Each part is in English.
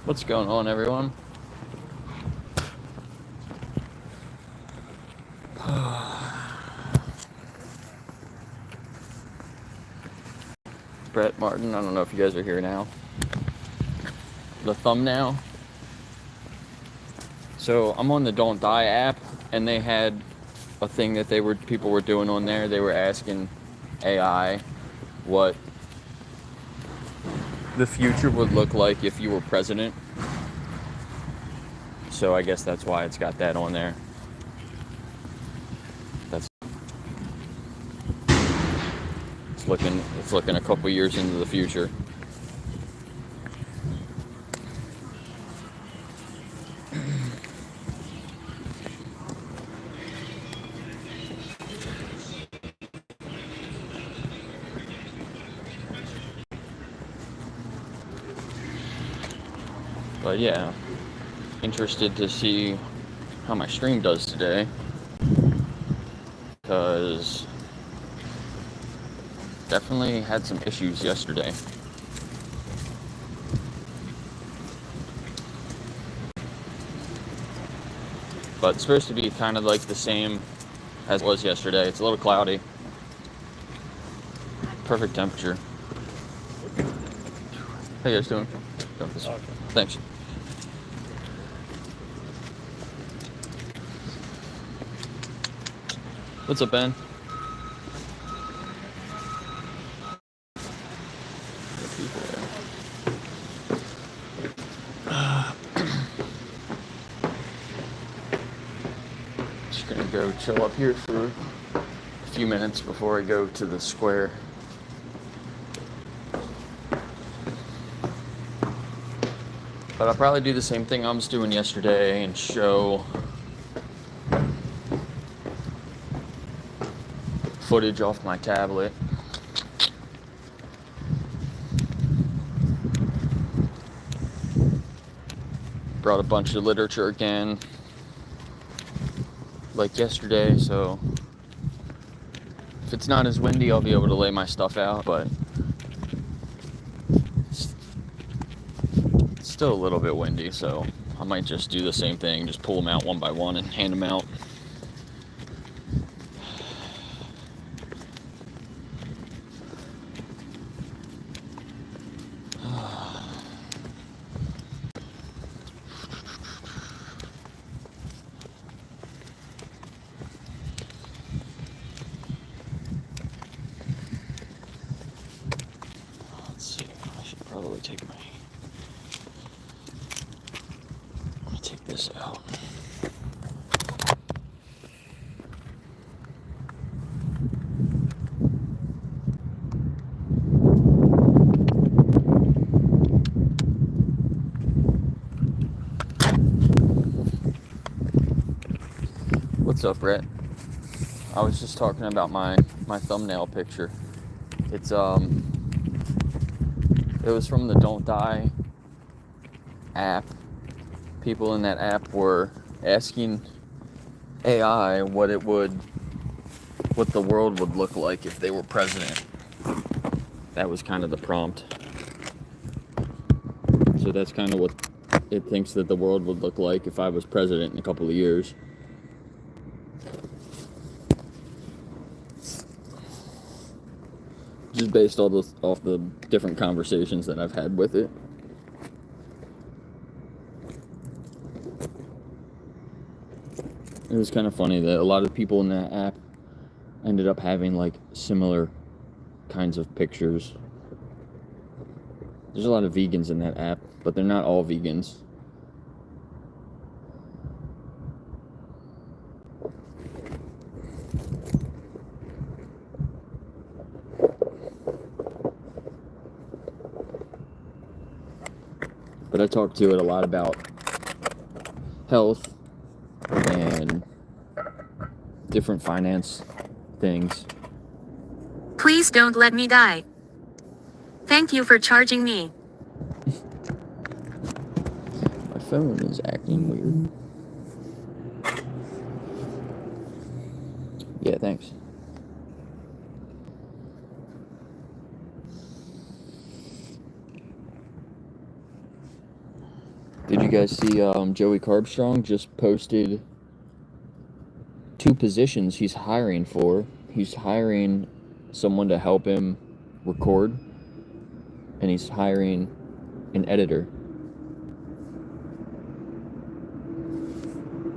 What's going on, everyone? Brett Martin, I don't know if you guys are here now. The thumbnail. So I'm on the Don't Die app, and they had a thing that people were doing on there. They were asking AI what the future would look like if you were president. So I guess that's why it's got that on there. It's looking a couple years into the future. But yeah, interested to see how my stream does today, because definitely had some issues yesterday. But it's supposed to be kind of like the same as it was yesterday. It's a little cloudy. Perfect temperature. How you guys doing? Okay. Thanks. What's up, Ben? People there. Just gonna go chill up here for a few minutes before I go to the square. But I'll probably do the same thing I was doing yesterday and show footage off my tablet. Brought a bunch of literature again, like yesterday, so if it's not as windy, I'll be able to lay my stuff out, but it's still a little bit windy, so I might just do the same thing, just pull them out one by one and hand them out. Out. What's up, Brett? I was just talking about my thumbnail picture. It's it was from the Don't Die app. People in that app were asking AI what the world would look like if they were president. That was kind of the prompt. So that's kind of what it thinks that the world would look like if I was president in a couple of years. Just based off the different conversations that I've had with it. It was kind of funny that a lot of people in that app ended up having like similar kinds of pictures. There's a lot of vegans in that app, but they're not all vegans. But I talked to it a lot about health and different finance things. Please don't let me die. Thank you for charging me. My phone is acting weird. Yeah, thanks. Did you guys see Joey Carbstrong just posted 2 positions he's hiring for? He's hiring someone to help him record, and he's hiring an editor.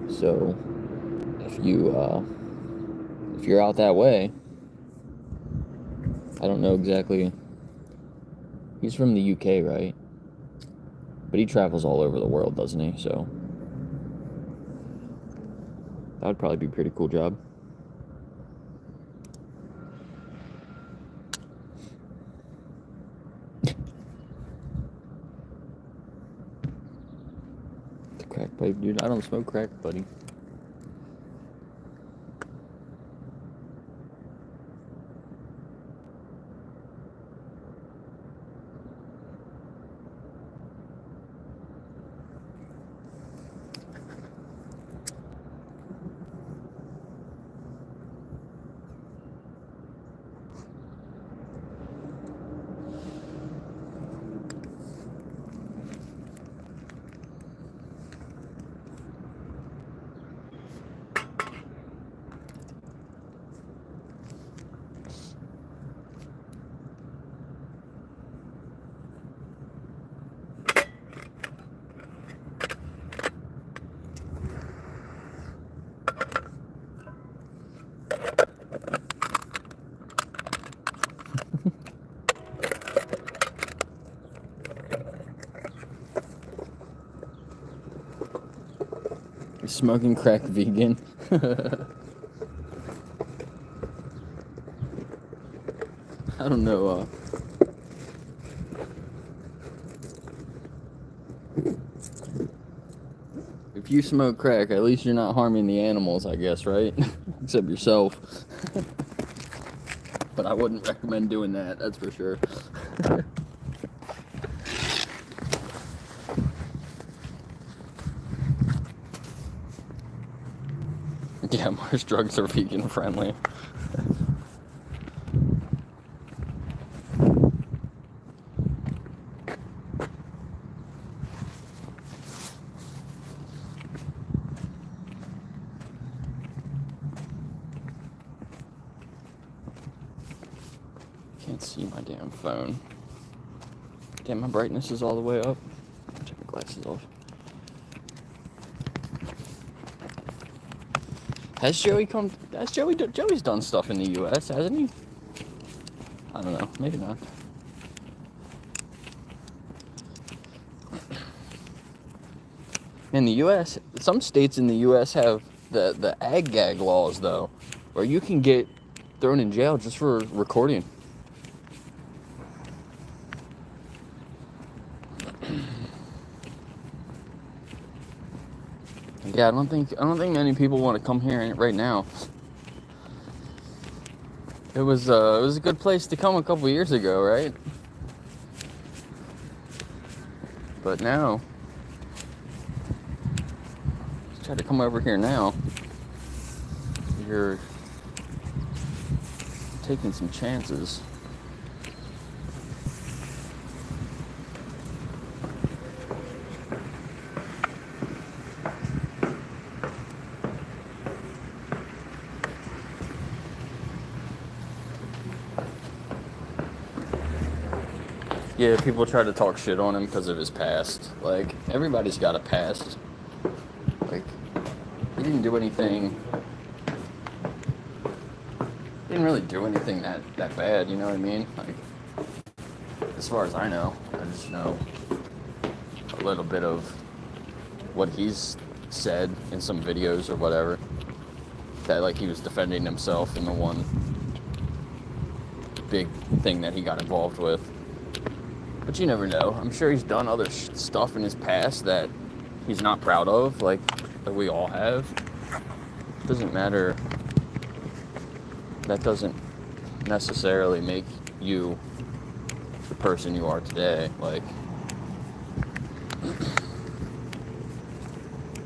So if you're out that way, I don't know exactly. He's from the UK, right? But he travels all over the world, doesn't he? So that would probably be a pretty cool job. The crack pipe, dude. I don't smoke crack, buddy. Smoking crack vegan. I don't know. If you smoke crack, at least you're not harming the animals, I guess, right? Except yourself. But I wouldn't recommend doing that, that's for sure. Yeah, most drugs are vegan friendly. Can't see my damn phone. Damn, my brightness is all the way up. Take my glasses off. Has Joey's done stuff in the U.S., hasn't he? I don't know, maybe not. In the U.S., some states in the U.S. have the ag gag laws, though, where you can get thrown in jail just for recording. Yeah, I don't think many people want to come here right now. It was a good place to come a couple years ago, right? But now, try to come over here now. You're taking some chances. Yeah, people try to talk shit on him because of his past. Like, everybody's got a past. Like, he didn't do anything. He didn't really do anything that bad, you know what I mean? Like, as far as I know, I just know a little bit of what he's said in some videos or whatever. That, like, he was defending himself in the one big thing that he got involved with. But you never know. I'm sure he's done other stuff in his past that he's not proud of, like we all have. Doesn't matter. That doesn't necessarily make you the person you are today. Like,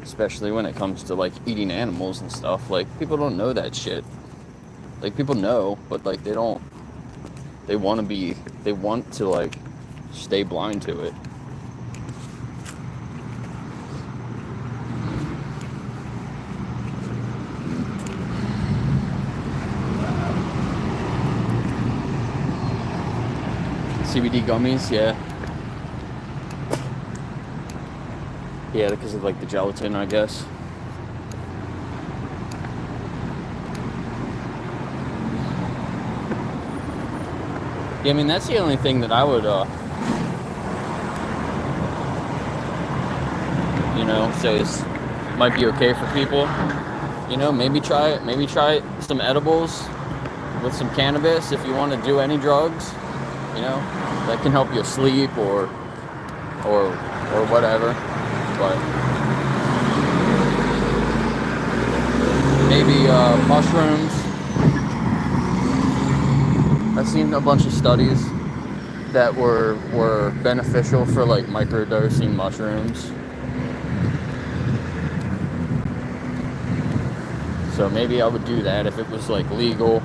especially when it comes to, like, eating animals and stuff. Like, people don't know that shit. Like, people know, but, like, they don't. They want to, like, stay blind to it. CBD gummies, yeah. Yeah, because of like the gelatin, I guess. Yeah, I mean, that's the only thing that I would, say is might be okay for people. Maybe try some edibles with some cannabis if you want to do any drugs. That can help you sleep or whatever. But maybe mushrooms. I've seen a bunch of studies that were beneficial for like microdosing mushrooms. So maybe I would do that if it was like legal.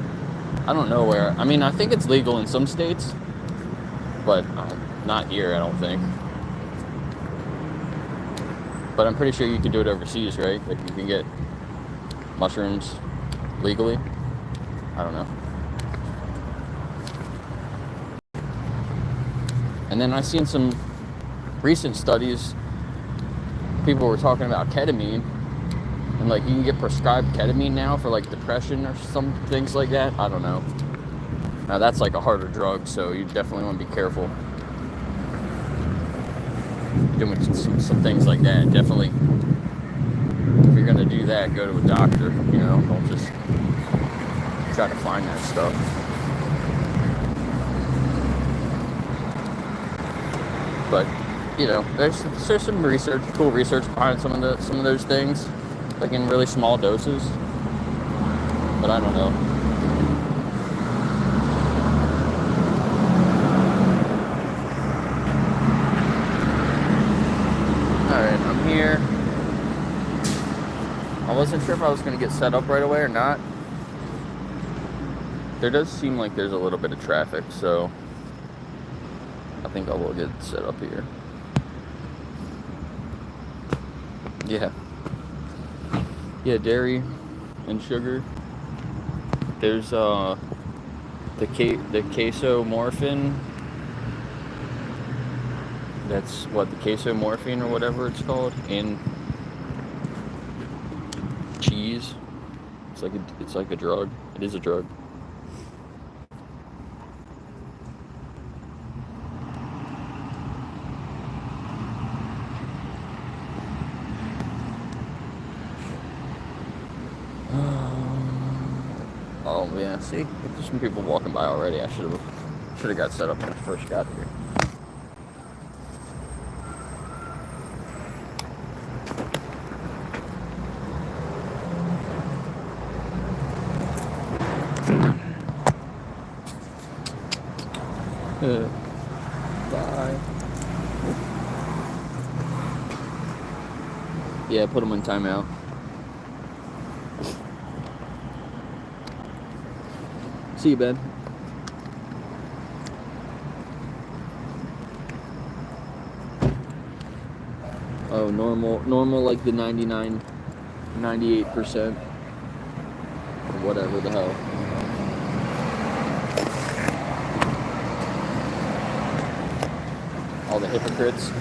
I don't know where. I mean, I think it's legal in some states, but not here, I don't think. But I'm pretty sure you can do it overseas, right? Like you can get mushrooms legally. I don't know. And then I've seen some recent studies. People were talking about ketamine. And like you can get prescribed ketamine now for like depression or some things like that. I don't know. Now that's like a harder drug, so you definitely want to be careful doing some things like that. Definitely, if you're gonna do that, go to a doctor. Don't just try to find that stuff. But there's some cool research behind some of those things, like in really small doses. But I don't know. Alright, I'm here. I wasn't sure if I was going to get set up right away or not. There does seem like there's a little bit of traffic, so I think I will get set up here. Yeah, dairy and sugar. There's the queso morphine. That's what the queso morphine or whatever it's called, and cheese. It's like a drug. It is a drug. Oh yeah, see, there's some people walking by already. I should have got set up when I first got here. Bye. Yeah, put them in timeout. See you, Ben. Oh, normal like the 99, 98%, or whatever the hell. All the hypocrites.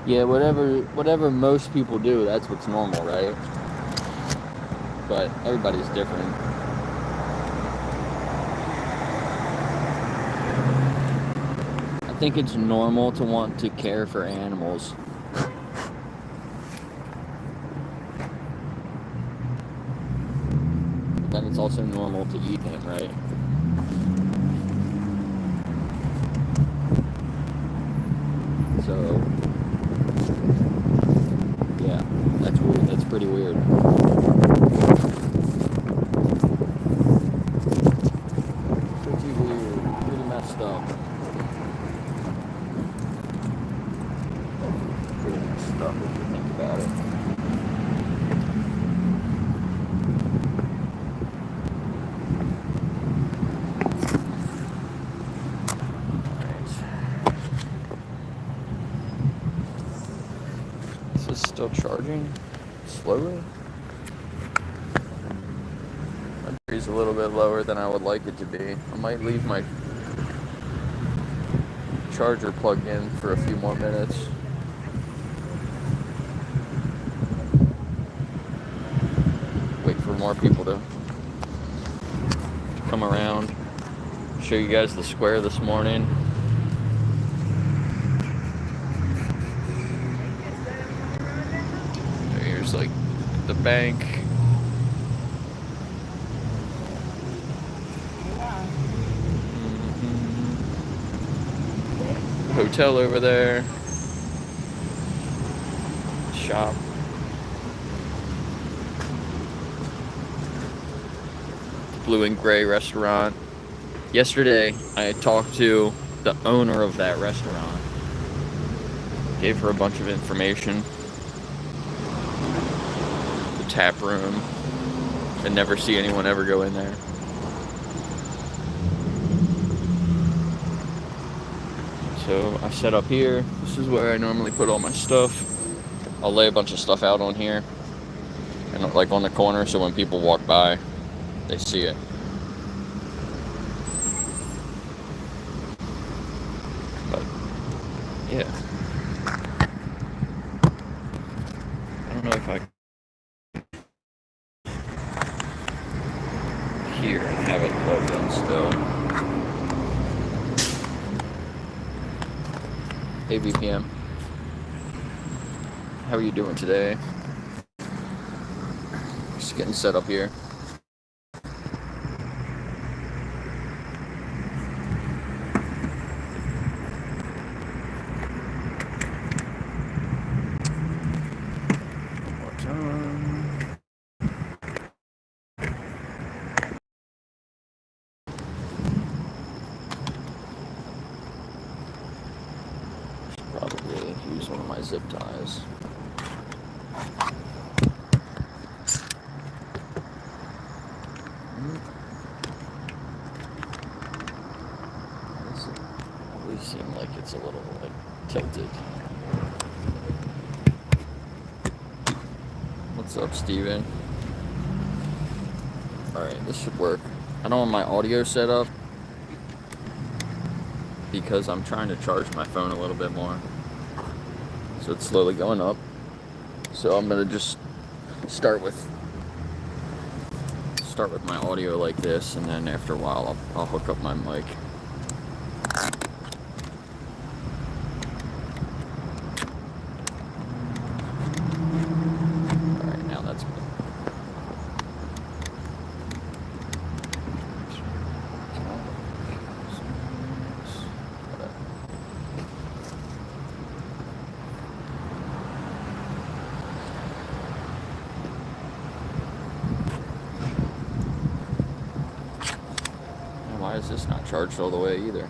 Yeah, whatever most people do, that's what's normal, right? But everybody's different. I think it's normal to want to care for animals. But then it's also normal to eat them, right? So, yeah, that's weird. That's pretty weird. Pretty weird. Pretty messed up. Pretty messed up if you think about it. Is this still charging slowly? My battery's a little bit lower than I would like it to be. I might leave my charger plugged in for a few more minutes. Wait for more people to come around. Show you guys the square this morning. Here's like the bank. Hotel over there. Shop. Blue and Gray restaurant. Yesterday, I talked to the owner of that restaurant. Gave her a bunch of information. The tap room. I never see anyone ever go in there. So I set up here. This is where I normally put all my stuff. I'll lay a bunch of stuff out on here. And like on the corner so when people walk by, they see it. But, yeah. I don't know if I here and have it plugged in still. Hey VPM. How are you doing today? Just getting set up here. Probably use one of my zip ties. This always seems like it's a little like tilted. What's up, Steven? Alright, this should work. I don't have my audio set up because I'm trying to charge my phone a little bit more. So it's slowly going up. So I'm gonna just start with my audio like this, and then after a while I'll hook up my mic. Alright, now that's good. Why is this not charged all the way either?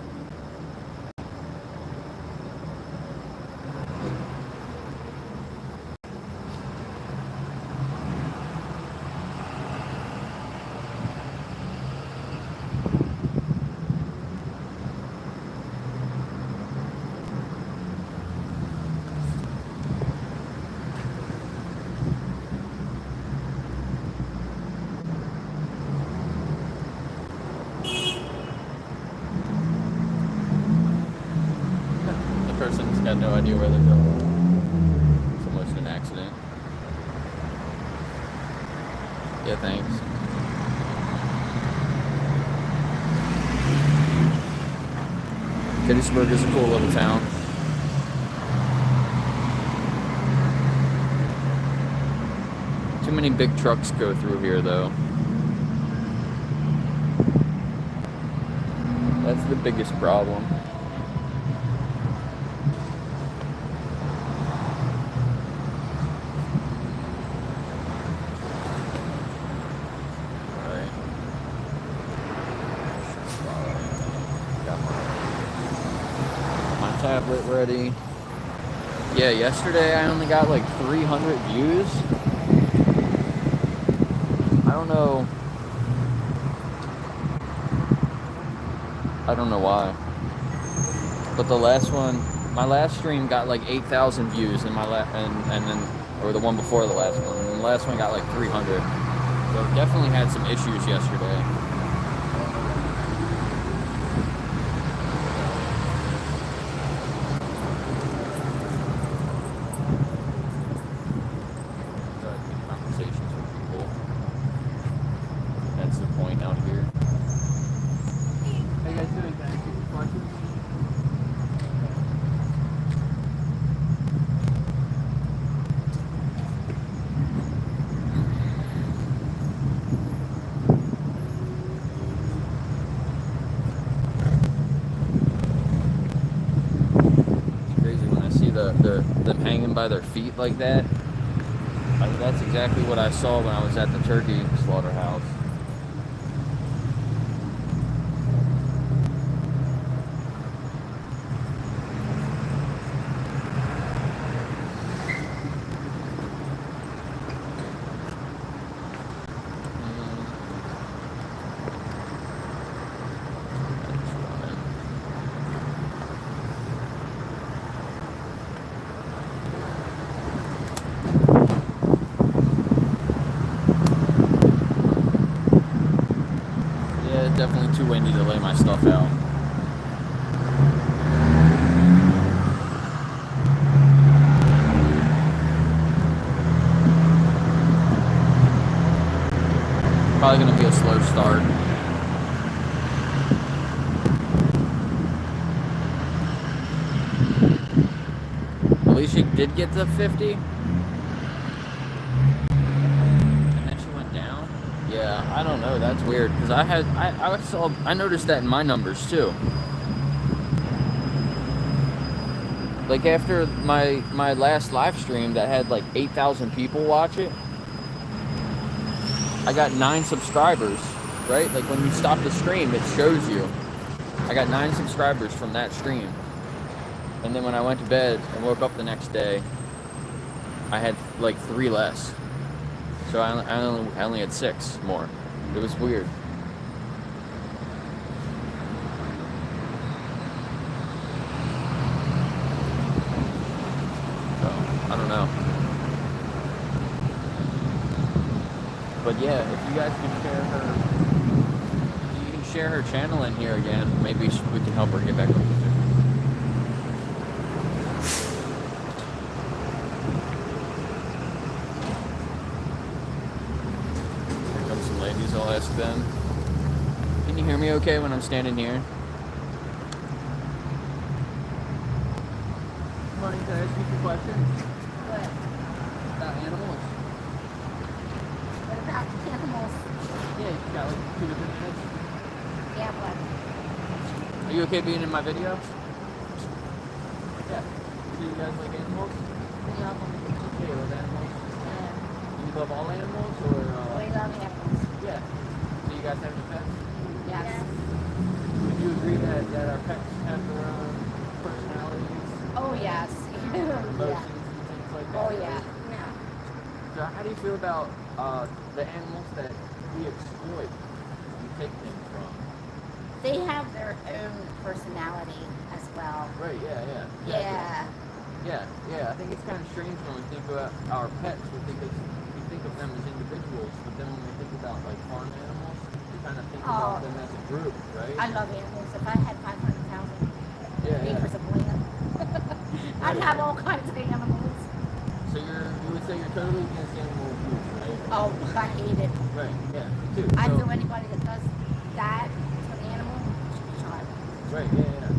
Person's got no idea where they're going. It's almost an accident. Yeah, thanks. Gettysburg is a cool little town. Too many big trucks go through here, though. That's the biggest problem. Alright. Got my tablet ready. Yeah, yesterday I only got like 300 views. I don't know why. But the last one, my last stream got like 8,000 views, and or the one before the last one, and the last one got like 300. So definitely had some issues yesterday. Conversations with people. That's the point out here. How you guys doing? Can I ask you some questions? It's crazy when I see them hanging by their feet like that. That's exactly what I saw when I was at the turkey slaughterhouse. Definitely too windy to lay my stuff out. Probably gonna be a slow start. At least she did get to 50. Yeah, I don't know. That's weird because I noticed that in my numbers too. Like after my last live stream that had like 8,000 people watch it, I got 9 subscribers. Right? Like when you stop the stream, it shows you. I got 9 subscribers from that stream, and then when I went to bed and woke up the next day, I had like 3 less. So I only had 6 more. It was weird. So, I don't know. But yeah, if you guys can share her channel in here again, maybe we can help her get back up to 50. I'll ask them. Can you hear me okay when I'm standing here? Good morning. Can I ask you some questions? What? About animals? What about animals? Yeah, you got like 2 to 3 minutes. Yeah, what? Are you okay being in my video? Yeah. Do you guys like animals? We love them. Yeah, you love animals. Yeah. You love all animals, or? We love animals. Yeah. Do you guys have any pets? Yes. Would you agree that our pets have their own personalities, Oh, yes. emotions, Yeah. and things like that? Oh, yeah. No. So how do you feel about the animals that we exploit and take things from? They have their own personality as well. Right, Yeah. Yeah. I think it's kind of strange when we think about our pets, we think of them as individuals, but then when we think about like farm animals, we kind of think about them as a group, right? I love animals. If I had 500,000 acres of land, I'd have all kinds of animals. So you would say you're totally against animal abuse, right? Oh, I hate it. Right, yeah, me too. I So- feel anybody that does that to an animal should be shot. Right, yeah.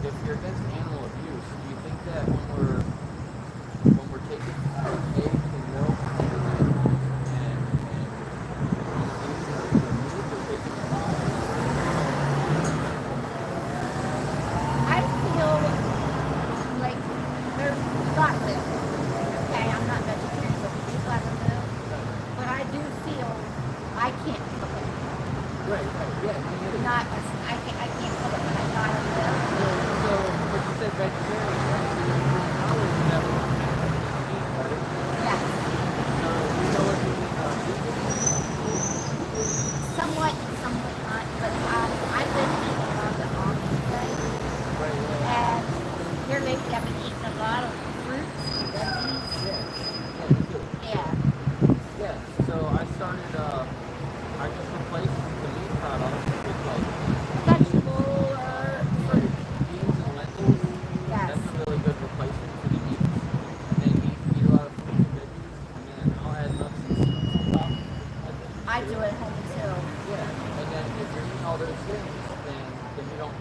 if you're against animal abuse, do you think that when we're taking eggs and milk from these animals and using the meat, we're taking their lives? I feel like there's got to live. Okay, I'm not vegetarian, so we got to live. But I do feel I can't cook it. Right, yeah, me neither. I can't cook it, but I gotta live. So, but you said vegetarian, right? So you're probably never meat, right? Yes. So you know what you mean vegan? Somewhat not, but I've been eating a lot of the Amish place, Right, and here lately I've been eating a lot of fruits and veggies. Yeah, me too. Yeah. Yeah, so I started, I just replaced the meat products with like Vegetable or fruit. beans and lentils. Yes. That's a really good replacement for the meats. And then eat a lot of fruits and veggies. And then I'll add nuts and seeds on top. I do it at home too. Yeah, and then if you're eating all those things, then you don't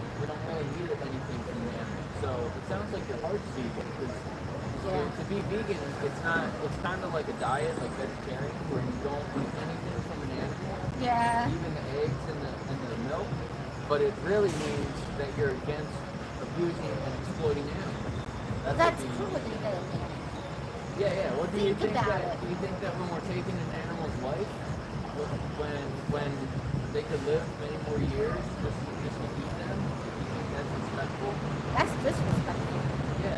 really need anything from the animal. So it sounds like your heart's vegan because to be vegan, it's kind of like a diet, like vegetarian, where you don't eat anything from an animal, Yeah. even the eggs and the milk. But it really means that you're against abusing and exploiting animals. That's what cruelty, then. Yeah. Well, do you Think think about that? it. Do you think that when we're taking an animal's life, when they could live many more years just to eat them, do you think that's respectful? That's disrespectful. Yeah.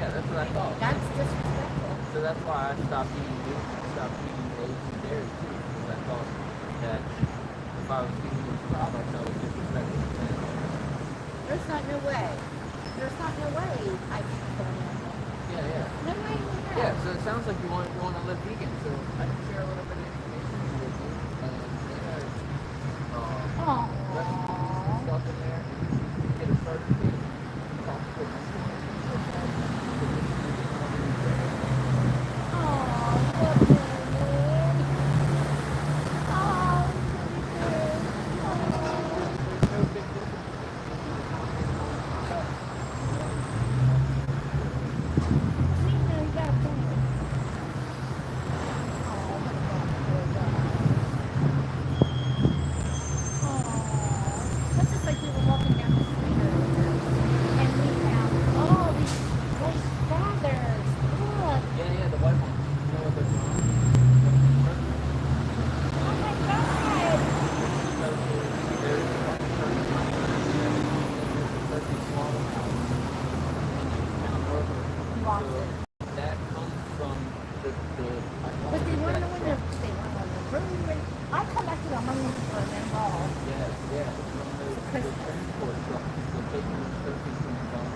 That's what I thought. That's disrespectful. So that's why I stopped eating meat and stopped eating eggs and dairy too, because I thought that if I was eating these products, I was disrespecting the animal. There's no way. I can kill an animal. Yeah. No way. Yeah, so it sounds like you want to live vegan, so I can share a little bit of information with you, and they have recipes and stuff in there, and you can get a starter kit, talk to a mentor, That's just like we were walking down the street earlier, and we found all these white feathers. Look. Yeah, the white ones. You know what they're from? Oh my God. Lost it. That comes from the But they weren't on the road. I come back to the Murfreesboro and all. Yeah. From the transport trucks. They're taking the turkeys from the farm.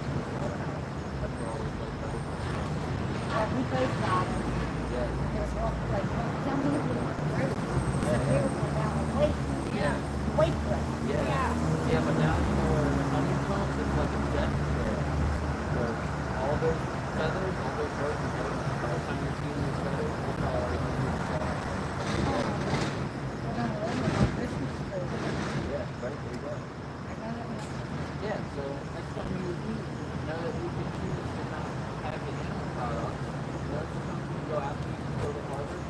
That's where all those white feathers come from. We both got them. Yeah. It was all like, down here we were road. So here we were down the way. Yeah. Wakewood. Yeah, but now you know where honey comes, it's like a jet there. Where all those feathers, all those birds, by the time you're seeing those feathers, we'll probably already know who it's at. We're going to live on Christmas tree. Yeah, right, there you go. Yeah, so next time you eat, know that you can choose to not have the animal products. You know, sometimes you can go out to eat and go to Harvard.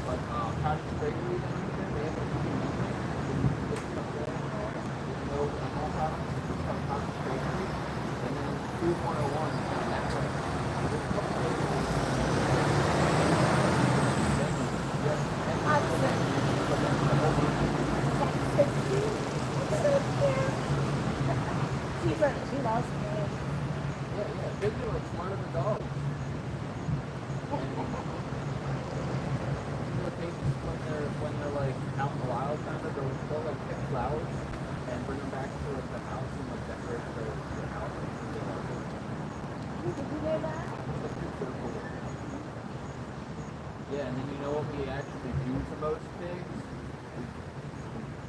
But Cottage Bakery down here, they have a vegan menu. You can get stuff there. You can go to animal products, it's called Cottage Bakery. And then Food 101 is on that way. There's a couple places. She loves me. Yeah, pigs are like smarter than dogs. And the pigs, when they're like out in the wild, kind of, they'll like pick flowers and bring them back to like the house and like decorate their house. Did you know that? It's like super cool. Yeah, and then you know what we actually do to most pigs?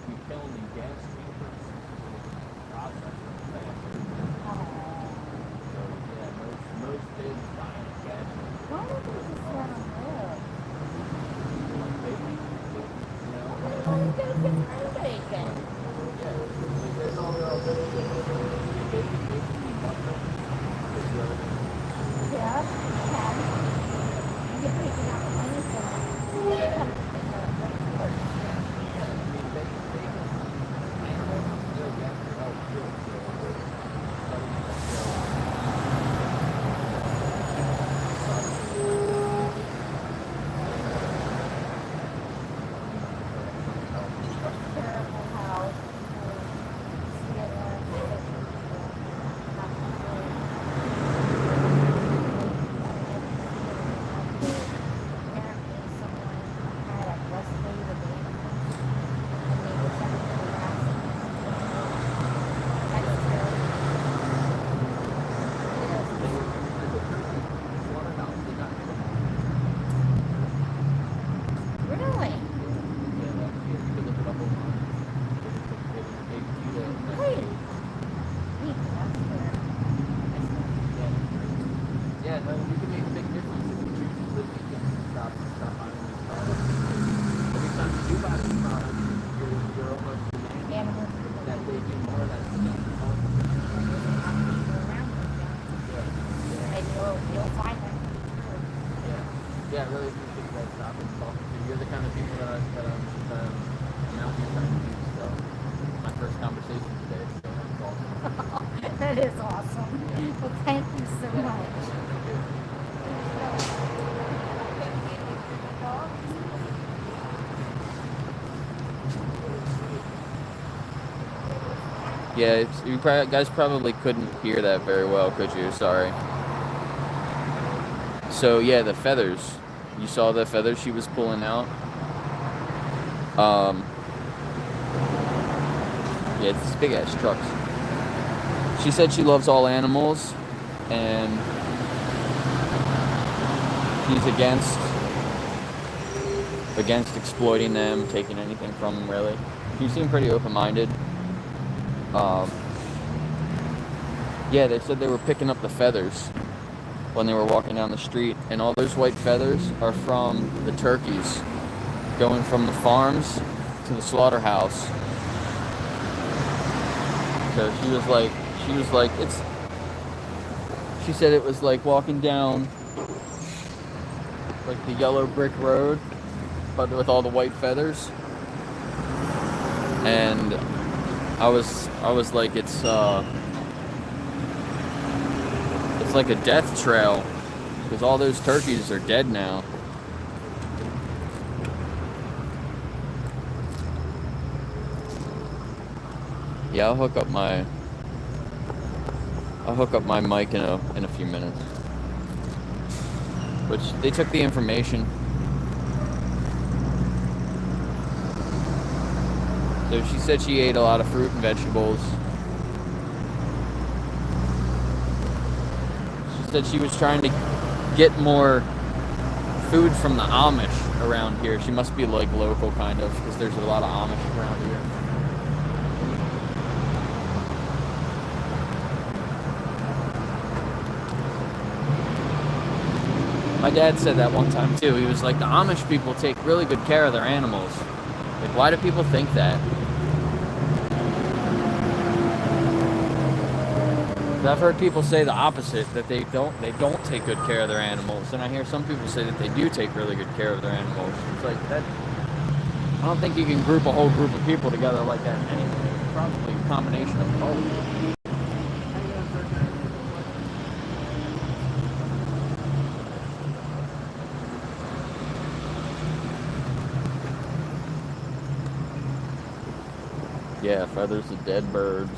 We kill them in gas chambers. Process them faster. So yeah, most pigs die in gas chambers. Why don't they just let them live? Like baby pigs, you know? Why don't they get rid of bacon? Yeah, like that's all they're all good. Baby pigs eat mushrooms. Yeah, I really appreciate you guys stopping and talking to. You're the kind of people that I'm out here trying to use. So my first conversation today. So that's awesome. That is awesome. Well, thank you so much. Yeah, you guys probably couldn't hear that very well, could you? Sorry. So yeah, the feathers. You saw the feathers she was pulling out. Yeah, it's these big ass trucks. She said she loves all animals, and she's against exploiting them, taking anything from them. Really, she seemed pretty open-minded. Yeah, they said they were picking up the feathers when they were walking down the street, and all those white feathers are from the turkeys going from the farms to the slaughterhouse. So she was like, she said it was like walking down like the yellow brick road, but with all the white feathers. And I was like, it's like a death trail, because all those turkeys are dead now. Yeah, I'll hook up my mic in a few minutes. Which they took the information. So she said she ate a lot of fruit and vegetables. She said she was trying to get more food from the Amish around here. She must be like local kind of, because there's a lot of Amish around here. My dad said that one time too. He was like, the Amish people take really good care of their animals. Like, why do people think that? I've heard people say the opposite, that they don't take good care of their animals. And I hear some people say that they do take really good care of their animals. It's like that. I don't think you can group a whole group of people together like that anyway. It's probably a combination of both. Yeah, feathers of dead birds.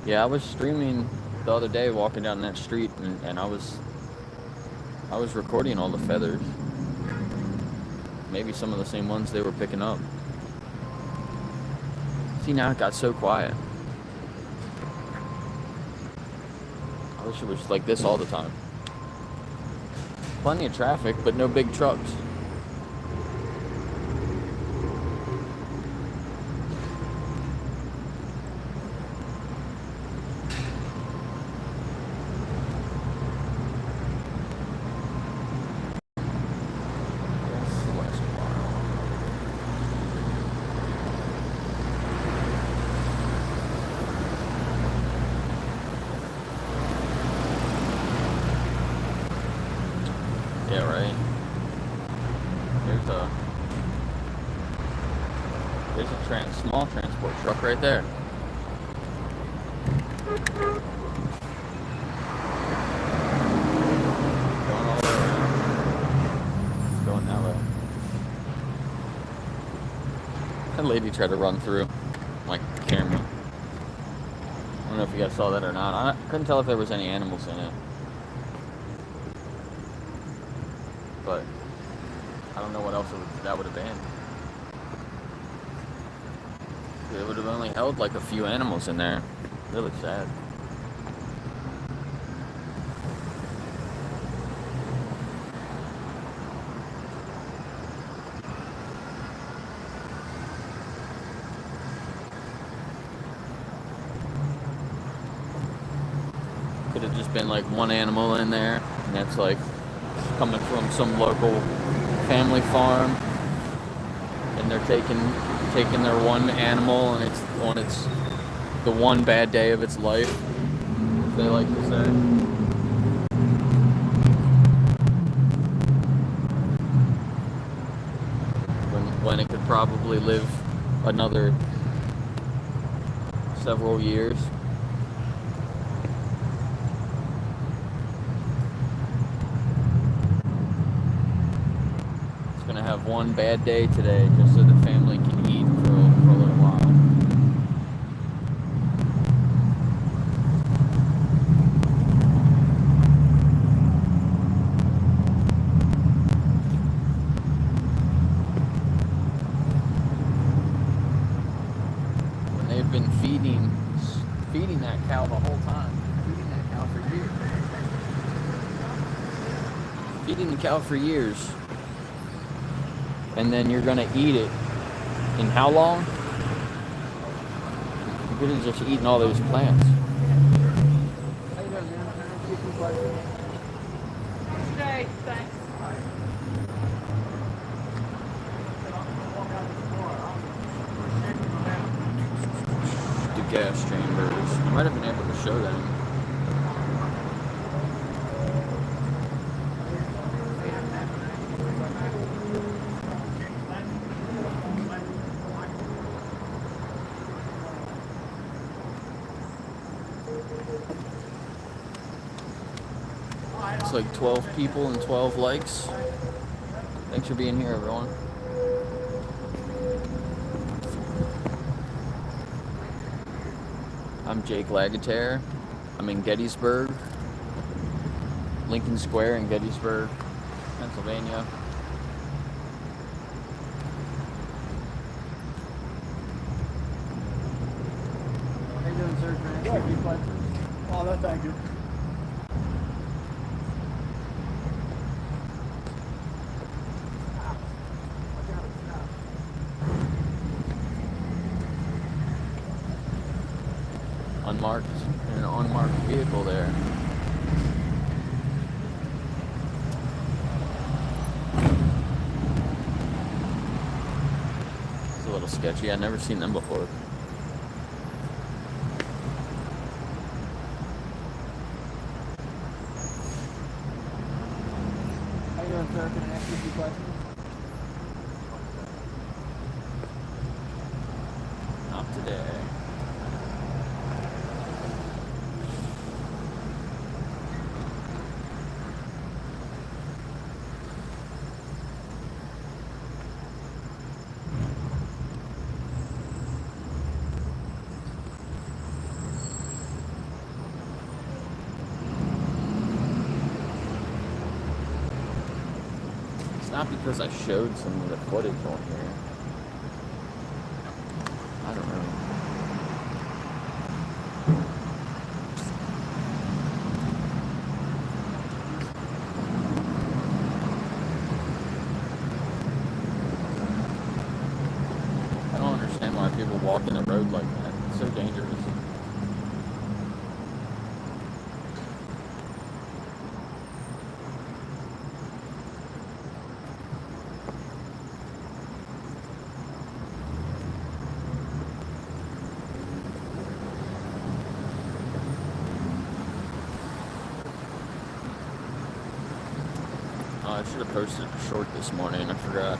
Yeah, I was streaming the other day walking down that street, and I was recording all the feathers. Maybe some of the same ones they were picking up. See, now it got so quiet. I wish it was like this all the time. Plenty of traffic, but no big trucks. Yeah, right. There's a small transport truck right there. Going all the way around. Going that way. That lady tried to run through my camera. I don't know if you guys saw that or not. I couldn't tell if there was any animals in it. But I don't know what else that would have been. It would have only held like a few animals in there. Really sad. Could have just been like one animal in there, and that's like coming from some local family farm, and they're taking their one animal, and it's on its the one bad day of its life, as they like to say. When it could probably live another several years. It's gonna have one bad day today, just so the family can eat for a little while. When they've been feeding that cow the whole time, feeding that cow for years. Feeding the cow for years. And then you're gonna eat it in how long? You could have just eaten all those plants. How you doing, man? Can I ask you a few questions? Okay, thanks. The gas chambers. I might have been able to show them. It's like 12 people and 12 likes. Thanks for being here, everyone. I'm Jake Lagatare. I'm in Gettysburg, Lincoln Square in Gettysburg, Pennsylvania. How you doing, sir? Can I ask you a few questions? Oh, no, thank you. Unmarked, in an unmarked vehicle there. It's a little sketchy. I've never seen them before. How you doing, sir? Can I ask you a few questions? Not today. It's not because I showed some of the footage on here. I don't know. I don't understand why people walk in the road like that. It's so dangerous. I should have posted a short this morning. I forgot.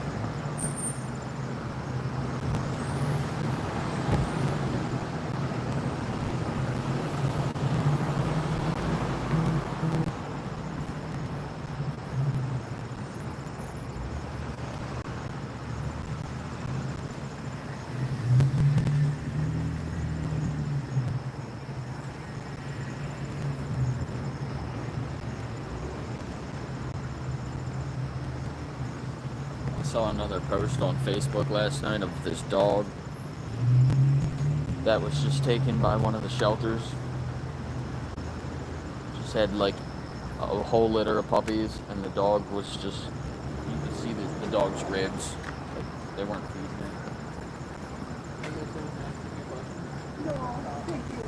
I saw another post on Facebook last night of this dog that was just taken by one of the shelters. Just had like a whole litter of puppies, and the dog was just, you could see the dog's ribs. Like, they weren't feeding it. How you doing, sir? Can I ask you a few questions? No, thank you.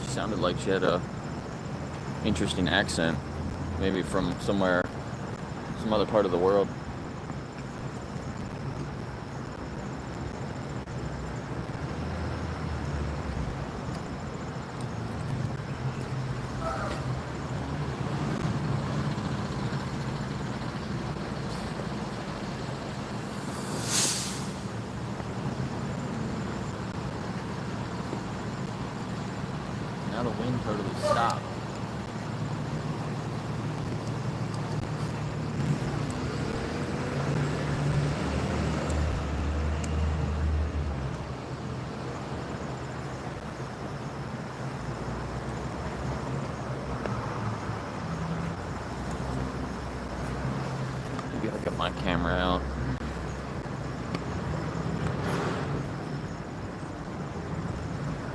She sounded like she had a interesting accent. Maybe from somewhere, some other part of the world. Now the wind totally stopped. Maybe I'll get my camera out.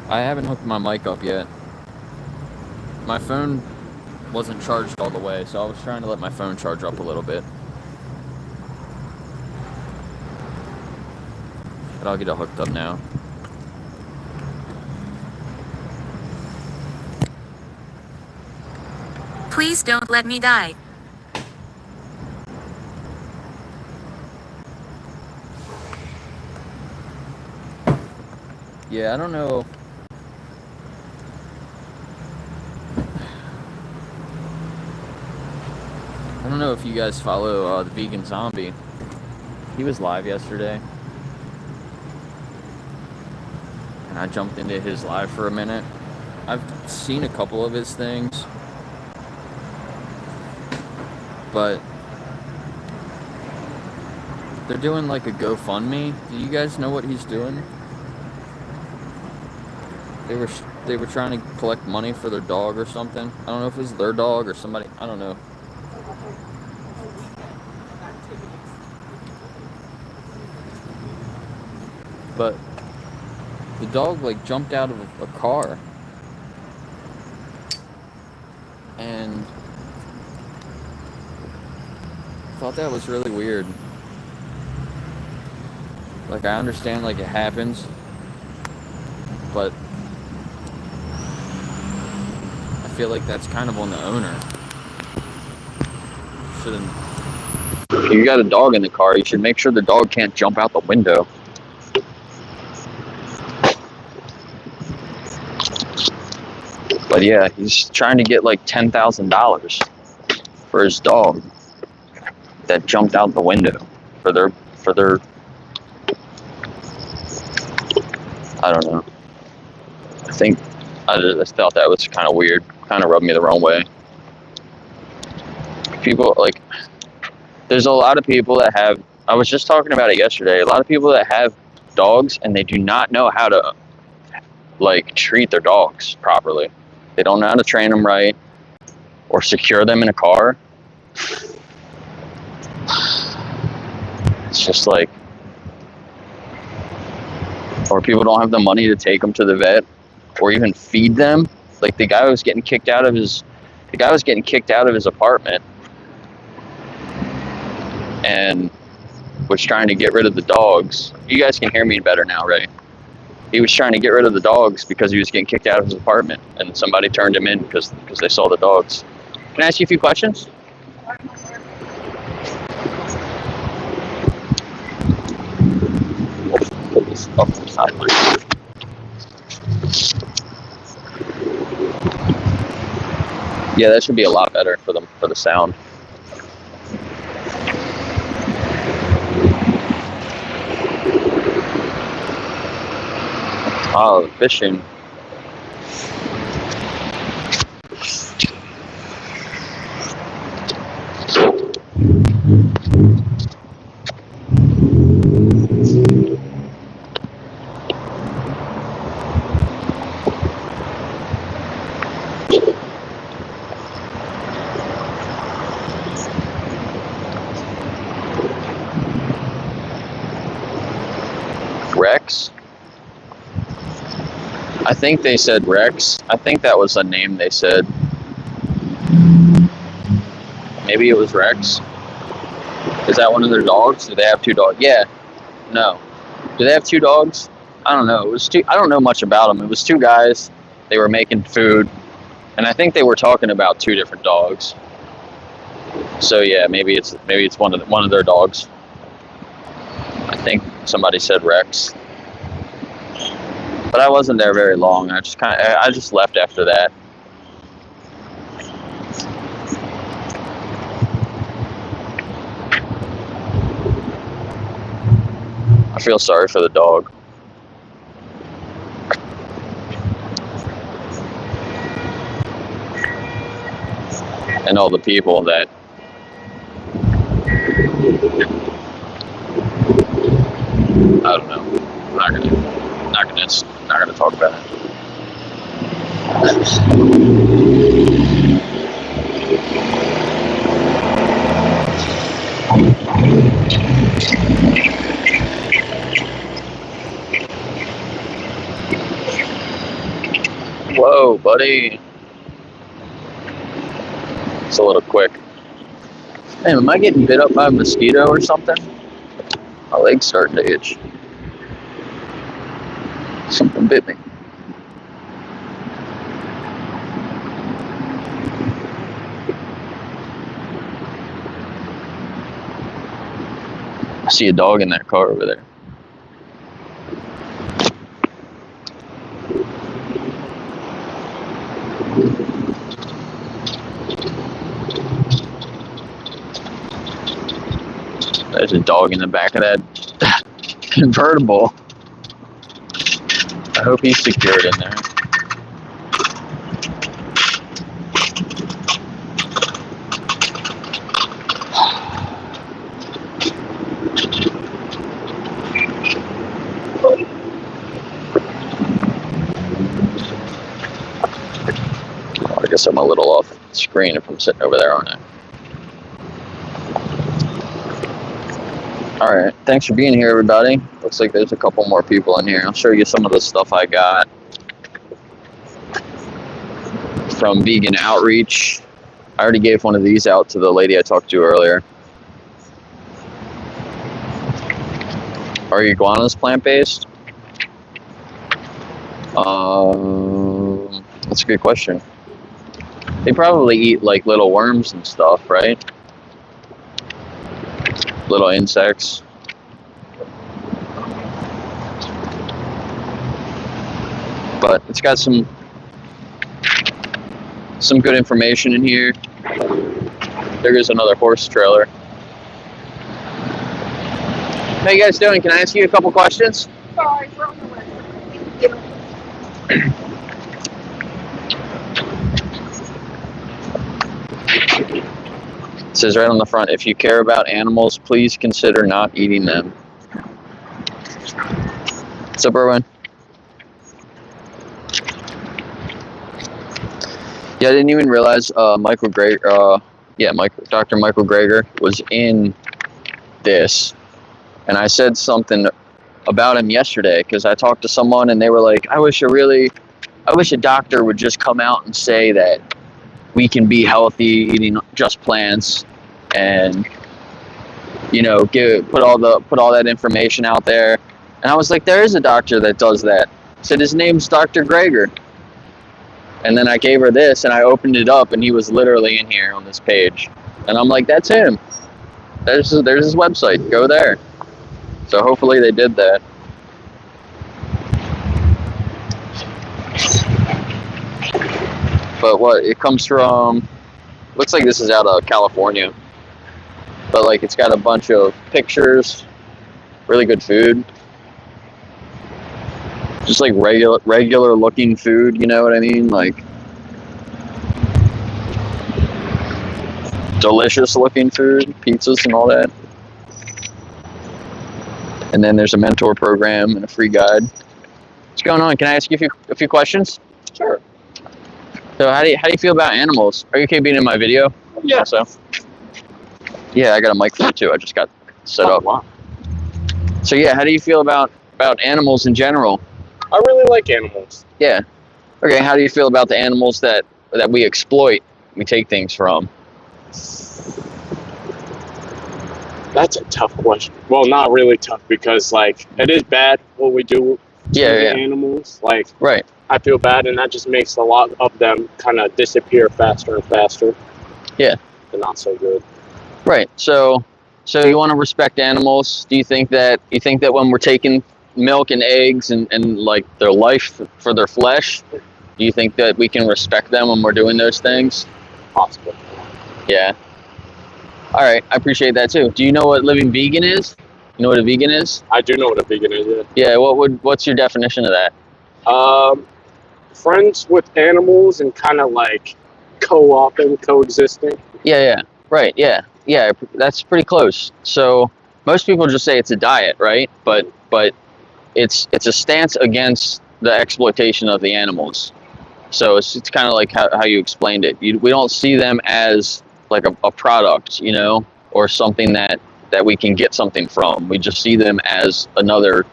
I haven't hooked my mic up yet. My phone wasn't charged all the way, so I was trying to let my phone charge up a little bit. But I'll get it hooked up now. Please don't let me die. Yeah, I don't know. I don't know if you guys follow the Vegan Zombie. He was live yesterday. And I jumped into his live for a minute. I've seen a couple of his things. But they're doing like a GoFundMe. Do you guys know what he's doing? They were trying to collect money for their dog or something. I don't know if it was their dog or somebody. I don't know. But the dog like jumped out of a car. And I thought that was really weird. Like, I understand like it happens, but I feel like that's kind of on the owner. Shouldn't. If you got a dog in the car, you should make sure the dog can't jump out the window. But yeah, he's trying to get like $10,000 for his dog that jumped out the window for their I don't know. I just thought that was kind of weird. Kind of rubbed me the wrong way. People like, there's a lot of people that have. I was just talking about it yesterday. A lot of people that have dogs and they do not know how to like treat their dogs properly. They don't know how to train them right or secure them in a car. It's just like, or people don't have the money to take them to the vet or even feed them. Like the guy was getting kicked out of his apartment and was trying to get rid of the dogs. You guys can hear me better now, right? He was trying to get rid of the dogs because he was getting kicked out of his apartment, and somebody turned him in because they saw the dogs. Can I ask you a few questions? Put this up to the sideline. Yeah, that should be a lot better for the sound. Oh, fishing. Rex? I think they said Rex. I think that was the name they said. Maybe it was Rex. Is that one of their dogs? Do they have two dogs? Yeah. No. Do they have two dogs? I don't know. It was two. I don't know much about them. It was two guys. They were making food, And I think they were talking about 2 different dogs. So yeah, maybe it's one of their dogs. I think somebody said Rex. But I wasn't there very long. I just left after that. I feel sorry for the dog. And all the people that I don't know. Not gonna talk about it. Whoa, buddy. It's a little quick. Man, am I getting bit up by a mosquito or something? My leg's starting to itch. Something bit me. I see a dog in that car over there. There's a dog in the back of that convertible. I hope he's secured in there. I guess I'm a little off screen if I'm sitting over there, aren't I? Alright, thanks for being here, everybody. Looks like there's a couple more people in here. I'll show you some of the stuff I got from Vegan Outreach. I already gave one of these out to the lady I talked to earlier. Are iguanas plant-based? That's a good question. They probably eat like little worms and stuff, right? Little insects. But it's got some good information in here. There is another horse trailer. How you guys doing? Can I ask you a couple questions? Sorry, we're on the way. It says right on the front, if you care about animals, please consider not eating them. What's up, Erwin? Yeah, I didn't even realize Dr. Michael Greger was in this. And I said something about him yesterday because I talked to someone and they were like, I wish a doctor would just come out and say that we can be healthy eating just plants and, you know, put all that information out there. And I was like, there is a doctor that does that. I said his name's Dr. Greger. And then I gave her this and I opened it up and he was literally in here on this page. And I'm like, that's him. There's his website. Go there. So hopefully they did that. But what it comes from, looks like this is out of California. But like it's got a bunch of pictures, really good food. Just like regular looking food, you know what I mean? Like delicious looking food, pizzas and all that. And then there's a mentor program and a free guide. What's going on? Can I ask you a few questions? Sure. So how do you feel about animals? Are you okay being in my video? Yeah. Also? Yeah, I got a mic for it too. I just got set up. Wow. So yeah, how do you feel about animals in general? I really like animals. Yeah. Okay, how do you feel about the animals that we exploit, we take things from? That's a tough question. Well, not really tough because like it is bad what we do to the animals. Like Right. I feel bad, and that just makes a lot of them kind of disappear faster and faster. Yeah. They're not so good. Right. So you want to respect animals. Do you think that when we're taking milk and eggs and like their life for their flesh, do you think that we can respect them when we're doing those things? Possible. Yeah. All right. I appreciate that too. Do you know what living vegan is? You know what a vegan is? I do know what a vegan is. Yeah. What's your definition of that? Friends with animals and kind of like co-oping, coexisting. Yeah. Right. Yeah. That's pretty close. So most people just say it's a diet, right? But it's a stance against the exploitation of the animals. So it's kind of like how you explained it. We don't see them as like a product, you know, or something that we can get something from. We just see them as another,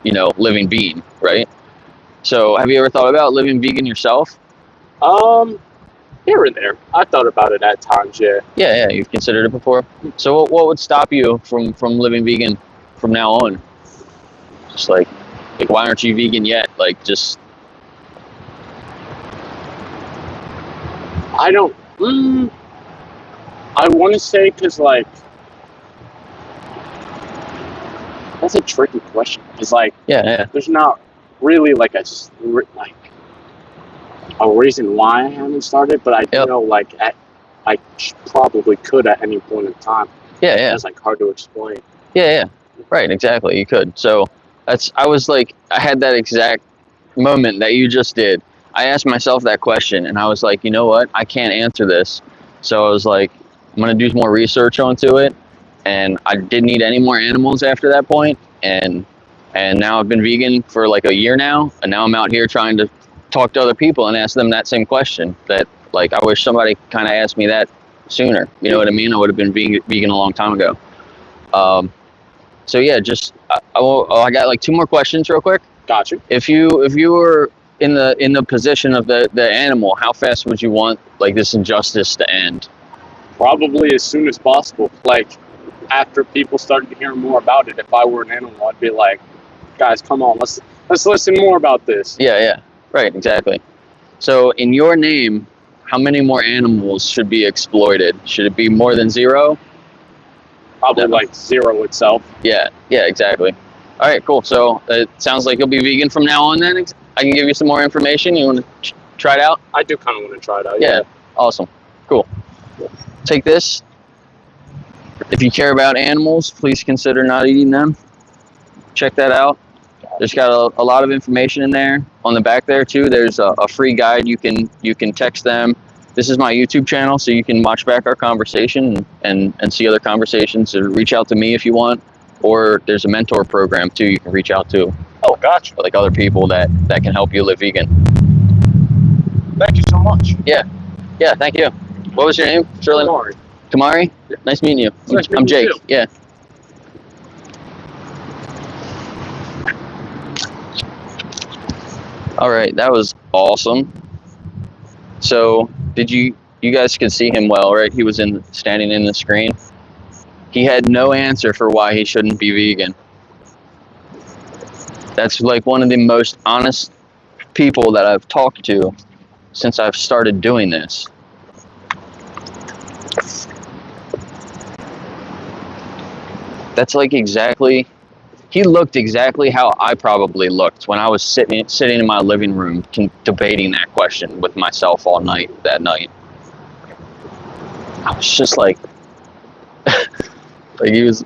you know, living being, right? So have you ever thought about living vegan yourself? Here and there. I thought about it at times, yeah. Yeah, you've considered it before. So what would stop you from living vegan from now on? Just like why aren't you vegan yet? Like just I don't. I want to say because like that's a tricky question. Because like yeah. there's not really like a reason why I haven't started, but I do know like I probably could at any point in time. Yeah. It's like hard to explain. Yeah. Right, exactly. You could. So I had that exact moment that you just did. I asked myself that question and I was like, you know what? I can't answer this. So I was like, I'm going to do more research onto it. And I didn't eat any more animals after that point. And now I've been vegan for like a year now. And now I'm out here trying to talk to other people and ask them that same question that like, I wish somebody kind of asked me that sooner. You know what I mean? I would have been vegan a long time ago. So yeah, just I got like 2 more questions real quick. Gotcha. If you were in the position of the animal, how fast would you want like this injustice to end? Probably as soon as possible. Like after people started to hear more about it. If I were an animal, I'd be like, guys, come on, let's listen more about this. Yeah. Right, exactly. So in your name, how many more animals should be exploited? Should it be more than 0? Probably like 0 itself. Yeah, exactly. All right, cool. So it sounds like you'll be vegan from now on then. I can give you some more information. You want to try it out? I do kind of want to try it out. Yeah. Awesome. Cool. Take this. If you care about animals, please consider not eating them. Check that out. There's got a lot of information in there. On the back there too, there's a free guide. You can text them. This is my YouTube channel, so you can watch back our conversation and see other conversations, or reach out to me if you want. Or there's a mentor program too you can reach out to. Oh, gotcha. Like other people that can help you live vegan. Thank you so much. Yeah, thank you. What was your name? Sterling? Kamari? Yeah. Nice meeting you. Nice meeting I'm you Jake. too. Yeah. All right, that was awesome. So, you guys could see him well, right? He was standing in the screen. He had no answer for why he shouldn't be vegan. That's like one of the most honest people that I've talked to since I've started doing this. That's like exactly, he looked exactly how I probably looked when I was sitting in my living room debating that question with myself all night that night. I was just like, like he was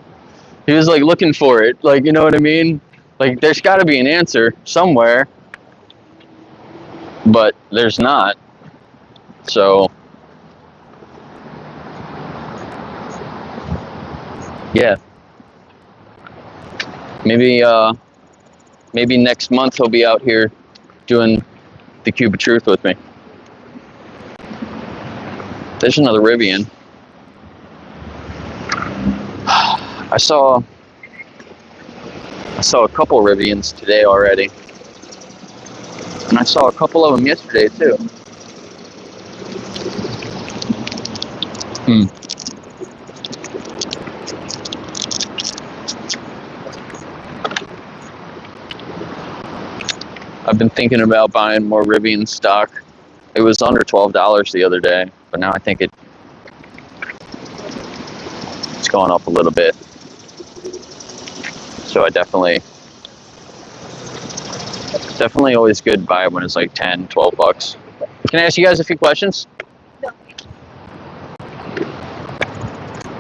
like looking for it, like, you know what I mean? Like there's got to be an answer somewhere, but there's not. So yeah, maybe next month he'll be out here doing the Cube of Truth with me. There's another Rivian. I saw a couple Rivians today already, and I saw a couple of them yesterday too. I've been thinking about buying more Rivian stock. It was under $12 the other day, but now I think it's gone up a little bit. So I definitely always good to buy it when it's like 10, 12 bucks. Can I ask you guys a few questions?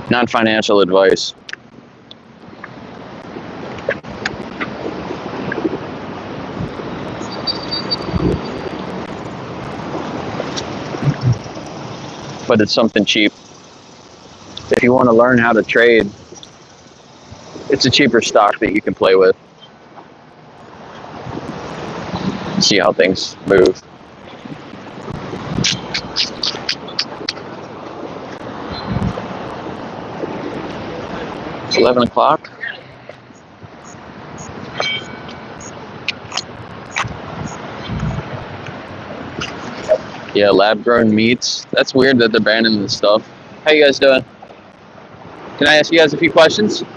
Non-financial advice. But it's something cheap. If you want to learn how to trade, it's a cheaper stock that you can play with. See how things move. It's 11 o'clock. Yeah, lab-grown meats. That's weird that they're banning this stuff. How you guys doing? Can I ask you guys a few questions? Okay,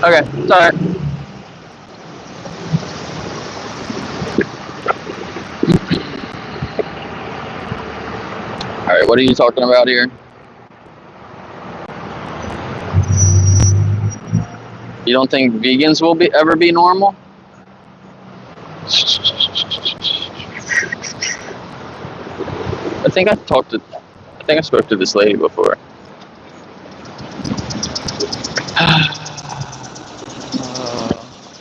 it's alright. Alright, what are you talking about here? You don't think vegans will ever be normal? I think I spoke to this lady before.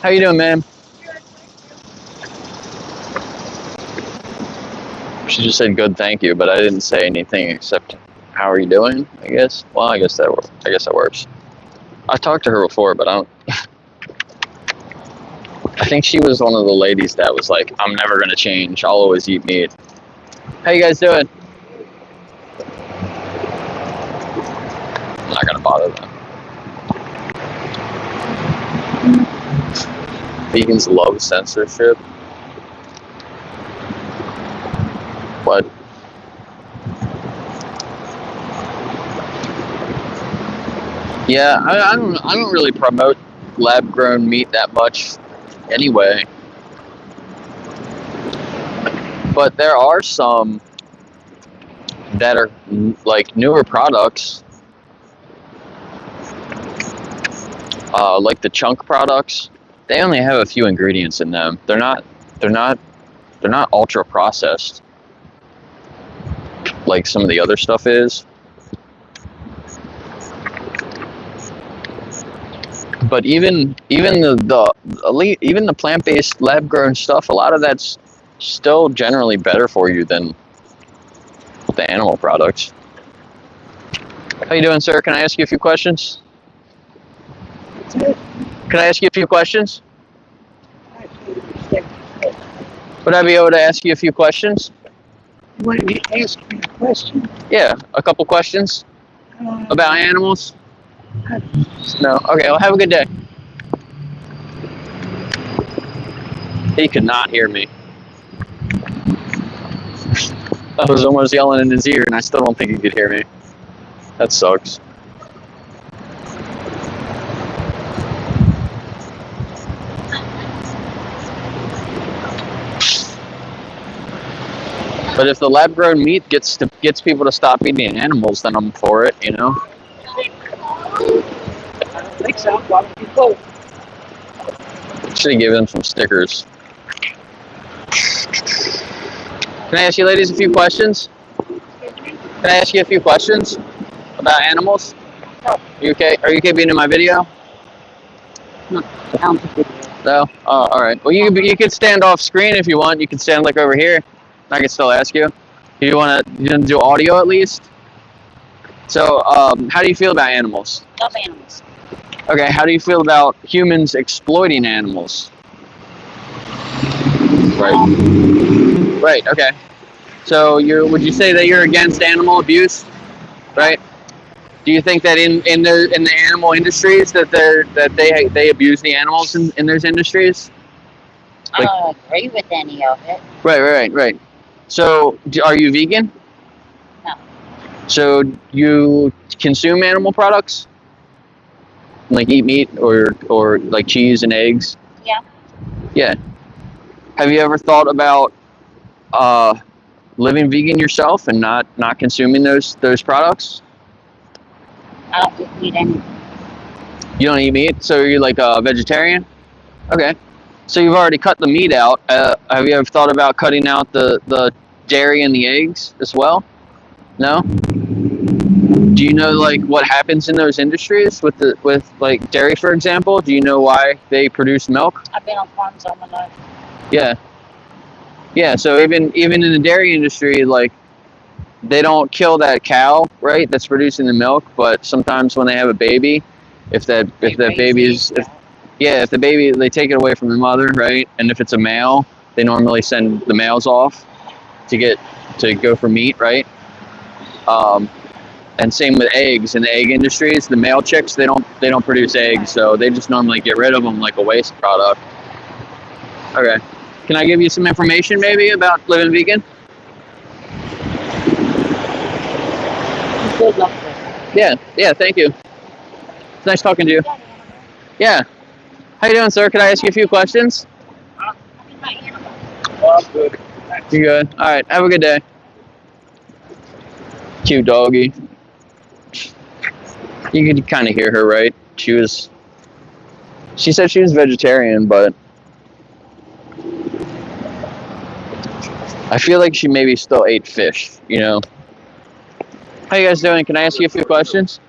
How you doing, ma'am? She just said good, thank you, but I didn't say anything except how are you doing, I guess. Well, I guess that works. I talked to her before, but I don't I think she was one of the ladies that was like, I'm never gonna change, I'll always eat meat. How you guys doing? I'm not gonna bother them. Vegans love censorship. But yeah, I don't really promote lab-grown meat that much anyway. But there are some that are like newer products, like the chunk products. They only have a few ingredients in them. They're not ultra processed like some of the other stuff is. But even the plant-based lab-grown stuff, a lot of that's still generally better for you than the animal products. How you doing, sir? Can I ask you a few questions? Can I ask you a few questions? Would I be able to ask you a few questions? You want me to ask me a question? Yeah, a couple questions about animals. No. Okay. Well, have a good day. He could not hear me. I was almost yelling in his ear, and I still don't think he could hear me. That sucks. But if the lab-grown meat gets people to stop eating animals, then I'm for it, you know? I don't think so. Why would you vote? Should have given them some stickers. Can I ask you ladies a few questions? Can I ask you a few questions about animals? No. You okay? Are you okay being in my video? No. No? Oh, all right. Well, you could stand off screen if you want. You can stand like over here. I can still ask you. You want to do audio at least? So, how do you feel about animals? Love animals. Okay, how do you feel about humans exploiting animals? Right, okay. So would you say that you're against animal abuse? Right? Do you think that in the animal industries that they abuse the animals in those industries? I don't agree with any of it. Right. So are you vegan? No. So you consume animal products? Like eat meat or like cheese and eggs? Yeah. Yeah. Have you ever thought about living vegan yourself and not consuming those products? I don't eat any. You don't eat meat, so you're like a vegetarian? Okay. So you've already cut the meat out. Have you ever thought about cutting out the dairy and the eggs as well? No? Do you know like what happens in those industries with like dairy, for example? Do you know why they produce milk? I've been on farms all my life. Yeah. Yeah, so even in the dairy industry, like they don't kill that cow, right? That's producing the milk, but sometimes when they have a baby, if that baby is if the baby, they take it away from the mother, right? And if it's a male, they normally send the males off to go for meat, right? And same with eggs in the egg industries. The male chicks, they don't produce eggs, so they just normally get rid of them like a waste product. Okay, can I give you some information maybe about living vegan? Good luck. Yeah. Thank you. It's nice talking to you. Yeah. How you doing, sir? Can I ask you a few questions? Oh, I'm good. You good? All right. Have a good day. Cute doggy. You could kind of hear her, right? She said she was vegetarian, but I feel like she maybe still ate fish, you know? How you guys doing? Can I ask you a few questions?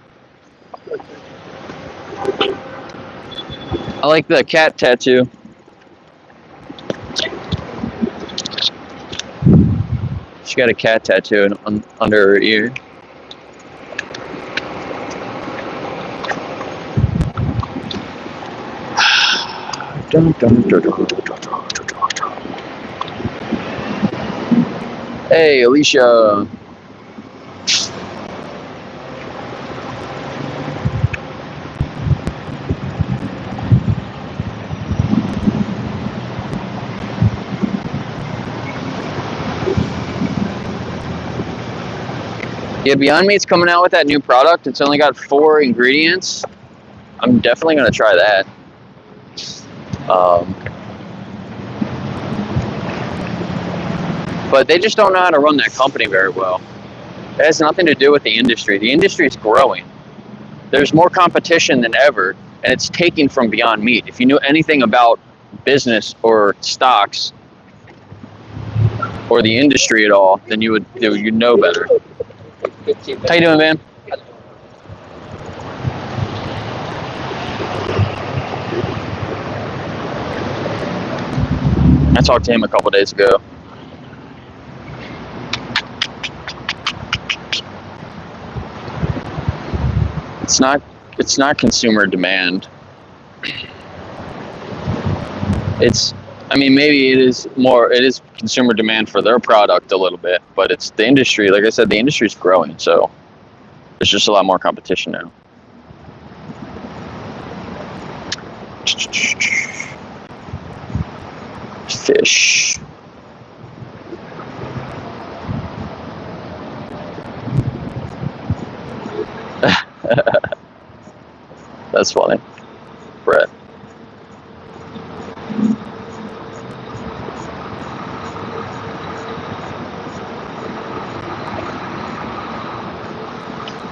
I like the cat tattoo. She got a cat tattoo under her ear. Hey, Alicia. Yeah, Beyond Meat's coming out with that new product. It's only got 4 ingredients. I'm definitely going to try that. But they just don't know how to run that company very well. It has nothing to do with the industry. The industry is growing. There's more competition than ever, and it's taking from Beyond Meat. If you knew anything about business or stocks or the industry at all, then you'd know better. How you doing, man? I talked to him a couple days ago. It's not consumer demand. Maybe it is consumer demand for their product a little bit, but it's the industry. Like I said, the industry is growing, so there's just a lot more competition now. Fish. That's funny. Brett.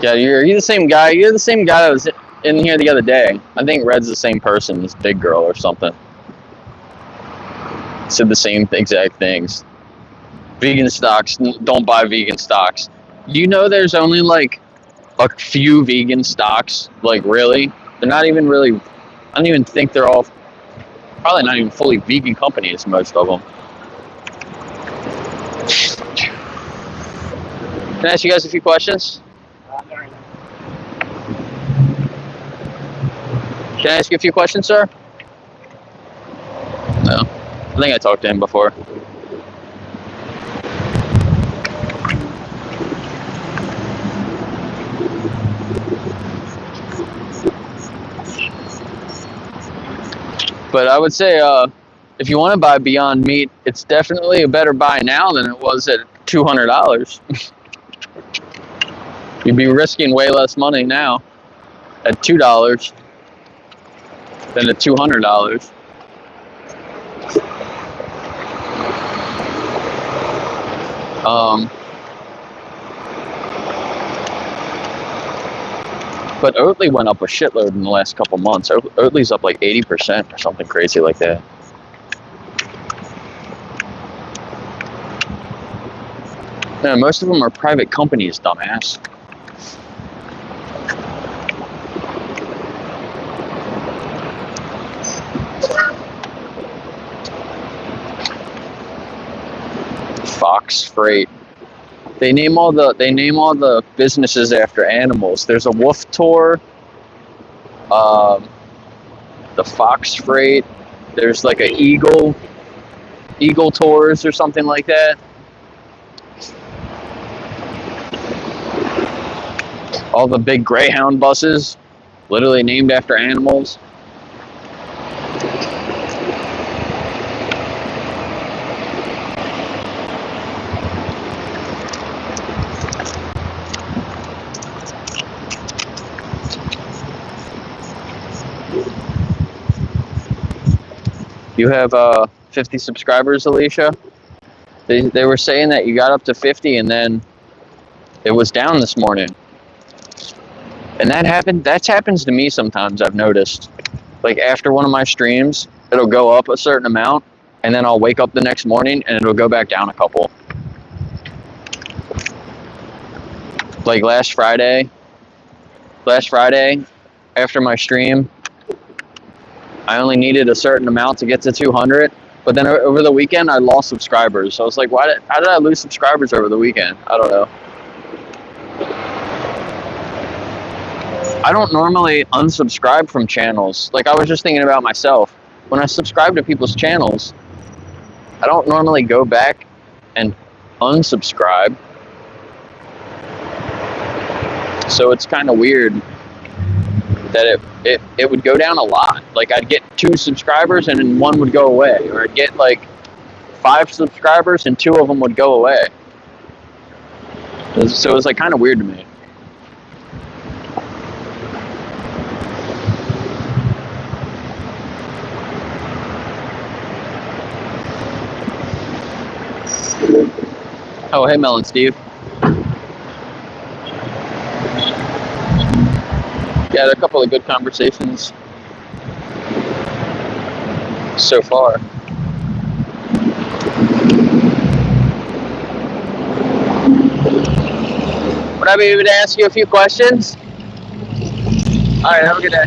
Yeah, you're the same guy. You're the same guy that was in here the other day. I think Red's the same person, this big girl or something. Said the same exact things. Vegan stocks, don't buy vegan stocks. You know there's only like a few vegan stocks, like really? They're not even really, I don't even think they're all, probably not even fully vegan companies, most of them. Can I ask you guys a few questions? Can I ask you a few questions, sir? No. I think I talked to him before. But I would say, if you want to buy Beyond Meat, it's definitely a better buy now than it was at $200. You'd be risking way less money now at $2 than at $200. But Oatly went up a shitload in the last couple months. Oatly's up like 80% or something crazy like that. No, most of them are private companies, dumbass. Fox Freight. They name all the businesses after animals. There's a wolf tour, the Fox Freight. There's like a eagle tours or something like that. All the big Greyhound buses, literally named after animals. You have 50 subscribers, Alicia? They were saying that you got up to 50 and then it was down this morning. And that happens to me sometimes, I've noticed. Like after one of my streams, it'll go up a certain amount and then I'll wake up the next morning and it'll go back down a couple. Like last Friday after my stream, I only needed a certain amount to get to 200, but then over the weekend I lost subscribers. So I was like, how did I lose subscribers over the weekend? I don't know. I don't normally unsubscribe from channels. Like I was just thinking about myself. When I subscribe to people's channels, I don't normally go back and unsubscribe. So it's kind of weird that it would go down a lot. Like I'd get 2 subscribers and then 1 would go away, or I'd get like 5 subscribers and 2 of them would go away. So it was like kind of weird to me. Oh, hey Melon Steve. Yeah, there are a couple of good conversations so far. Would I be able to ask you a few questions? All right, have a good day.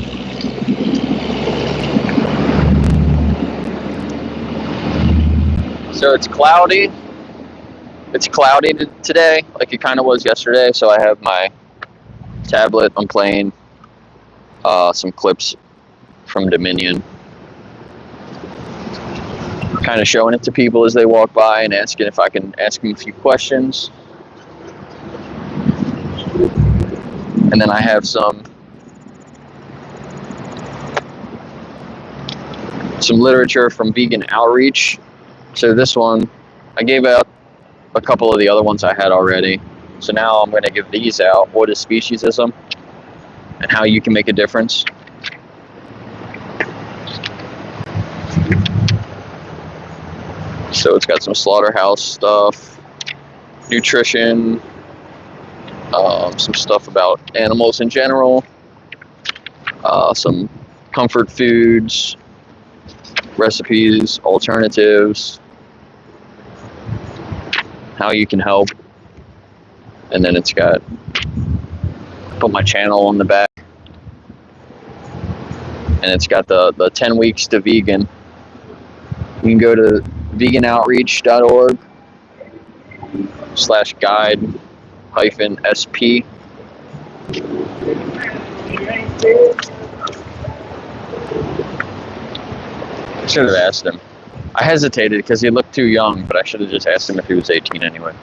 So it's cloudy. It's cloudy today, like it kind of was yesterday. So I have my tablet. I'm playing some clips from Dominion, kind of showing it to people as they walk by and asking if I can ask them a few questions. And then I have some literature from Vegan Outreach. So this one, I gave out a couple of the other ones I had already. So now I'm going to give these out. What is speciesism and how you can make a difference. So it's got some slaughterhouse stuff, nutrition, some stuff about animals in general, some comfort foods, recipes, alternatives, how you can help, and then it's got, put my channel on the back, and it's got the 10 weeks to vegan. You can go to veganoutreach.org/guide-sp. I should have asked him. I hesitated because he looked too young, but I should have just asked him if he was 18 anyway.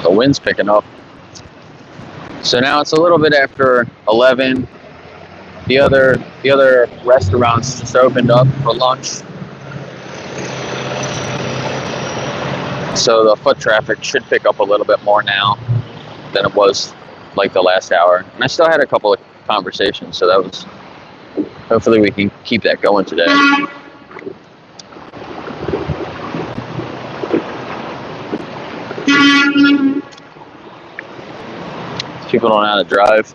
The wind's picking up. So now it's a little bit after 11. The other restaurants just opened up for lunch. So the foot traffic should pick up a little bit more now than it was like the last hour. And I still had a couple of conversations, so that was, hopefully we can keep that going today. People don't know how to drive.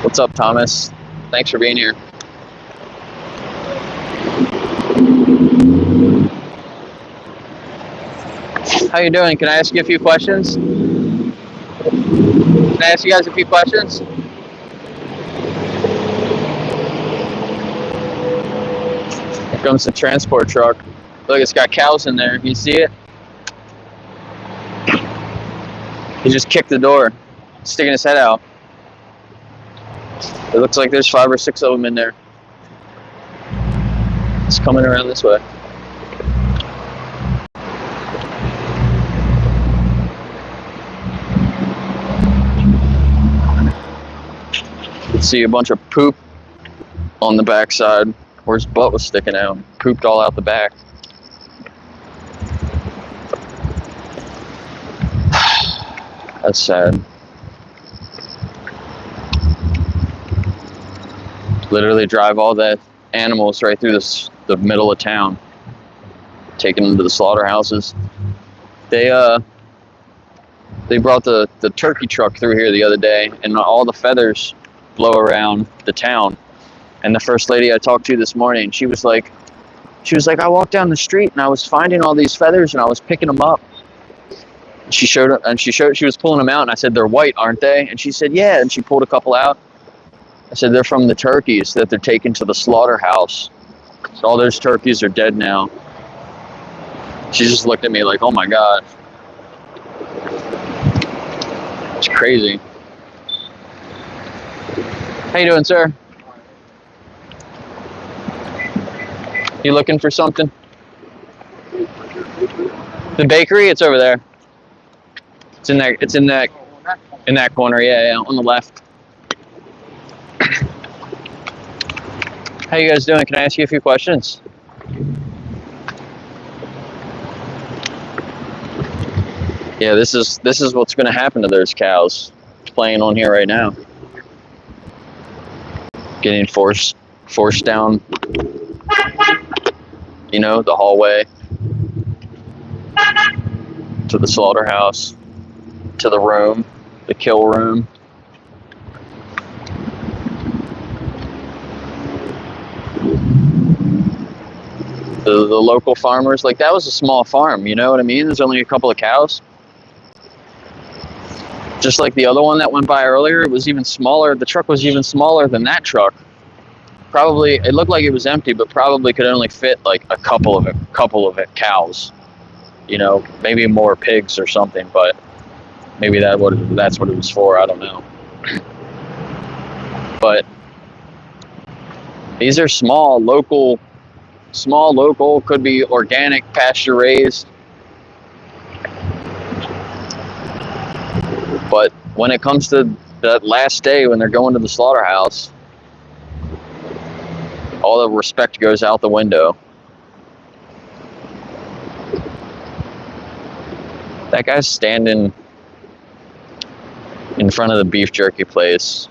What's up, Thomas? Thanks for being here. How you doing? Can I ask you a few questions? Can I ask you guys a few questions? Here comes the transport truck. Look, it's got cows in there. You see it? He just kicked the door, sticking his head out. It looks like there's 5 or 6 of them in there. It's coming around this way. You can see a bunch of poop on the backside where his butt was sticking out. Pooped all out the back. That's sad. Literally drive all the animals right through the middle of town, taking them to the slaughterhouses. They brought the turkey truck through here the other day, and all the feathers blow around the town. And the first lady I talked to this morning, she was like, I walked down the street and I was finding all these feathers and I was picking them up. She was pulling them out, and I said, "They're white, aren't they?" And she said, "Yeah." And she pulled a couple out. I said, "They're from the turkeys that they're taking to the slaughterhouse. So all those turkeys are dead now." She just looked at me like, "Oh my God." It's crazy. How you doing, sir? You looking for something? The bakery? It's over there. It's in that corner, yeah, on the left. How you guys doing? Can I ask you a few questions? Yeah, this is what's going to happen to those cows. It's playing on here right now. Getting forced down, the hallway to the slaughterhouse, to the room, the kill room. The local farmers, like, that was a small farm, you know what I mean? There's only a couple of cows. Just like the other one that went by earlier, it was even smaller. The truck was even smaller than that truck. Probably, it looked like it was empty, but probably could only fit like a couple of cows. Maybe more pigs or something, but maybe that's what it was for. I don't know. But these are small, local, could be organic, pasture raised. But when it comes to that last day when they're going to the slaughterhouse, all the respect goes out the window. That guy's standing in front of the beef jerky place.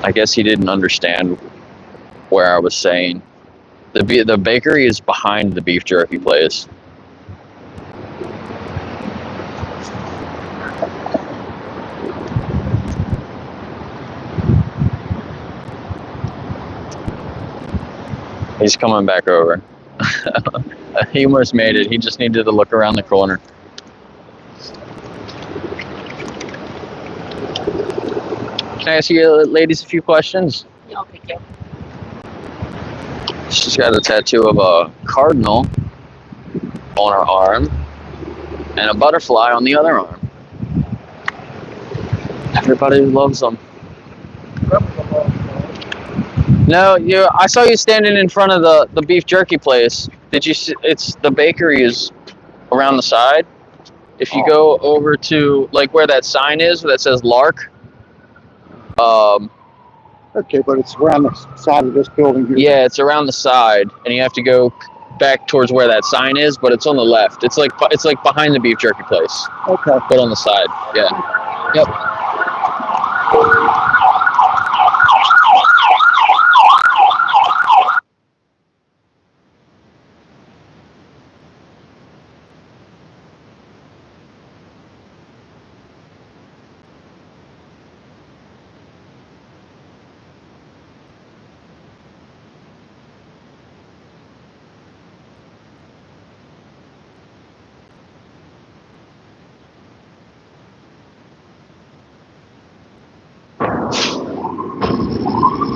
I guess he didn't understand where I was saying. The bakery is behind the beef jerky place. He's coming back over. He almost made it. He just needed to look around the corner. Can I ask you ladies a few questions? Yeah, okay, Joe. She's got a tattoo of a cardinal on her arm. and a butterfly on the other arm. Everybody loves them. No, I saw you standing in front of the beef jerky place. Did you see? It's the bakery is around the side. If you go over to like where that sign is that says Lark. Okay, but it's around the side of this building here. Yeah, it's around the side, and you have to go back towards where that sign is, but it's on the left. It's like behind the beef jerky place, Okay. but on the side. Yeah. Yep.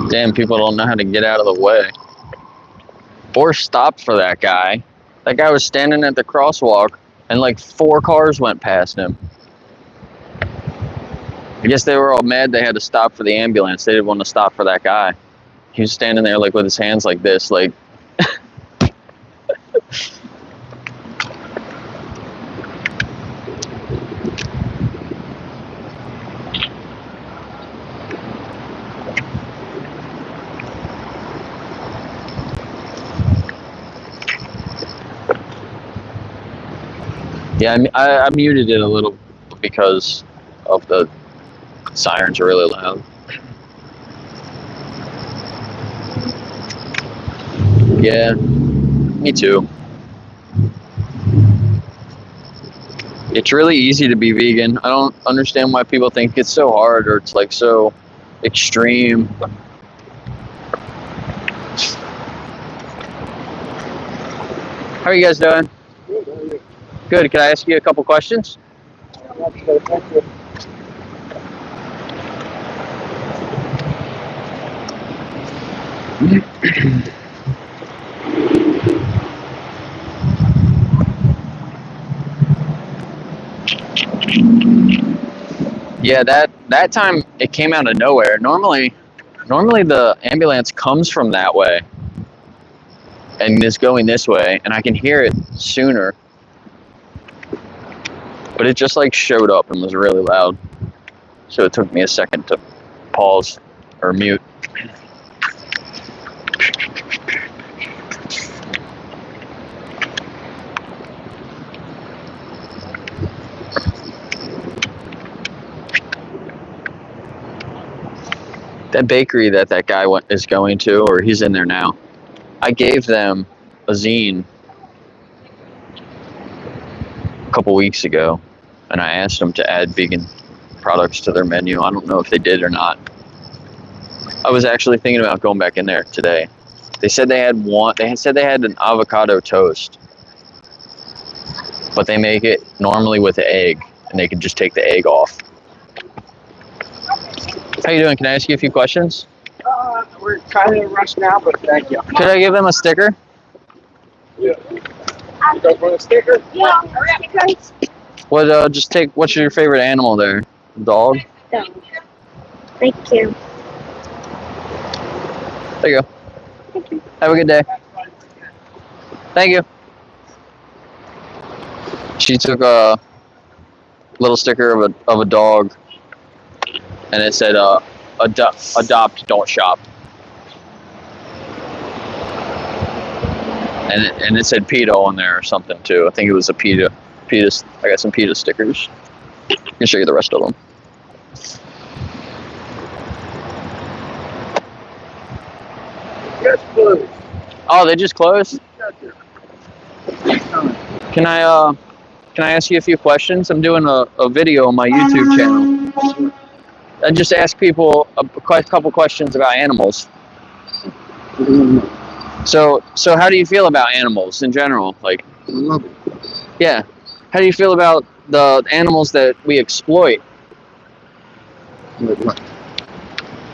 Damn, people don't know how to get out of the way. Or stop for that guy. That guy was standing at the crosswalk and like 4 cars went past him. I guess they were all mad they had to stop for the ambulance. They didn't want to stop for that guy. He was standing there like with his hands like this, like yeah, I muted it a little because of the sirens are really loud. Yeah, me too. It's really easy to be vegan. I don't understand why people think it's so hard or it's like so extreme. How are you guys doing? Good, how are you? Good. Can I ask you a couple questions? Thank you. Yeah, that time it came out of nowhere. Normally the ambulance comes from that way and is going this way, and I can hear it sooner. But it just like showed up and was really loud. So it took me a second to pause or mute. That bakery that guy is going to, or he's in there now, I gave them a zine a couple weeks ago, and I asked them to add vegan products to their menu. I don't know if they did or not. I was actually thinking about going back in there today. They said they had one. They said they had an avocado toast, but they make it normally with an egg, and they can just take the egg off. How you doing? Can I ask you a few questions? We're kind of rushed now, but thank you. Could I give them a sticker? Yeah. You guys want a sticker? Yeah. What? Just take. What's your favorite animal there? Dog. Thank you. There you go. Have a good day. Thank you. She took a little sticker of a dog, and it said, "Adopt, don't shop." And it said PETA on there or something too. I think it was a PETA. I got some PETA stickers. I can show you the rest of them. Yes, please. Oh, they just closed? Can I ask you a few questions? I'm doing a video on my YouTube channel. I just ask people a couple questions about animals. So how do you feel about animals in general? Like, I love it. yeah. How do you feel about the animals that we exploit? Like what?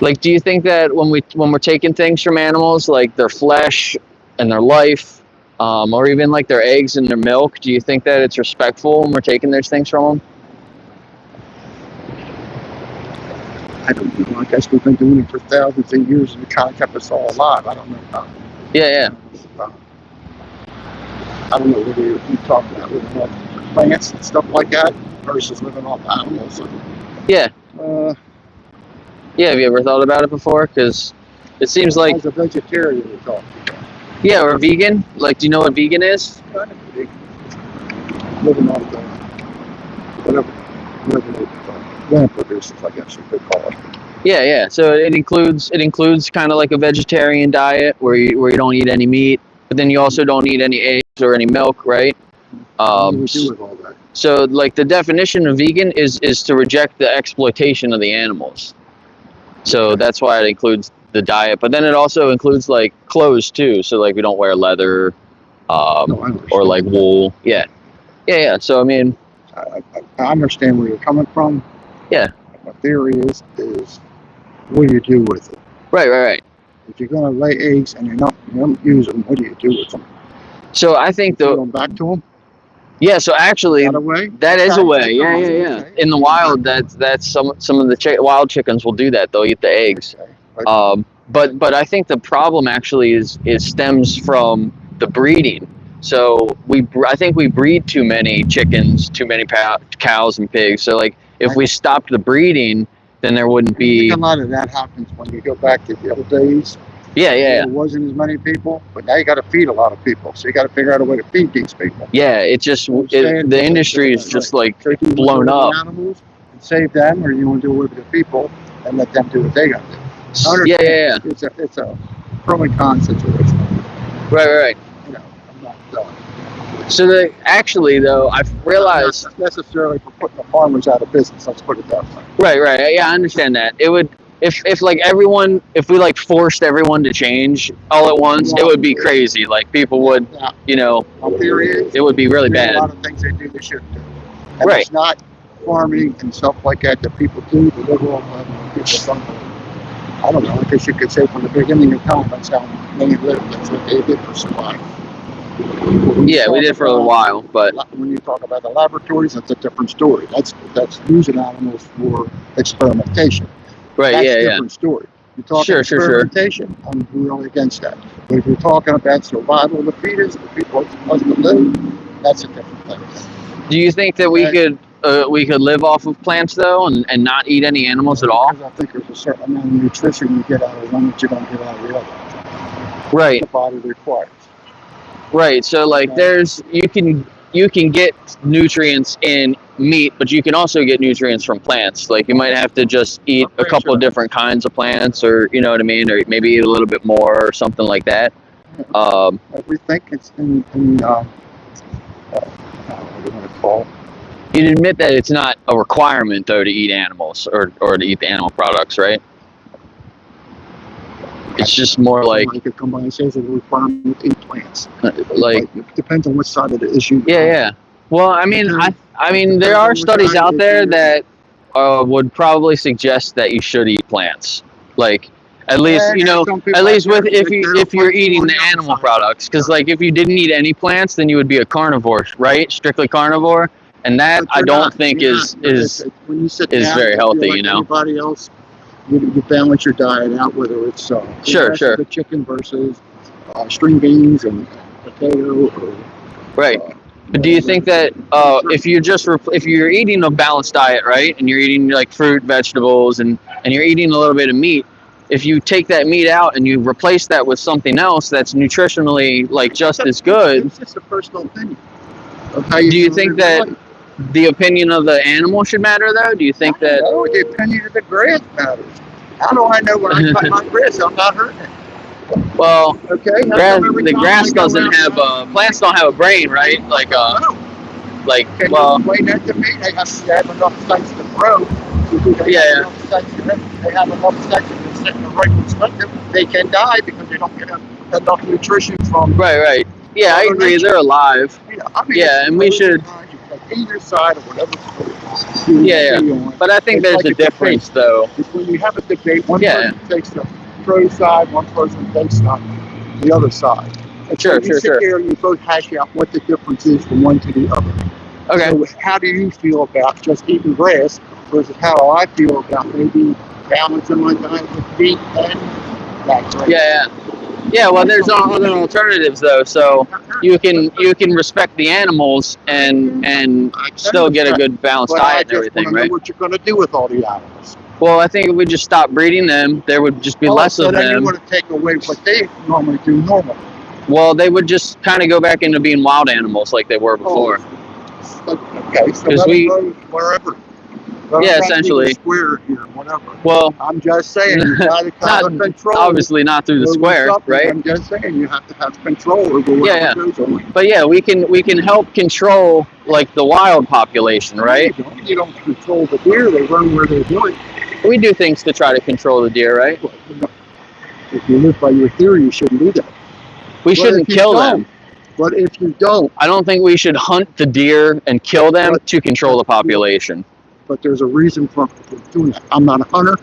Like, do you think that when we're taking things from animals, like their flesh and their life, or even like their eggs and their milk, do you think that it's respectful when we're taking those things from them? I don't know. I guess we've been doing it for thousands of years and it kind of kept us all alive. I don't know about Yeah. I don't know whether you talk about living off plants and stuff like that versus living off animals. Yeah. Uh, Yeah, have you ever thought about it before? Because it seems like, as a vegetarian, we talk. yeah, or vegan. Like, do you know what vegan is? Kind of big. Living off the whatever land producers, I guess you could call it. Yeah. So it includes kind of like a vegetarian diet where you don't eat any meat, but then you also don't eat any eggs or any milk, right? What do we do with all that? So like the definition of vegan is to reject the exploitation of the animals. So that's why it includes the diet, but then it also includes like clothes too. So like we don't wear leather, or like wool. Yeah. So I mean, I understand where you're coming from. Yeah. My theory is what do you do with it? Right. If you're going to lay eggs and you don't use them, what do you do with them? So I think Give them back to them. Yeah. So actually, that is a way. Yeah. Okay. In the wild, that's some of the wild chickens will do that. They'll eat the eggs. Okay. But I think the problem actually is stems from the breeding. So I think we breed too many chickens, too many cows and pigs. So like if we stopped the breeding, then there wouldn't be. I think a lot of that happens when you go back to the old days. Yeah. There wasn't as many people, but now you got to feed a lot of people. So you got to figure out a way to feed these people. Yeah, the industry is just like blown up. Animals and save them, or you want to do it with the people and let them do what they got to do. Yeah. It's a pro and con situation. Right. You know, I'm not done. So actually, though, I've realized not necessarily for putting the farmers out of business. Let's put it that way. Right. Yeah, I understand that. It would if we like forced everyone to change all at once, it would be crazy. Like people would, My theory is it would be really bad. A lot of things they do they shouldn't do. And Right. It's not farming and stuff like that people do. The liberal people don't. I don't know. I guess you could say from the beginning of time, that's how many lived. That's what they did for survival. Yeah, we did for a while, but when you talk about the laboratories, that's a different story. That's using animals for experimentation. Right. That's a Yeah. different story. You're talking Sure. experimentation. I'm really against that. But if you're talking about survival of the fetus, the people supposed to live, that's a different thing. Do you think that we could live off of plants though, and not eat any animals at all? Because I think there's a certain amount of nutrition you get out of one that you don't get out of the other. Right. The body requires. Right. So like you can get nutrients in meat, but you can also get nutrients from plants. Like you might have to just eat a couple of different kinds of plants, or you know what I mean, or maybe eat a little bit more or something like that. We think it's in what do you want to call it? You'd admit that it's not a requirement though to eat animals or to eat the animal products, right? It's just more like you could come by and say it's a requirement to eat plants. Like it depends on which side of the issue. Yeah. Well, I mean, there are studies out there that would probably suggest that you should eat plants. Like at least with if you're eating the animal products, because like if you didn't eat any plants, then you would be a carnivore, right? Strictly carnivore, and that I don't think is very healthy. Like anybody else, you balance your diet out, whether it's sure the chicken versus string beans and potato. Right. But do you think that if you're eating a balanced diet, right, and you're eating like fruit, vegetables, and you're eating a little bit of meat, if you take that meat out and you replace that with something else that's nutritionally like just as good, it's just a personal opinion of how you do you think that the opinion of the animal should matter though? Do you think that? No, the opinion of the grass matters. How do I know when I cut my grass I'm not hurting it? Well, okay. The grass doesn't have plants don't have a brain, right? Like Can you explain that to me? They have enough sites to grow. They have enough sites to sit in the right perspective. They can die because they don't get enough nutrition from. Right. Yeah, I agree. They're alive. Yeah, and we should. Either side of whatever. But I think there's a difference, though. When you have a debate, one person takes the pro side, one person takes the other side. And Sure, so you sit there and you both hash out what the difference is from one to the other. Okay. So how do you feel about just eating grass versus how I feel about maybe balancing my diet with meat and that grass? Yeah. Yeah, well, there's other alternatives though, so you can respect the animals and still get a good balanced diet and everything, know right? what you're going to do with all the animals. Well, I think if we just stop breeding them, there would just be less so of then them. You want to take away what they normally do normally. Well, they would just kind of go back into being wild animals like they were before. Okay, so Because we go wherever. Yeah, essentially. Square here, whatever. Well, I'm just saying you got to have control. Obviously not through the square, right? I'm just saying you have to have control over what goes on. But yeah, we can help control like the wild population, right? You don't control the deer; they run where they want. We do things to try to control the deer, right? If you live by your theory, you shouldn't do that. We shouldn't kill them. But if you don't, I don't think we should hunt the deer and kill them to control the population. But there's a reason for doing that. I'm not a hunter,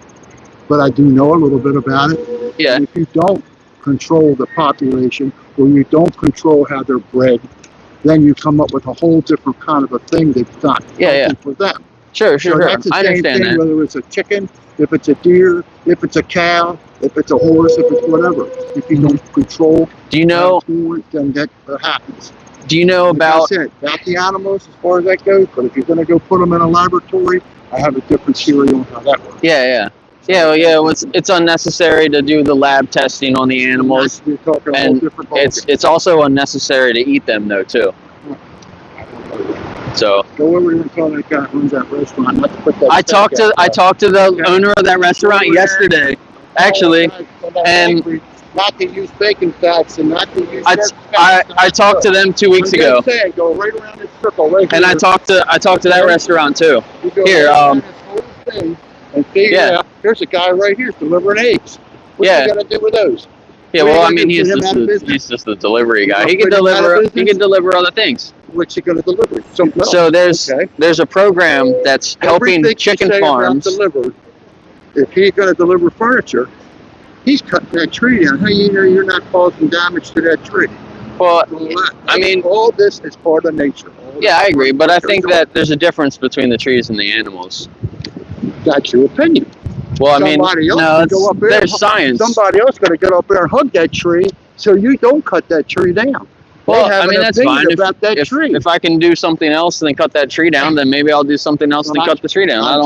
but I do know a little bit about it. Yeah. And if you don't control the population, or you don't control how they're bred, then you come up with a whole different kind of a thing that's not healthy for them. Sure. So that's the I same understand thing, that. whether it's a chicken, if it's a deer, if it's a cow, if it's a horse, if it's whatever. If you don't control, then that happens. Do you know about the animals as far as that goes? But if you're going to go put them in a laboratory, I have a different theory on how that works. Yeah. Well, it's unnecessary to do the lab testing on the animals, and it's also unnecessary to eat them though too. So go over and tell that guy who owns that restaurant not to put that. I talked to the owner of that restaurant yesterday, actually, and not to use bacon fats and not to use. I talked to them 2 weeks ago. Go right around this circle right and here. I talked to that restaurant too. Here, and figure out. There's a guy right here delivering eggs. What's he gonna do with those? Yeah, well, I mean, he's just the delivery guy. He can deliver other things. What's he gonna deliver? So there's a program that's helping chicken farms. If he's gonna deliver furniture, he's cutting that tree down. How do you know you're not causing damage to that tree? Well, I mean, all this is part of nature. Yeah, I agree, but I think that there's a difference between the trees and the animals. That's your opinion. Well, I mean, no, there's science. Somebody else got to get up there and hug that tree, so you don't cut that tree down. Well, I mean, that's fine. If I can do something else than cut that tree down, then maybe I'll do something else to cut the tree down. I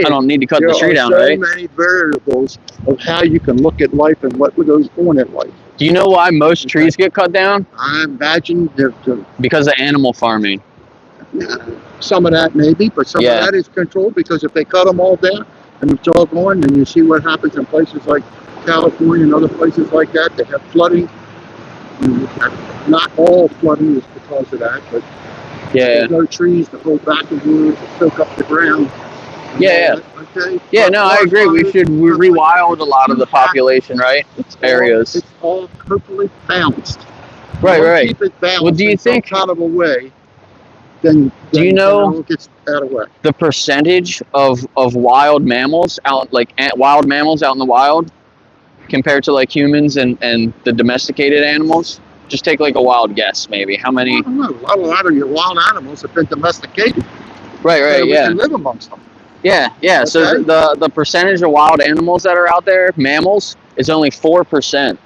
don't need to cut the tree down, right? There are so many variables of how you can look at life and what goes on in life. Do you know why most trees get cut down? I imagine because of animal farming. Some of that maybe, but some of that is controlled, because if they cut them all down and it's all going, then you see what happens in places like California and other places like that. They have flooding. Not all flooding is because of that, but there's no trees to hold back the water, to soak up the ground. Okay. Yeah, no, I agree. We should rewild a lot of the population, right? Areas. It's all perfectly balanced. Right. Keep it balanced. Well, do you think some kind of a way? Then do you know it gets out of whack. The percentage of wild mammals out, wild mammals out in the wild, compared to like humans and the domesticated animals? Just take like a wild guess, maybe. How many? I don't know. A lot of your wild animals have been domesticated. Right. So we can live amongst them. Yeah. Okay. So the percentage of wild animals that are out there, mammals, is only 4%.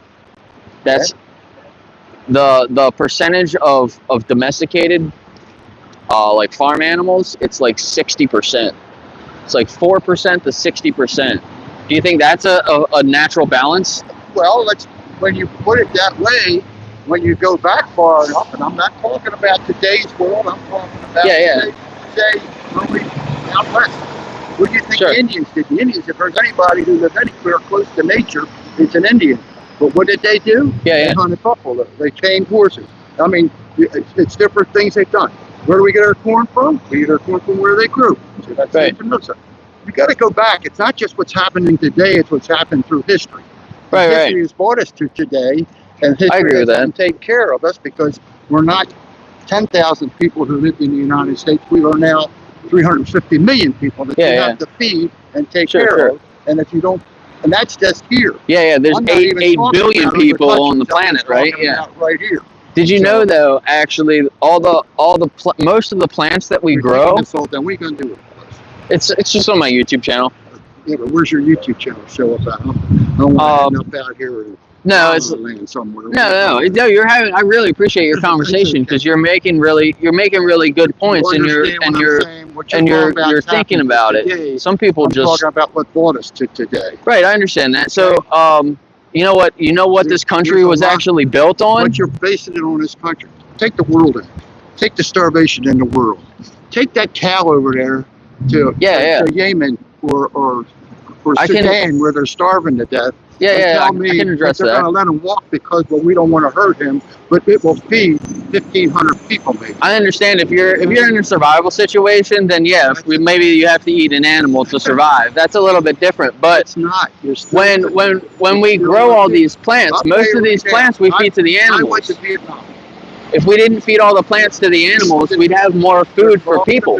That's the percentage of domesticated, like farm animals. It's like 60%. It's like 4% to 60%. Do you think that's a natural balance? Well, when you put it that way, when you go back far enough, and I'm not talking about today's world, I'm talking about say really out west. What do you think the Indians did? The Indians, if there's anybody who lives anywhere close to nature, it's an Indian. But what did they do? They hunted buffalo. They tamed horses. I mean, it's different things they've done. Where do we get our corn from? We get our corn from where they grew. So that's you got to go back. It's not just what's happening today, it's what's happened through history. History has brought us to today, and history doesn't take care of us, because we're not 10,000 people who live in the United States. We are now 350 million people that you have to feed and take care of. And if you don't And that's just here. Yeah. There's I'm not 8 even talking billion about other people on the countries. I'm just planet, right? talking Yeah. about right here. Did you So- know though? Actually, most of the plants that we We're grow, taking this all down. What are you gonna do with this? it's just on my YouTube channel. Yeah, but where's your YouTube channel show up at? I don't want to end up out here in No, it's land somewhere. no. You're having. I really appreciate your conversation because you're making really good points, and you're thinking about it. Some people I'm just talking about what brought us to today. right. I understand that. So, you know what this country There's a was lot- actually built on. What you're basing it on this country. Take the world in. Take the starvation in the world. Take that cow over there to Yemen or Sudan where they're starving to death. I Me can address they're that. going to let him walk because we don't want to hurt him, but it will feed 1,500 people maybe. I understand if you're in a survival situation, then maybe you have to eat an animal to survive. That's a little bit different. But It's not. You're still when we grow all these plants, most of these plants we feed to the I went animals. to Vietnam. If we didn't feed all the plants to the animals, we'd have more food for people.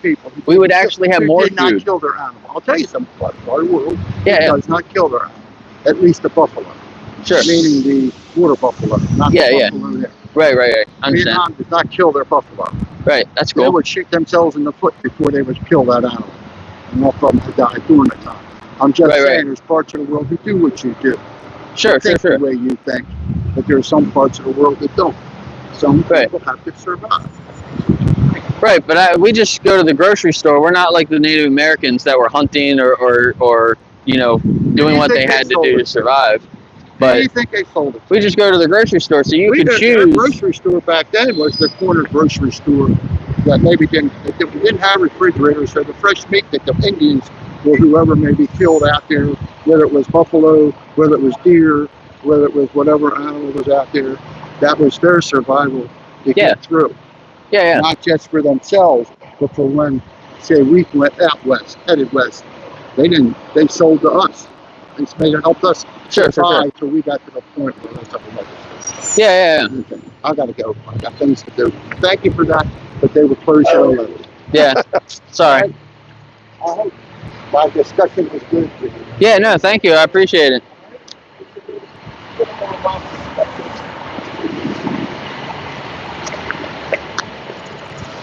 People. We would actually have more did not food. kill their animal. I'll tell you something about our world. Yeah, It yeah. does not kill their animal. At least the buffalo. Sure. Meaning the water buffalo, not Yeah, the yeah. buffalo there. Right. I understand. Vietnam did not kill their buffalo. Right. That's They cool. would shoot themselves in the foot before they would kill that animal. And walk them to die during the time. I'm just Right, saying right. there's parts of the world who do what you do. Sure. Think the way you think. But there's some parts of the world that don't. Some people have to survive. Right, but we just go to the grocery store. We're not like the Native Americans that were hunting or doing what they had to do to survive. Who do But you think they sold it? we just go to the grocery store, so you can Their choose. grocery store back then was the corner grocery store that maybe didn't have refrigerators, so the fresh meat that the Indians or whoever maybe killed out there, whether it was buffalo, whether it was deer, whether it was whatever animal was out there, that was their survival to get through. Yeah. Not just for themselves, but for when, say, we went out west, headed west. They sold to us. They made it helped us Sure. survive till we got to the point where that's something like this. Yeah. Okay. I gotta go. I got things to do. Thank you for that, but they were closed at 11. Yeah. Sorry. I hope my discussion was good for you. Yeah. No, thank you. I appreciate it.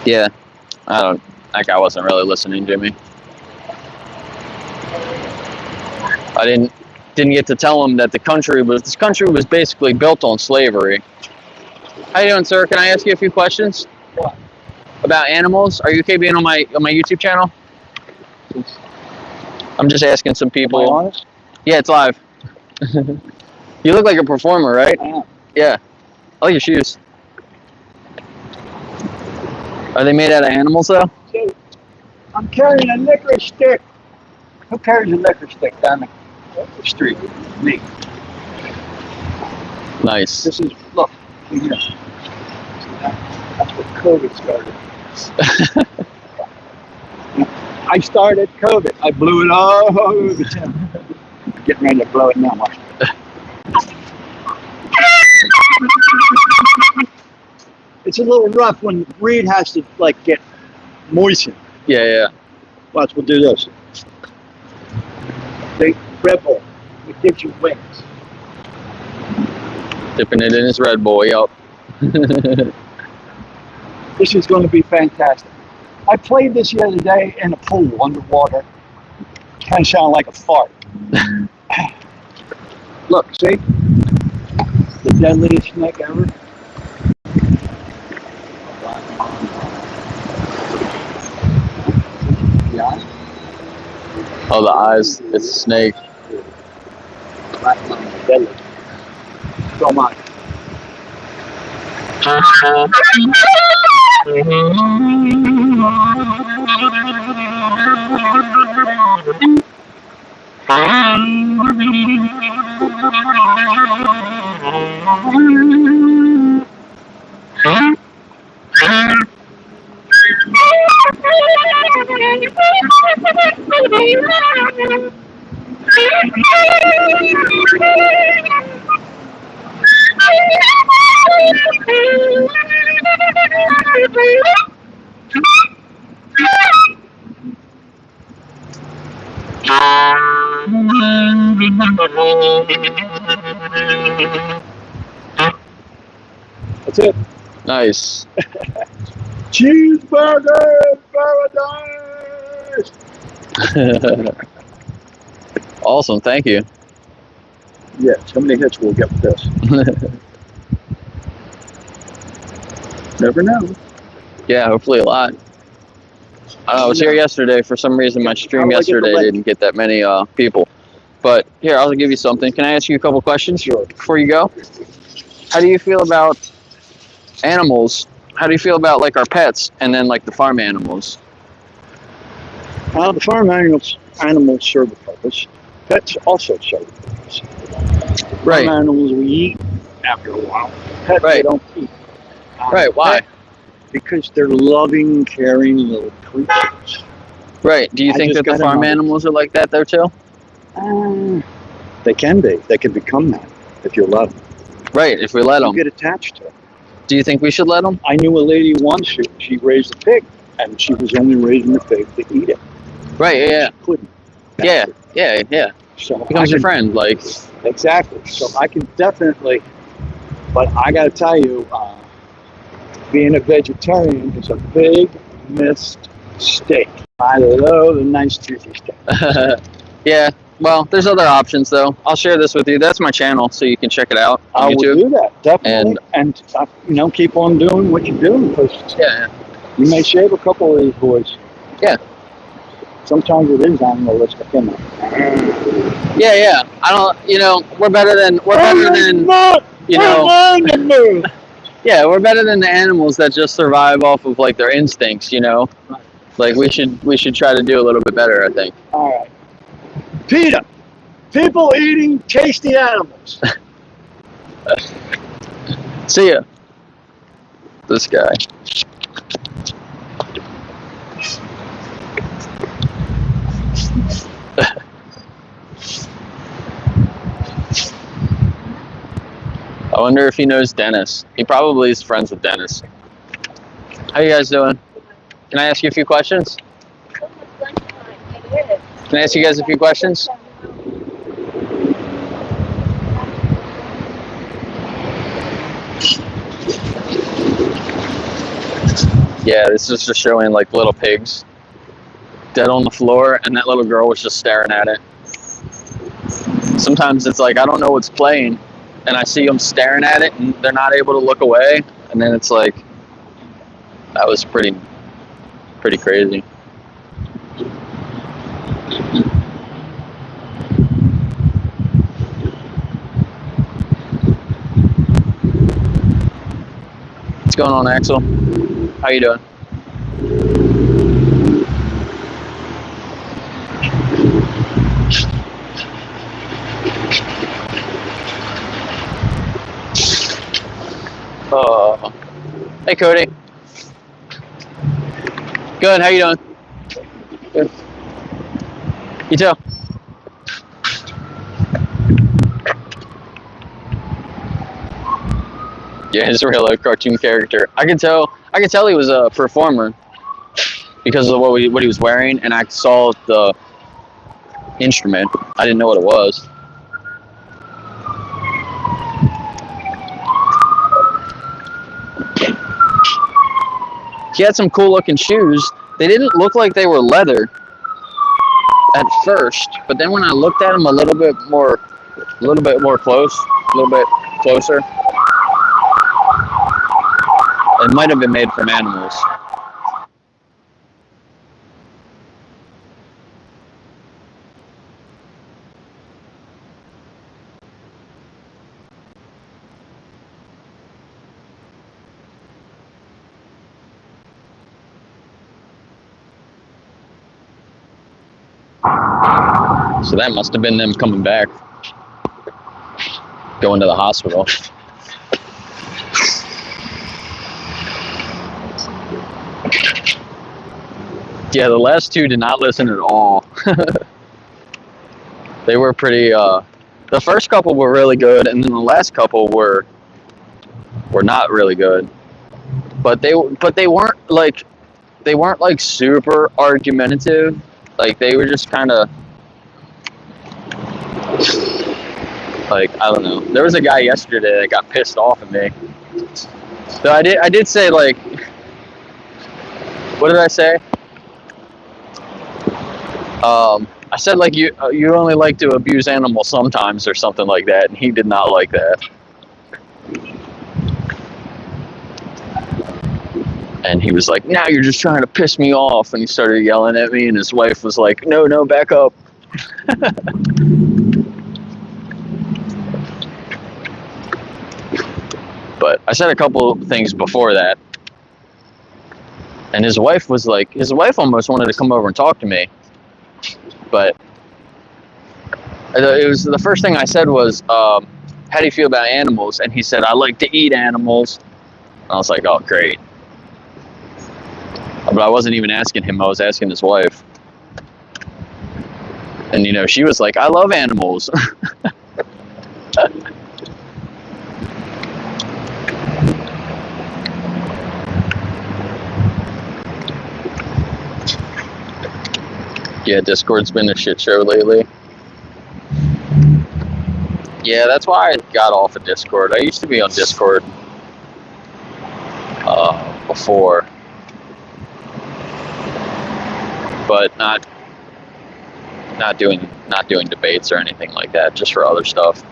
Yeah. That guy wasn't really listening to me. I didn't get to tell him that this country was basically built on slavery. How you doing, sir? Can I ask you a few questions? What? About animals? Are you okay being on my YouTube channel? I'm just asking some people. Am I honest? Yeah, it's live. You look like a performer, right? I am. Yeah. I like your shoes. Are they made out of animals, though? I'm carrying a licorice stick. Who carries a licorice stick down the street? Me. Nice. This is, look, here. That's what COVID started. I started COVID. I blew it all over the town. Getting ready to blow it now. Watch. It's a little rough when Reed has to get moistened. Yeah. Watch, we'll do this. The Red Bull, it gives you wings. Dipping it in his Red Bull, yup. This is going to be fantastic. I played this the other day in a pool underwater. Kind of sound like a fart. Look, see? The deadliest snake ever. Yeah. Oh, the eyes. It's a snake. Deadly. So much. That's it. Nice. Cheeseburger paradise. Awesome. Thank you. Yeah, so many hits we'll get with this. Never know. Yeah, hopefully a lot. I was here yesterday. For some reason, my stream yesterday didn't get that many people. But here, I'll give you something. Can I ask you a couple questions before you go? How do you feel about animals? How do you feel about like our pets and then like the farm animals? The farm animals serve a purpose. Pets also serve a purpose. Right. Farm animals we eat after a while. Pets we don't eat. Right. Why? Because they're loving, caring little creatures. Right. Do you think that the farm animals are like that though too? They can be. They can become that if you let them. Right. If we let them. You get attached to them. Do you think we should let them? I knew a lady once who she raised a pig, and she was only raising the pig to eat it. Right. Yeah. She couldn't. Yeah. So becomes your friend, like. Exactly. So I can definitely, but I got to tell you, being a vegetarian is a big mistake. I love a nice juicy steak. Yeah. Well, there's other options though. I'll share this with you. That's my channel, so you can check it out on I YouTube. will do that definitely, and keep on doing what you're doing because you may save a couple of these boys. Yeah. Sometimes it is animalistic, isn't it? Yeah. I don't. We're better than. Yeah, we're better than the animals that just survive off of like their instincts. Like we should try to do a little bit better, I think. All right. PETA, people eating tasty animals. See ya. This guy. I wonder if he knows Dennis. He probably is friends with Dennis. How you guys doing? Can I ask you a few questions? Can I ask you guys a few questions? Yeah, this is just showing like little pigs dead on the floor, and that little girl was just staring at it. Sometimes it's like I don't know what's playing, and I see them staring at it, and they're not able to look away, and then it's like that was pretty crazy. What's going on, Axel? How you doing? Hey, Cody. Good. How you doing? Good. You too. Yeah, he's a real life cartoon character. I could tell he was a performer because of what he was wearing, and I saw the instrument. I didn't know what it was. He had some cool looking shoes. They didn't look like they were leather at first, but then when I looked at them a little bit closer, it might have been made from animals. So that must have been them coming back, going to the hospital. Yeah, the last two did not listen at all. They were pretty, the first couple were really good, and then the last couple were not really good. But they weren't like super argumentative. Like they were just kind of Like, I don't know. There was a guy yesterday that got pissed off at me. So I did say, like, what did I say? I said, like, you only like to abuse animals sometimes or something like that, and he did not like that. And he was like, now you're just trying to piss me off. And he started yelling at me, and his wife was like, no, back up. But I said a couple of things before that. And his wife almost wanted to come over and talk to me. But it was the first thing I said was, how do you feel about animals? And he said, I like to eat animals. And I was like, oh, great. But I wasn't even asking him, I was asking his wife. And, you know, she was like, I love animals. Yeah, Discord's been a shit show lately. Yeah, that's why I got off of Discord. I used to be on Discord before, but not doing debates or anything like that, just for other stuff.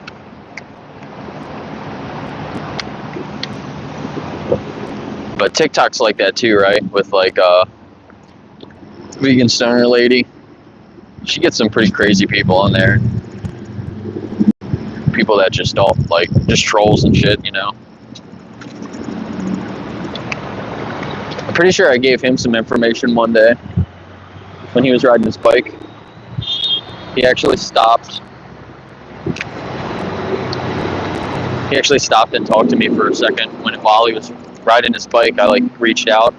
But TikTok's like that too, right? With like vegan stoner lady. She gets some pretty crazy people on there. People that just don't, like, just trolls and shit, you know. I'm pretty sure I gave him some information one day when he was riding his bike. He actually stopped. He actually stopped and talked to me for a second while he was riding his bike. I, like, reached out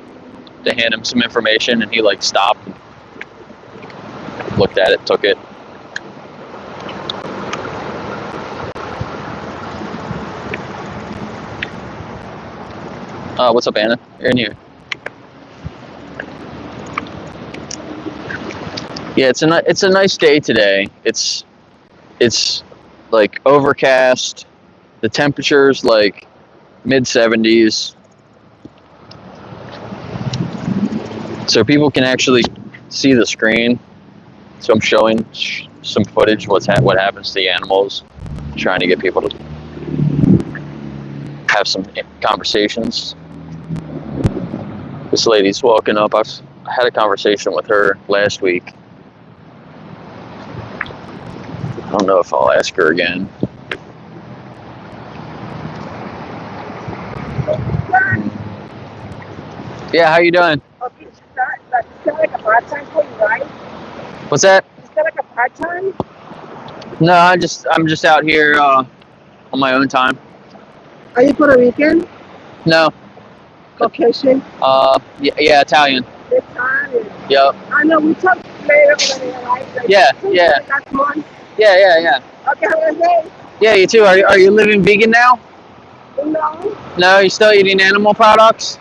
to hand him some information, and he, like, stopped and looked at it, took it. What's up, Anna? You're in here. Yeah, it's a nice day today. It's like overcast. The temperature's like mid-70s. So people can actually see the screen. So I'm showing some footage what happens to the animals, trying to get people to have some conversations. This lady's walking up. I had a conversation with her last week. I don't know if I'll ask her again. Yeah, how you doing? Okay, is that like a part-time for you, right? What's that? Is that like a part-time? No, I'm just out here on my own time. Are you Puerto Rican? No. Caucasian? Yeah, Italian. Italian? Yep. I know, we talked later over there, right? Like Yeah. last month. Yeah. Okay, have a day. Yeah, you too. Are you living vegan now? No. No, you still eating animal products?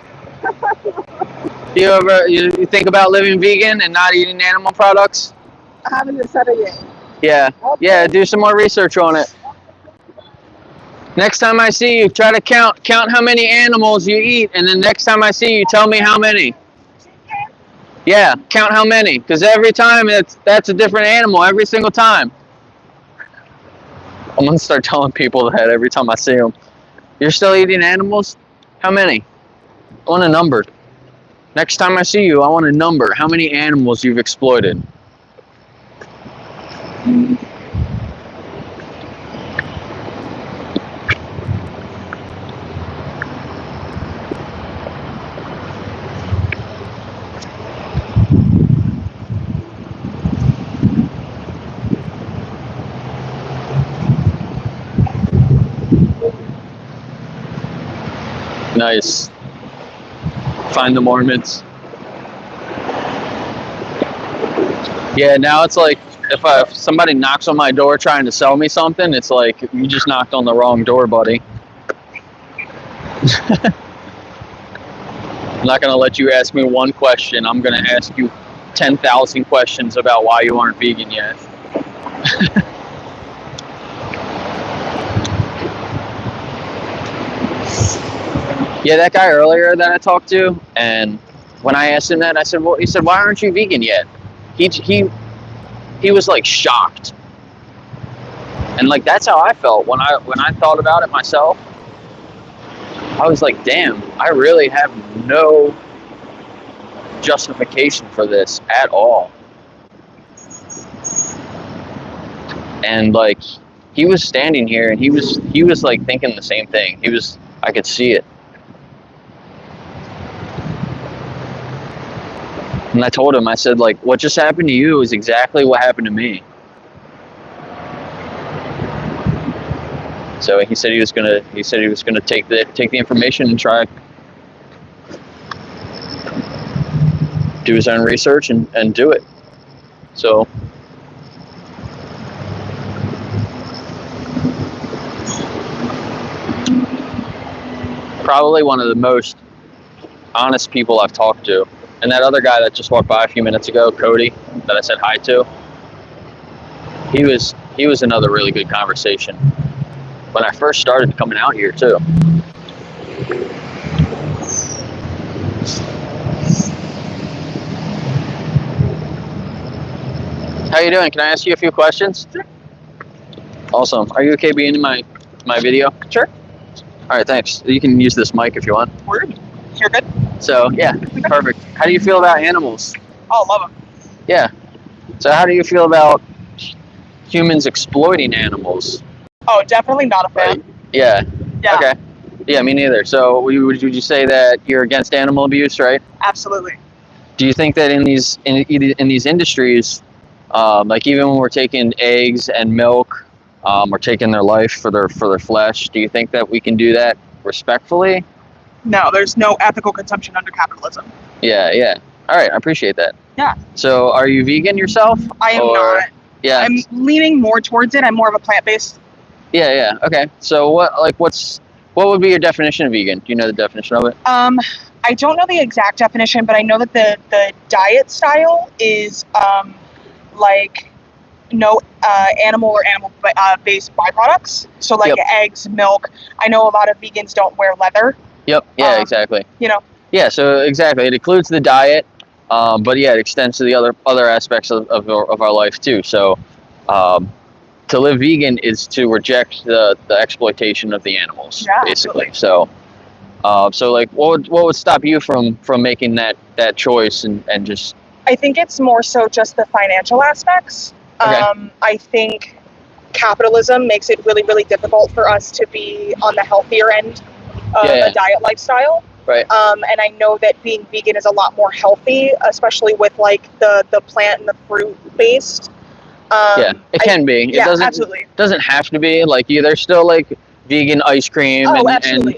You think about living vegan and not eating animal products? I haven't decided yet. Yeah. Okay. Yeah, do some more research on it. Next time I see you, try to count how many animals you eat, and then next time I see you, tell me how many. Yeah, count how many, because every time that's a different animal every single time. I'm gonna start telling people that every time I see them. You're still eating animals? How many? I want a number. Next time I see you, I want a number. How many animals you've exploited? Nice. Find the Mormons. Yeah, now it's like if somebody knocks on my door trying to sell me something, it's like, you just knocked on the wrong door, buddy. I'm not going to let you ask me one question. I'm going to ask you 10,000 questions about why you aren't vegan yet. Yeah, that guy earlier that I talked to, and when I asked him that, I said, "Well," he said, "Why aren't you vegan yet?" He was like shocked, and like that's how I felt when I thought about it myself. I was like, "Damn, I really have no justification for this at all." And like he was standing here, and he was like thinking the same thing. I could see it. And I told him, I said, like, what just happened to you is exactly what happened to me. So he said he was gonna take the information and try do his own research and do it. So probably one of the most honest people I've talked to. And that other guy that just walked by a few minutes ago, Cody, that I said hi to, he was another really good conversation when I first started coming out here too. How you doing? Can I ask you a few questions? Sure. Awesome. Are you okay being in my video? Sure. All right, thanks. You can use this mic if you want. Word. You're good? So, yeah, perfect. How do you feel about animals? Oh, love them. Yeah. So how do you feel about humans exploiting animals? Oh, definitely not a fan. Right. Yeah. Yeah. Okay. Yeah, me neither. So would you say that you're against animal abuse, right? Absolutely. Do you think that in these industries, like even when we're taking eggs and milk, or taking their life for their flesh, do you think that we can do that respectfully? No, there's no ethical consumption under capitalism. Yeah, yeah. All right, I appreciate that. Yeah. So are you vegan yourself? I am not. Yeah. I'm leaning more towards it. I'm more of a plant-based. Yeah, yeah. Okay. So what would be your definition of vegan? Do you know the definition of it? I don't know the exact definition, but I know that the diet style is like no animal or animal based byproducts. So like Yep. eggs, milk. I know a lot of vegans don't wear leather. Yep. Yeah, exactly. You know. Yeah, so exactly. It includes the diet, but yeah, it extends to the other aspects of our life too. So to live vegan is to reject the exploitation of the animals, Yeah, basically. absolutely. So like what would stop you from making that choice and just I think it's more so just the financial aspects. Okay. I think capitalism makes it really, really difficult for us to be on the healthier end of a diet lifestyle. Right. And I know that being vegan is a lot more healthy, especially with like the plant and the fruit based. Yeah, it can be. Yeah, It absolutely. doesn't have to be. Like there's still like vegan ice cream and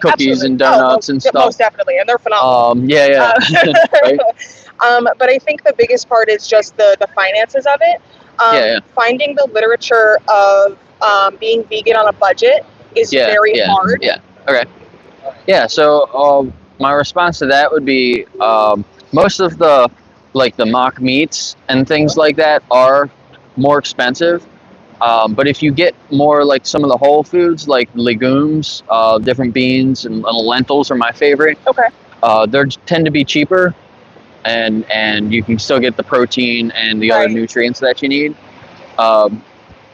cookies absolutely. and donuts and stuff. Most definitely, and they're phenomenal. Yeah. Right? But I think the biggest part is just the finances of it. Finding the literature of being vegan on a budget is very hard. Yeah. Okay. Yeah. So my response to that would be most of the mock meats and things like that are more expensive. But if you get more like some of the whole foods, like legumes, different beans and lentils are my favorite. Okay. They tend to be cheaper, and you can still get the protein and the other nutrients that you need.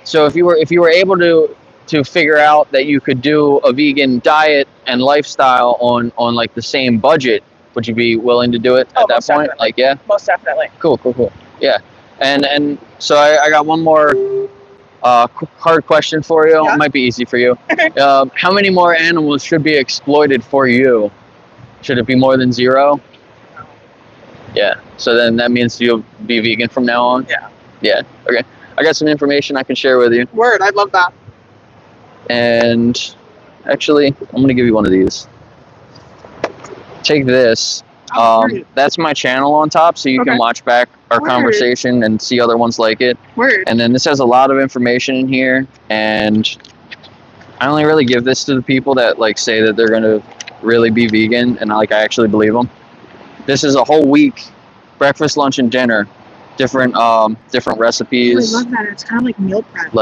So if you were able to figure out that you could do a vegan diet and lifestyle on like the same budget, would you be willing to do it at that point? Definitely. Like, yeah. Most definitely. Cool. Yeah. And so I got one more hard question for you. Yeah. It might be easy for you. How many more animals should be exploited for you? Should it be more than 0? Yeah. So then that means you'll be vegan from now on? Yeah. Yeah. Okay. I got some information I can share with you. Word, I'd love that. And actually, I'm going to give you one of these. Take this. That's my channel on top, so you can watch back our conversation and see other ones like it. Word. And then this has a lot of information in here, and I only really give this to the people that like say that they're going to really be vegan, and I actually believe them. This is a whole week, breakfast, lunch, and dinner, different recipes. I love that. It's kind of like meal prep.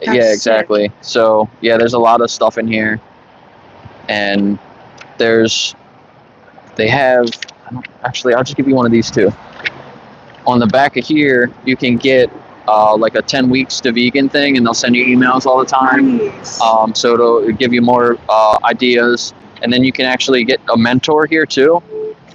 Exactly. So yeah, there's a lot of stuff in here, and they have, actually, I'll just give you one of these two. On the back of here, you can get like a 10 weeks to vegan thing, and they'll send you emails all the time. Nice. So it'll give you more ideas, and then you can actually get a mentor here too,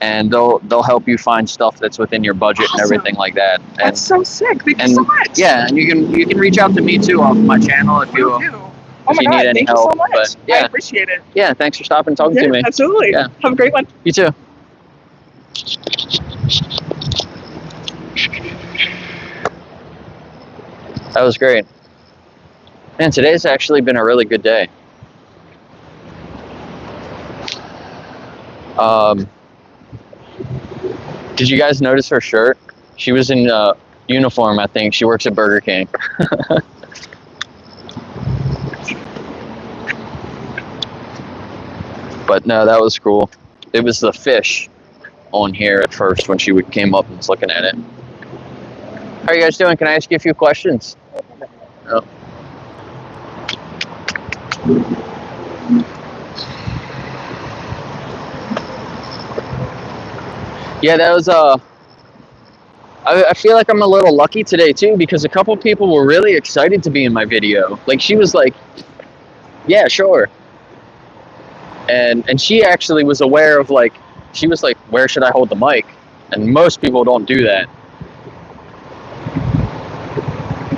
and they'll help you find stuff that's within your budget and everything like that. And, That's so sick. Thank you so much. Yeah, and you can reach out to me too off my channel if you Will do. Oh my you God, need any thank help. you so much. But, yeah. I appreciate it. Yeah, thanks for stopping and talking Yeah, to me. absolutely. Yeah. Have a great one. You too. That was great. Man, today's actually been a really good day. Did you guys notice her shirt? She was in uniform, I think. She works at Burger King. But no, that was cool. It was the fish on here at first when she came up and was looking at it. How are you guys doing? Can I ask you a few questions? No. Yeah, that was I feel like I'm a little lucky today too, because a couple people were really excited to be in my video. Like, she was like, yeah, sure. And she actually was aware of, like, she was like, where should I hold the mic? And most people don't do that.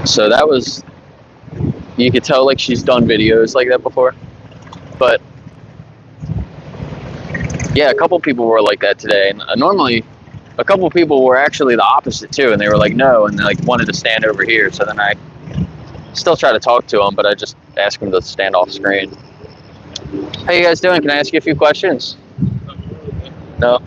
So that was, you could tell, like, she's done videos like that before. But yeah, a couple people were like that today. And normally a couple people were actually the opposite too, and they were like, no, and they like wanted to stand over here. So then I still try to talk to them, but I just ask them to stand off screen. How you guys doing? Can I ask you a few questions? No?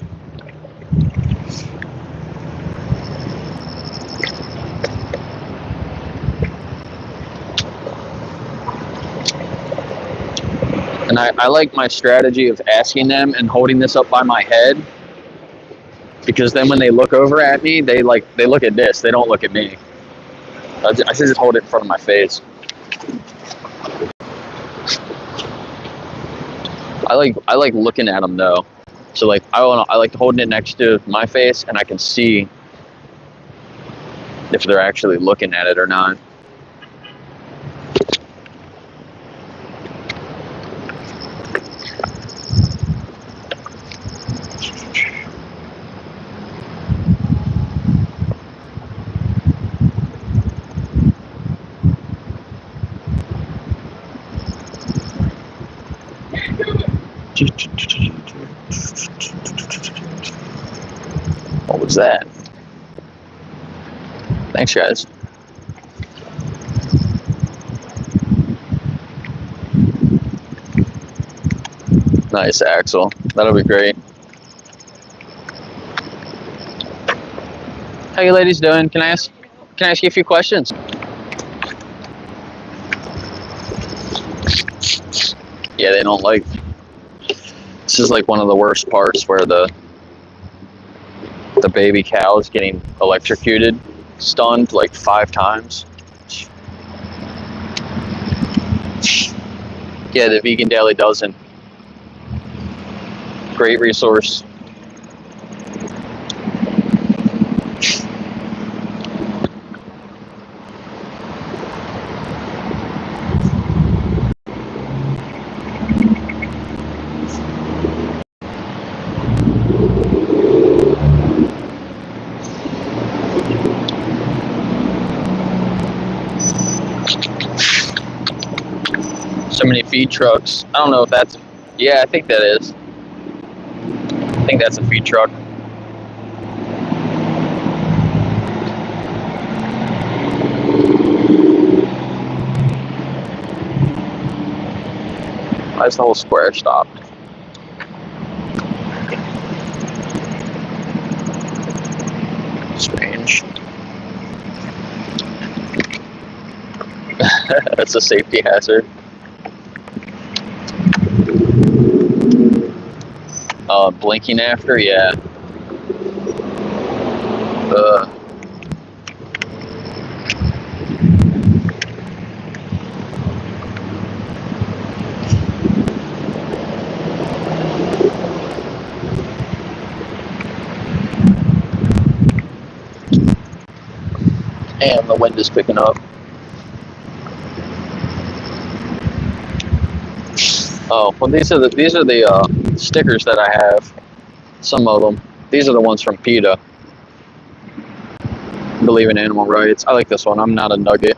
And I like my strategy of asking them and holding this up by my head, because then when they look over at me, they look at this. They don't look at me. I should just hold it in front of my face. I like looking at them though. So like I like holding it next to my face, and I can see if they're actually looking at it or not. What was that? Thanks, guys. Nice, Axel. That'll be great. How you ladies doing? Can I ask you a few questions? Yeah, they don't like. This is like one of the worst parts where the baby cow is getting electrocuted, stunned like 5 times. Yeah, the Vegan Daily Dozen. Great resource. So many feed trucks. I don't know if that's, yeah, I think that is. I think that's a feed truck. Why is the whole square stopped? Strange. That's a safety hazard. Blinking after, yeah. And the wind is picking up. Oh, well, these are the stickers that I have. Some of them. These are the ones from PETA. Believe in animal rights. I like this one. I'm not a nugget.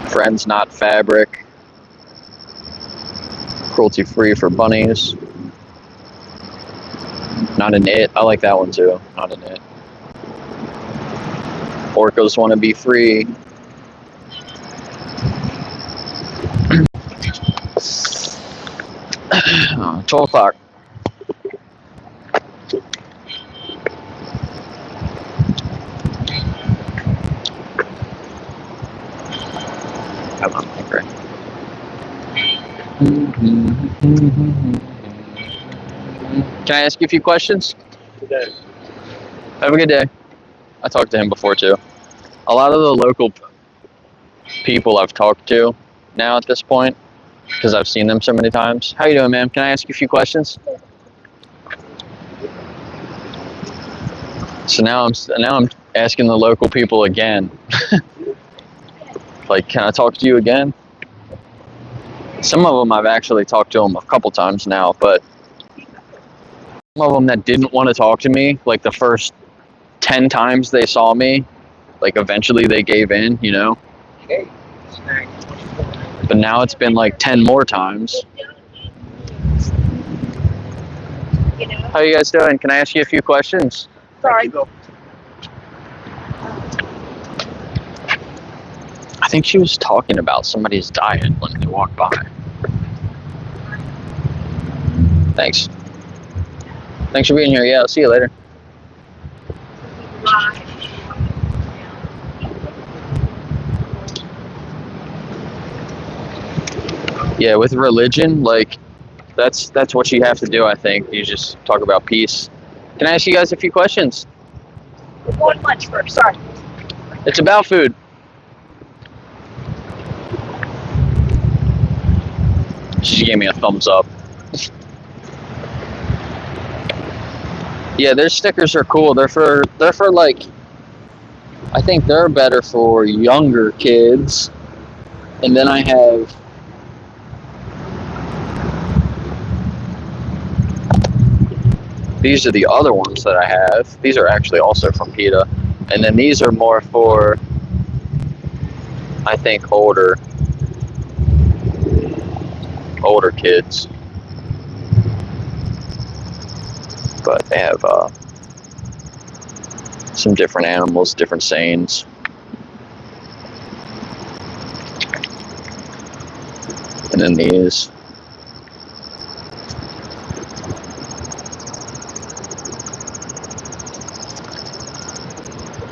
Friends, not fabric. Cruelty free for bunnies. Not an it. I like that one too. Not an it. Orcas want to be free. Oh, 12 o'clock. Come on, okay. Can I ask you a few questions? Have a good day. I talked to him before too. A lot of the local people I've talked to now at this point, because I've seen them so many times. How you doing, ma'am? Can I ask you a few questions? So now I'm asking the local people again. Like, can I talk to you again? Some of them I've actually talked to them a couple times now, but some of them that didn't want to talk to me, like the first 10 times they saw me, like eventually they gave in, you know? But now it's been like 10 more times. How you guys doing? Can I ask you a few questions? Sorry. I think she was talking about somebody's diet when they walked by. Thanks. Thanks for being here. Yeah, I'll see you later. Yeah, with religion, like, that's what you have to do, I think. You just talk about peace. Can I ask you guys a few questions? We're going lunch first. Sorry. It's about food. She gave me a thumbs up. Yeah, their stickers are cool. They're for like, I think they're better for younger kids. And then I have these are the other ones that I have. These are actually also from PETA. And then these are more for, I think, older kids. But they have some different animals, different sayings. And then these.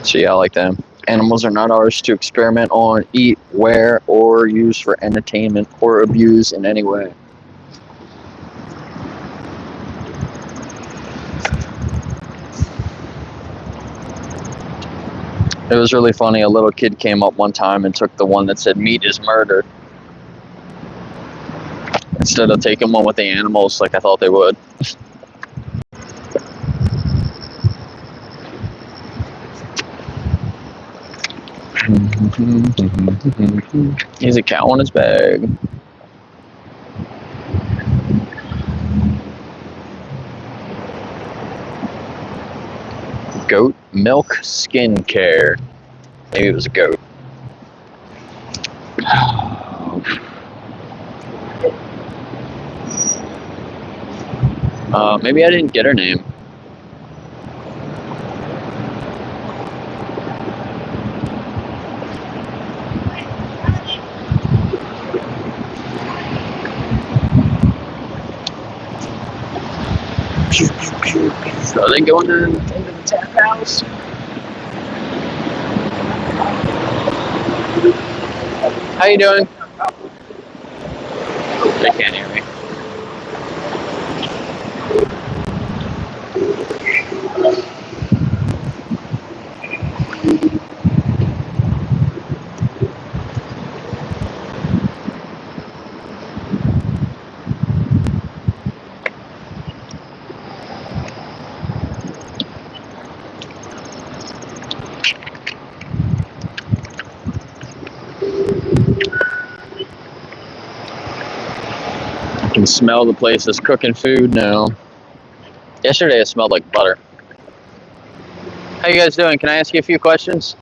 So yeah, I like them. Animals are not ours to experiment on, eat, wear, or use for entertainment or abuse in any way. It was really funny. A little kid came up one time and took the one that said meat is murder, instead of taking one with the animals like I thought they would. He's a cow in his bag. Goat milk skin care. Maybe it was a goat. Maybe I didn't get her name. Are they going into the tap house? How you doing? They can't hear me. I can smell the place that's cooking food now. Yesterday it smelled like butter. How you guys doing? Can I ask you a few questions?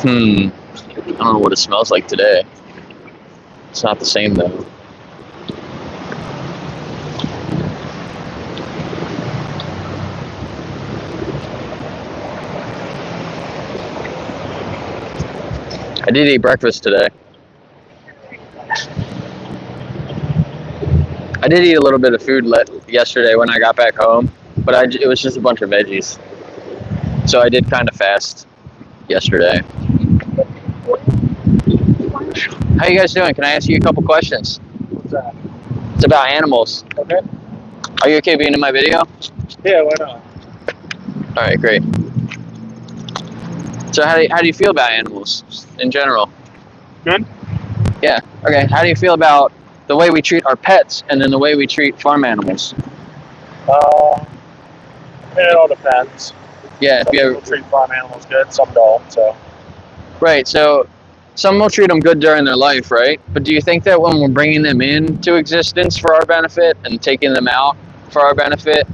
I don't know what it smells like today. It's not the same though. I did eat breakfast today. I did eat a little bit of food yesterday when I got back home, but it was just a bunch of veggies. So I did kind of fast yesterday. How you guys doing? Can I ask you a couple questions? What's that? It's about animals. Okay. Are you okay being in my video? Yeah, why not? All right, great. So how do you feel about animals in general? Good. Yeah. Okay. How do you feel about the way we treat our pets and then the way we treat farm animals? It all depends. Yeah. Some people treat farm animals good, some don't. So. Right. So some will treat them good during their life, right? But do you think that when we're bringing them into existence for our benefit and taking them out for our benefit,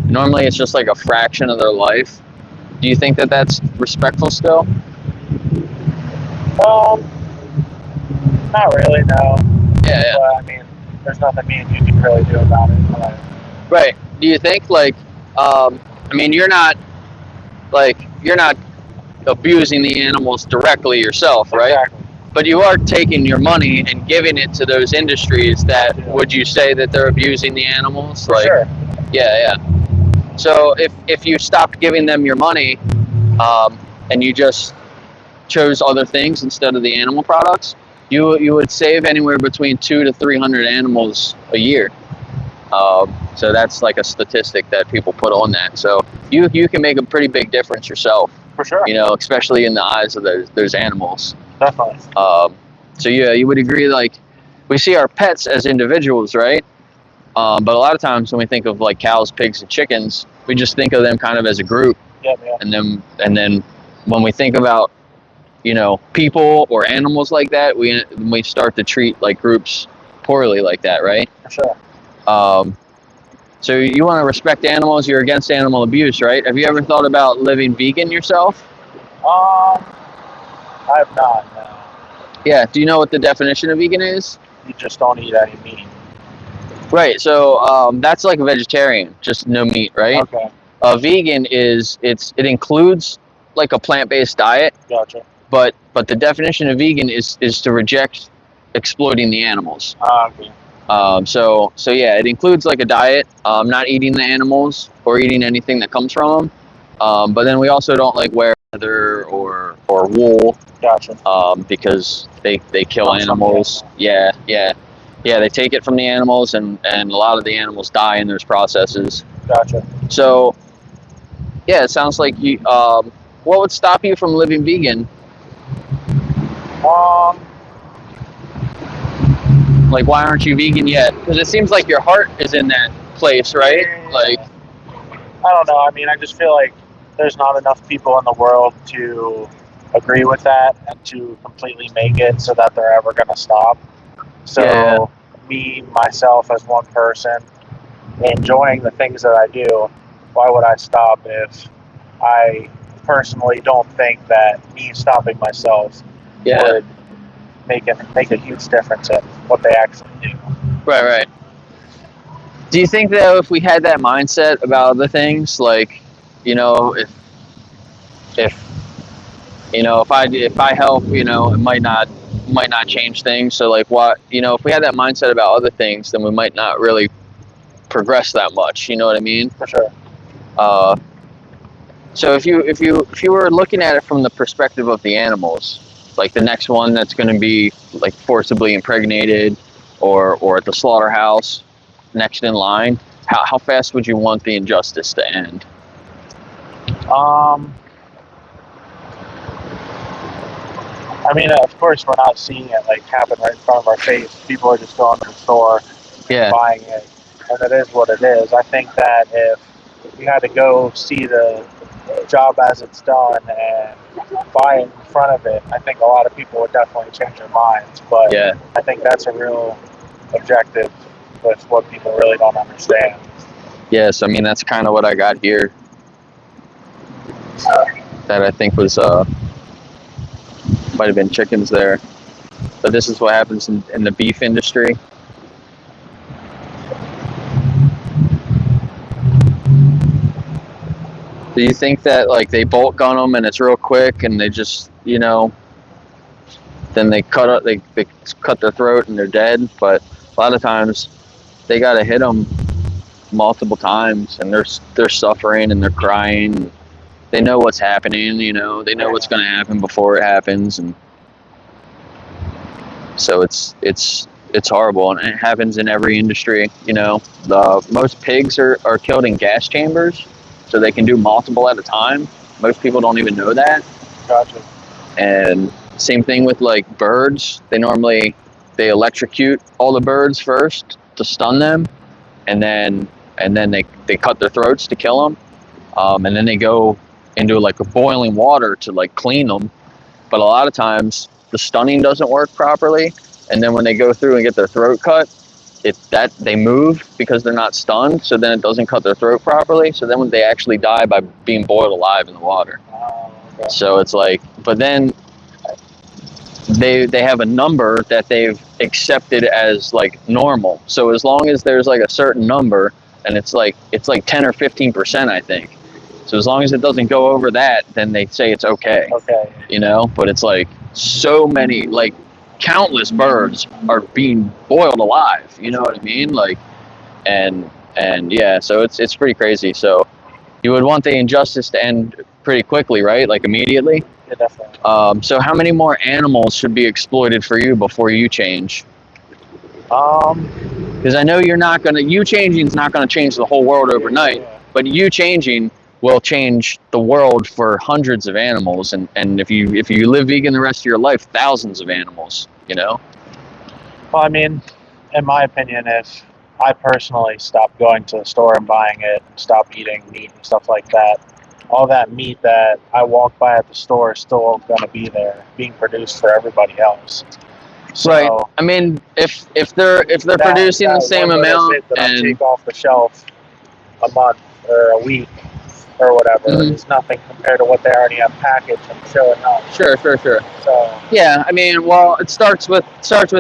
normally it's just like a fraction of their life? Do you think that that's respectful still? Not really, no. Yeah. But, I mean, there's nothing me and you can really do about it. But, right. Do you think I mean, you're not abusing the animals directly yourself, right? Exactly. But you are taking your money and giving it to those industries that, would you say that they're abusing the animals? For sure. Yeah. So if you stopped giving them your money, and you just chose other things instead of the animal products, you would save anywhere between 200 to 300 animals a year. So that's like a statistic that people put on that. So you can make a pretty big difference yourself. For sure. You know, especially in the eyes of those animals. Definitely. So yeah, you would agree, like, we see our pets as individuals, right? But a lot of times when we think of like cows, pigs, and chickens, we just think of them kind of as a group. Yeah. And then when we think about, you know, people or animals like that, we start to treat like groups poorly like that, right? For sure. So you want to respect animals, you're against animal abuse, right? Have you ever thought about living vegan yourself? I have not, no. Yeah, do you know what the definition of vegan is? You just don't eat any meat. Right, so that's like a vegetarian, just no meat, right? Okay. A vegan it includes like a plant-based diet. Gotcha. But the definition of vegan is to reject exploiting the animals. Okay. So yeah, it includes like a diet, not eating the animals or eating anything that comes from them. But then we also don't like wear leather or wool. Gotcha. Because they kill animals. Yeah. They take it from the animals, and a lot of the animals die in those processes. Gotcha. So yeah, it sounds like you. What would stop you from living vegan? Like, why aren't you vegan yet? Because it seems like your heart is in that place, right? Like, I don't know. I mean, I just feel like there's not enough people in the world to agree with that and to completely make it so that they're ever going to stop. So, me, myself, as one person, enjoying the things that I do, why would I stop if I personally don't think that me stopping myself would make a huge difference in what they actually do. Right. Do you think that if we had that mindset about other things, like, you know, if I help, you know, it might not change things. So like, what, you know, if we had that mindset about other things, then we might not really progress that much. You know what I mean? For sure. So if you were looking at it from the perspective of the animals, like the next one that's going to be like forcibly impregnated or at the slaughterhouse next in line, how fast would you want the injustice to end? I mean, of course, we're not seeing it like happen right in front of our face. People are just going to the store, buying it, and it is what it is. I think that if we had to go see the job as it's done and buy in front of it, I think a lot of people would definitely change their minds. But Yeah. I think that's a real objective with what people really don't understand. Yes, I mean that's kind of what I got here. That I think was might have been chickens there, but this is what happens in the beef industry. Do you think that like they bolt gun them and it's real quick and they just then they cut their throat and they're dead? But a lot of times they gotta hit them multiple times and they're suffering and they're crying. They know what's happening, they know what's going to happen before it happens, and so it's horrible, and it happens in every industry. Most pigs are killed in gas chambers, so they can do multiple at a time. Most people don't even know that. Gotcha. And same thing with like birds. They electrocute all the birds first to stun them, and then they cut their throats to kill them, and then they go into like a boiling water to like clean them. But a lot of times the stunning doesn't work properly, and then when they go through and get their throat cut, they move because they're not stunned, so then it doesn't cut their throat properly, so then when they actually die by being boiled alive in the water. Okay. So it's like, but then they have a number that they've accepted as like normal. So as long as there's like a certain number, and it's like 10 or 15%, I think. So as long as it doesn't go over that, then they say it's okay. Okay. But it's like so many, like countless birds are being boiled alive. You know what I mean? Like, and yeah, so it's pretty crazy. So you would want the injustice to end pretty quickly, right? Like immediately. Yeah, definitely. So how many more animals should be exploited for you before you change? Because I know you changing is not gonna change the whole world overnight, but you changing will change the world for hundreds of animals, and if you live vegan the rest of your life, thousands of animals. Well, I mean, in my opinion, if I personally stopped going to the store and buying it, stop eating meat and stuff like that, all that meat that I walk by at the store is still going to be there, being produced for everybody else. So right. I mean, if they're producing the same amount, that I and take off the shelf a month or a week or whatever, is nothing compared to what they already have packaged and showing up. Sure. So Yeah, I mean, well, it starts with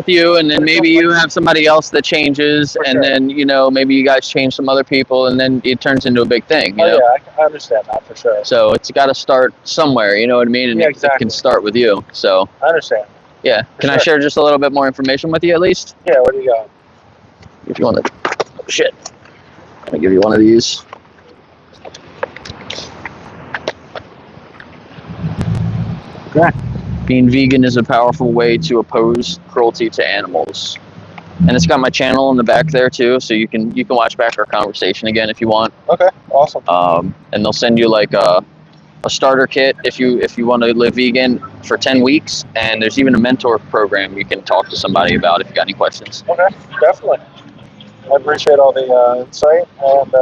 you, and then maybe you have somebody else that changes, and then maybe you guys change some other people, and then it turns into a big thing. You know? Yeah, I understand that for sure. So it's got to start somewhere. You know what I mean? And Yeah, it can start with you. So I understand. yeah, can I share just a little bit more information with you at least? Yeah, what do you got? If you want to, shit, let me give you one of these. Okay. Being vegan is a powerful way to oppose cruelty to animals. And it's got my channel in the back there too, so you can watch back our conversation again if you want. Okay, awesome. And they'll send you like a starter kit if you want to live vegan for 10 weeks, and there's even a mentor program you can talk to somebody about if you got any questions. Okay, definitely. I appreciate all the insight, and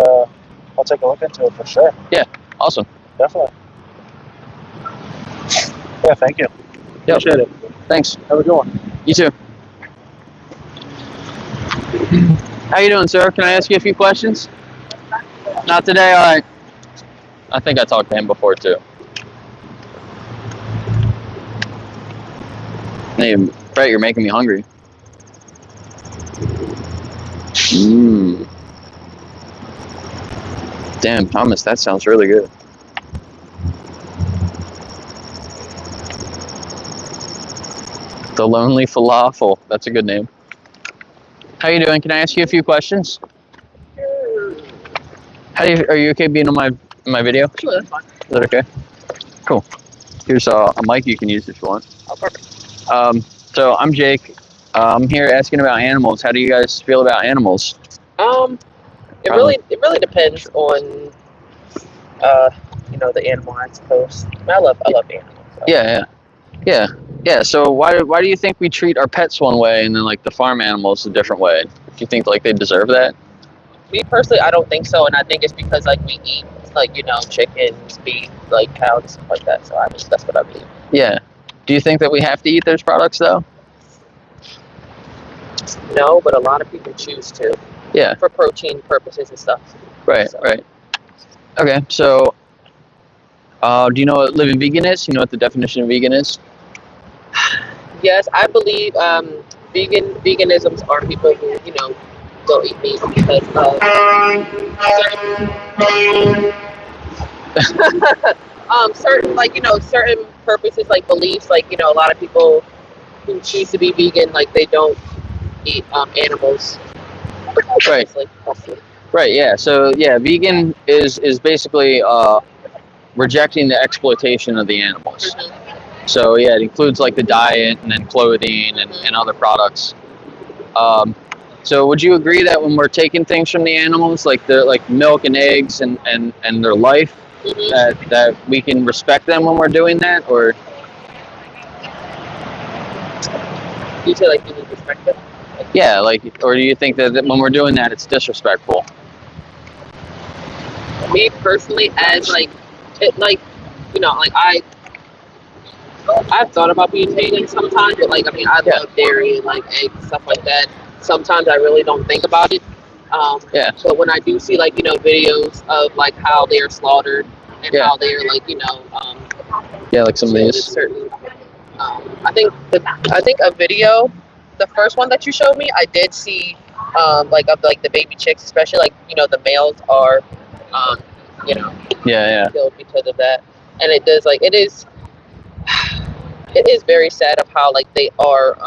I'll take a look into it for sure. Yeah, awesome. Definitely. Yeah, thank you. Yep. Appreciate it. Thanks. Have a good one. You too. How you doing, sir? Can I ask you a few questions? Not today? All right. I think I talked to him before, too. Hey, Brett, you're making me hungry. Damn, Thomas, that sounds really good. The Lonely Falafel. That's a good name. How you doing? Can I ask you a few questions? Are you okay being on my video? Sure, that's fine. Is that okay? Cool. Here's a mic you can use if you want. Oh, perfect. So I'm Jake. I'm here asking about animals. How do you guys feel about animals? It really depends on the animal, I suppose. I love animals. So. Yeah. So why do you think we treat our pets one way and then like the farm animals a different way? Do you think like they deserve that? Me personally, I don't think so, and I think it's because like we eat like chickens, beef, like cows, stuff like that. So I mean, that's what I mean. Yeah. Do you think that we have to eat those products though? No, but a lot of people choose to. Yeah. For protein purposes and stuff. Right. So. Right. Okay. So, do you know what living vegan is? You know what the definition of vegan is? Yes, I believe veganisms are people who don't eat meat because of certain certain purposes, like beliefs, like a lot of people who choose to be vegan, like they don't eat animals. Right. Right. Yeah. So yeah, vegan is basically rejecting the exploitation of the animals. Mm-hmm. So yeah, it includes like the diet and then clothing and other products. So would you agree that when we're taking things from the animals, like milk and eggs and their life, Mm-hmm. that we can respect them when we're doing that, or? You say like you need respect them? Yeah, or do you think that when we're doing that, it's disrespectful? Me personally, as I've thought about being vegan sometimes, but I love dairy and eggs, stuff like that. Sometimes I really don't think about it. But when I do see videos of how they are slaughtered and how they are like some of these. Certain, I think a video, the first one that you showed me, I did see of the baby chicks, especially the males are killed because of that, and it does it is very sad of how they are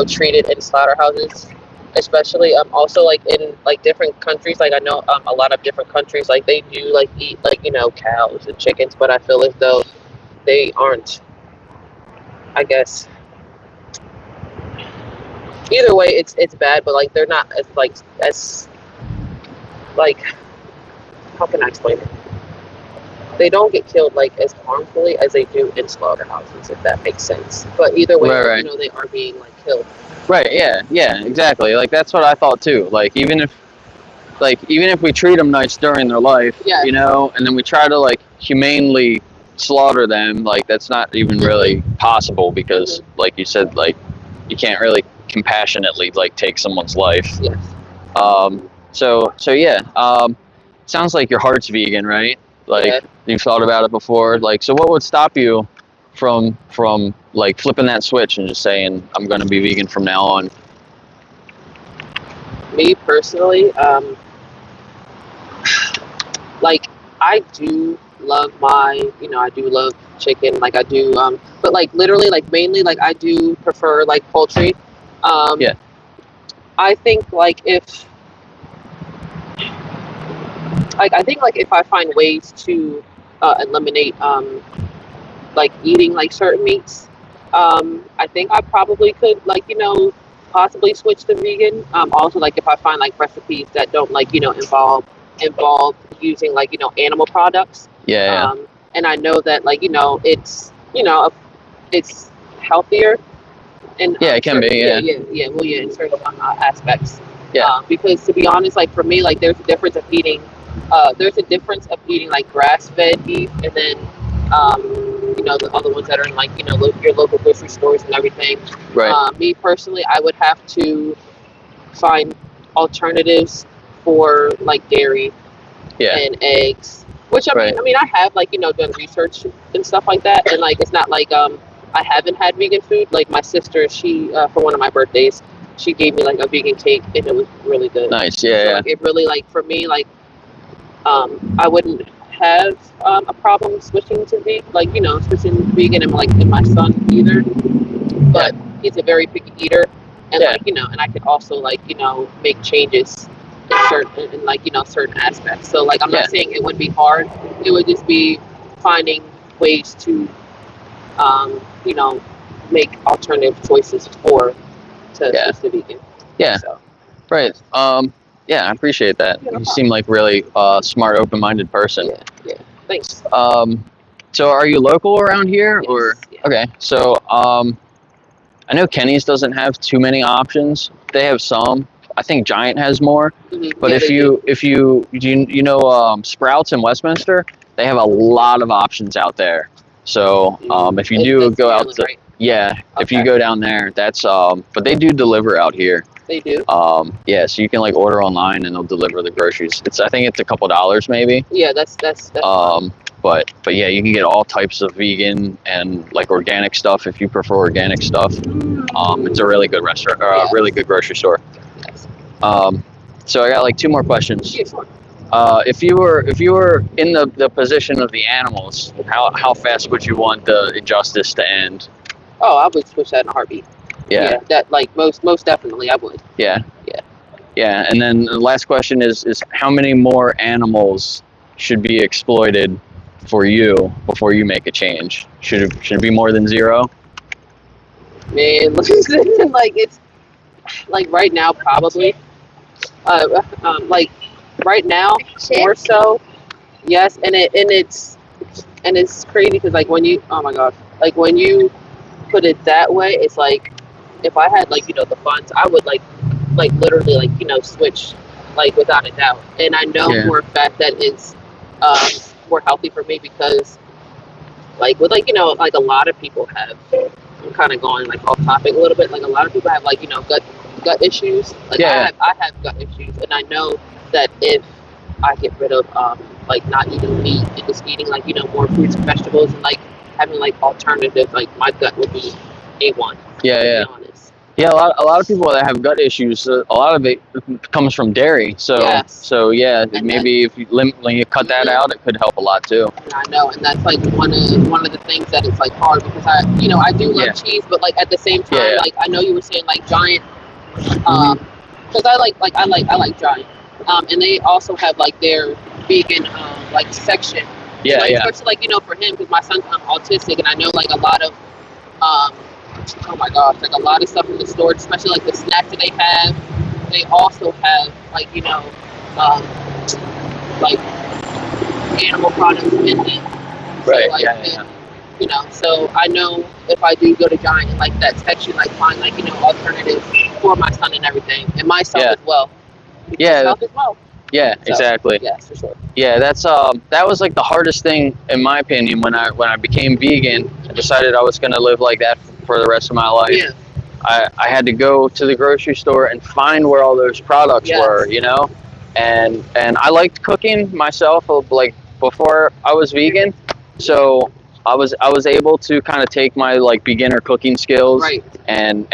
treated in slaughterhouses, especially also in different countries. I know a lot of different countries they do eat cows and chickens, but I feel as though they aren't, I guess. Either way, it's bad, but they're not as how can I explain it? They don't get killed as harmfully as they do in slaughterhouses, if that makes sense. But either way, right. They are being killed. Right. Yeah. Exactly. That's what I thought too. Even if we treat them nice during their life, and then we try to humanely slaughter them, that's not even really possible because, like you said, you can't really compassionately take someone's life. Yes. So yeah. Sounds like your heart's vegan, right? You've thought about it before. So what would stop you from flipping that switch and just saying, I'm going to be vegan from now on? Me personally, I do love I do love chicken, I do, but literally, mainly, I do prefer poultry. I think if I think if I find ways to eliminate eating certain meats, I think I probably could possibly switch to vegan. Also if I find recipes that don't involve using animal products. And I know that it's healthier. And it can be. In certain aspects. Because to be honest, for me, there's a difference of eating. There's a difference of eating grass-fed beef and then the other ones that are in your local grocery stores and everything. Right. Me personally, I would have to find alternatives for dairy and eggs. Which I mean, I have done research and stuff like that, and it's not I haven't had vegan food. My sister, she for one of my birthdays, she gave me a vegan cake and it was really good. Nice. Yeah. So, it really for me I wouldn't have a problem switching to vegan, switching vegan and my son either. But he's a very picky eater, and and I could also make changes in certain aspects. So I'm not saying it would be hard. It would just be finding ways to make alternative choices to switch to vegan. Yeah. So. Right. Yeah, I appreciate that. You seem like really smart, open-minded person. Yeah. Thanks. So are you local around here, Yes, or? yeah. Okay. So I know Kenny's doesn't have too many options. They have some. I think Giant has more. But Yeah, if they you you know Sprouts in Westminster, they have a lot of options out there. So if you do That's go out Maryland, to right? if you Okay. go down there, that's but they do deliver out here. They do. Yeah, so you can like order online and they'll deliver the groceries. I think it's a couple dollars maybe. Yeah, that's fine. But yeah, you can get all types of vegan and like organic stuff if you prefer organic stuff. It's a really good restaurant, really good grocery store. Yes. So I got like 2 more questions. Yeah, sure. If you were in the position of the animals, how fast would you want the injustice to end? Oh, I would switch that in a heartbeat. Yeah. That like most definitely I would. Yeah. Yeah. Yeah, and then the last question is how many more animals should be exploited for you before you make a change? Should it be more than 0? Man, listen, like it's like right now probably. Like right now more so. Yes, and it's crazy because like when you oh my gosh, like when you put it that way, it's like if I had like the funds, I would like literally like switch like without a doubt. And I know for a fact that it's more healthy for me because like with like like a lot of people have. I'm kind of going like off topic a little bit. Like a lot of people have like gut issues. Like I have gut issues, and I know that if I get rid of like not eating meat and just eating like more fruits and vegetables and like having like alternatives, like my gut would be A1. Yeah, to be honest. Yeah, a lot of people that have gut issues, a lot of it comes from dairy. So so yeah, And maybe if when you cut that out, it could help a lot too. And I know, and that's like one of the things that it's like hard because I do love cheese, but like at the same time, like I know you were saying like Giant, because I like Giant, and they also have like their vegan like section. Yeah, like, especially like for him because my son's autistic, and I know like a lot of oh my gosh, like a lot of stuff in the store, especially like the snacks that they have. They also have like like animal products in it. Right. So, like, so I know if I do go to Giant and like that section, like find like alternatives for my son and everything, and myself as well. Myself as well. Yeah, so, exactly. Yes, for sure. Yeah, that's that was like the hardest thing in my opinion when I became vegan. I decided I was gonna live like that for the rest of my life. Yeah. I had to go to the grocery store and find where all those products were, and I liked cooking myself like before I was vegan, so I was able to kind of take my like beginner cooking skills and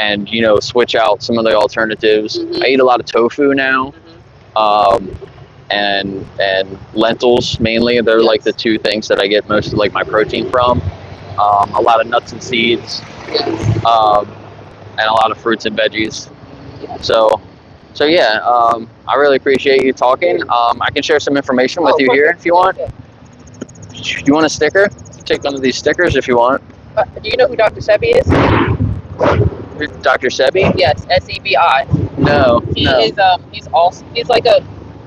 switch out some of the alternatives. I eat a lot of tofu now. And lentils mainly. They're like the 2 things that I get most of like my protein from. A lot of nuts and seeds, and a lot of fruits and veggies. So yeah, I really appreciate you talking. I can share some information with you here if you want. You want a sticker? Take one of these stickers if you want. Do you know who Dr. Sebi is? Dr. Sebi? Yes, S-E-B-I. No. He is he's like a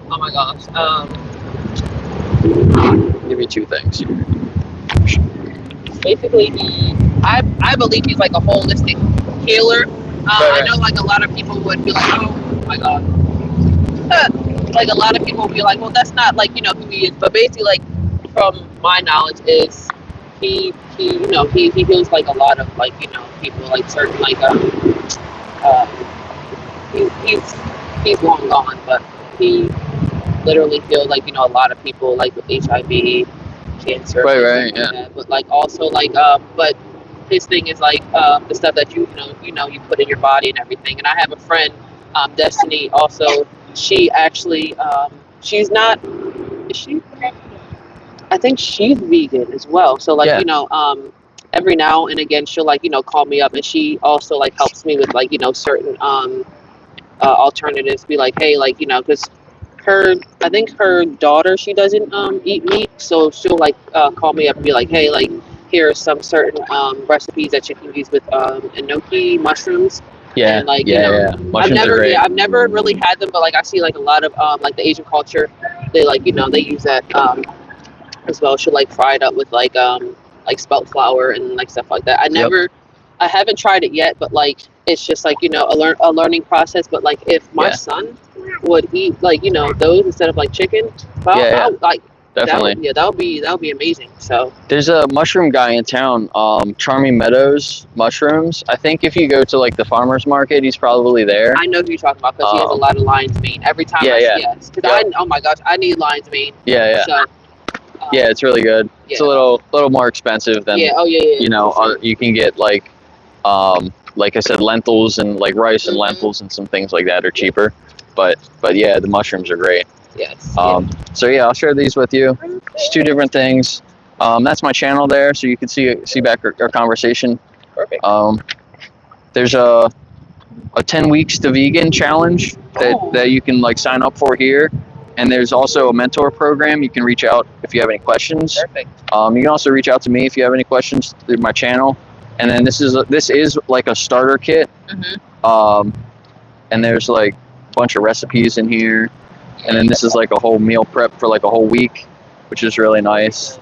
oh my gosh. Give me 2 things. Basically I believe he's like a holistic healer. I know like a lot of people would be like, oh my god. Like a lot of people would be like, well that's not like who he is. But basically like from my knowledge is he heals like a lot of like people like certain like he's long gone, but he literally healed like a lot of people like with HIV, cancer, right, like that. But like also like but his thing is like the stuff that you put in your body and everything. And I have a friend, Destiny. Also, she actually she's not. Is she? I think she's vegan as well. So like every now and again she'll like call me up, and she also like helps me with like certain alternatives. Be like, hey, like because I think her daughter, she doesn't eat meat, so she'll like call me up and be like, hey, like here are some certain recipes that you can use with enoki mushrooms. Yeah, and like Mushrooms are great. I've never really had them, but like I see like a lot of like the Asian culture, they like they use that as well. She'll like fry it up with like spelt flour and like stuff like that. I never I haven't tried it yet, but like it's just like a learning process. But like if my son would eat like those instead of like chicken, like definitely. that would be amazing. So there's a mushroom guy in town, Charming Meadows Mushrooms. I think if you go to like the farmers market, he's probably there. I know who you're talking about because he has a lot of lion's mane. Every time because oh my gosh, I need lion's mane. So, yeah, it's really good. It's a little more expensive than you can get like I said, lentils and like rice and lentils and some things like that are cheaper. But yeah, the mushrooms are great. Yes. So yeah, I'll share these with you. It's two different things. That's my channel there, so you can see back our conversation. Perfect. There's a 10 weeks to vegan challenge that you can like sign up for here, and there's also a mentor program. You can reach out if you have any questions. Perfect. You can also reach out to me if you have any questions through my channel. And then this is like a starter kit. And there's like a bunch of recipes in here. And then this is like a whole meal prep for like a whole week, which is really nice.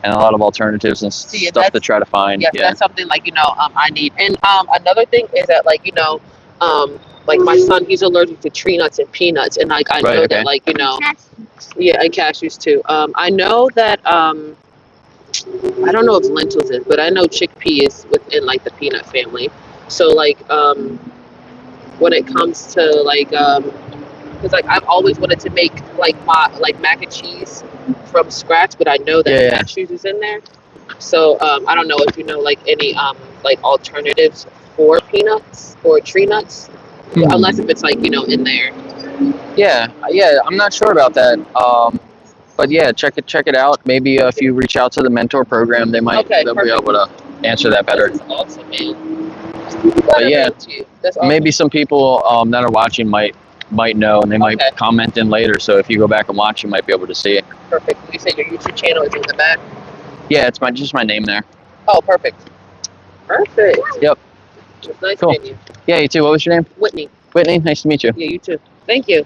And a lot of alternatives and stuff to try to find. Yes, that's something like, I need. And another thing is that like, like my son, he's allergic to tree nuts and peanuts. And like, I know that like, and cashews too. I know that, I don't know if lentils is, but I know chickpea is within like the peanut family. So like, when it comes to like, because like I've always wanted to make like my mac and cheese from scratch, but I know that cashews is in there. So I don't know if you know like any like alternatives for peanuts or tree nuts, unless if it's like in there. Yeah, I'm not sure about that. But yeah, check it out. Maybe if you reach out to the mentor program, they'll be able to answer that better. That's awesome, man. But yeah, that's awesome. Maybe some people that are watching might know, and they might comment in later. So if you go back and watch, you might be able to see it. Perfect. You said your YouTube channel is in the back. Yeah, it's just my name there. Oh, perfect. Perfect. Yep. Nice cool. meeting you. Yeah, you too. What was your name? Whitney. Whitney, nice to meet you. Yeah, you too. Thank you.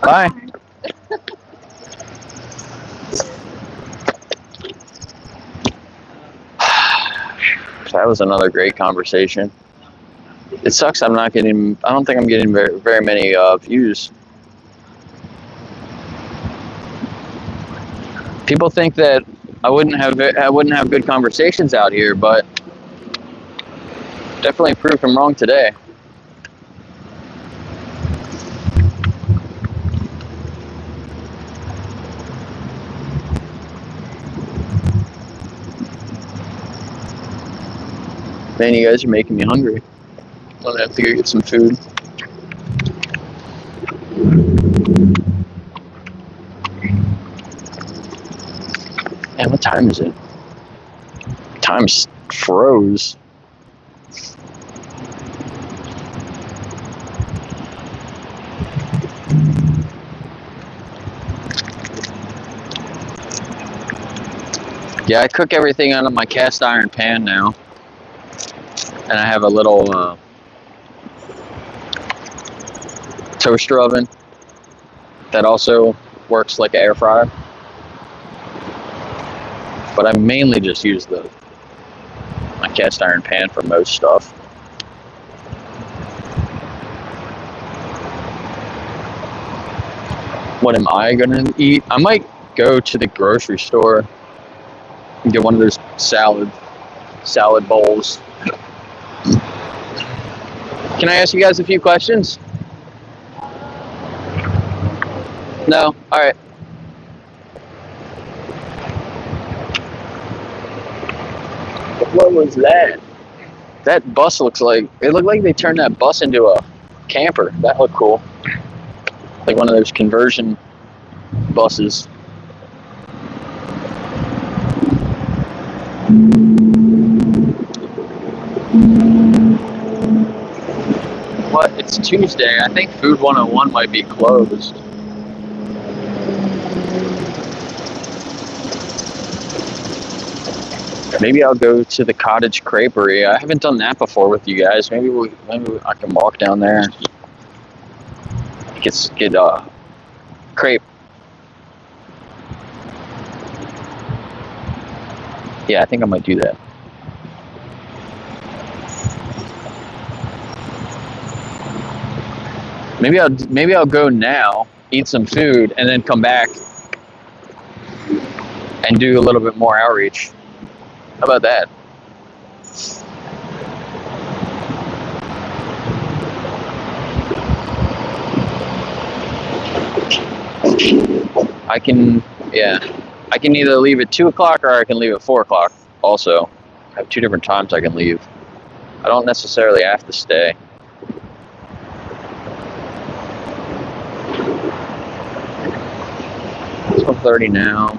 Bye. That was another great conversation. It sucks I don't think I'm getting very, very many views. People think that I wouldn't have good conversations out here, but definitely proved them wrong today. Man, you guys are making me hungry. I'm gonna have to go get some food. Man, what time is it? Time's froze. Yeah, I cook everything out of my cast iron pan now. And I have a little toaster oven that also works like an air fryer. But I mainly just use my cast iron pan for most stuff. What am I gonna eat? I might go to the grocery store and get one of those salad bowls. Can I ask you guys a few questions? No? Alright. What was that? That bus it looked like they turned that bus into a camper. That looked cool. Like one of those conversion buses. What? It's Tuesday. I think Food 101 might be closed. Maybe I'll go to the Cottage Creperie. I haven't done that before with you guys. Maybe I can walk down there. Get crepe. Yeah, I think I might do that. Maybe I'll go now, eat some food, and then come back and do a little bit more outreach. How about that? I can either leave at 2 o'clock or I can leave at 4 o'clock. Also, I have 2 different times I can leave. I don't necessarily have to stay. It's 12:30 now.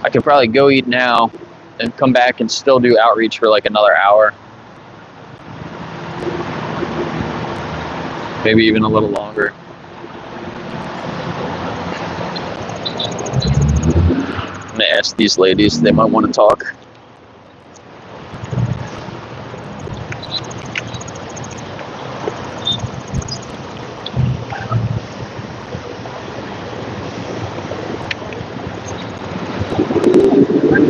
I could probably go eat now and come back and still do outreach for like another hour. Maybe even a little longer. I'm gonna ask these ladies, they might want to talk.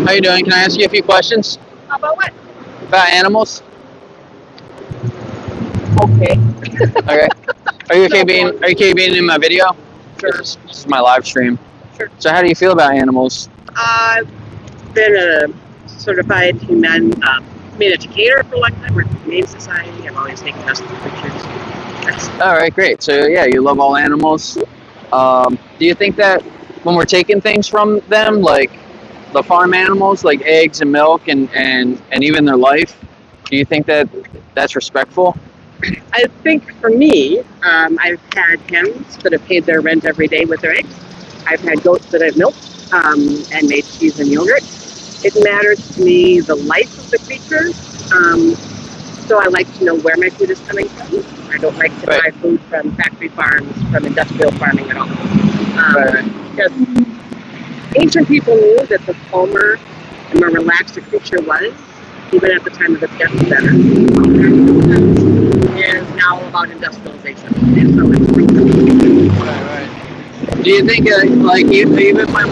How you doing? Can I ask you a few questions? About what? About animals? Okay. Okay. Are you okay being in my video? Sure. This is my live stream. Sure. So how do you feel about animals? I've been a certified humane educator for a long time. Worked with the Humane Society. I've always taken us to pictures. All right, great. So yeah, you love all animals. Do you think that when we're taking things from them, like the farm animals, like eggs and milk and even their life, do you think that that's respectful? I think for me, I've had hens that have paid their rent every day with their eggs. I've had goats that I've milked and made cheese and yogurt. It matters to me the life of the creatures. So I like to know where my food is coming from. I don't like to buy food from factory farms, from industrial farming at all. Because ancient people knew that the calmer and more relaxed a creature was, even at the time of its death, the better. Is now about industrialization. And so it's Right. Do you think like even when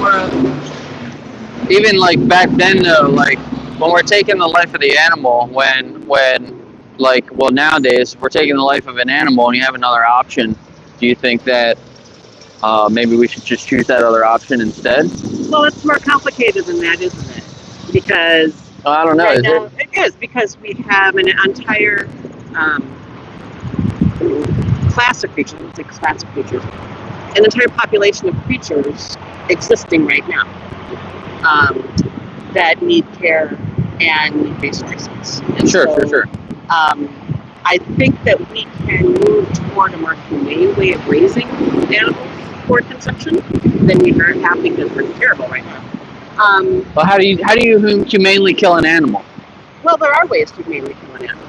even like back then though, like when we're taking the life of the animal, when like well nowadays we're taking the life of an animal and you have another option, do you think that maybe we should just choose that other option instead? Well, it's more complicated than that, isn't it? Because I don't know. Right now, it is because we have an entire class of creatures, let's say class of creatures, an entire population of creatures existing right now that need care and need resources. And Sure. I think that we can move toward a more humane way of raising animals for consumption than we have because we're terrible right now. Well, how do you humanely kill an animal? Well, there are ways to humanely kill an animal.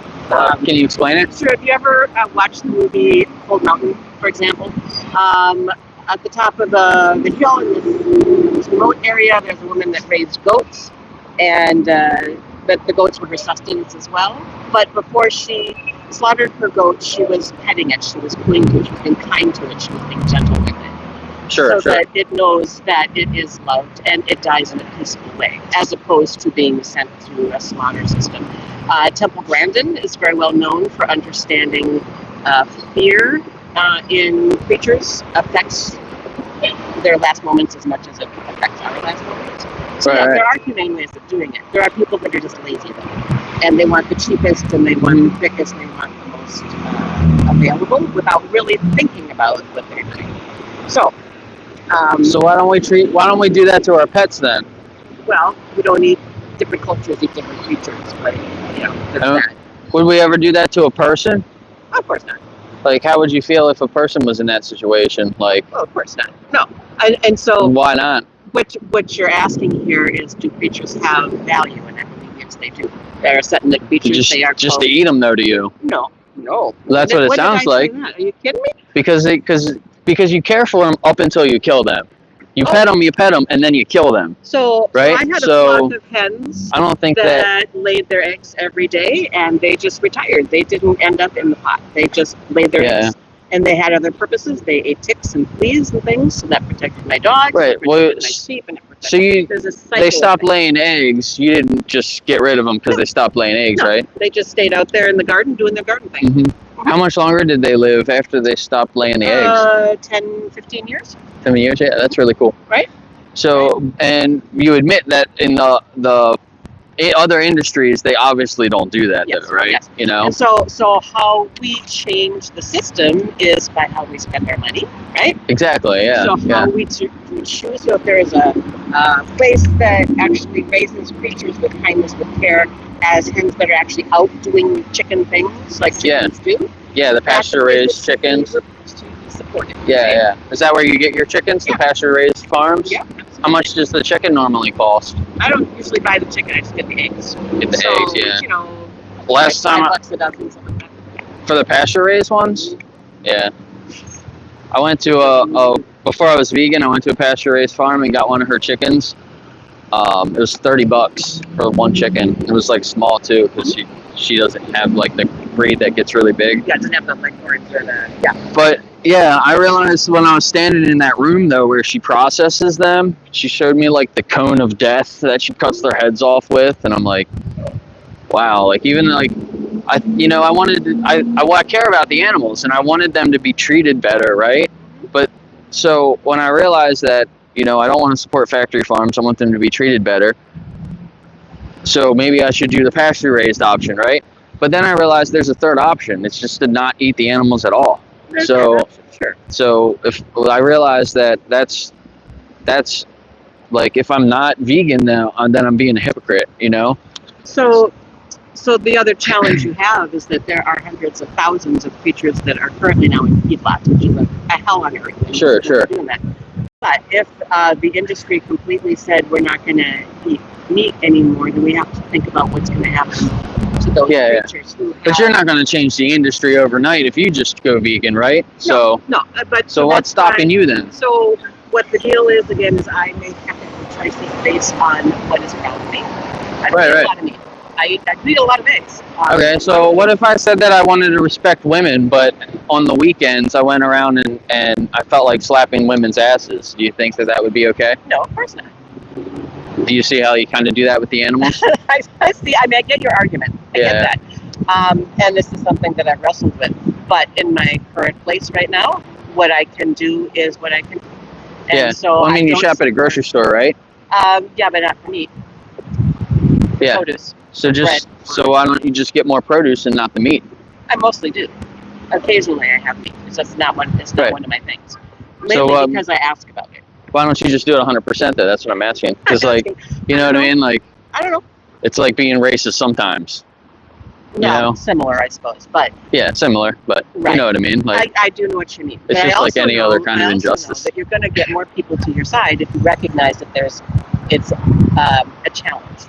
Can you explain it? Sure. Have you ever watched the movie Cold Mountain, for example? At the top of the hill in this remote area, there's a woman that raised goats, and that the goats were her sustenance as well. But before she slaughtered her goat, she was petting it, she was cooing to it, she was being kind to it, she was being gentle with it. So that it knows that it is loved and it dies in a peaceful way, as opposed to being sent through a slaughter system. Temple Grandin is very well known for understanding fear in creatures affects their last moments as much as it affects our last moments. So there are humane ways of doing it. There are people that are just lazy though, and they want the cheapest and they want the quickest and they want the most available without really thinking about what they're doing. So why don't we do that to our pets then? Well, we don't eat different cultures, eat different creatures, but there's that. Would we ever do that to a person? Of course not. Like, how would you feel if a person was in that situation? Like, well, of course not. No, and so why not? What you're asking here is, do creatures have value in everything? Yes, they do. There are certain creatures they are just to eat them, though, to you? No. Well, that's what it sounds like. Are you kidding me? Because you care for them up until you kill them. You pet them, and then you kill them. So right? I had a flock of hens I don't think that laid their eggs every day, and they just retired. They didn't end up in the pot. They just laid their eggs, And they had other purposes. They ate ticks and fleas and things, so that protected my dogs, Right. it protected my sheep, and it protected. So There's a they cycle stopped of laying eggs. You didn't just get rid of them because they stopped laying eggs, No, right? They just stayed out there in the garden doing their garden thing. How much longer did they live after they stopped laying the eggs? 10, 15 years. 10 years? Yeah, that's really cool. Right. So, and you admit that in the other industries, they obviously don't do that, Yes, though, right? yes. You know? And so how we change the system is by how we spend our money, right? Exactly, yeah. So yeah. how we choose. So if there is a place that actually raises creatures with kindness, with care, as hens that are actually out doing chicken things like chickens do. Yeah, the pasture-raised chickens. Supported. Yeah. Is that where you get your chickens, the pasture-raised farms? Yeah. How much does the chicken normally cost? I don't usually buy the chicken. I just get the eggs. Get the eggs, yeah. You know, Last like time $5 a dozen, something like that. for the pasture-raised ones? Yeah. I went to before I was vegan, I went to a pasture-raised farm and got one of her chickens. It was $30 for one chicken. It was like small too, because she doesn't have like the breed that gets really big. Yeah, it doesn't have the like horns or the But yeah, I realized when I was standing in that room though, where she processes them, she showed me like the cone of death that she cuts their heads off with, and I'm like, wow, like even like I care about the animals and I wanted them to be treated better, right? But so when I realized that, I don't want to support factory farms, I want them to be treated better. So maybe I should do the pasture raised option, right? But then I realized there's a third option. It's just to not eat the animals at all. So if I realized that's like if I'm not vegan now, then I'm being a hypocrite, So the other challenge you have is that there are hundreds of thousands of creatures that are currently now in feedlots, which is a hell on earth. Sure. Doing that. But if the industry completely said we're not going to eat meat anymore, then we have to think about what's going to happen to those creatures. But you're not going to change the industry overnight if you just go vegan, right? No, but so what's stopping you then? So what the deal is, again, is I make ethical choices based on what is around me. I eat a lot of meat. I eat a lot of eggs. Okay, so what if I said that I wanted to respect women, but on the weekends I went around and I felt like slapping women's asses? Do you think that would be okay? No, of course not. Do you see how you kind of do that with the animals? I see. I mean, I get your argument. I get that. And this is something that I've wrestled with. But in my current place right now, what I can do is what I can do. And so well, I mean, you shop at a grocery store, right? Yeah, but not for meat. Yeah. Produce. So why don't you just get more produce and not the meat? I mostly do. Occasionally I have meat. It's just not one. It's not one of my things. Mainly because I ask about it. Why don't you just do it 100% though? That's what I'm asking. Because what I mean? Like, I don't know. It's like being racist sometimes. No, similar, I suppose. But yeah, similar. But you know what I mean. Like, I do know what you mean. It's but just like any other kind of injustice. That you're going to get more people to your side if you recognize that it's a challenge.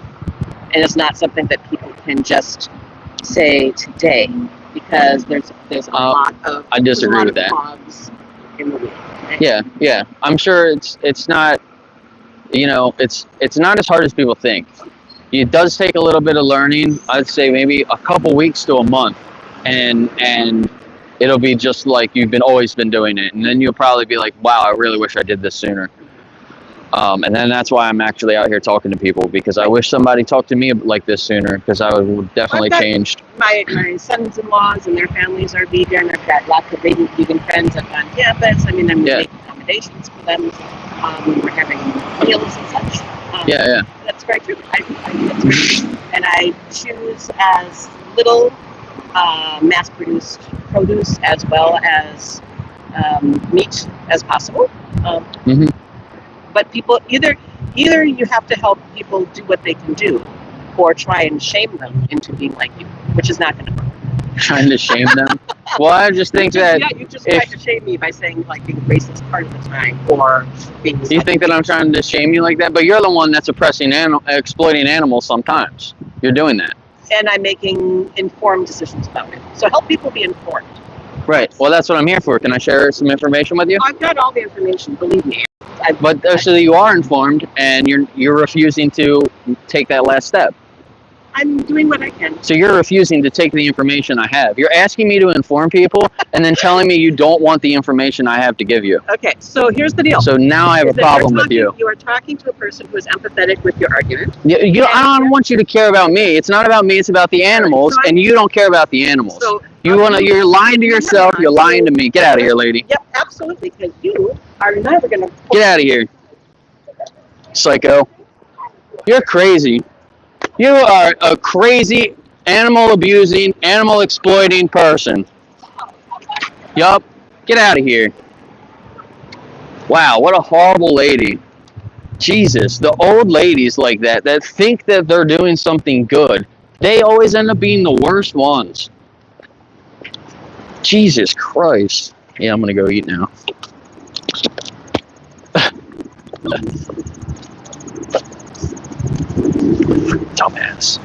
And it's not something that people can just say today, because there's a lot of I disagree with that. In the wheel, right? Yeah. I'm sure it's not, it's not as hard as people think. It does take a little bit of learning. I'd say maybe a couple weeks to a month, and it'll be just like you've always been doing it, and then you'll probably be like, wow, I really wish I did this sooner. And then that's why I'm actually out here talking to people, because I wish somebody talked to me like this sooner, because I would have definitely changed. My sons-in-laws and their families are vegan. I've got lots of vegan friends up on campus. I mean, I'm making accommodations for them when we're having meals and such. That's very true. I do that. And I choose as little mass-produced produce as well as meat as possible. But people either you have to help people do what they can do, or try and shame them into being like you, which is not going to work. Trying to shame them? Well, I just think that you just tried to shame me by saying like being racist part of the time, or being. Do you think that I'm trying to shame you like that? But you're the one that's exploiting animals sometimes. You're doing that. And I'm making informed decisions about it. So help people be informed. Right. Well, that's what I'm here for. Can I share some information with you? I've got all the information. Believe me. So you are informed, and you're refusing to take that last step. I'm doing what I can. So you're refusing to take the information I have. You're asking me to inform people and then telling me you don't want the information I have to give you. Okay, so here's the deal. So now I have a Is that problem with you. You are talking to a person who is empathetic with your argument. I don't want you to care about me. It's not about me. It's about the animals, and you don't care about the animals. So You're lying to yourself. You're lying to me. Get out of here, lady. Yep, absolutely, because you are never going to... Get out of here, psycho. You're crazy. You are a crazy, animal abusing, animal exploiting person. Yup. Get out of here. Wow, what a horrible lady. Jesus, the old ladies like that think that they're doing something good, they always end up being the worst ones. Jesus Christ. Yeah, I'm gonna go eat now. Dumbass.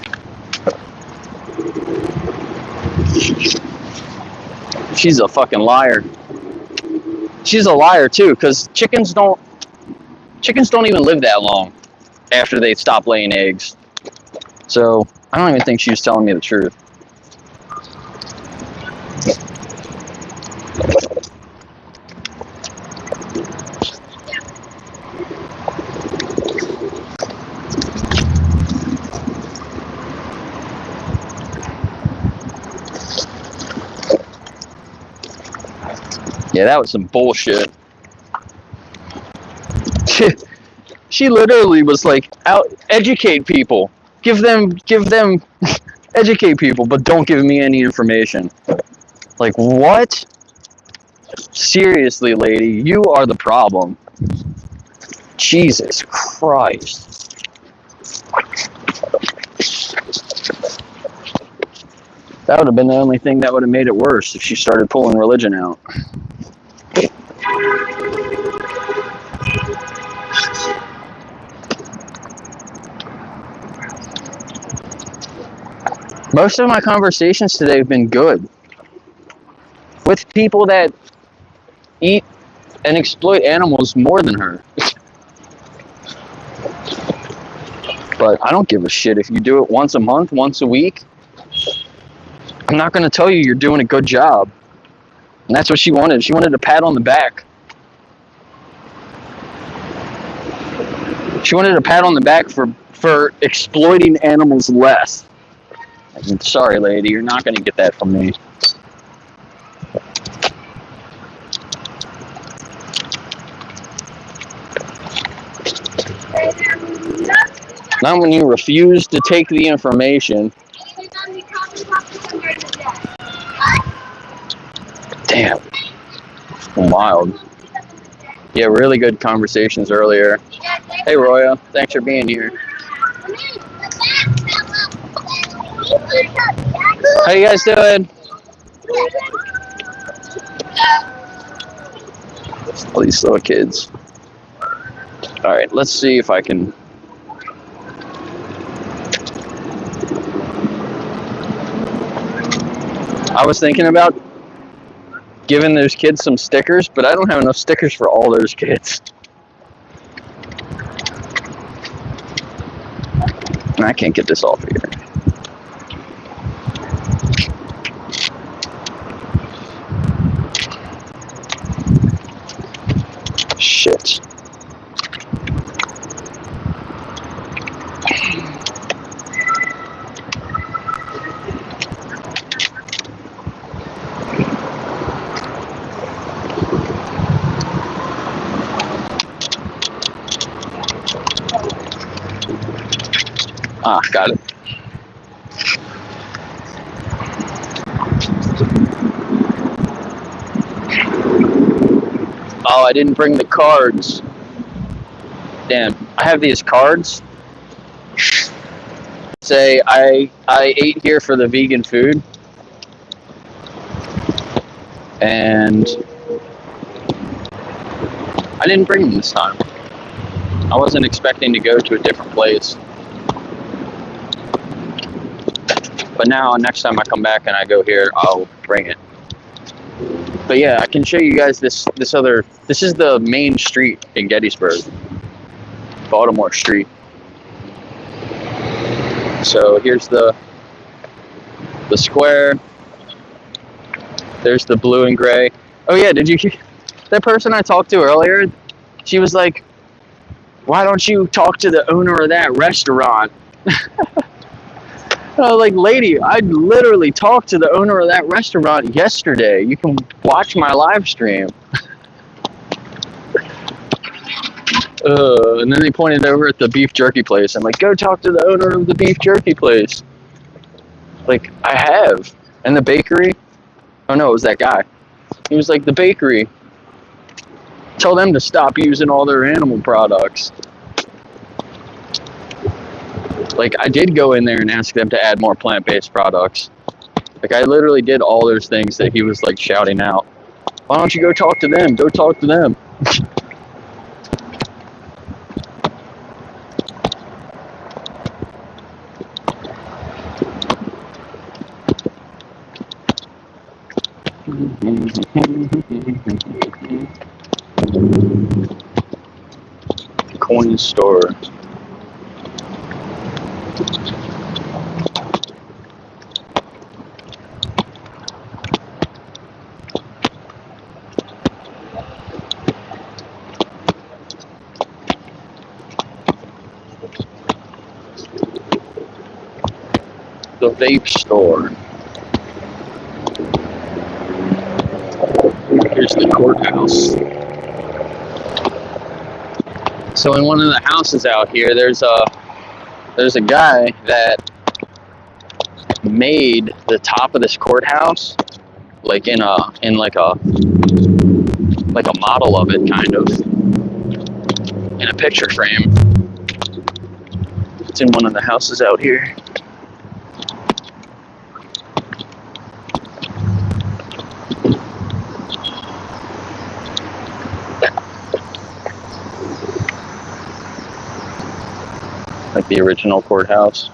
She's a fucking liar. She's a liar too, because chickens don't even live that long after they stop laying eggs. So I don't even think she was telling me the truth. Yeah, that was some bullshit. She literally was like, educate people. Give them, educate people, but don't give me any information. Like, what? Seriously, lady, you are the problem. Jesus Christ. That would have been the only thing that would have made it worse if she started pulling religion out. Most of my conversations today have been good. With people that eat and exploit animals more than her. But I don't give a shit if you do it once a month, once a week. I'm not going to tell you you're doing a good job. And that's what she wanted. She wanted a pat on the back. She wanted a pat on the back for exploiting animals less. I'm sorry, lady, you're not going to get that from me. Not when you refuse to take the information. Damn. Wild. Yeah, really good conversations earlier. Hey, Roya. Thanks for being here. How you guys doing? All these little kids. Alright, let's see if I can... I was thinking about giving those kids some stickers, but I don't have enough stickers for all those kids. I can't get this off here. Shit. Ah, got it. Oh, I didn't bring the cards. Damn, I have these cards. Say I ate here for the vegan food. And I didn't bring them this time. I wasn't expecting to go to a different place. But now, next time I come back and I go here, I'll bring it. But yeah, I can show you guys this is the main street in Gettysburg. Baltimore Street. So here's the square. There's the blue and gray. Oh yeah, did you hear that person I talked to earlier? She was like, "Why don't you talk to the owner of that restaurant?" I was like, "Lady, I literally talked to the owner of that restaurant yesterday. You can watch my live stream." And then they pointed over at the beef jerky place. I'm like, "Go talk to the owner of the beef jerky place." Like, I have. And the bakery. Oh no, it was that guy. He was like, "The bakery. Tell them to stop using all their animal products." Like, I did go in there and ask them to add more plant-based products. Like, I literally did all those things that he was, like, shouting out. Why don't you go talk to them? Go talk to them. Coin store. The vape store. Here's the courthouse. So in one of the houses out here, there's a guy that made the top of this courthouse like in like a model of it, kind of, in a picture frame. It's in one of the houses out here. Like the original courthouse.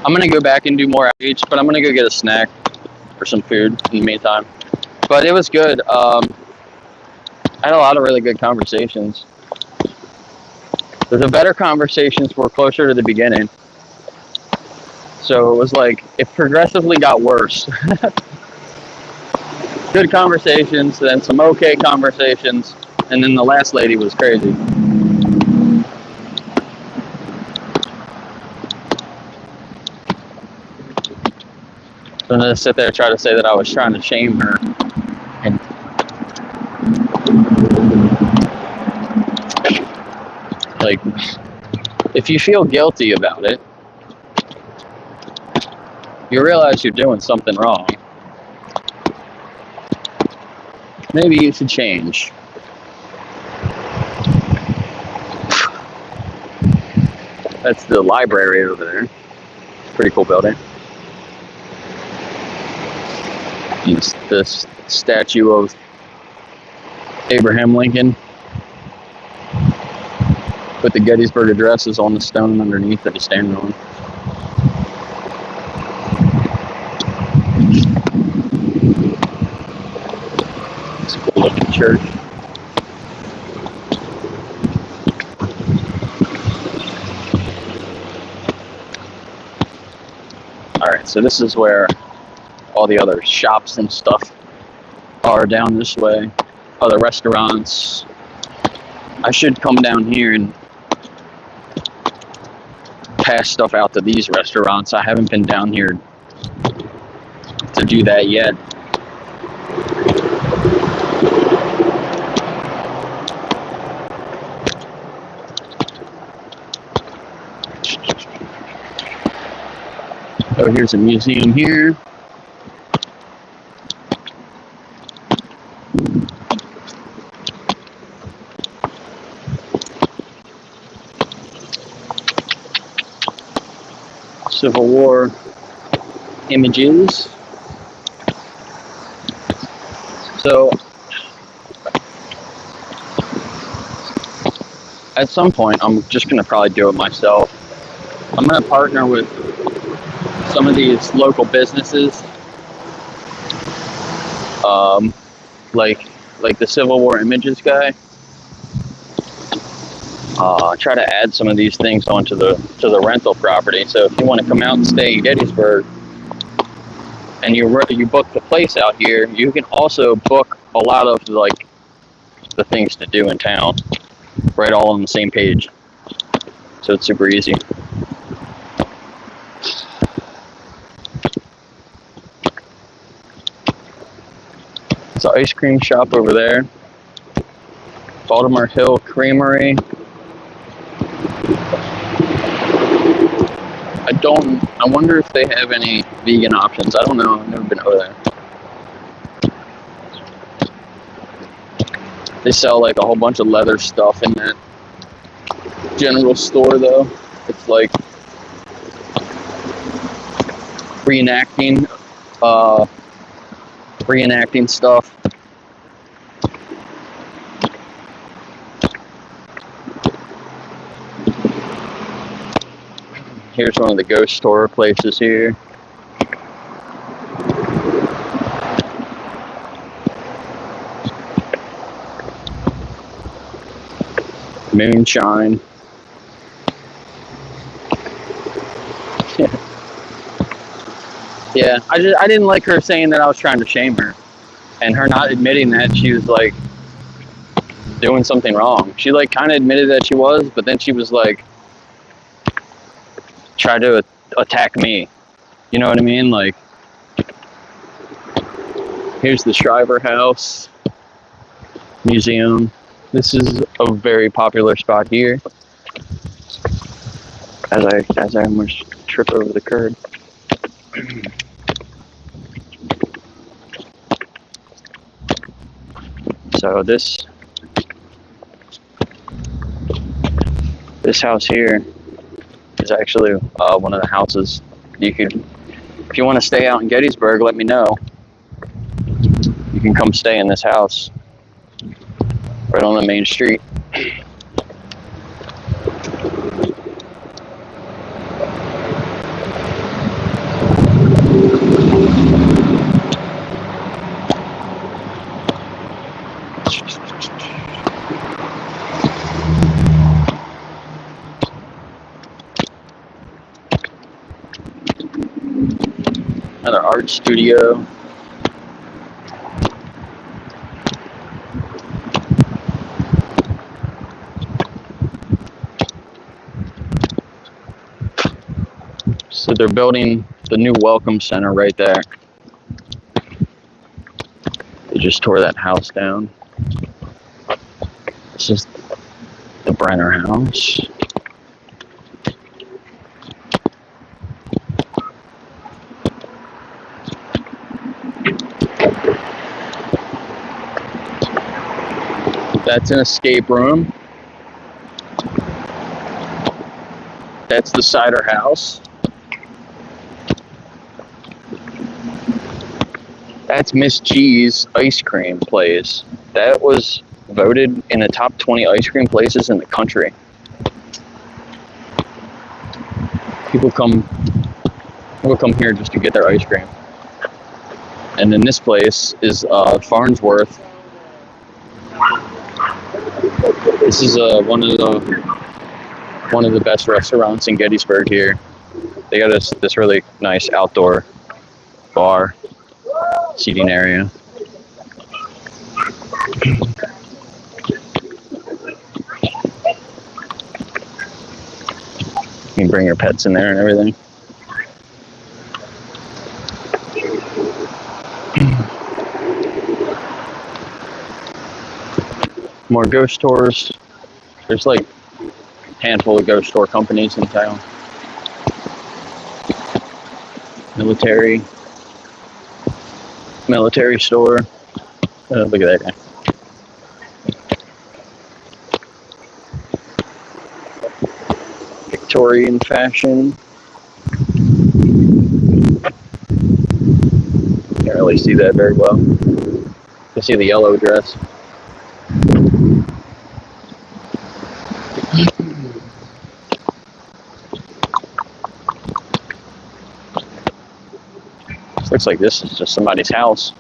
I'm gonna go back and do more outreach, but I'm gonna go get a snack or some food in the meantime. But it was good. I had a lot of really good conversations. The better conversations were closer to the beginning. So it was like, it progressively got worse. Good conversations, then some okay conversations, and then the last lady was crazy. So I'm gonna sit there and try to say that I was trying to shame her. And like, if you feel guilty about it, you realize you're doing something wrong. Maybe you should change. That's the library over there. Pretty cool building. This statue of Abraham Lincoln with the Gettysburg Address is on the stone underneath that he's standing on. It's a cool looking church. Alright, so this is where all the other shops and stuff are down this way. Other restaurants. I should come down here and pass stuff out to these restaurants. I haven't been down here to do that yet. Oh, here's a museum here. Civil War images. So at some point, I'm just going to probably do it myself. I'm going to partner with some of these local businesses, like the Civil War Images guy. Try to add some of these things onto the rental property. So if you want to come out and stay in Gettysburg, and you book the place out here, you can also book a lot of like the things to do in town, right all on the same page. So it's super easy. It's an ice cream shop over there. Baltimore Hill Creamery. I wonder if they have any vegan options. I don't know. I've never been over there. They sell like a whole bunch of leather stuff in that general store though. It's like reenacting stuff. Here's one of the ghost store places here. Moonshine. Yeah, I didn't like her saying that I was trying to shame her, and her not admitting that she was like doing something wrong. She like kind of admitted that she was, but then she was like try to attack me. You know what I mean? Like, here's the Shriver House Museum. This is a very popular spot here. As I almost trip over the curb. So this house here is actually one of the houses you could, if you want to stay out in Gettysburg, let me know. You can come stay in this house right on the main street. Another art studio. So they're building the new Welcome Center right there. They just tore that house down. This is the Brenner House. That's an escape room. That's the cider house. That's Miss G's ice cream place. That was voted in the top 20 ice cream places in the country. People come here just to get their ice cream. And then this place is Farnsworth. This is one of the best restaurants in Gettysburg here. They got this really nice outdoor bar seating area. You can bring your pets in there and everything. More ghost stores. There's like a handful of ghost store companies in town. Military store. Look at that guy. Victorian fashion. really see that very well. You can see the yellow dress. Looks like this is just somebody's house.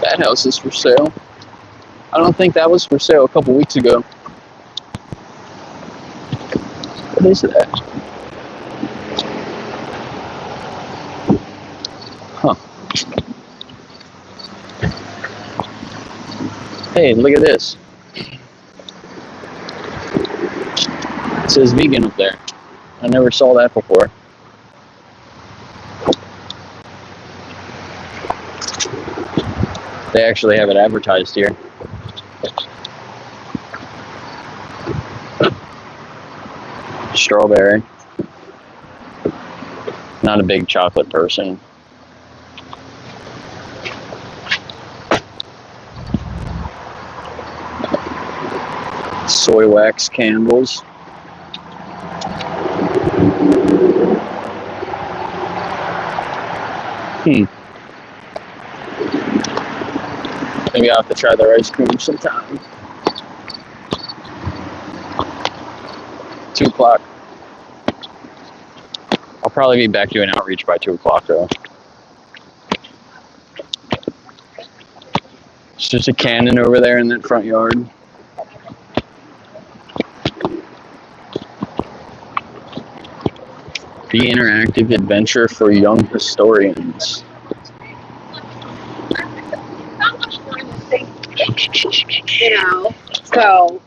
That house is for sale. I don't think that was for sale a couple weeks ago. What is that? Huh. Hey, look at this. It says vegan up there. I never saw that before. They actually have it advertised here. Strawberry. Not a big chocolate person. Soy wax candles. Maybe I'll have to try their ice cream sometime. 2 o'clock. I'll probably be back doing outreach by 2 o'clock though. It's just a cannon over there in that front yard. The interactive adventure for young historians. You know, so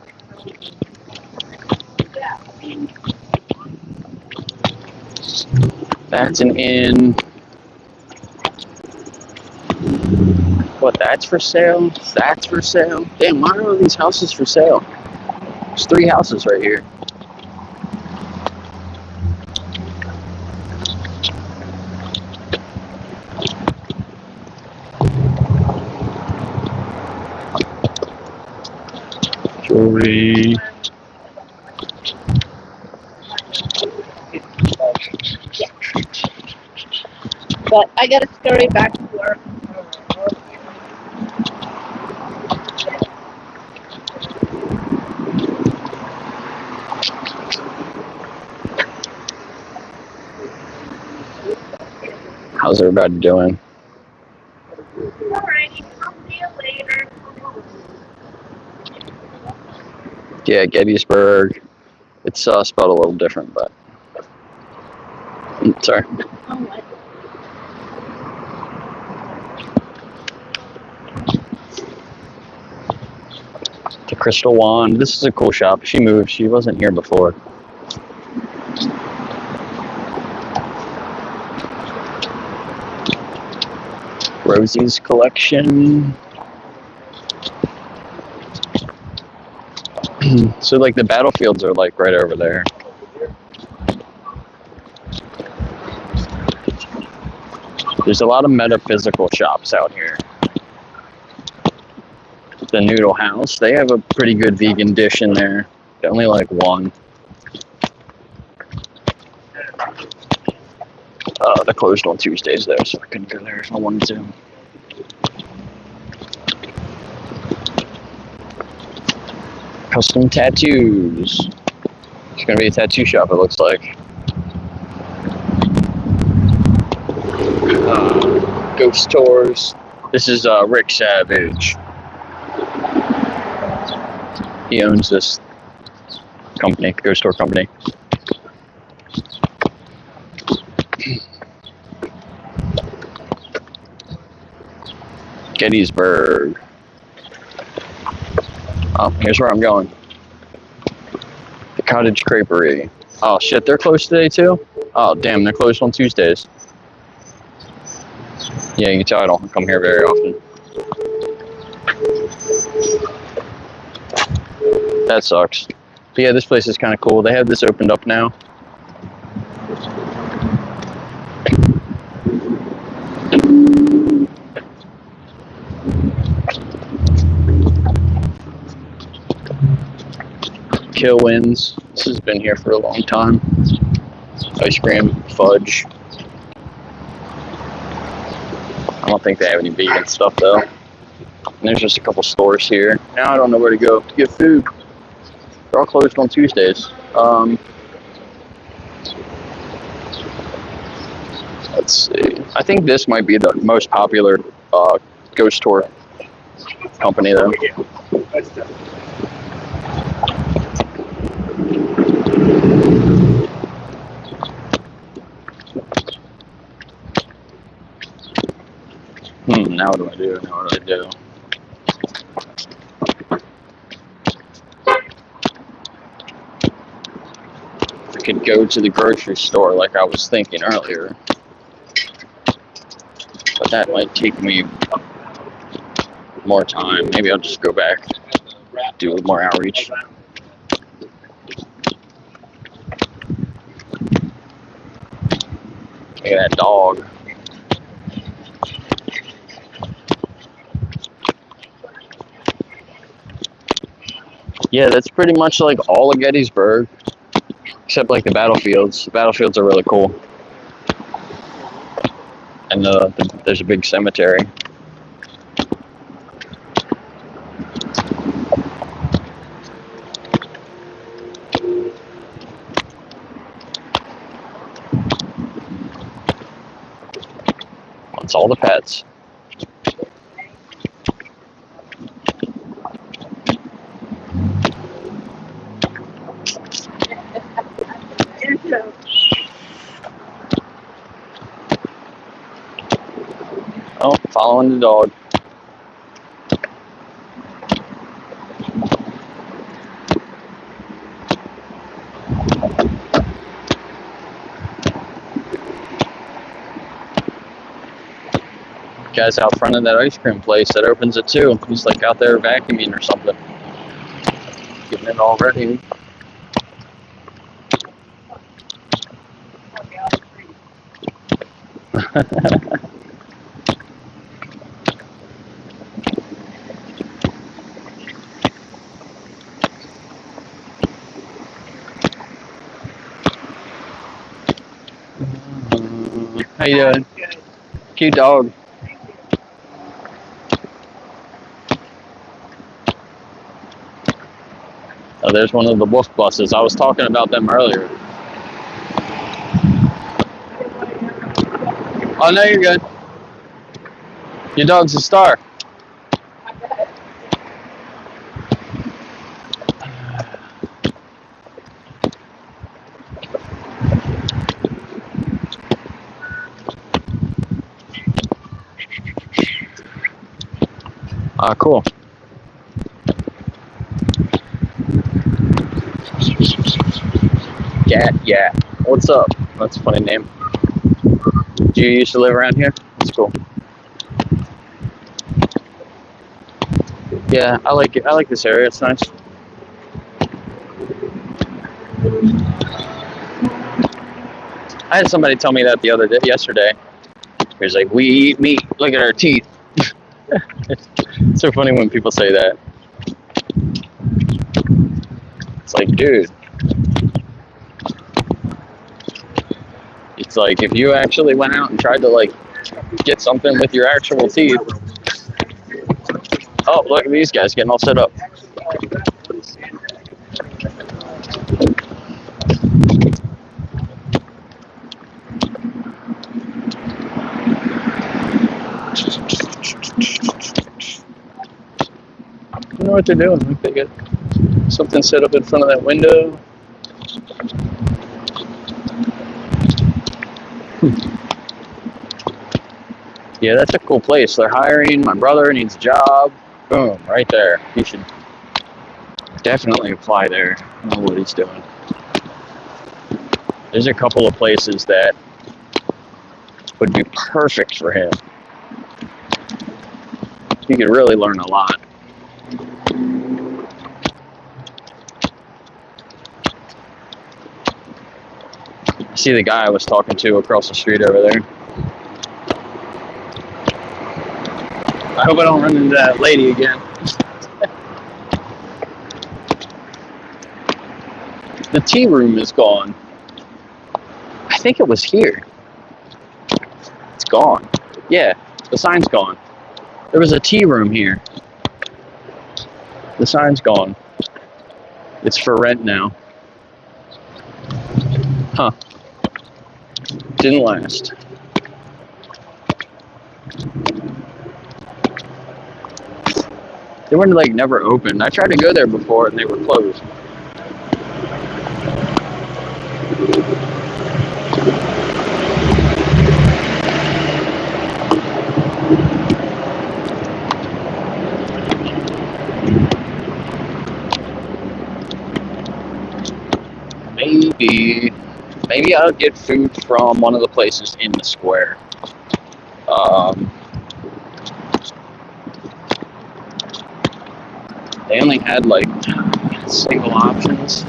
That's an inn. What, that's for sale? That's for sale? Damn, why are all these houses for sale? There's 3 houses right here. Jewelry. but I gotta scurry back to work. How's everybody doing? Alrighty, I'll see you later. Yeah, Gettysburg. It's spelled a little different, but sorry. The Crystal Wand. This is a cool shop. She moved. She wasn't here before. Rosie's collection. So like the battlefields are like right over there. There's a lot of metaphysical shops out here. The Noodle House, they have a pretty good vegan dish in there. Only like one. They're closed on Tuesdays though, so I couldn't go there if I wanted to. Custom tattoos. It's gonna be a tattoo shop, it looks like. Ghost tours. This is Rick Savage. He owns this company, ghost tour company. Gettysburg. Oh, here's where I'm going. The Cottage Creperie. Oh shit, they're closed today too? Oh damn, they're closed on Tuesdays. Yeah, you can tell I don't come here very often. That sucks. But yeah, this place is kind of cool. They have this opened up now. Kill wins. This has been here for a long time. Ice cream, fudge. I don't think they have any vegan stuff though. And there's just a couple stores here. Now I don't know where to go to get food. They're all closed on Tuesdays. Let's see. I think this might be the most popular ghost tour company though. Now what do I do? Now what do I do? I could go to the grocery store like I was thinking earlier. But that might take me more time. Maybe I'll just go back, do more outreach. Look at that dog. Yeah, that's pretty much like all of Gettysburg, except like the battlefields. The battlefields are really cool. And there's a big cemetery. It's all the pets. Oh, following the dog. Guy's out front of that ice cream place that opens at 2. He's like out there vacuuming or something. Getting it all ready. How you doing? Cute dog. Oh, there's one of the wolf buses. I was talking about them earlier. Oh, no, you're good. Your dog's a star. Ah, cool. Yeah. What's up? That's a funny name. Do you used to live around here? That's cool. Yeah, I like it. I like this area. It's nice. I had somebody tell me that yesterday. He was like, "We eat meat. Look at our teeth." It's so funny when people say that. It's like, dude. It's like if you actually went out and tried to like get something with your actual teeth. Oh, look at these guys getting all set up. I don't know what they're doing. Look, they got something set up in front of that window. Yeah, that's a cool place. They're hiring. My brother needs a job. Boom, right there. He should definitely apply there. I don't know what he's doing. There's a couple of places that would be perfect for him. He could really learn a lot. See the guy I was talking to across the street over there. I hope I don't run into that lady again. The tea room is gone. I think it was here. It's gone. Yeah, the sign's gone. There was a tea room here. The sign's gone. It's for rent now. Huh. Didn't last. They were like never open. I tried to go there before and they were closed. Maybe I'll get food from one of the places in the square. They only had like single options.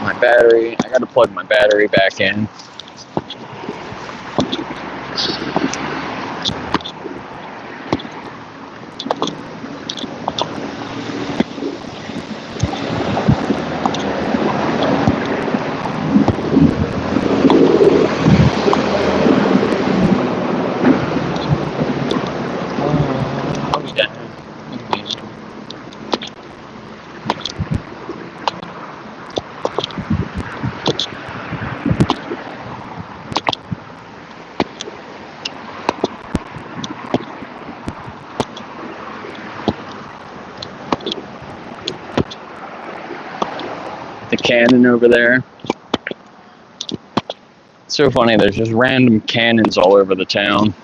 My battery, I gotta plug my battery back in. The cannon over there. It's so funny, there's just random cannons all over the town.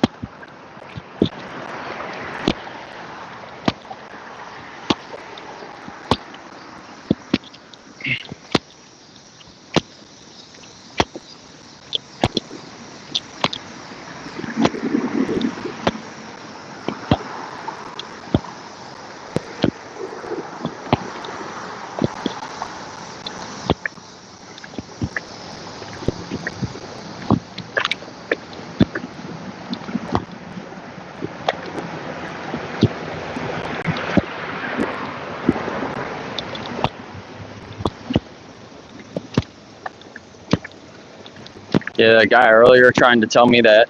Yeah, that guy earlier trying to tell me that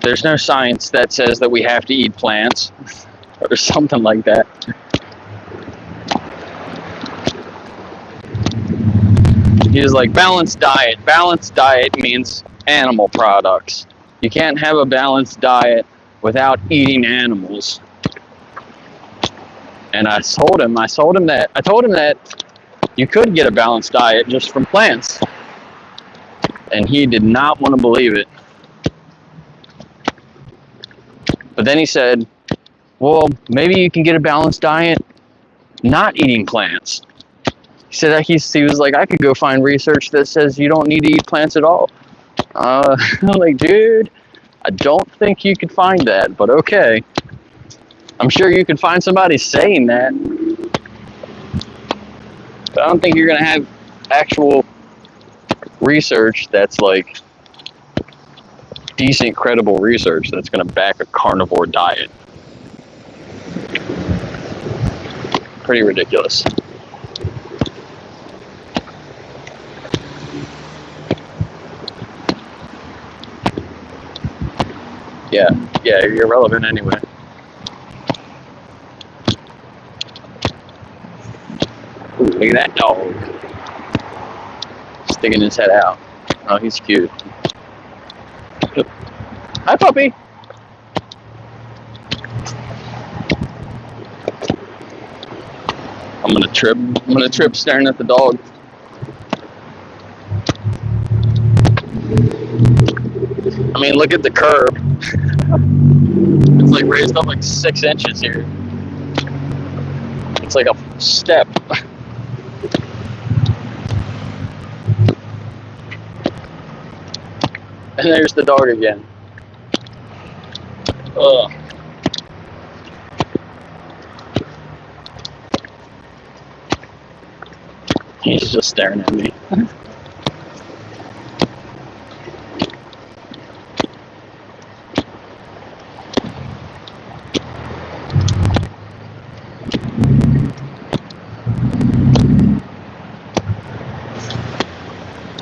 there's no science that says that we have to eat plants or something like that. He was like, balanced diet. Balanced diet means animal products. You can't have a balanced diet without eating animals. And I told him that you could get a balanced diet just from plants. And he did not want to believe it. But then he said, well, maybe you can get a balanced diet not eating plants. He said that he was like, I could go find research that says you don't need to eat plants at all. I'm like, dude, I don't think you could find that, but okay. I'm sure you could find somebody saying that. But I don't think you're going to have actual research that's like decent, credible research that's going to back a carnivore diet. Pretty ridiculous. Yeah, you're irrelevant anyway. Ooh, look at that dog. Sticking his head out. Oh, he's cute. Hi, puppy. I'm gonna trip staring at the dog. I mean, look at the curb. It's like raised up like 6 inches here. It's like a step. And there's the dog again. Ugh. He's just staring at me.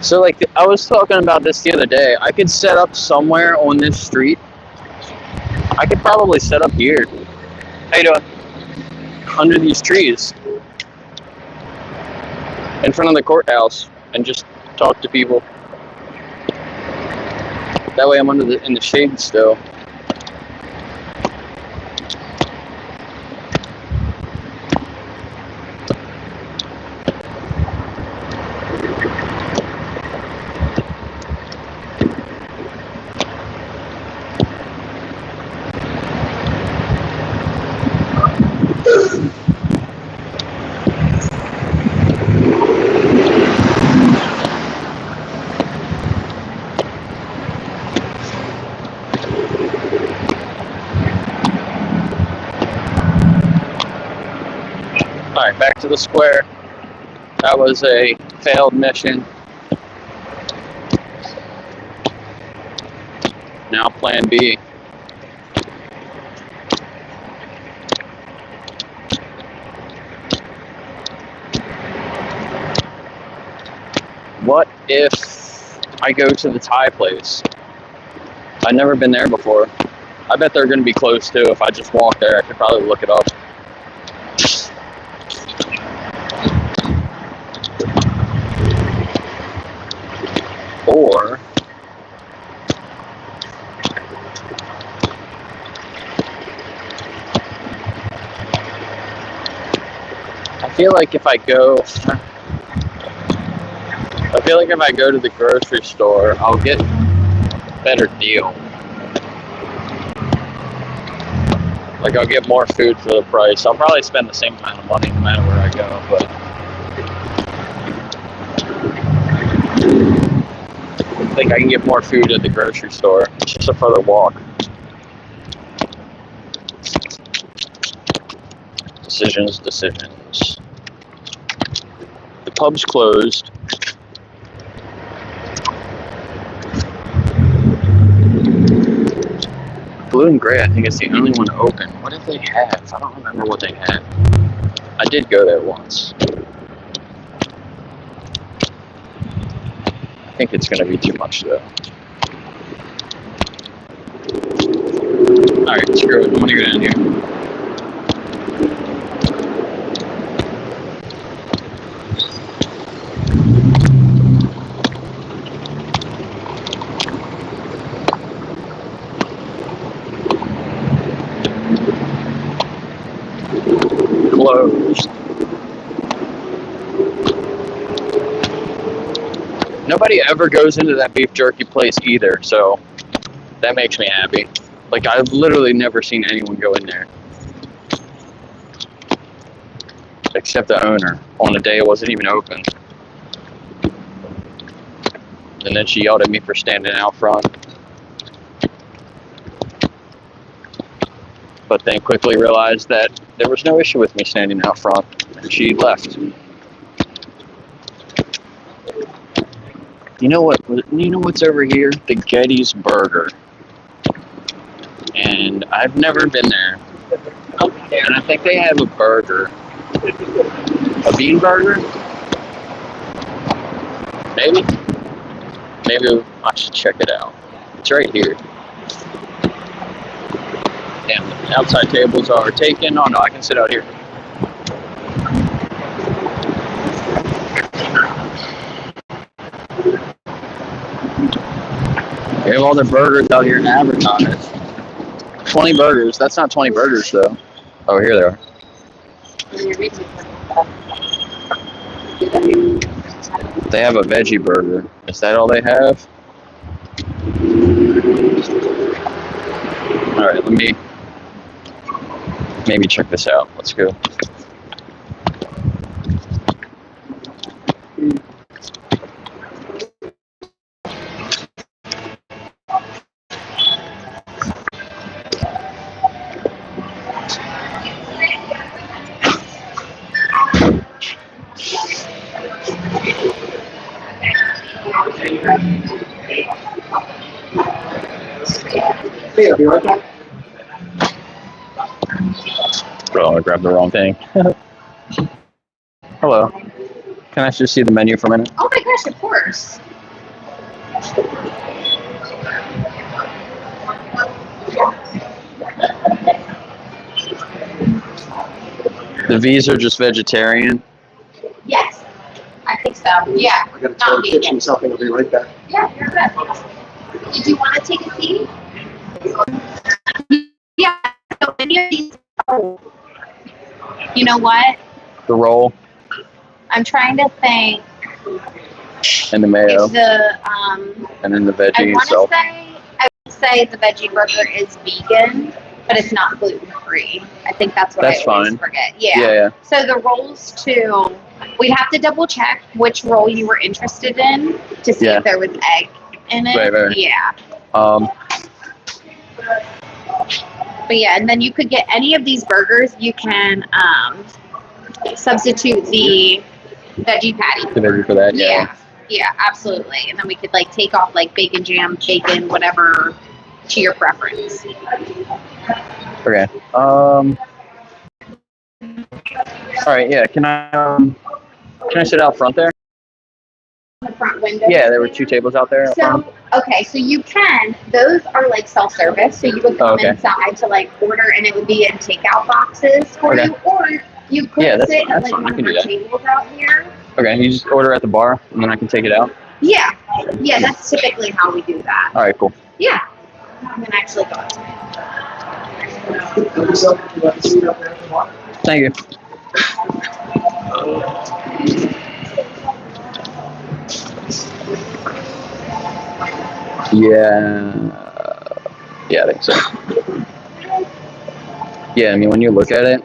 So, like, I was talking about this the other day. I could set up somewhere on this street. I could probably set up here. How you doing? Under these trees. In front of the courthouse. And just talk to people. That way I'm in the shade still. Alright, back to the square. That was a failed mission. Now plan B. What if I go to the Thai place? I've never been there before. I bet they're going to be closed too. If I just walk there, I could probably look it up. Or I feel like if I go to the grocery store, I'll get a better deal. Like, I'll get more food for the price. I'll probably spend the same amount of money no matter where I go, but I think I can get more food at the grocery store. It's just a further walk. Decisions. The pub's closed. Blue and gray, I think it's the only one open. What did they have? I don't remember what they had. I did go there once. I think it's going to be too much though. Alright, screw it. I'm going to go down here. Closed. Nobody ever goes into that beef jerky place either, so that makes me happy. Like, I've literally never seen anyone go in there. Except the owner, on a day it wasn't even open. And then she yelled at me for standing out front. But then quickly realized that there was no issue with me standing out front, and she left. You know what's over here? The Gettysburg. And I've never been there. And I think they have a burger. A bean burger? Maybe? Maybe I should check it out. It's right here. Damn, the outside tables are taken. Oh no, I can sit out here. They have all their burgers out here advertised. 20 burgers. That's not 20 burgers though. Oh, here they are. They have a veggie burger. Is that all they have? Alright, let me maybe check this out. Let's go. Hey, I'll be right back. Bro, I grabbed the wrong thing. Hello. Can I just see the menu for a minute? Oh my gosh, of course. The V's are just vegetarian. Yes, I think so. Yeah. I gotta tell the kitchen something. I'll be right back. Yeah, you're good. Did you want to take a seat? Yeah. So any of these. Oh, you know what? The roll I'm trying to think and the mayo. if the And then the I veggie want itself. to say the veggie burger is vegan, but it's not gluten free. I think that's what That's I always fine. forget. Yeah. Yeah. So the rolls too. We'd have to double check which roll you were interested in to see Yeah. if there was egg in it. Right. Yeah. But yeah, and then you could get any of these burgers. You can substitute the veggie patty. The veggie for that. Yeah, absolutely. And then we could like take off like bacon, jam, bacon, whatever to your preference. Okay. All right. Yeah. Can I sit out front there? The front window. Yeah, there were 2 tables out there. So okay, so you can. Those are like self-service, so you would come inside to like order, and it would be in takeout boxes for you, or you could sit at like one of our tables out here. Okay, you just order at the bar, and then I can take it out? Yeah, that's typically how we do that. All right, cool. Yeah, I'm gonna actually go outside. Thank you. Yeah, I think so. Yeah, I mean, when you look at it,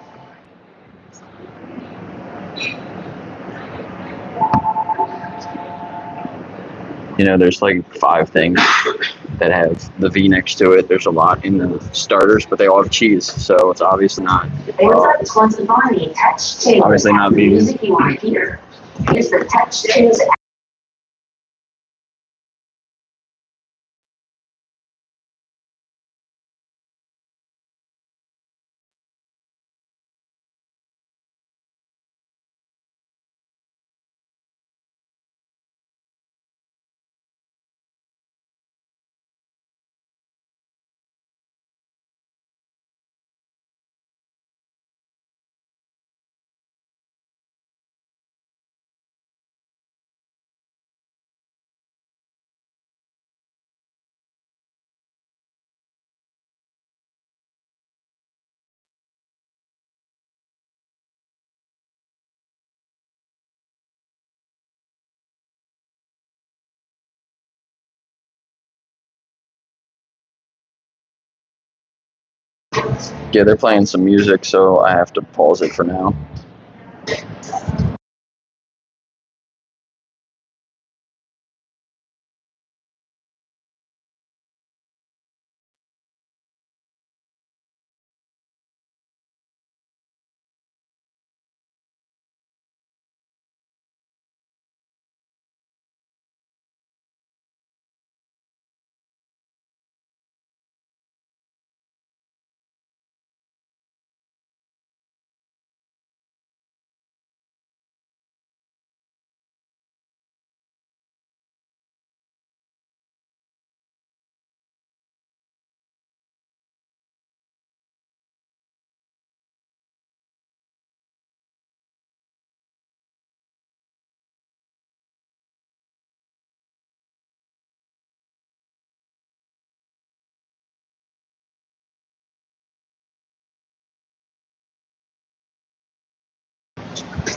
you know, there's like 5 things that have the V next to it. There's a lot in the starters, but they all have cheese, so it's obviously not. Obviously not vegan. Yeah, they're playing some music, so I have to pause it for now.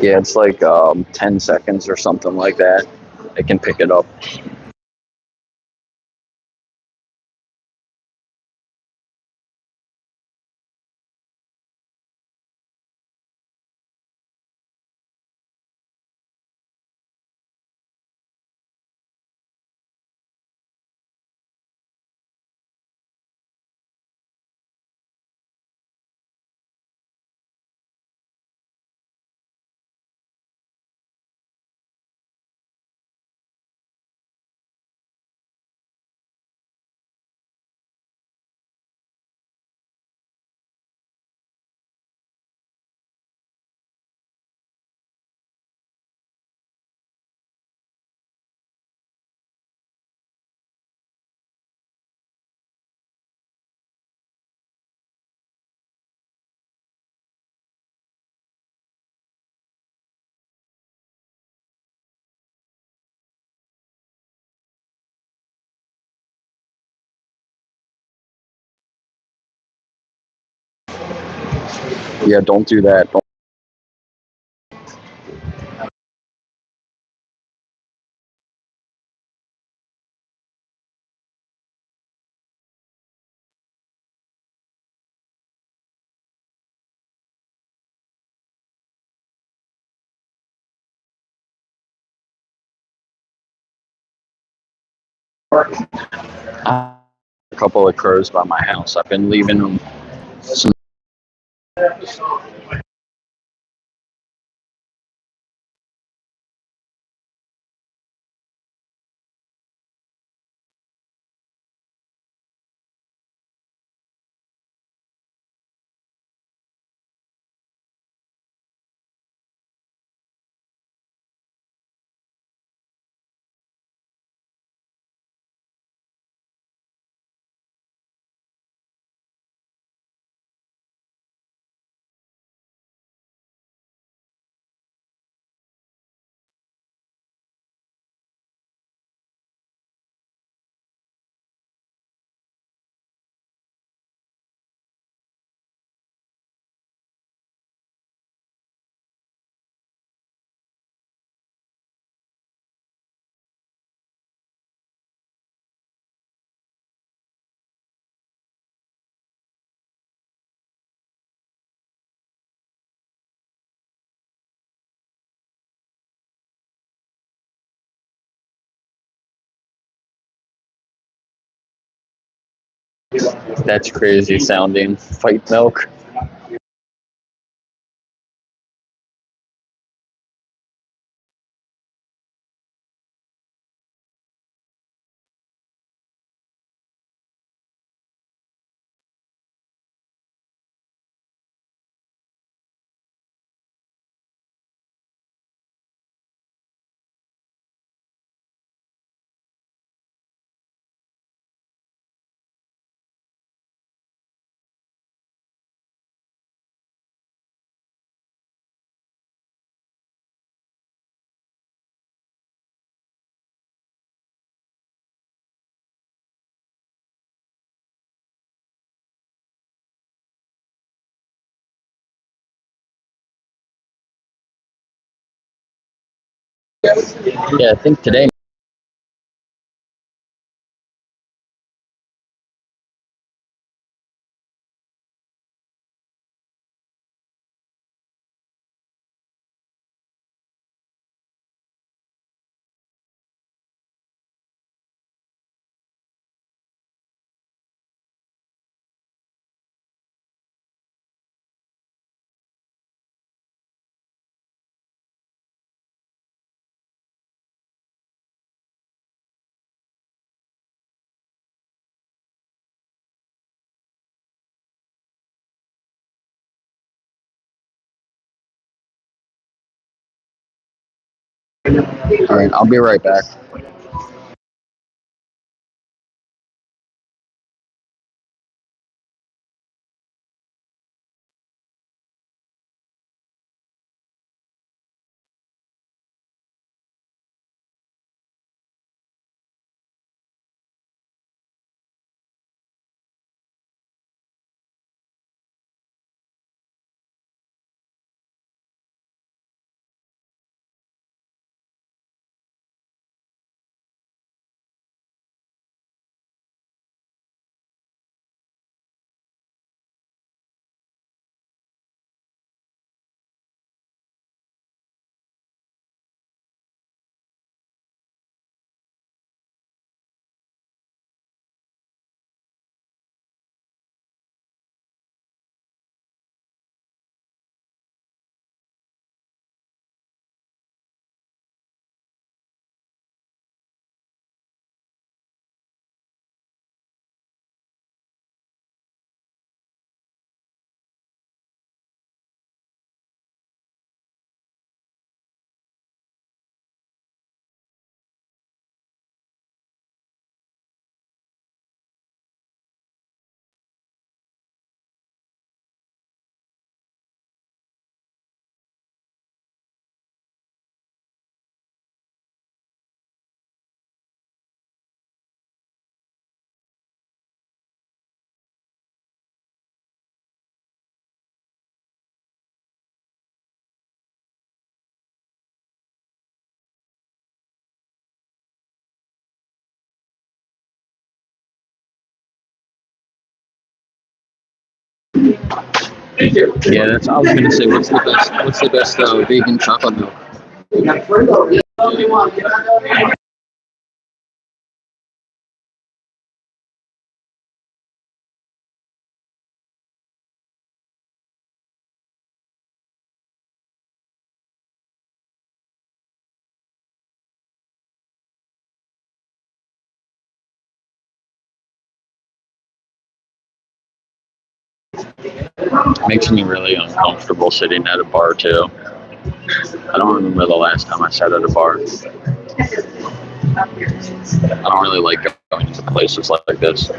Yeah, it's like 10 seconds or something like that. It can pick it up. Yeah, don't do that. Don't. A couple of crows by my house. I've been leaving them some. That's crazy sounding. Fight milk. Yeah, I think today. All right, I'll be right back. Yeah, that's. I was gonna say, what's the best vegan chocolate milk? Makes me really uncomfortable sitting at a bar too. I don't remember the last time I sat at a bar. I don't really like going to places like this.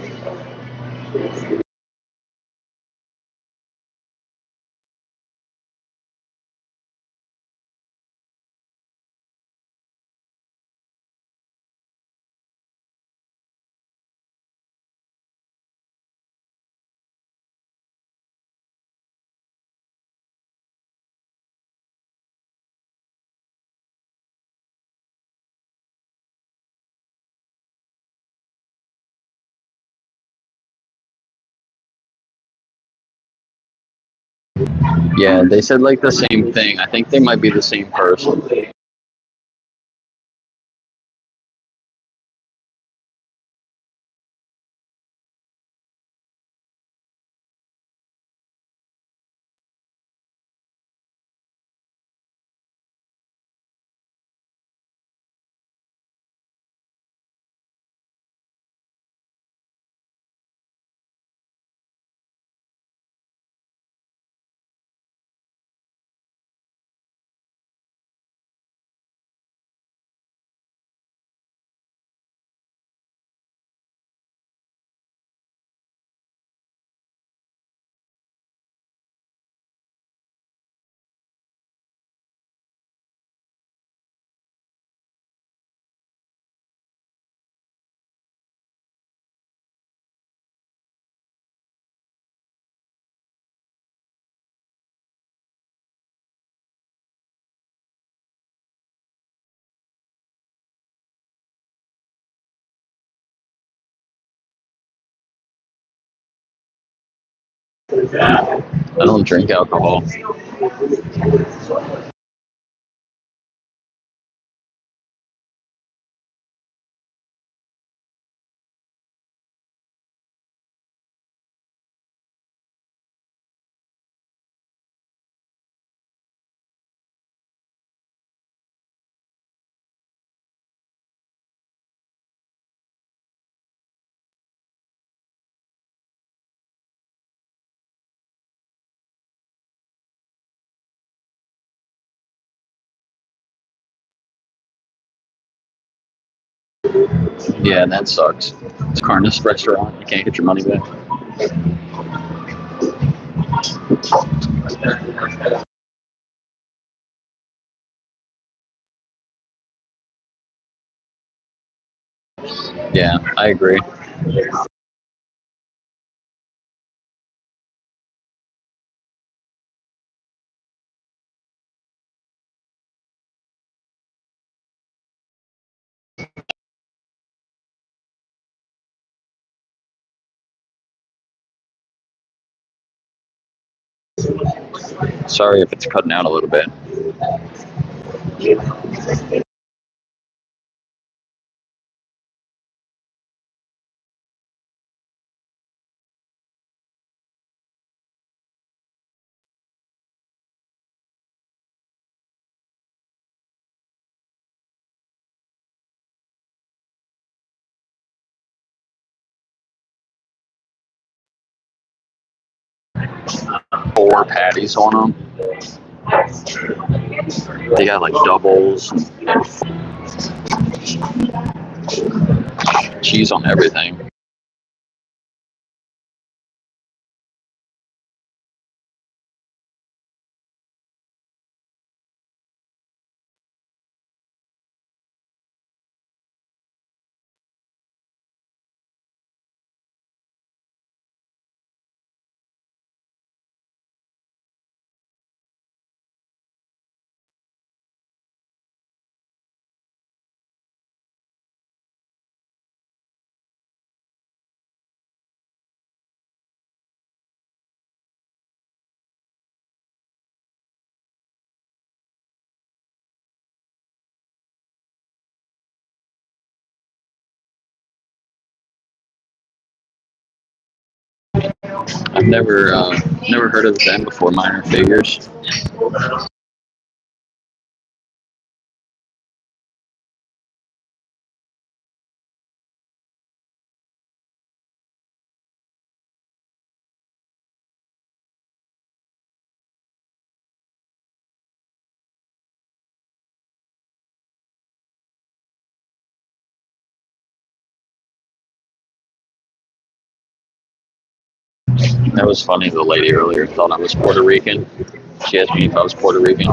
Yeah, they said like the same thing. I think they might be the same person. I don't drink alcohol. Yeah, that sucks. It's a Carnist restaurant. You can't get your money back. Yeah, I agree. Sorry if it's cutting out a little bit. Four patties on them. They got like doubles, cheese on everything. I've never heard of them before. Minor figures. That was funny. The lady earlier thought I was Puerto Rican. She asked me if I was Puerto Rican.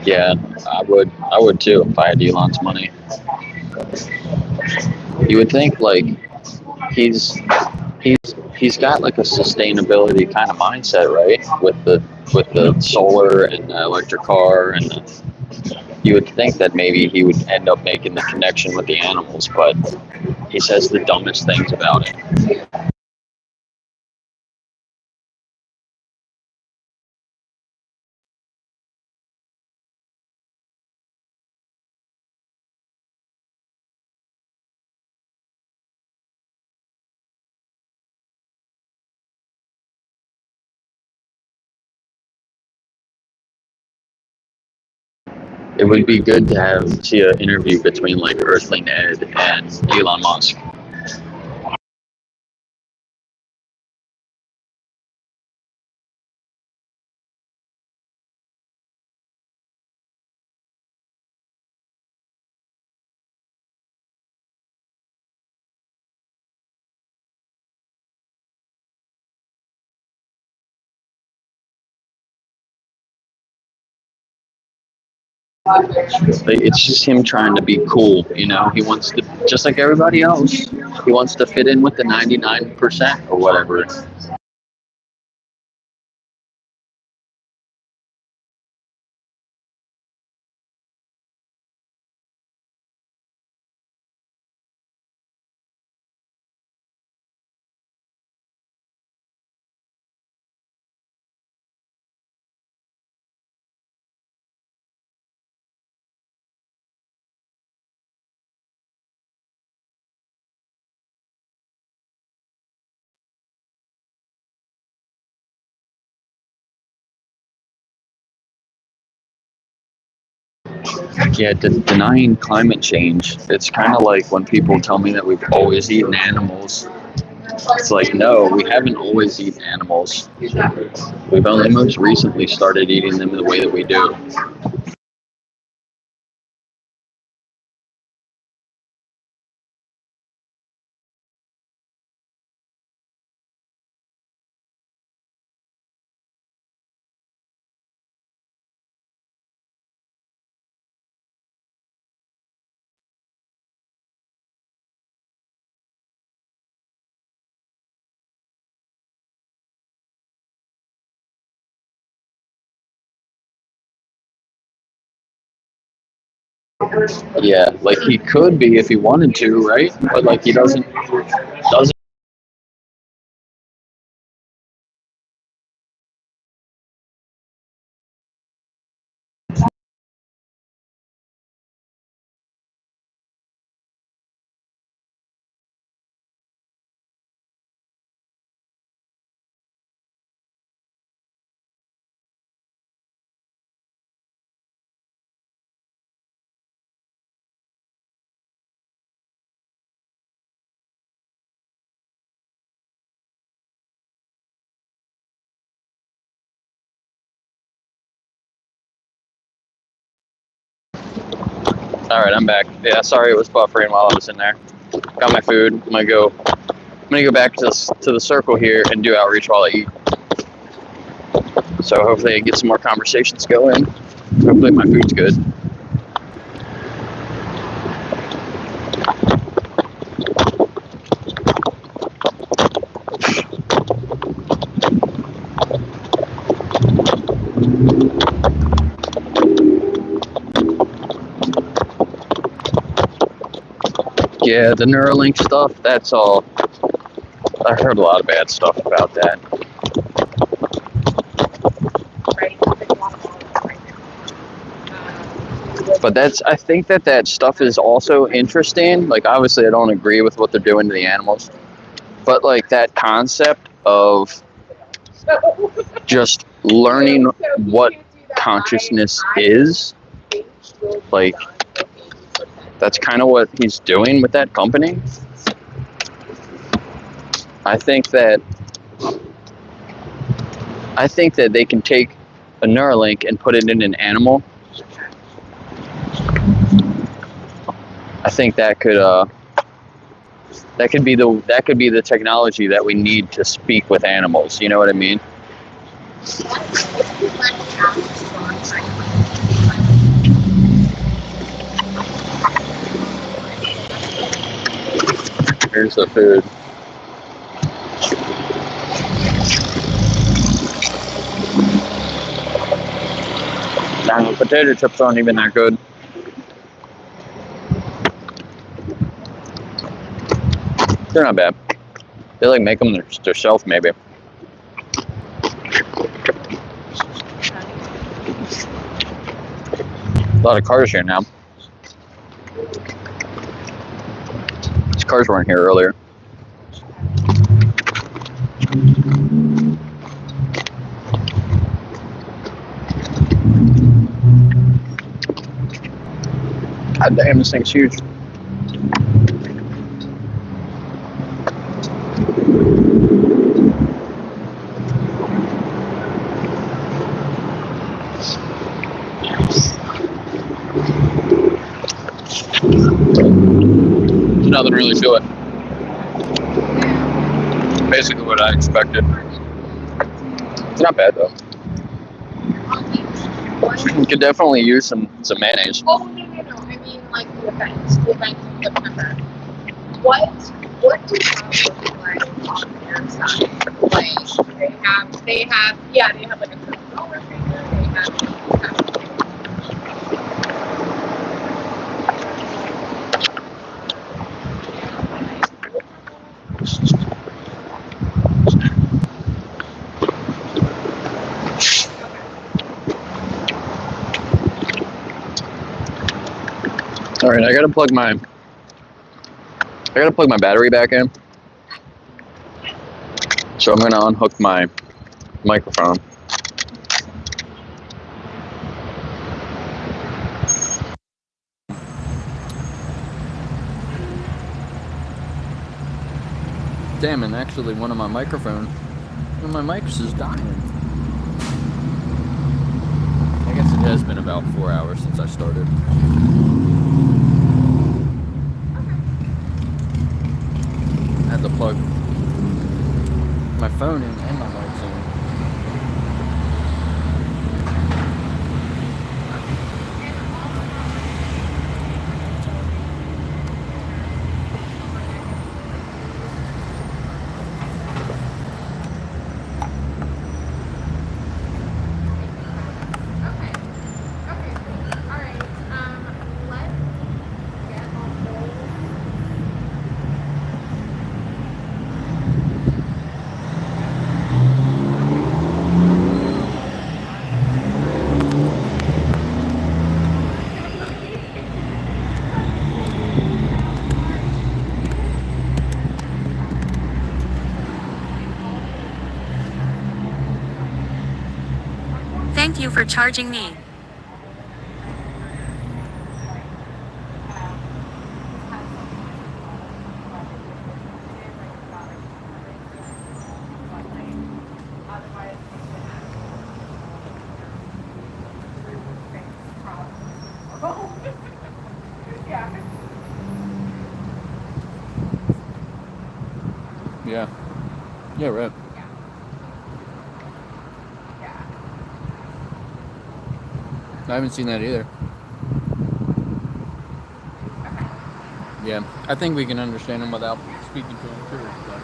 Yeah, I would. I would too if I had Elon's money. You would think like he's he's he's got like a sustainability kind of mindset, right? With the solar and the electric car, and you would think that maybe he would end up making the connection with the animals, but he says the dumbest things about it. It would be good to see an interview between like Earthling Ed and Elon Musk. Like, it's just him trying to be cool, you know. He wants to, just like everybody else, he wants to fit in with the 99% or whatever. Yeah, denying climate change. It's kind of like when people tell me that we've always eaten animals. It's like, no, we haven't always eaten animals. We've only most recently started eating them the way that we do. Yeah, like he could be if he wanted to, right? But like he doesn't. All right, I'm back. Yeah, sorry it was buffering while I was in there. Got my food. I'm gonna go back to the circle here and do outreach while I eat. So hopefully I get some more conversations going. Hopefully my food's good. Yeah, the Neuralink stuff, that's all. I heard a lot of bad stuff about that. But I think that stuff is also interesting. Like, obviously, I don't agree with what they're doing to the animals. But, like, that concept of just learning what consciousness is, like, that's kind of what he's doing with that company. I think that they can take a Neuralink and put it in an animal. I think that could be the technology that we need to speak with animals. You know what I mean? Here's the food. Damn, the potato chips aren't even that good. They're not bad. They like make them themselves, maybe. A lot of cars here now. These cars weren't here earlier. God damn, this thing's huge. Nothing really to it. Basically what I expected. It's not bad though. You could definitely use some mayonnaise. Oh, no. I mean, like the event in September. What do you have looking like on their side? Like, they have like a $7 figure, they have. All right, I gotta plug my battery back in. So I'm gonna unhook my microphone. Damn, and actually one of my mics is dying. I guess it has been about 4 hours since I started. I had to plug my phone in and my mics in. Okay, all right. Let Thank you for charging me. Yeah. Yeah, right. I haven't seen that either. Yeah, I think we can understand him without speaking to him too. But.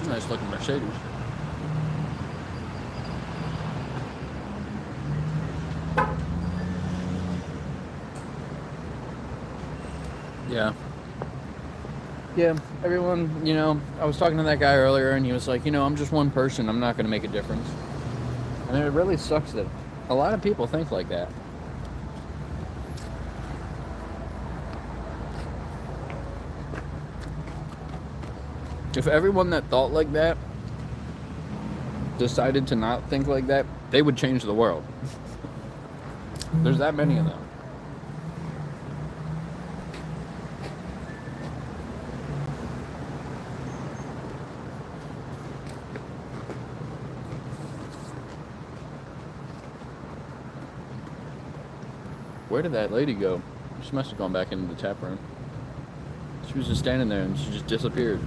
Nice looking Mercedes. Yeah. Yeah, everyone, you know, I was talking to that guy earlier and he was like, you know, I'm just one person. I'm not going to make a difference. And it really sucks that a lot of people think like that. If everyone that thought like that decided to not think like that, they would change the world. There's that many of them. Where did that lady go? She must have gone back into the tap room. She was just standing there and she just disappeared.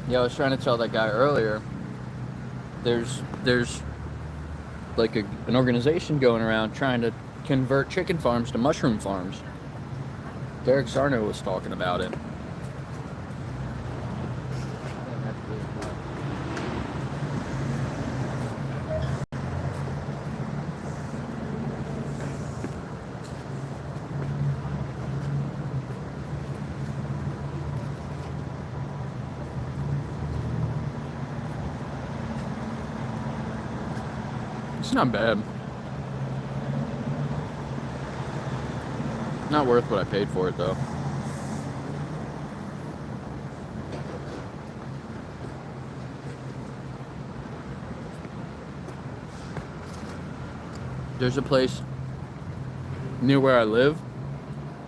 Yeah, I was trying to tell that guy earlier, there's like an organization going around trying to convert chicken farms to mushroom farms. Derek Sarno was talking about it. It's not bad. Not worth what I paid for it, though. There's a place near where I live.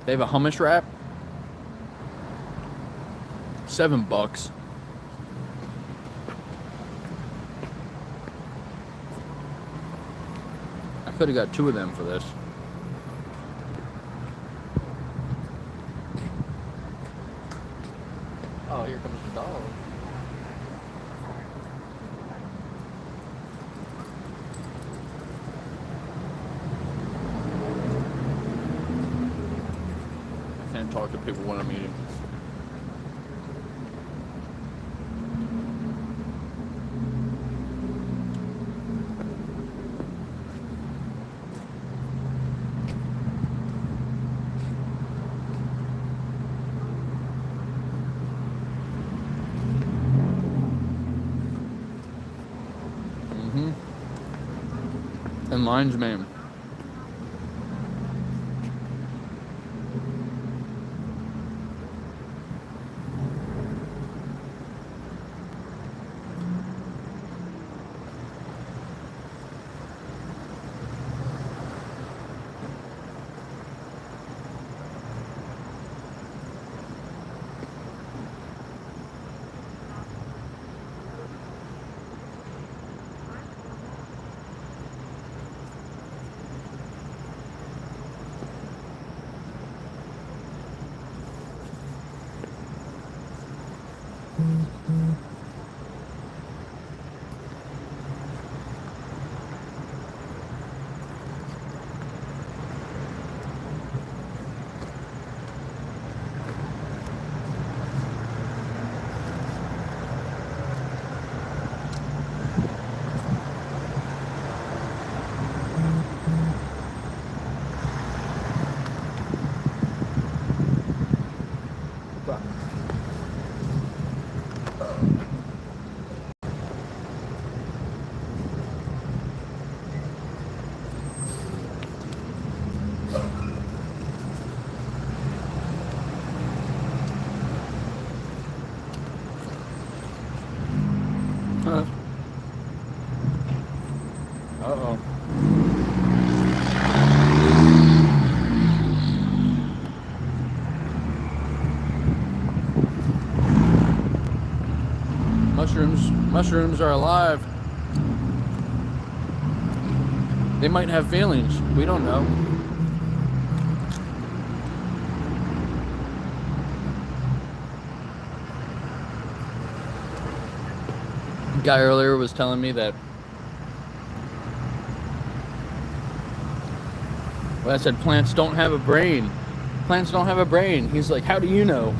They have a hummus wrap. $7. I could have got 2 of them for this. Oh, here comes the dog. I can't talk to people when I'm eating. And lion's mane. Uh-oh. Mushrooms are alive. They might have feelings. We don't know. The guy earlier was telling me that. Well, I said plants don't have a brain. Plants don't have a brain. He's like, how do you know?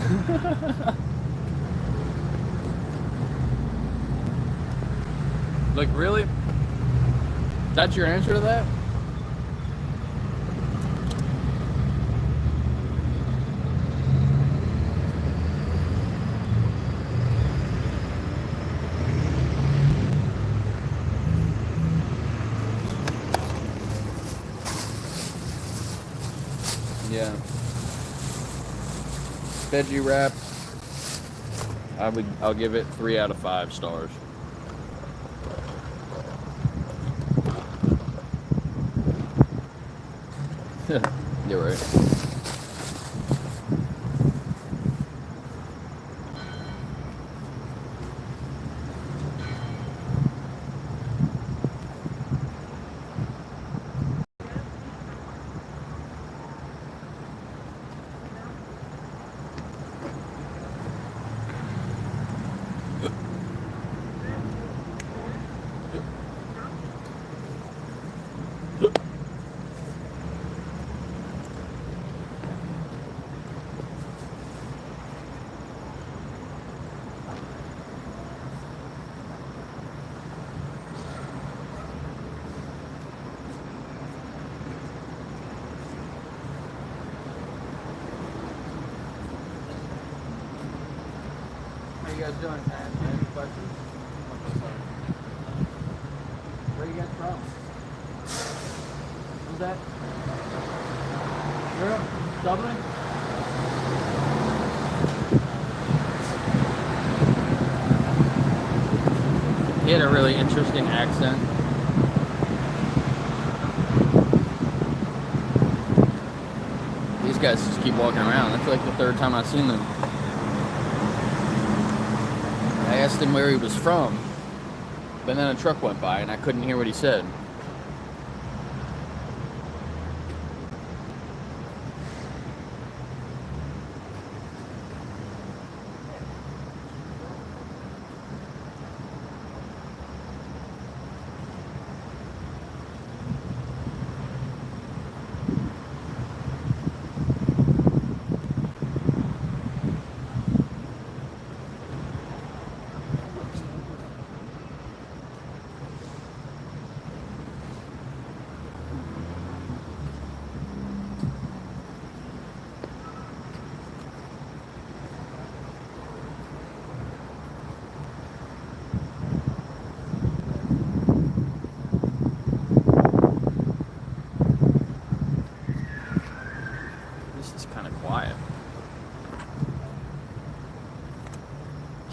Like, really? That's your answer to that? Yeah. Veggie wrap. I'll give it 3 out of 5 stars. You're right. How you guys doing? Any questions? Where are you guys from? Who's that? Europe? Dublin? He had a really interesting accent. These guys just keep walking around. That's like the 3rd time I've seen them. I asked him where he was from, but then a truck went by and I couldn't hear what he said.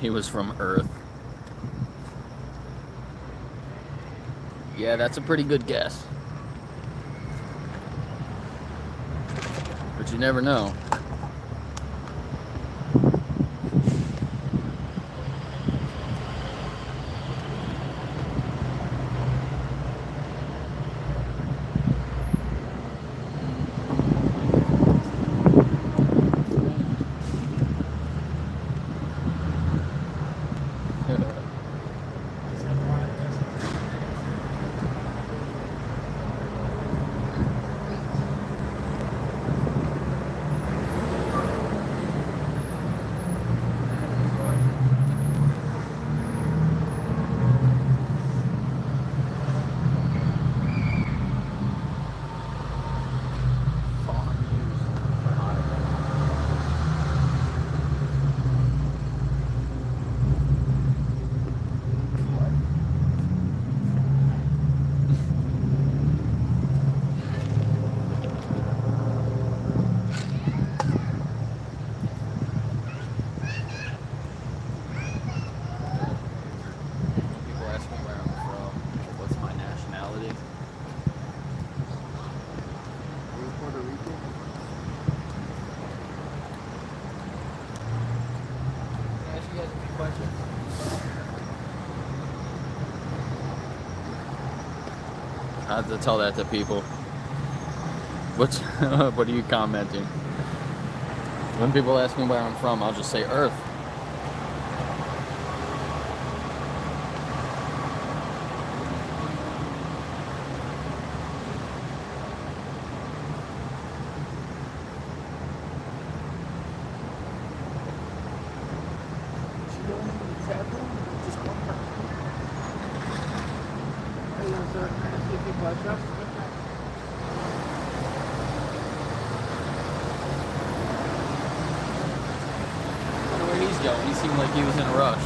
He was from Earth. Yeah, that's a pretty good guess. But you never know. I have to tell that to people. What are you commenting? When people ask me where I'm from, I'll just say Earth. Where he's going, he seemed like he was in a rush.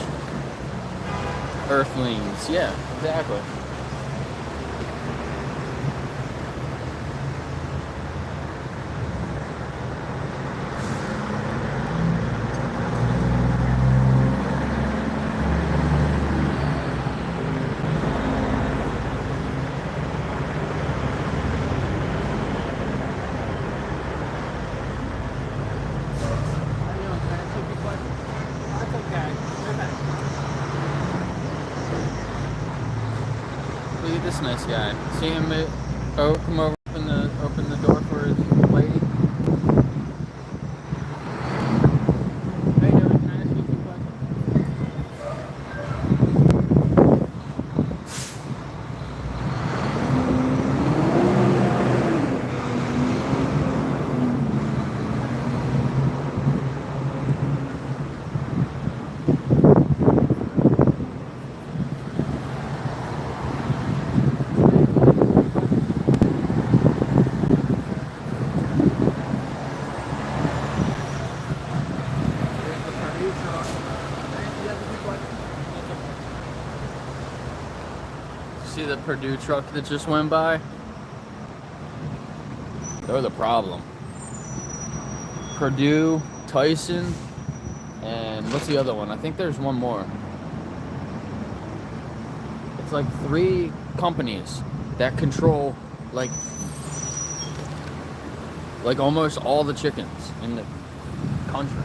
Earthlings, yeah, exactly. Look at this nice guy. See him come over, open the door for his lady. How you doing? Can I ask you a few questions? See the Purdue truck that just went by? They're the problem. Purdue, Tyson, and what's the other one? I think there's one more. It's like 3 companies that control like almost all the chickens in the country.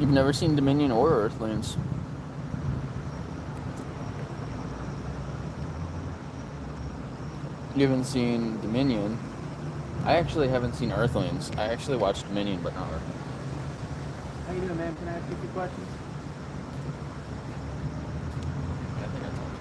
You've never seen Dominion or Earthlings. You haven't seen Dominion. I actually haven't seen Earthlings. I actually watched Dominion, but not Earthlings. How you doing, man? Can I ask you a few questions? I think I told you.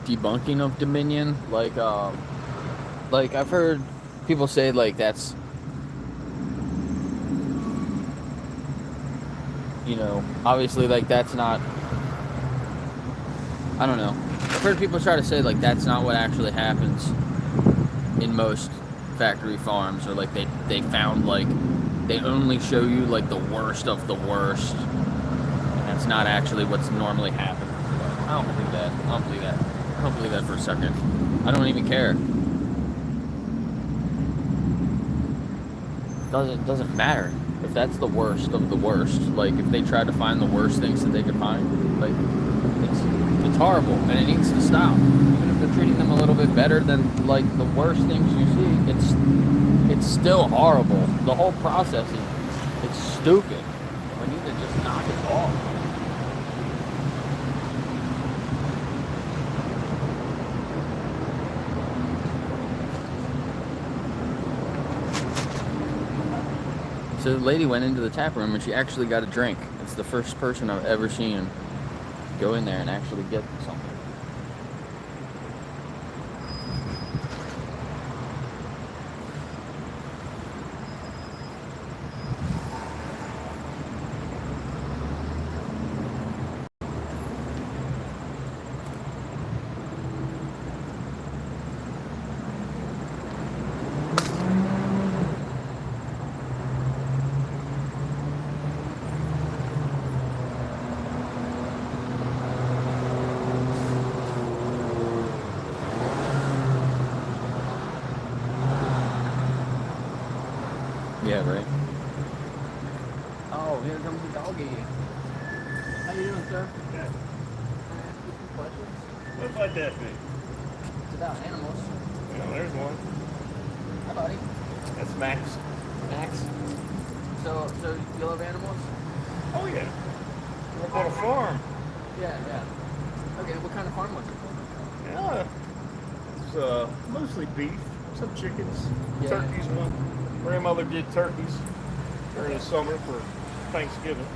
Debunking of Dominion, like I've heard people say like that's, you know, obviously like that's not, I don't know. I've heard people try to say like that's not what actually happens in most factory farms, or like they found like they only show you like the worst of the worst, and that's not actually what's normally happening. But I don't believe that. I don't believe that for a second. I don't even care. Doesn't matter if that's the worst of the worst. Like if they try to find the worst things that they could find, like it's horrible and it needs to stop. Even if they're treating them a little bit better than like the worst things you see, it's still horrible. The whole process it's stupid. We need to just knock it off. So the lady went into the tap room and she actually got a drink. It's the first person I've ever seen go in there and actually get something. that, right? Oh, here comes the doggy. How you doing, sir? Yeah. Can I ask you some questions? What might that be? It's about animals. Well, there's one. Hi, buddy. That's Max. Max. So you love animals? Oh, yeah. We're on a farm. Yeah. Okay, what kind of farm was it? Yeah. It's mostly beef, some chickens, Yeah. turkeys. One grandmother did turkeys during the summer for Thanksgiving.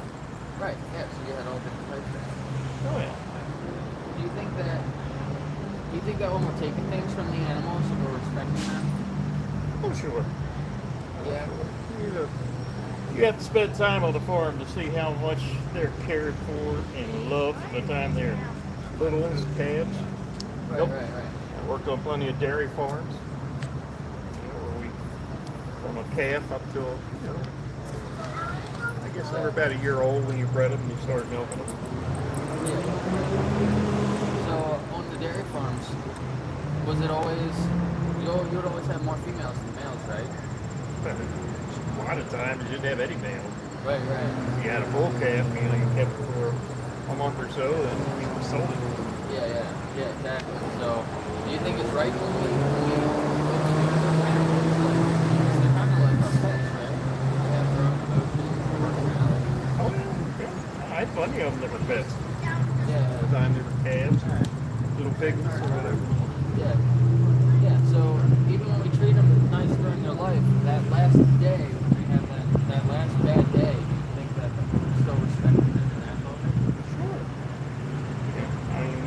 Right, yeah, so you had all different types of animals. Oh, yeah. Do you think that when we're taking things from the animals, we're respecting them? Oh, sure. Yeah. You have to spend time on the farm to see how much they're cared for and loved from the time they're little as calves. Right. I worked on plenty of dairy farms, where we, from a calf up till, I guess they were about a year old when you bred them and you started milking them. Yeah. So on the dairy farms, was it always you would always have more females than males, right? A lot of times you didn't have any males. Right. If you had a bull calf, you kept it for a month or so, and you sold it. Yeah, exactly. So, do you think it's right when we do animals? They're kind of like our pets, right? They have their own emotions, their personality. Oh, yeah. I had plenty of them that were pets. Yeah. All the time they were calves, little piglets, or whatever. Yeah. So even when we treat them nice during their life, that last day when they have that last bad day, do you think that we're still respecting them in that moment? Sure. Yeah. I mean,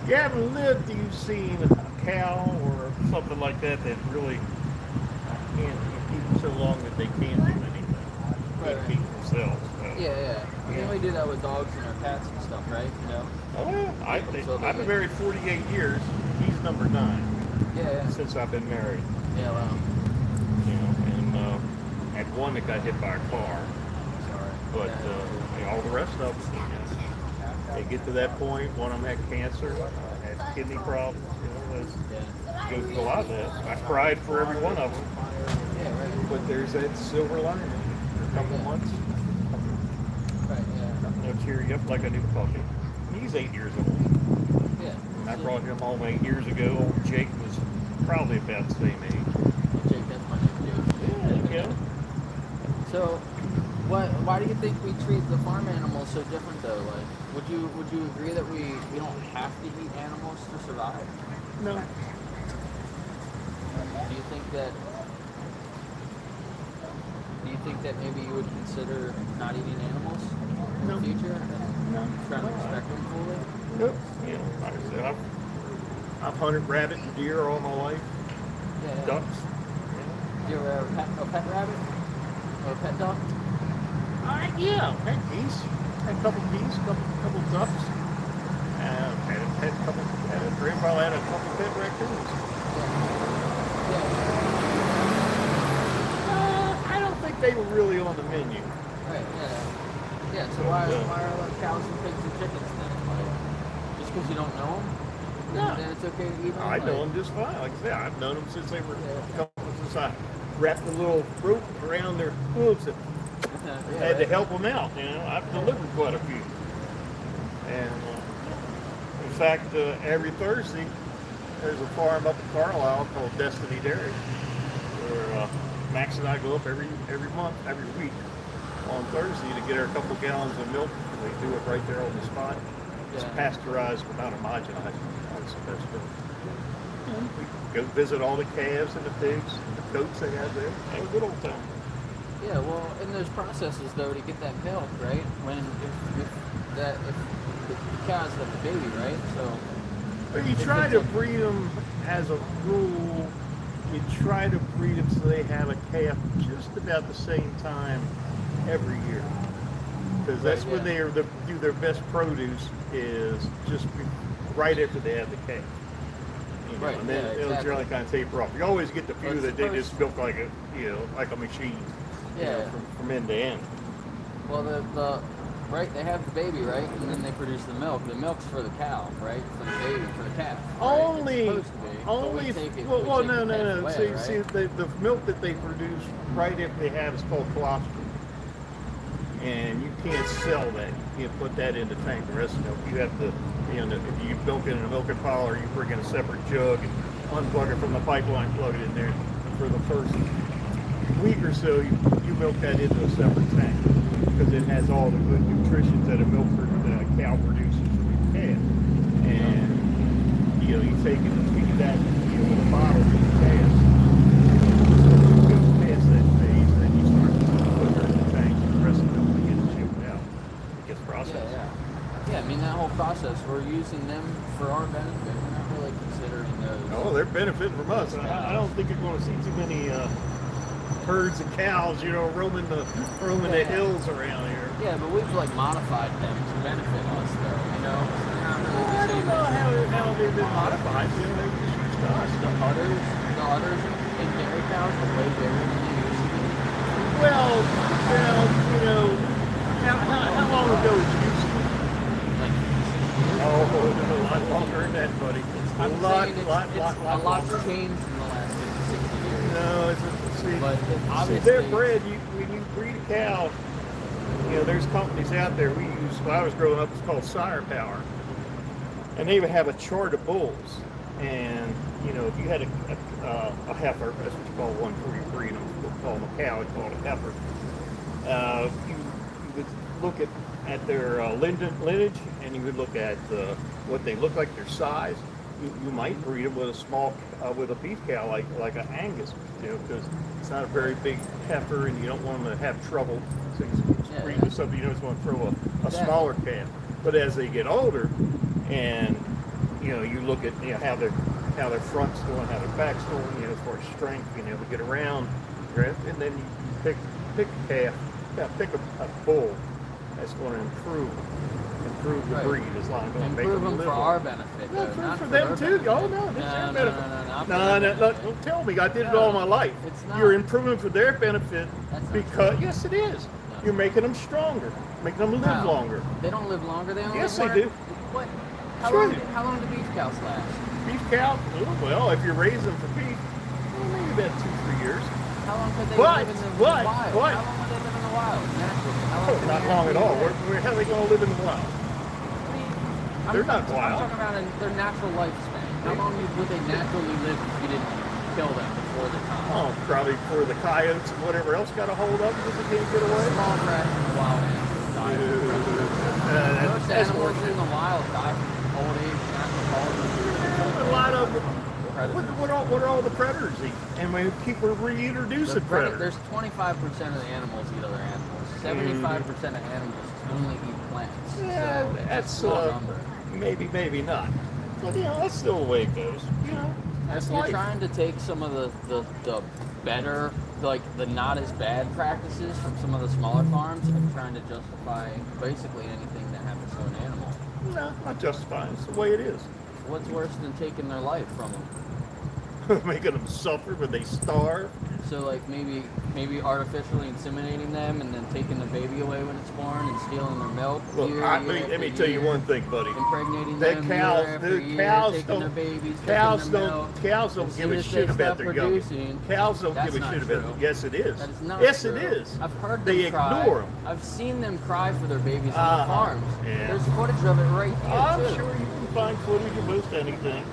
you haven't lived, you've seen a cow or something like that that really can't keep them so long that they can't do anything. Can't keep themselves. Yeah. I mean, we do that with dogs and our cats and stuff, right? Oh, yeah. I've been married 48 years. He's number 9. Yeah. Since I've been married. Yeah, wow. And had one that got hit by a car. Sorry. But all the rest of them, they get to that point. One of them had cancer, had kidney problems. Goes through a lot of that. I cried for every one of them. Yeah, right. But there's that silver lining. For a couple months. Right, yeah. They'll cheer you up like a new puppy. He's 8 years old. Yeah. I brought him home 8 years ago. Old Jake was probably about the same age. Jake, that's my name, Jake. Yeah. So, why do you think we treat the farm animals so different, though? Like, would you agree that we don't have to eat animals to survive? No. Do you think that maybe you would consider not eating animals in the future and trying to respect them fully? Nope. Like I said, I've hunted rabbit and deer all my life. Yeah. Ducks. Do you ever have a pet rabbit or a pet duck? Yeah, had geese. Had a couple geese, couple ducks. Had a couple. Grandpa had a couple pet raccoons. I don't think they were really on the menu. Right. Yeah. So why are like cows and pigs and chickens then? Like, just because you don't know them? No. Then it's okay to eat them? I know them just fine. Like I said, I've known them since they were since I wrapped a little rope around their hooves and had to help them out. I've delivered quite a few. And in fact, every Thursday there's a farm up in Carlisle called Destiny Dairy, where Max and I go up every week on Thursday to get her a couple gallons of milk. They do it right there on the spot. It's pasteurized without homogenizing. That's the best thing. We go visit all the calves and the pigs and the goats they have there. Have a good old time. Yeah, well, and there's processes though to get that milk, right? When if the cows have the baby, right? So But you try to breed them as a rule. You try to breed them so they have a calf just about the same time every year, because that's when they do their best produce is just right after they have the calf. And then it'll generally kind of taper off. You always get the few that they just milk like a like a machine. From end to end. Well, right? They have the baby, right? And then they produce the milk. The milk's for the cow, right? For the baby, for the calf. Right? Only, It's supposed to be. But only. we take it, Well, we well take no, the no, calf no. away, See, right? see, the milk that they produce right after they have is called colostrum. And you can't sell that. You can't put that in the tank. The rest of the milk, you have to, you know, if you milk it in a milking parlor, you bring in a separate jug and unplug it from the pipeline, plug it in there. For the first week or so, you milk that into a separate tank because it has all the good nutrition that a cow produces for your calf. And you know, you take it and feed that, you know, with a bottle to the calf. You go past that phase, then you start putting her in the tank, and the rest of the milk gets shipped out. It gets processed. Yeah, I mean, that whole process, we're using them for our benefit. We're not really considering those. Oh, they're benefiting from us. I don't think you're going to see too many herds of cows, you know, roaming the hills around here. Yeah, but we've like modified them to benefit us, though. You know, so they're not really I the don't same. know how they've been modified. You know, they just used to us. The udders in dairy cows are way bigger than they used to be. Well, you know, how long ago was you? Oh, a lot longer than that, buddy. A lot's changed in the last 50, 60 years. No, see, they're bred. When you breed a cow, you know, there's companies out there we use. When I was growing up, it's called Sire Power, and they would have a chart of bulls. And you know, if you had a heifer, that's what you call 143, and I'm calling a cow, it's called a heifer. You would look at their lineage, and you would look at what they look like, their size. You might breed them with a small, with a beef cow like an Angus, you know, because it's not a very big heifer, and you don't want them to have trouble. So you breed with something, you don't just want to throw a smaller calf. But as they get older, and you know, you look at, you know, how their front's doing, how their back's doing, you know, as far as strength, being able to get around, and then you pick a calf, pick a bull that's going to improve the breed as long as it's improve them for our benefit. No, not for them too. Oh no, this is their benefit. No, don't tell me. I did it all my life. It's not. You're improving for their benefit because yes, it is. No. You're making them stronger, making them live longer. They don't live longer. They only yes, live they do. What? How long do beef cows last? Beef cow? Well, if you're raising them for beef, maybe about 2-3 years. How long could they live in the wild? How long would they live in the wild? Naturally. Not long at all. How are they going to live in the wild? They're not wild. I'm talking about in their natural lifespan. How long would they naturally live if you didn't kill them before the time? Oh, probably for the coyotes and whatever else got a hold of them because they can't get away. Small fraction of wild animals die. Most animals in the wild die from old age, natural causes. A lot of them. What are all the predators eat? And we keep reintroducing predators. There's 25% of the animals eat other animals. 75% of animals only eat plants. Yeah, so that's maybe not. But you know, that's still the way it goes. You know, that's You're life. trying to take some of the better, like the not as bad practices from some of the smaller farms and trying to justify basically anything that happens to an animal. No, not justifying. It's the way it is. What's worse than taking their life from them? Making them suffer when they starve. So like maybe artificially inseminating them and then taking the baby away when it's born and stealing their milk. Look, let me tell you one thing, buddy. Impregnating that them cows, year after year, cows taking don't, their babies, cows taking their don't, milk. cows don't give a shit about their young. Cows don't give a shit about it. Yes, it is. That is not yes, true. it is. I've heard them they cry. ignore them. I've seen them cry for their babies on the farms. Yeah. There's footage of it right here I'm too. sure you can find footage of most anything.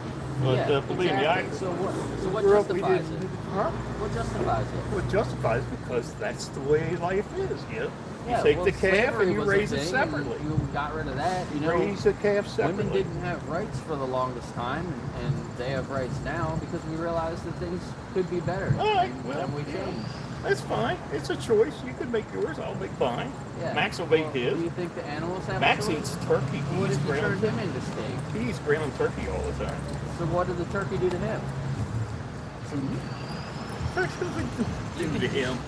But believe exactly. me, so what justifies it? Huh? What justifies it? What justifies it? Because that's the way life is. You Yeah, take well, the calf and you slavery was a raise it thing, separately. and you got rid of that. You know, Raise the calf separately. Women didn't have rights for the longest time, and they have rights now because we realized that things could be better. All right, and we changed. That's fine. It's a choice. You can make yours. I'll make mine. Yeah. Max will make his. Do you think the animals have Max a choice? eats turkey. What He if eats you turned ground. him into steak? He eats ground turkey all the time. So what did the turkey do to him? Do to him.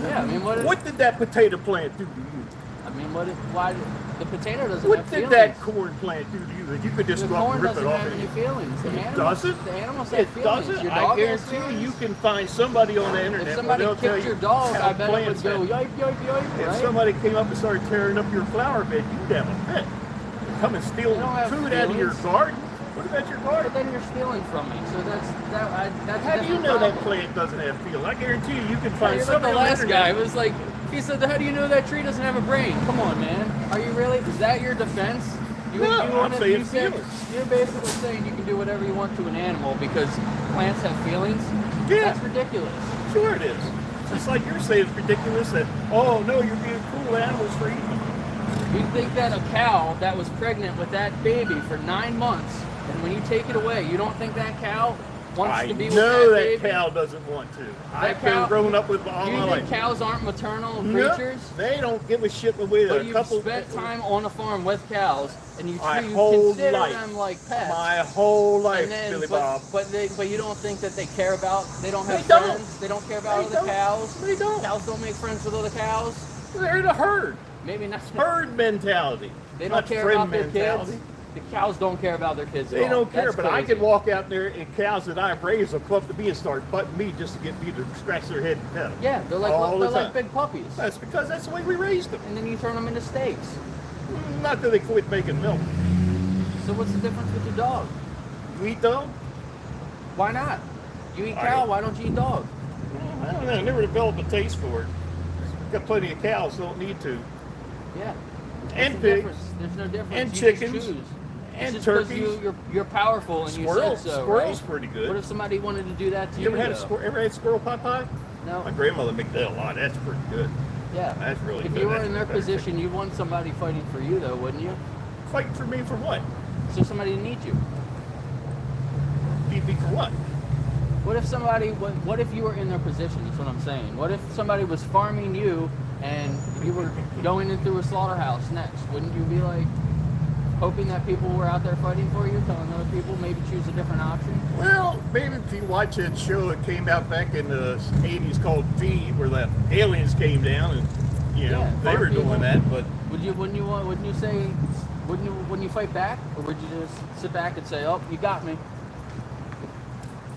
Yeah, I mean, what did that potato plant do to you? I mean, why the potato doesn't What have did feelings? that corn plant do to you that you could just The go up corn and rip it doesn't off? have any feelings. The It animals, doesn't? The animals have It feelings. doesn't? Your I dog has guarantee feelings. you can find somebody on the internet If where somebody they'll tell kicked you your dog, how I bet it would plants go have- yoip, yoip, yoip, If right? somebody came up and started tearing up your flower bed, you'd have a fit. Come and steal They don't have food out of your feelings. garden? What about your garden? But then you're stealing from me, so that's How a do you different know that problem. plant doesn't have feelings? I guarantee you can Yeah, find you're like somebody the on the last internet. guy. It was like, he said, how do you know that tree doesn't have a brain? Come on, man. Are you really? Is that your defense? No, I'm saying feelings. You're basically saying you can do whatever you want to an animal because plants have feelings? Yeah. That's ridiculous. Sure it is. Just like you're saying it's ridiculous that, oh no, you're being cruel to animals for eating. You think that a cow that was pregnant with that baby for 9 months, and when you take it away, you don't think that cow wants to be with know that that baby? cow doesn't want to. I've cow- been grown up with all Do my you life. think cows aren't maternal No, creatures? they don't give a shit with But a you've couple. spent time on a farm with cows, and you My whole consider life. them like pets. My whole life, And then, Billy but, Bob. But you don't think that they care about? They don't have They don't. friends. They don't care about They other don't. cows. They don't. Cows don't make friends with other cows. They're in a herd. Maybe not. Herd mentality. They don't not care friend about their mentality. kids. The cows don't care about their kids. They at all. don't care, That's but I crazy. could walk out there and cows that I've raised will come up to me and start butting me just to get me to scratch their head and pet them. Yeah, they're like all the they're like time. big puppies. That's because that's the way we raised them. And then you turn them into steaks. Not that they quit making milk. So what's the difference with your dog? You eat dog? Why not? You eat I cow. don't- Why don't you eat dog? I don't know. I never developed a taste for it. Got plenty of cows, don't need to. Yeah. And What's the pigs. difference? There's no difference. And You just chickens. choose. And It's just 'cause turkeys. You're powerful and Squirrels. you said so. Squirrels right? pretty good. What if somebody wanted to do that to You ever had though? ever had squirrel pot pie? No. My grandmother made that a lot. That's pretty good. Yeah. That's really If good. you were That's in their better. position, you'd want somebody fighting for you, though, wouldn't you? Fighting for me for what? So somebody to need you. Need me for what? What if somebody? What if you were in their position? That's what I'm saying. What if somebody was farming you and you were going into a slaughterhouse next? Wouldn't you be like hoping that people were out there fighting for you, telling other people maybe choose a different option? Well, maybe if you watch that show that came out back in the 80s called V, where the aliens came down and, you know, Yeah, they farm were people. doing that, but Wouldn't you fight back, or would you just sit back and say, "Oh, you got me"?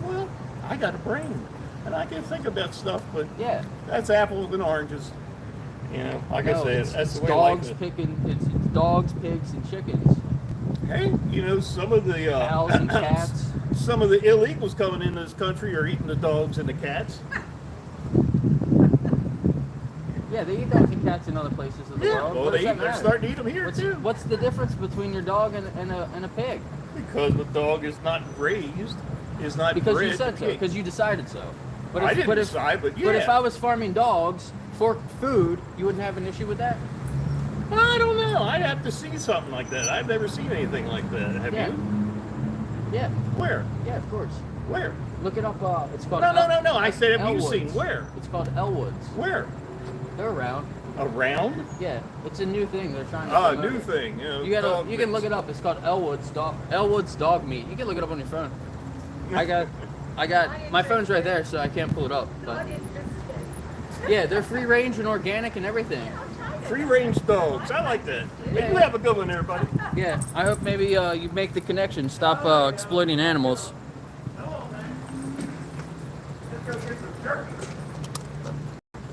well, I got a brain and I can think about stuff, but Yeah. that's apples and oranges. You know, like I No, said, it's that's the way I like dogs it. picking. It's dogs, pigs, and chickens. Hey, you know, some of the Cows and cats. some of the illegals coming into this country are eating the dogs and the cats. Yeah, they eat dogs and cats in other places in the Yeah, world. well, What does that they're matter? starting to eat them here too. What's the difference between your dog and a pig? Because the dog is not raised, is not Because bred you said to so. kick. Because you decided so. But I didn't decide, but But if yeah. I was farming dogs for food, you wouldn't have an issue with that. I don't know. I'd have to see something like that. I've never seen anything like that. Have Yeah. you? Yeah. Where? Yeah, of course. Where? Look it up. It's called. No. I said, have you Elwoods. seen where? It's called Elwoods. Where? They're around. Around? Yeah, it's a new thing. They're trying to. Oh, promote new it. thing. You know, You gotta. dog You can look bits. it up. It's called Elwoods dog meat. You can look it up on your phone. I got my phone's right there, so I can't pull it up. But yeah, they're free range and organic and everything. Free range dogs. I like that. Hey, Yeah. you have a good one there, buddy. Yeah, I hope maybe you make the connection. Stop exploiting animals.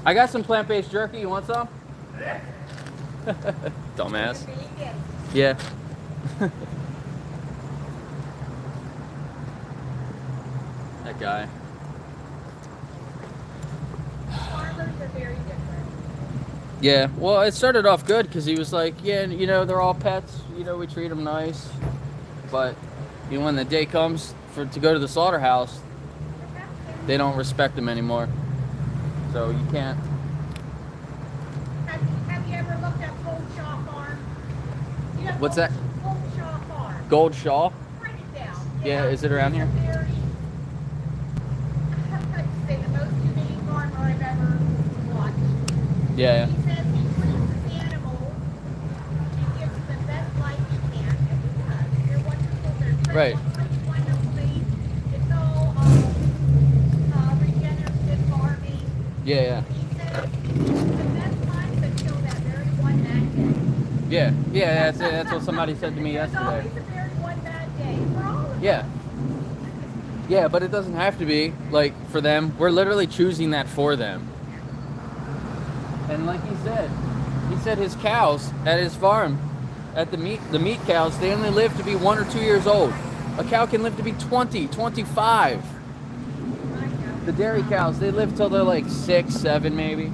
I got some plant-based jerky. You want some? Dumbass. Yeah. That guy. Farmers are very different. Yeah, well, it started off good because he was like, yeah, you know, they're all pets. You know, we treat them nice. But, you know, when the day comes to go to the slaughterhouse, they don't respect them anymore. So you can't. Have you ever looked at Gold Shaw Farm? You know What's that? Gold Shaw Farm. Gold Shaw? Write it down. Yeah, is it around here? Very, I'd say the most humane farmer I've ever watched. Yeah. He says he treats his animals, he gives them the best life he can, and he does. They're wonderful, they're Right. wonderfully. It's all regenerative farming. Yeah, yeah. He says the best times until that very one that Yeah, yeah, that's it. That's what somebody said to me There's yesterday. always a very one bad day for all of Yeah. us. Yeah, but it doesn't have to be, like, for them. We're literally choosing that for them. And like he said his cows at his farm, at the meat cows, they only live to be 1 or 2 years old. A cow can live to be 20, 25. The dairy cows, they live till they're like 6, 7 maybe.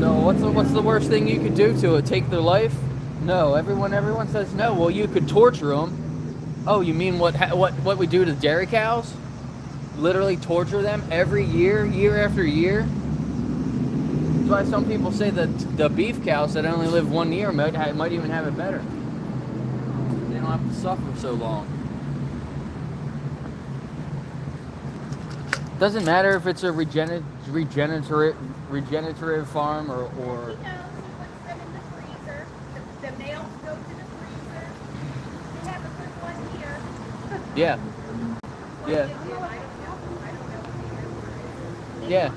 So what's the worst thing you could do to it? Take their life? No. Everyone says no. Well, you could torture them. Oh, you mean what we do to dairy cows? Literally torture them every year after year. That's why some people say that the beef cows that only live 1 year might even have it better. They don't have to suffer so long. Doesn't matter if it's a regenerative farm or He knows he puts them in the freezer. The males go to the freezer. We have a good one here. yeah. Yeah. Yeah.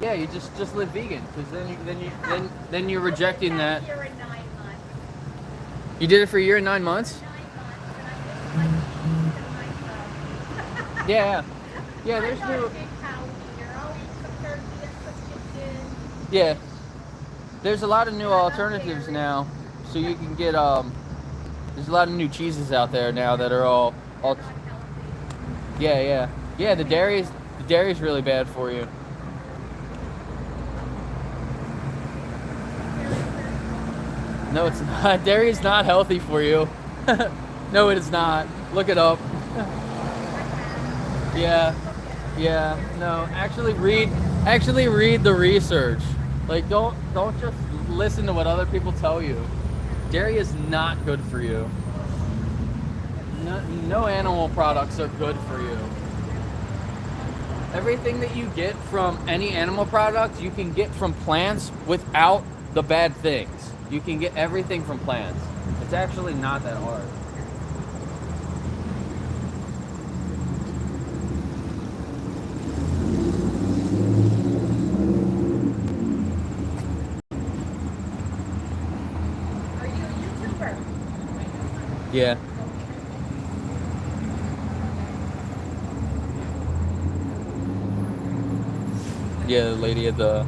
Yeah, you just live vegan, because then you're rejecting that. Here in 9 months. You did it for a year and 9 months? 9 months, and I just like Yeah. Yeah, there's I'm not a new. big cow eater. I'll eat some turkey and some chicken. Yeah. There's a lot of new alternatives now, so you can get there's a lot of new cheeses out there now that are all yeah. Yeah, the dairy's really bad for you. No, it's not. Dairy is not healthy for you. No, it is not. Look it up. Yeah. No, actually read the research. Like, don't just listen to what other people tell you. Dairy is not good for you. No animal products are good for you. Everything that you get from any animal product, you can get from plants without the bad things. You can get everything from plants. It's actually not that hard. Are you a YouTuber? Yeah. Yeah, the lady at the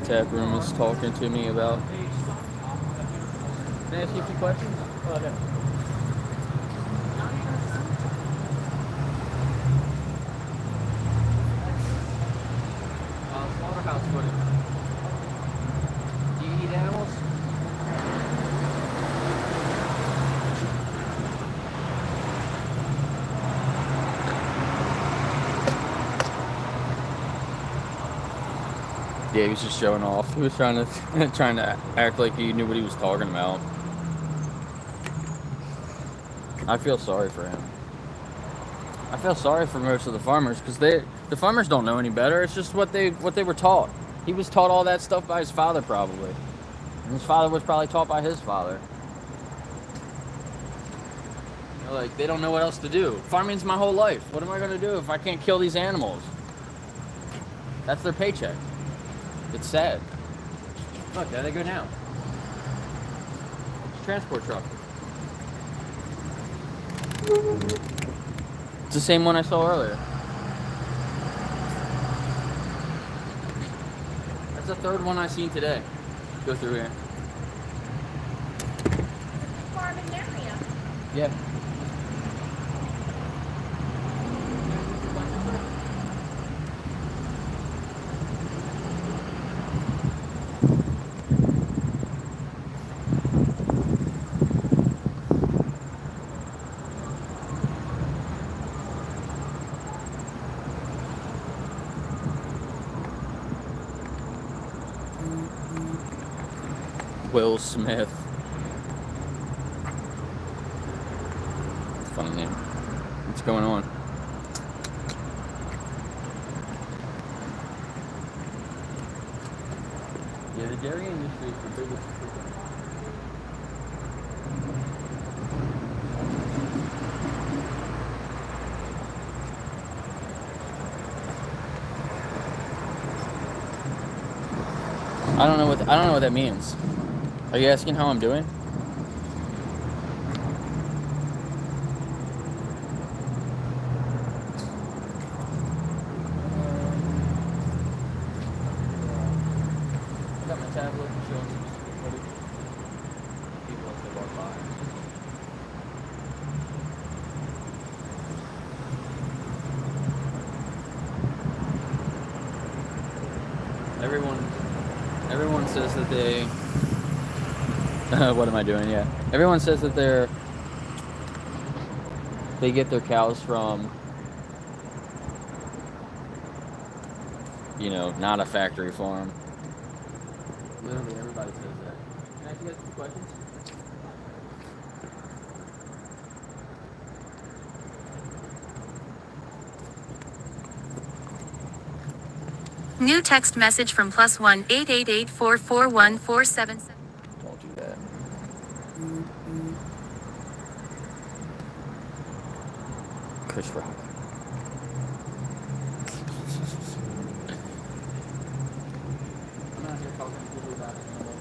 tap room is talking to me about. Can I ask you a few questions? Oh, okay. Slaughterhouse footage. Do you eat animals? Yeah, he was just showing off. He was trying to act like he knew what he was talking about. I feel sorry for him. I feel sorry for most of the farmers, because the farmers don't know any better. It's just what they were taught. He was taught all that stuff by his father, probably, and his father was probably taught by his father. You know, like, they don't know what else to do. Farming's my whole life. What am I gonna do if I can't kill these animals? That's their paycheck. It's sad. Look, there they go now. It's a transport truck. It's the same one I saw earlier. That's the third one I seen today. Go through here. Farming area. Yeah. Will Smith. Funny name. What's going on? Yeah, the dairy industry is the biggest. I don't know what that means. Are you asking how I'm doing? I got my tablet and showing some footage. People as they walk by. Everyone says that they. What am I doing? Yeah. Everyone says that they get their cows from, not a factory farm. Literally, everybody says that. Can I ask you guys some questions? New text message from +1 888-441-477. Don't do that. Chris Rock. I'm not here talking to people about animals.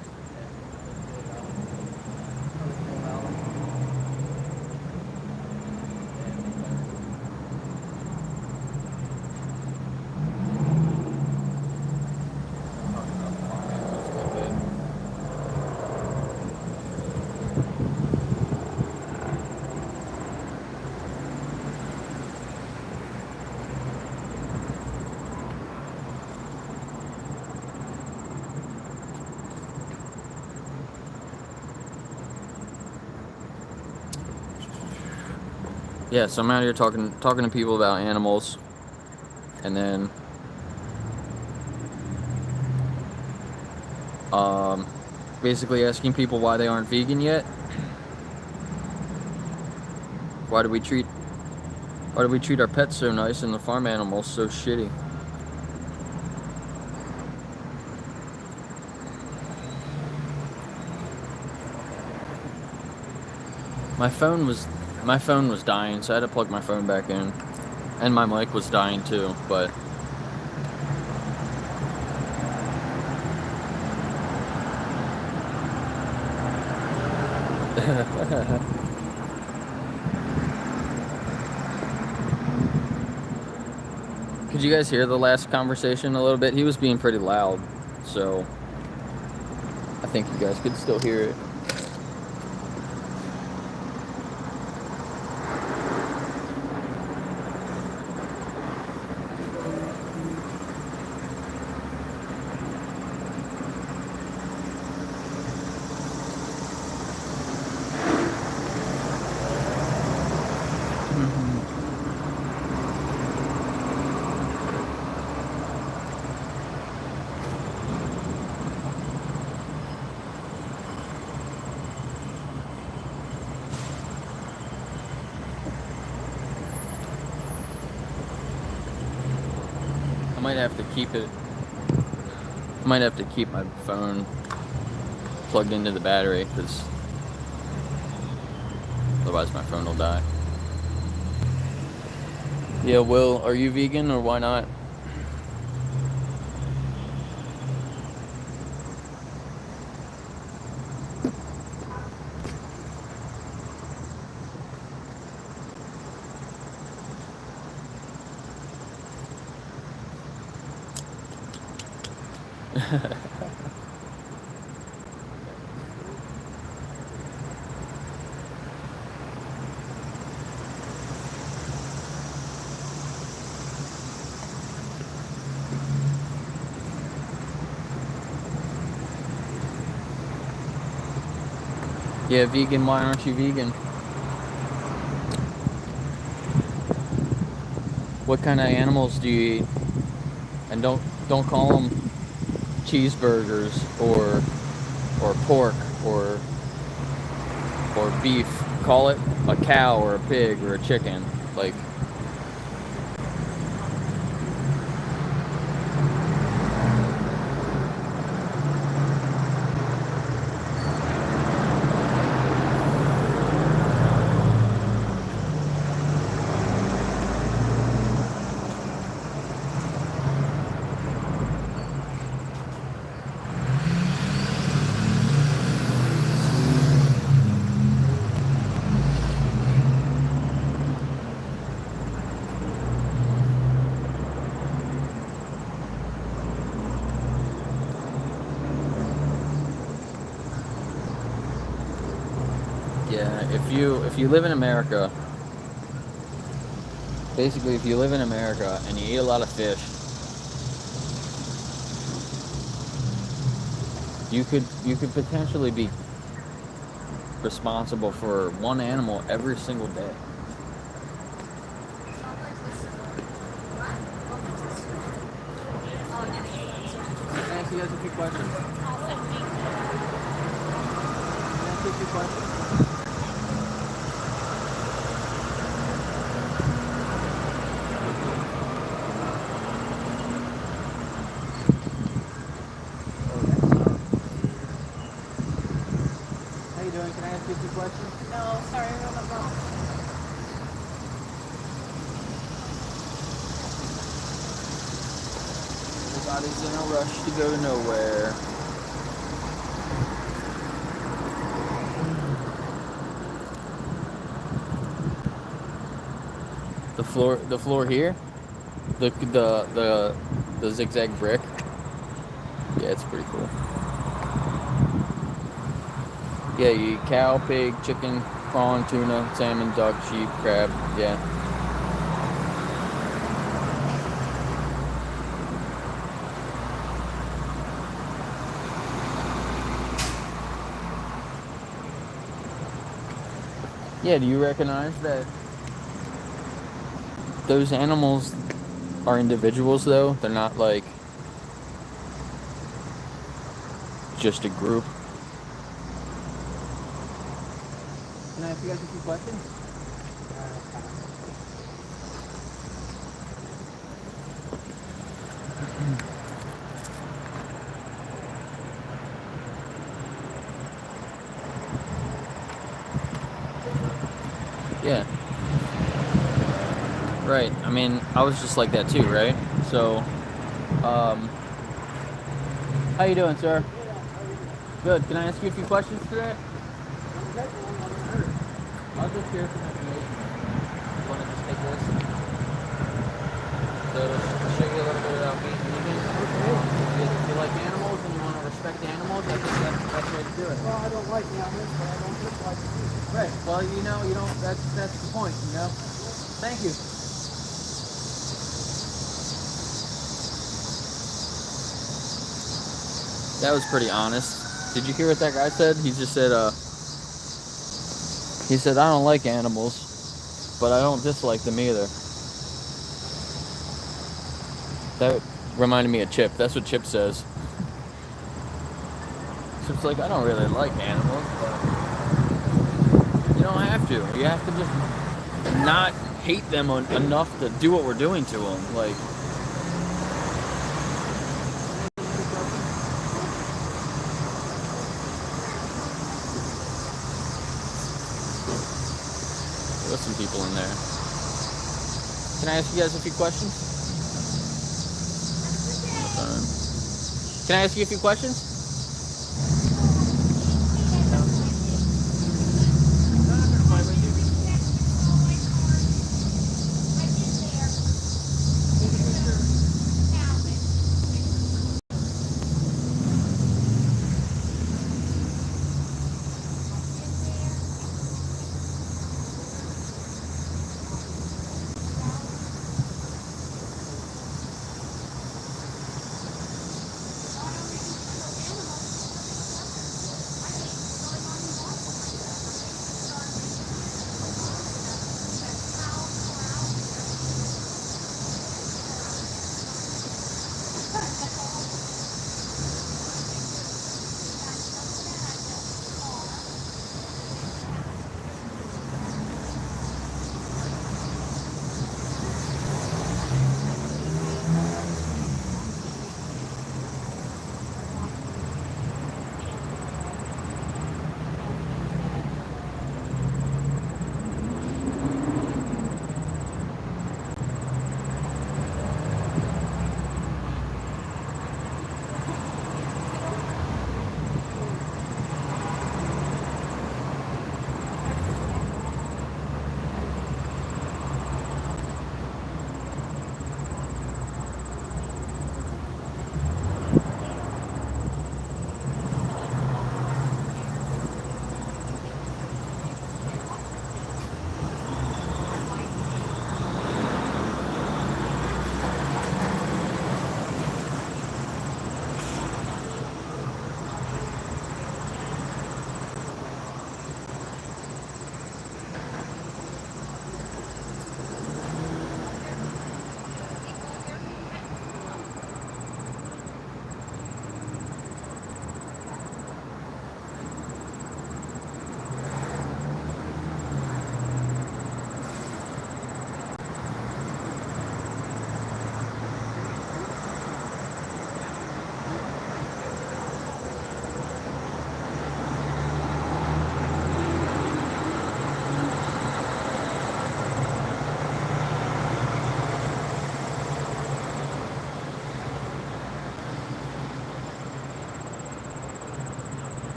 Yeah, so I'm out here talking to people about animals, and then basically asking people why they aren't vegan yet. Why do we treat our pets so nice and the farm animals so shitty? My phone was dying, so I had to plug my phone back in, and my mic was dying too. But could you guys hear the last conversation a little bit? He was being pretty loud, so I think you guys could still hear it. I might have to keep my phone plugged into the battery, because otherwise my phone will die. Yeah, Will, are you vegan, or why not? Yeah, vegan, why aren't you vegan? What kind of animals do you eat? And don't call them cheeseburgers or pork or beef. Call it a cow or a pig or a chicken. Like, if you live in America, basically, if you live in America and you eat a lot of fish, you could potentially be responsible for one animal every single day. Can I ask you guys a few questions? Can I ask you a few questions? How you doing? Can I ask you a few questions? No, sorry, I wrote it wrong. Everybody's in a rush to go nowhere. The floor here, the zigzag brick. Yeah, it's pretty cool. Yeah, you eat cow, pig, chicken, prawn, tuna, salmon, duck, sheep, crab. Yeah. Yeah, do you recognize that those animals are individuals, though? They're not like just a group. Can I ask you guys a few questions? Yeah. Right. I mean, I was just like that too, right? So, how you doing, sir? Good. Can I ask you a few questions today? I'll just share some information. You want to just take this? So, to show you a little bit about being vegan. If you like animals and you want to respect animals, I think that's the best way to do it. Well, I don't like animals, but I don't dislike people. Right. Well, you don't. That's the point. Thank you. That was pretty honest. Did you hear what that guy said? He just said, I don't like animals, but I don't dislike them either. That reminded me of Chip. That's what Chip says. Chip's like, I don't really like animals, but you don't have to. You have to just not hate them enough to do what we're doing to them. Like, there's some people in there. Can I ask you guys a few questions? Can I ask you a few questions?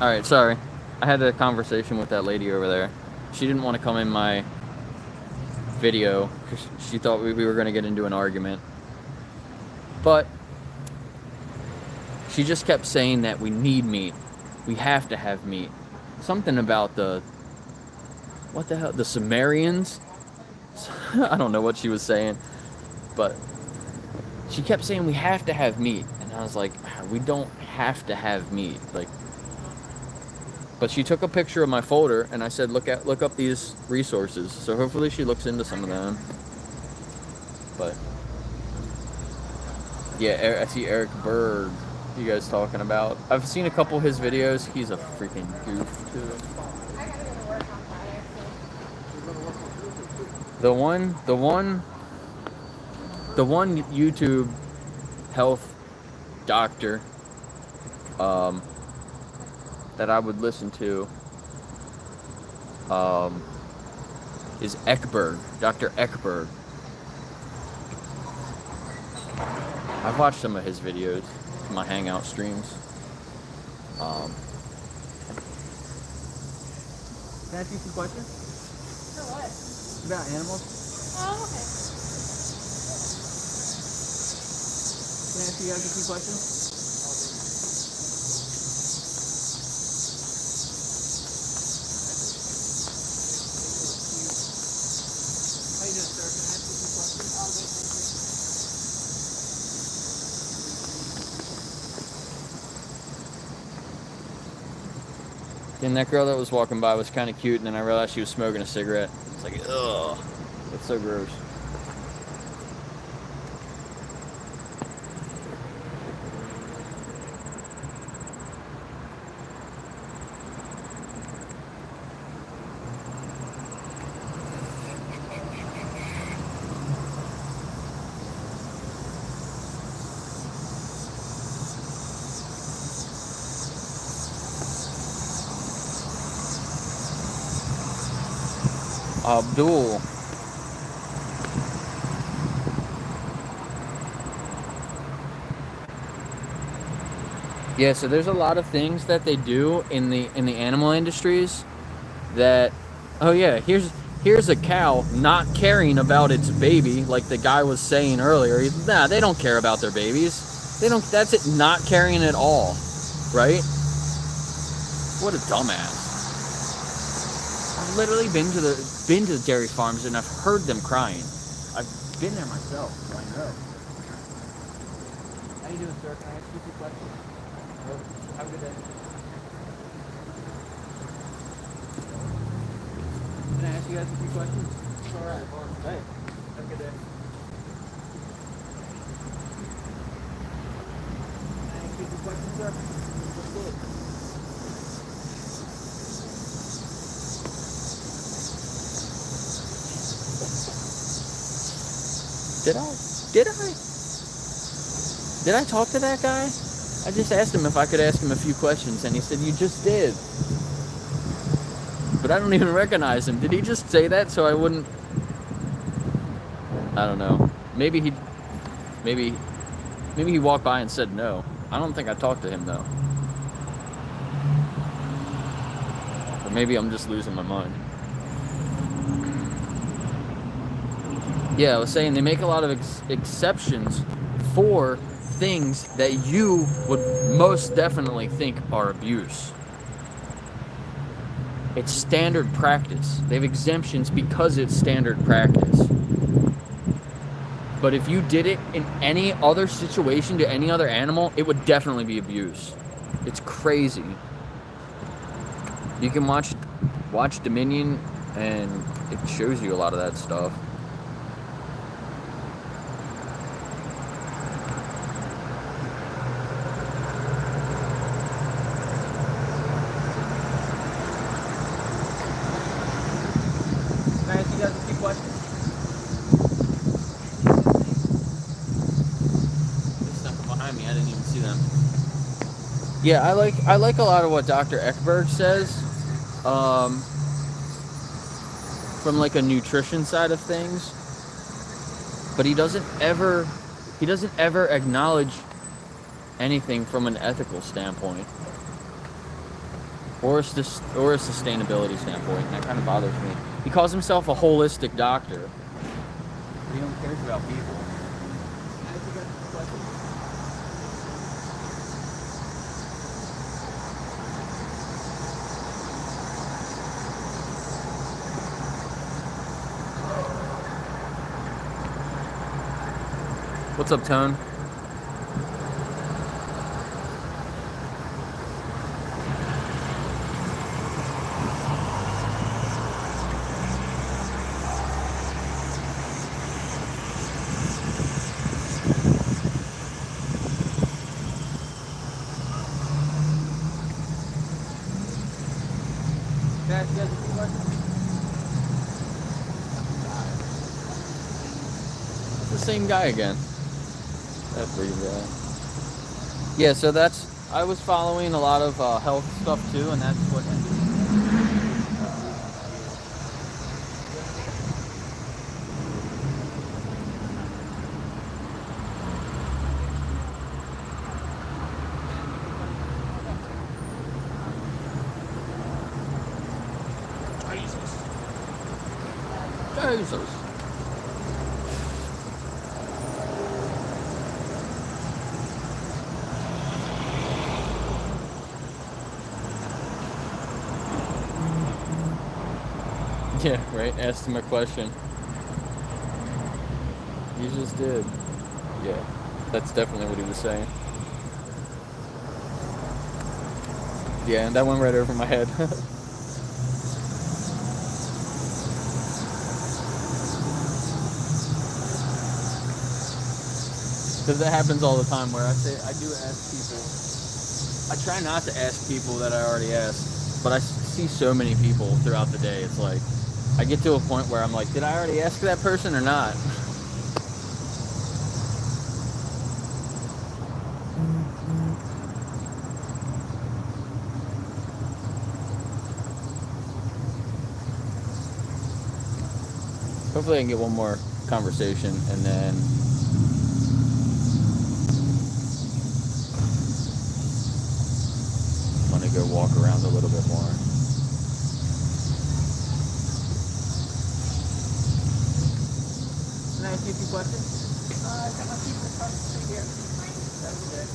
All right, sorry. I had a conversation with that lady over there. She didn't want to come in my video because she thought we were going to get into an argument. But she just kept saying that we need meat. We have to have meat. Something about what the hell? The Sumerians? I don't know what she was saying. But she kept saying we have to have meat. And I was like, we don't have to have meat. Like, but she took a picture of my folder and I said, look up these resources. So hopefully she looks into some of them. But yeah, I see Eric Berg. You guys talking about? I've seen a couple of his videos. He's a freaking goof too. The one YouTube health doctor that I would listen to is Ekberg, Dr. Ekberg. I've watched some of his videos, my Hangout streams. Can I ask you some questions? For what? About animals. Oh, okay. Can I ask you guys a few questions? How you doing, sir? Can I ask you a few questions? Oh, good, thank you. And that girl that was walking by was kind of cute, and then I realized she was smoking a cigarette. It's like, ugh, that's so gross. Abdul. Yeah, so there's a lot of things that they do in the animal industries that, oh yeah, here's a cow not caring about its baby, like the guy was saying earlier. Nah, they don't care about their babies. They don't. That's it. Not caring at all, right? What a dumbass. I've literally been to the dairy farms and I've heard them crying. I've been there myself, so I know. How you doing, sir? Can I ask you a few questions? Have a good day. Can I ask you guys a few questions? All right, hey, have a good day. Can I ask you a few questions, sir? What's good? Did I talk to that guy? I just asked him if I could ask him a few questions, and he said, you just did. But I don't even recognize him. Did he just say that so I wouldn't? I don't know. Maybe he walked by and said no. I don't think I talked to him, though. Or maybe I'm just losing my mind. Yeah, I was saying they make a lot of exceptions for things that you would most definitely think are abuse. It's standard practice. They have exemptions because it's standard practice. But if you did it in any other situation to any other animal, it would definitely be abuse. It's crazy. You can watch Dominion and it shows you a lot of that stuff. Yeah, I like a lot of what Dr. Ekberg says, from like a nutrition side of things, but he doesn't ever acknowledge anything from an ethical standpoint. or a sustainability standpoint, and that kind of bothers me. He calls himself a holistic doctor, but he only cares about people. What's up, Tone? It's the same guy again. That's pretty bad. Yeah, so I was following a lot of health stuff too, and that's what ended. Jesus. Yeah, right? Asked him a question. You just did. Yeah, that's definitely what he was saying. Yeah, and that went right over my head. Because that happens all the time where I do ask people. I try not to ask people that I already asked, but I see so many people throughout the day. It's like, I get to a point where I'm like, did I already ask that person or not? Hopefully I can get one more conversation and then I'm gonna go walk around a little bit more. Can I ask you a few questions? I got my people across the street here. That's good.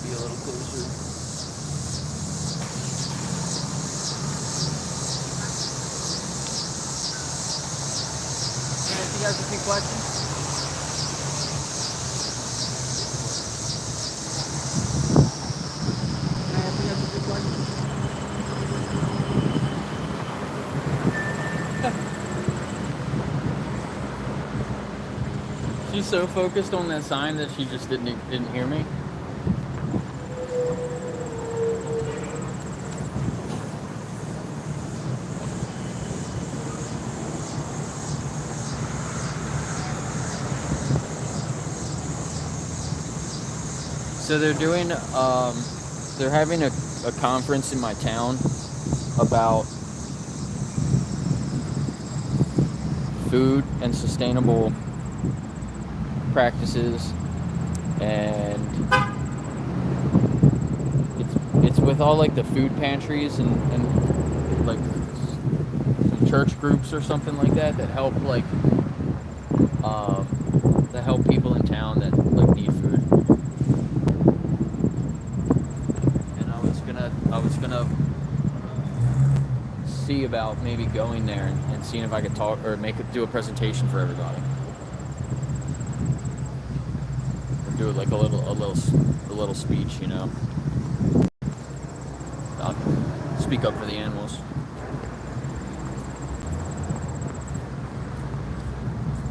Be a little closer. Can I ask you guys a few questions? Can I ask you guys a few questions? She's so focused on that sign that she just didn't hear me. So they're doing, they're having a conference in my town about food and sustainable practices, and it's with all like the food pantries and like some church groups or something like that help like that help people in town that like need food. And I was gonna see about maybe going there and seeing if I could talk or do a presentation for everybody. do like a little speech, you know. Speak up for the animals.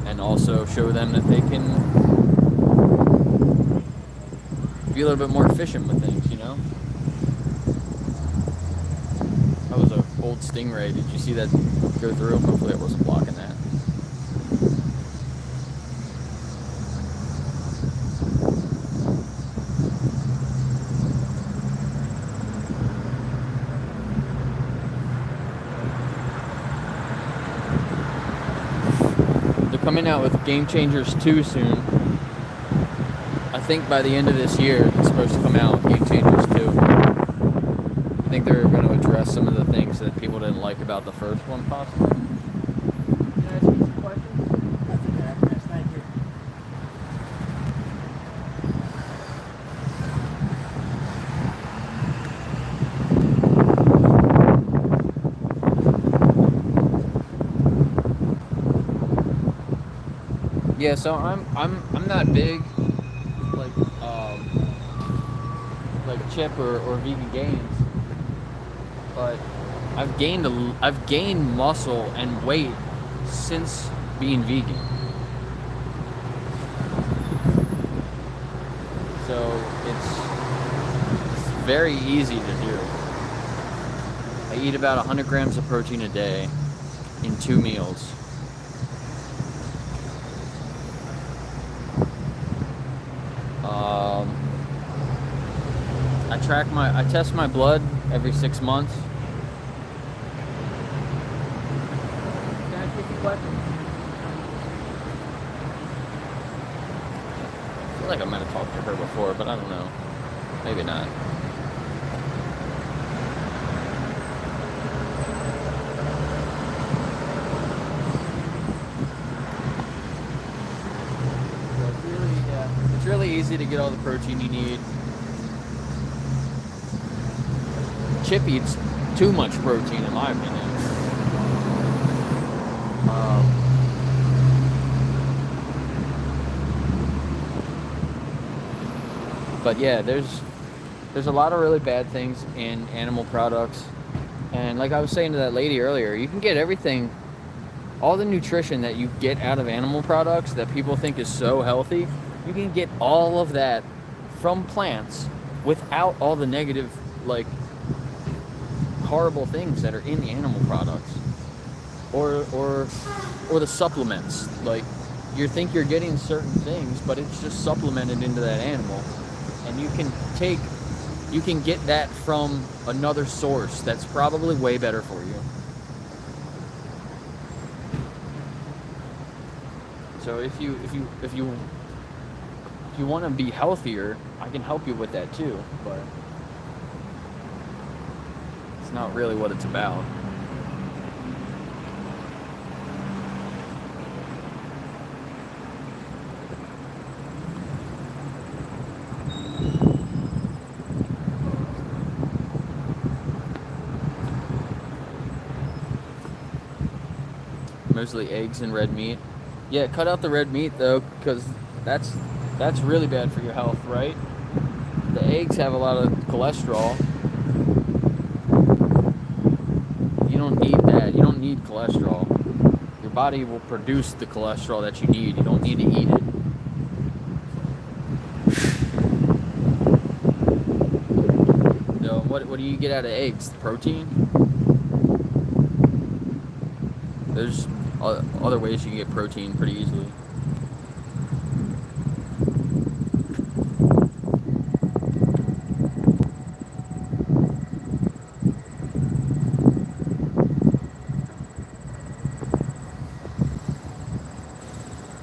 And also show them that they can be a little bit more efficient with things, you know? That was an old Stingray. Did you see that go through? Hopefully it wasn't blocking that. Coming out with Game Changers 2 soon. I think by the end of this year it's supposed to come out, Game Changers 2. I think they're going to address some of the things that people didn't like about the first one, possibly. Can I ask you some questions? That's okay. Yes, thank you. Yeah, so I'm not big like chip or vegan gains, but I've gained muscle and weight since being vegan. So it's very easy to do. I eat about 100 grams of protein a day in 2 meals. I test my blood every 6 months. Can I ask you some questions? I feel like I might have talked to her before, but I don't know. Maybe not. It's really easy to get all the protein you need. Chip eats too much protein, in my opinion. But yeah, there's a lot of really bad things in animal products. And like I was saying to that lady earlier, you can get everything, all the nutrition that you get out of animal products that people think is so healthy, you can get all of that from plants without all the negative, like, horrible things that are in the animal products. Or the supplements. Like, you think you're getting certain things, but it's just supplemented into that animal. And you can get that from another source that's probably way better for you. So if you want to be healthier, I can help you with that too, but it's not really what it's about. Mostly eggs and red meat. Yeah, cut out the red meat though, because that's really bad for your health, right? The eggs have a lot of cholesterol. You don't need that. You don't need cholesterol. Your body will produce the cholesterol that you need. You don't need to eat it. So what do you get out of eggs? Protein? There's other ways you can get protein pretty easily.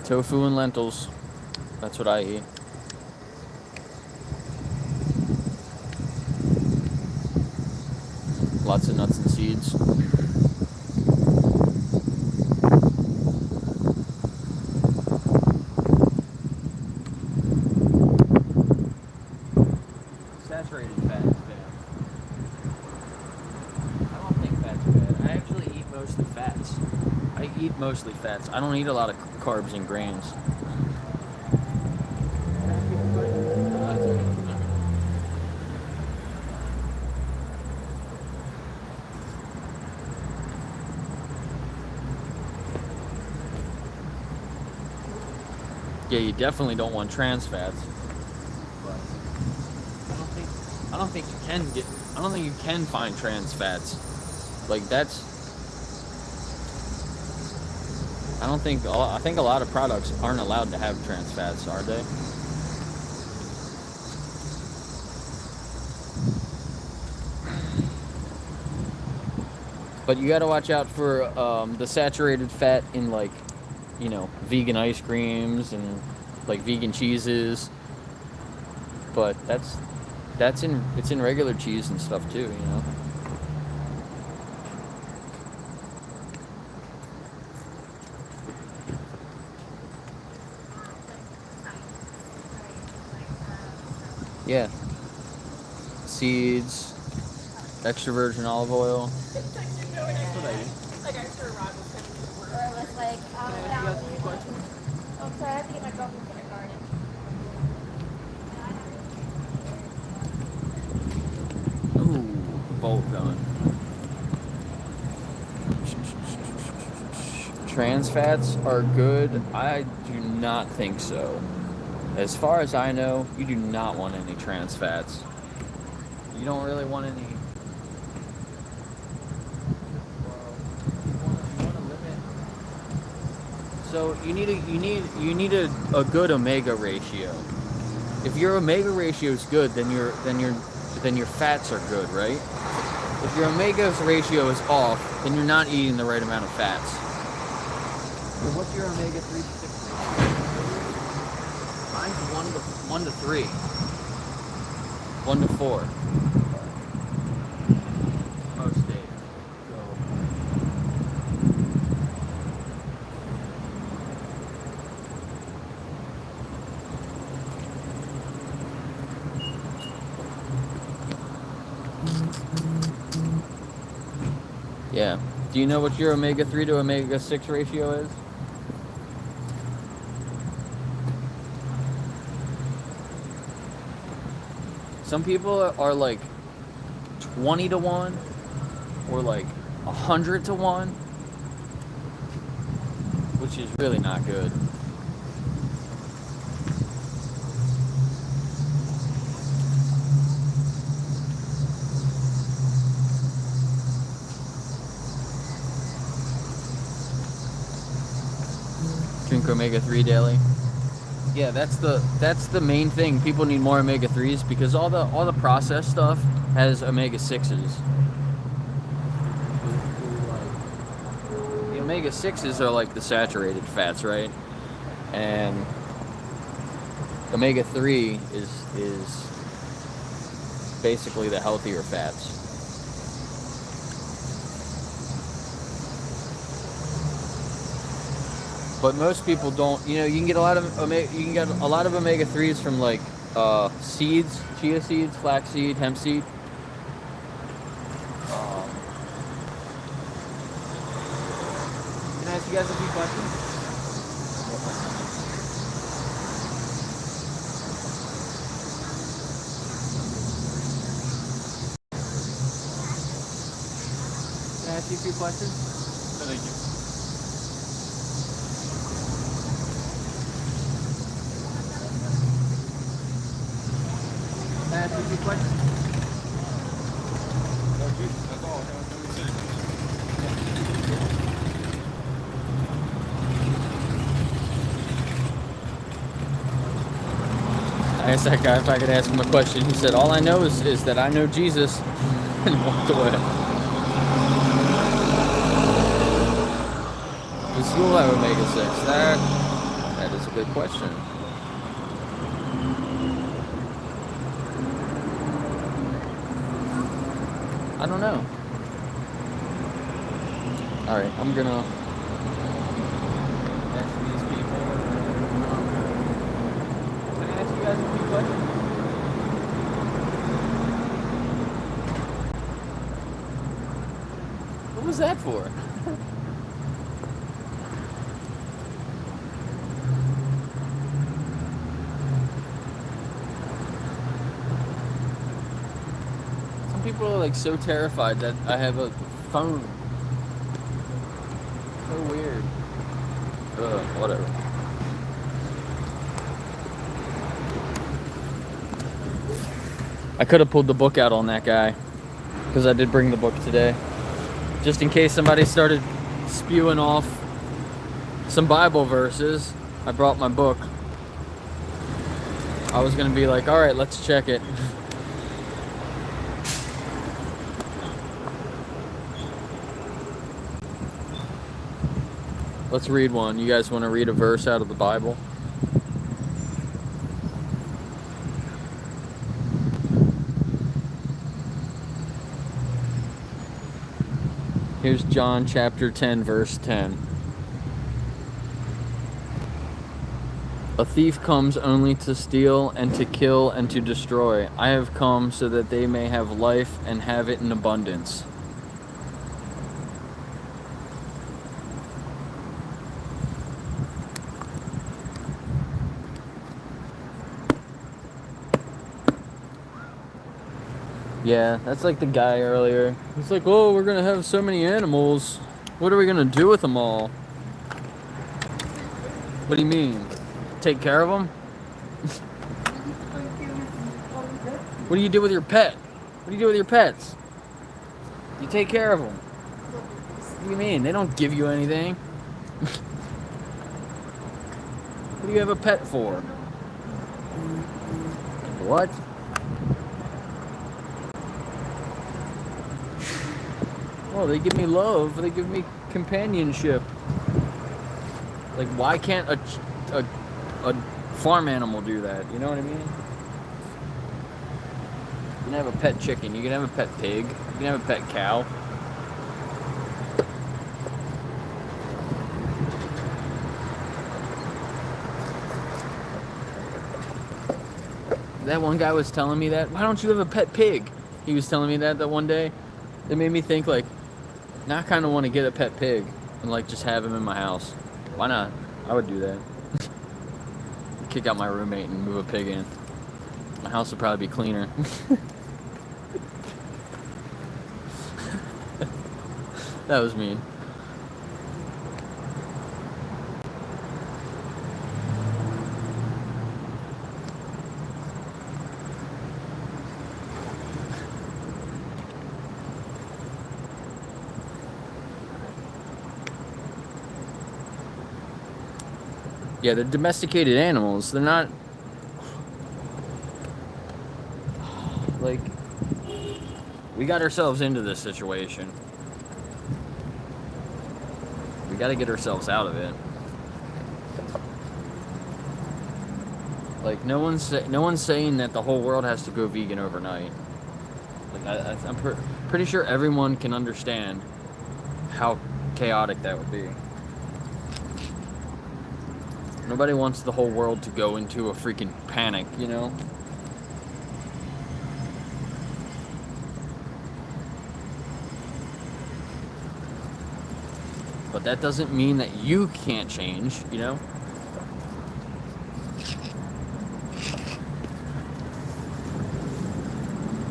Tofu and lentils. That's what I eat. Lots of nuts and seeds. Saturated fat is bad. I don't think fat's bad. I actually eat mostly fats. I eat mostly fats. I don't eat a lot of carbs and grains. Can I ask you a question? Yeah, you definitely don't want trans fats. But I don't think you can find trans fats. Like that's. I think a lot of products aren't allowed to have trans fats, are they? But you got to watch out for the saturated fat in like, vegan ice creams and like vegan cheeses. But it's in regular cheese and stuff too, Yeah. Seeds, extra virgin olive oil. Like I'm sure Rod was kind of word. Or it was like, oh, sorry, I have to get my girlfriend kindergarten. Ooh, bolt gun. Trans fats are good? I do not think so. As far as I know, you do not want any trans fats. You don't really want any. So you need a good omega ratio. If your omega ratio is good, then your fats are good, right? If your omega ratio is off, then you're not eating the right amount of fats. So what's your omega 3 to 6 ratio? Mine's 1 to 3. 1 to 4. Most days. Yeah. Do you know what your omega 3 to omega 6 ratio is? Some people are like 20 to 1 or like 100 to 1, which is really not good. Drink omega 3 daily. Yeah, that's the main thing. People need more omega 3s because all the processed stuff has omega 6s. The omega 6s are like the saturated fats, right? And omega 3 is basically the healthier fats. But most people don't. You can get a lot of omega 3s from like seeds, chia seeds, flaxseed, hemp seed. Can I ask you guys a few questions? Can I ask you a few questions? Thank you. Can I ask you a few questions? That's all. I asked that guy if I could ask him a question. He said, all I know is that I know Jesus, and walked away. Does school have omega 6? That is a good question. I don't know. Alright, I'm gonna ask these people. Can I ask you guys a few questions? What was that for? People are like so terrified that I have a phone. So weird. Whatever. I could have pulled the book out on that guy, because I did bring the book today. Just in case somebody started spewing off some Bible verses, I brought my book. I was going to be like, all right, let's check it. Let's read one. You guys want to read a verse out of the Bible? Here's John chapter 10, verse 10. A thief comes only to steal and to kill and to destroy. I have come so that they may have life and have it in abundance. Yeah, that's like the guy earlier. He's like, oh, we're going to have so many animals. What are we going to do with them all? What do you mean? Take care of them? What do you do with your pet? What do you do with your pets? You take care of them. What do you mean? They don't give you anything. What do you have a pet for? What? Oh, they give me love. They give me companionship. Like, why can't a farm animal do that? You know what I mean? You can have a pet chicken. You can have a pet pig. You can have a pet cow. That one guy was telling me that. Why don't you have a pet pig? He was telling me that one day. It made me think, like, now I kind of want to get a pet pig and, like, just have him in my house. Why not? I would do that. Kick out my roommate and move a pig in. My house would probably be cleaner. That was mean. Yeah, they're domesticated animals. They're not... Like, we got ourselves into this situation. We got to get ourselves out of it. Like, no one's saying that the whole world has to go vegan overnight. Like, I'm pretty sure everyone can understand how chaotic that would be. Nobody wants the whole world to go into a freaking panic, you know? But that doesn't mean that you can't change, you know?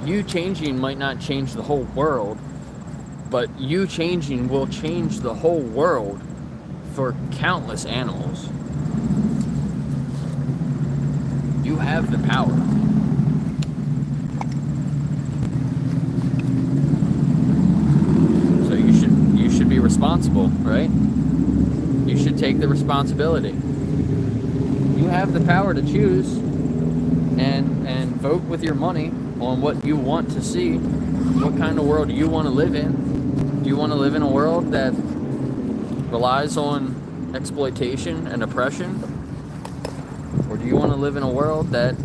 You changing might not change the whole world, but you changing will change the whole world for countless animals. You have the power. So you should be responsible, right? You should take the responsibility. You have the power to choose and vote with your money on what you want to see. What kind of world do you want to live in? Do you want to live in a world that relies on exploitation and oppression? Or do you want to live in a world that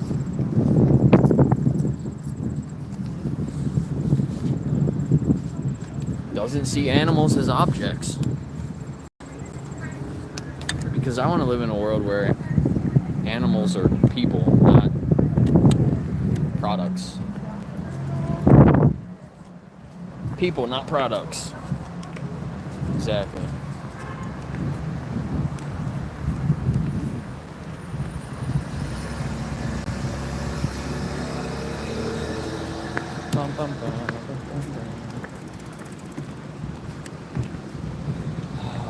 doesn't see animals as objects? Because I want to live in a world where animals are people, not products. People, not products. Exactly.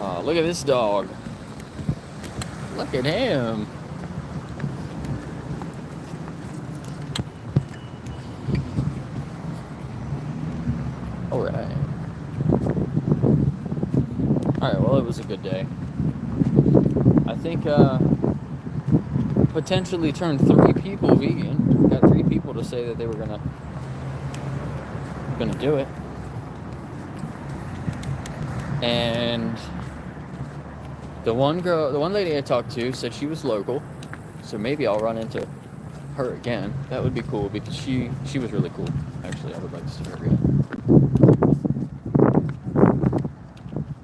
Oh, look at this dog. Look at him. Well, it was a good day. I think potentially turned 3 people vegan. Got 3 people to say that they were gonna do it. And the one lady I talked to said she was local, so maybe I'll run into her again. That would be cool because she was really cool. Actually, I would like to see her again.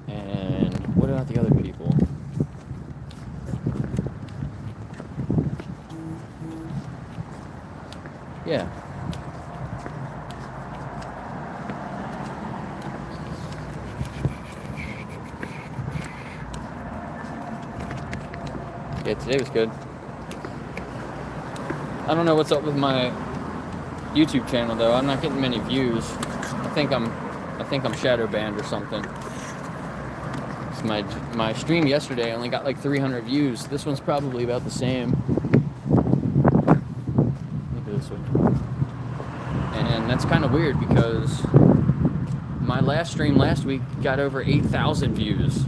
And what about the other people? Yeah. Yeah, today was good. I don't know what's up with my YouTube channel though. I'm not getting many views. I think I'm shadow banned or something. My stream yesterday only got like 300 views. This one's probably about the same. Look at this one. And that's kind of weird because my last stream last week got over 8,000 views.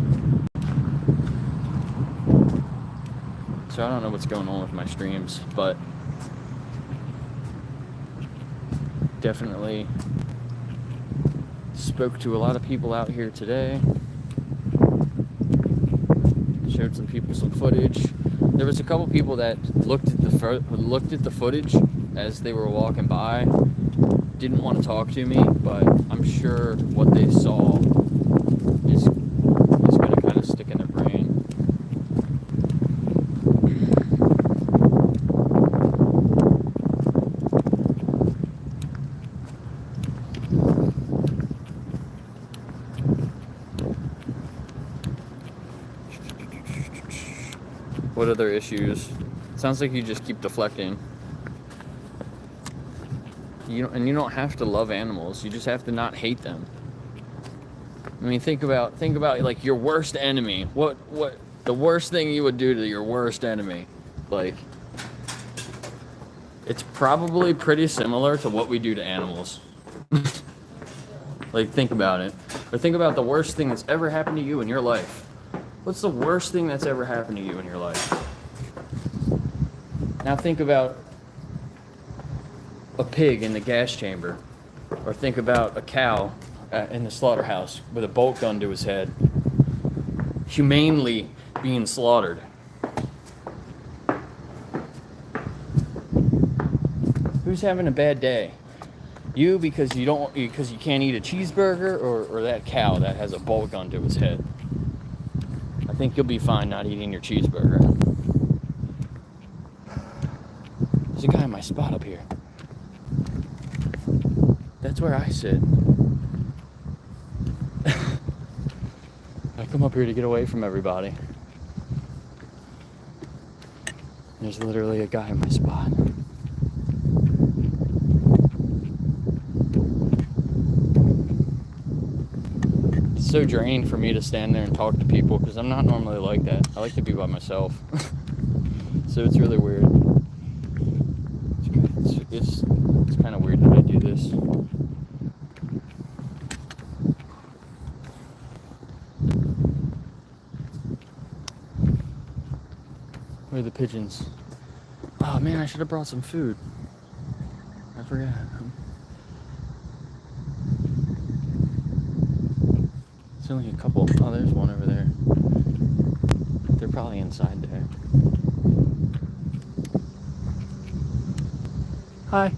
So I don't know what's going on with my streams, but definitely spoke to a lot of people out here today. Showed some people some footage. There was a couple people that looked at the footage as they were walking by. Didn't want to talk to me, but I'm sure what they saw is going to kind of stick in their brain. What other issues? Sounds like you just keep deflecting. You don't have to love animals. You just have to not hate them. I mean, think about like your worst enemy. What the worst thing you would do to your worst enemy? Like, it's probably pretty similar to what we do to animals. Like, think about it. Or think about the worst thing that's ever happened to you in your life. What's the worst thing that's ever happened to you in your life? Now think about a pig in the gas chamber. Or think about a cow in the slaughterhouse with a bolt gun to his head. Humanely being slaughtered. Who's having a bad day? You because you can't eat a cheeseburger, or that cow that has a bolt gun to his head? I think you'll be fine not eating your cheeseburger. There's a guy in my spot up here. That's where I sit. I come up here to get away from everybody. There's literally a guy in my spot. It's so draining for me to stand there and talk to people because I'm not normally like that. I like to be by myself. So it's really weird. It's kind of weird that I do this. Where are the pigeons? Oh man, I should have brought some food. I forgot. It's only a couple. Oh, there's one over there. They're probably inside there. Hi.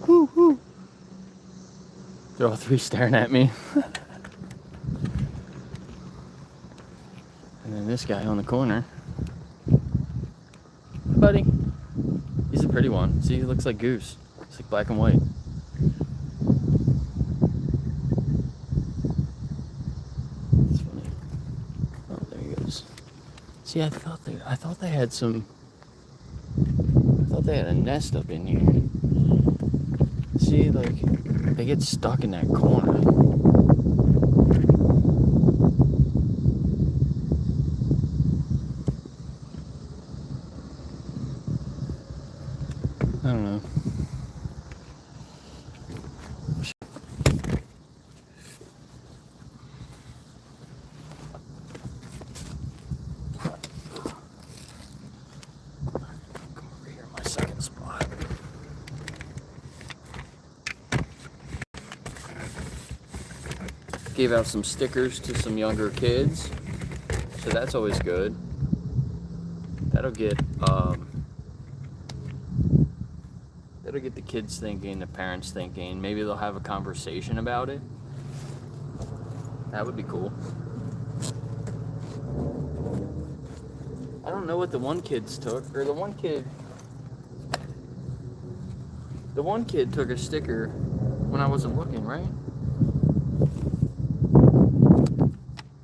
Woo woo. They're all 3 staring at me. And then this guy on the corner. Buddy. He's a pretty one. See, he looks like Goose. It's like black and white. It's funny. Oh, there he goes. See, I thought they had some. I thought they had a nest up in here. See, like, they get stuck in that corner. I don't know. Gave out some stickers to some younger kids, so that's always good. That'll get the kids thinking, the parents thinking. Maybe they'll have a conversation about it. That would be cool. I don't know what the one kids took, or the one kid took a sticker when I wasn't looking, right?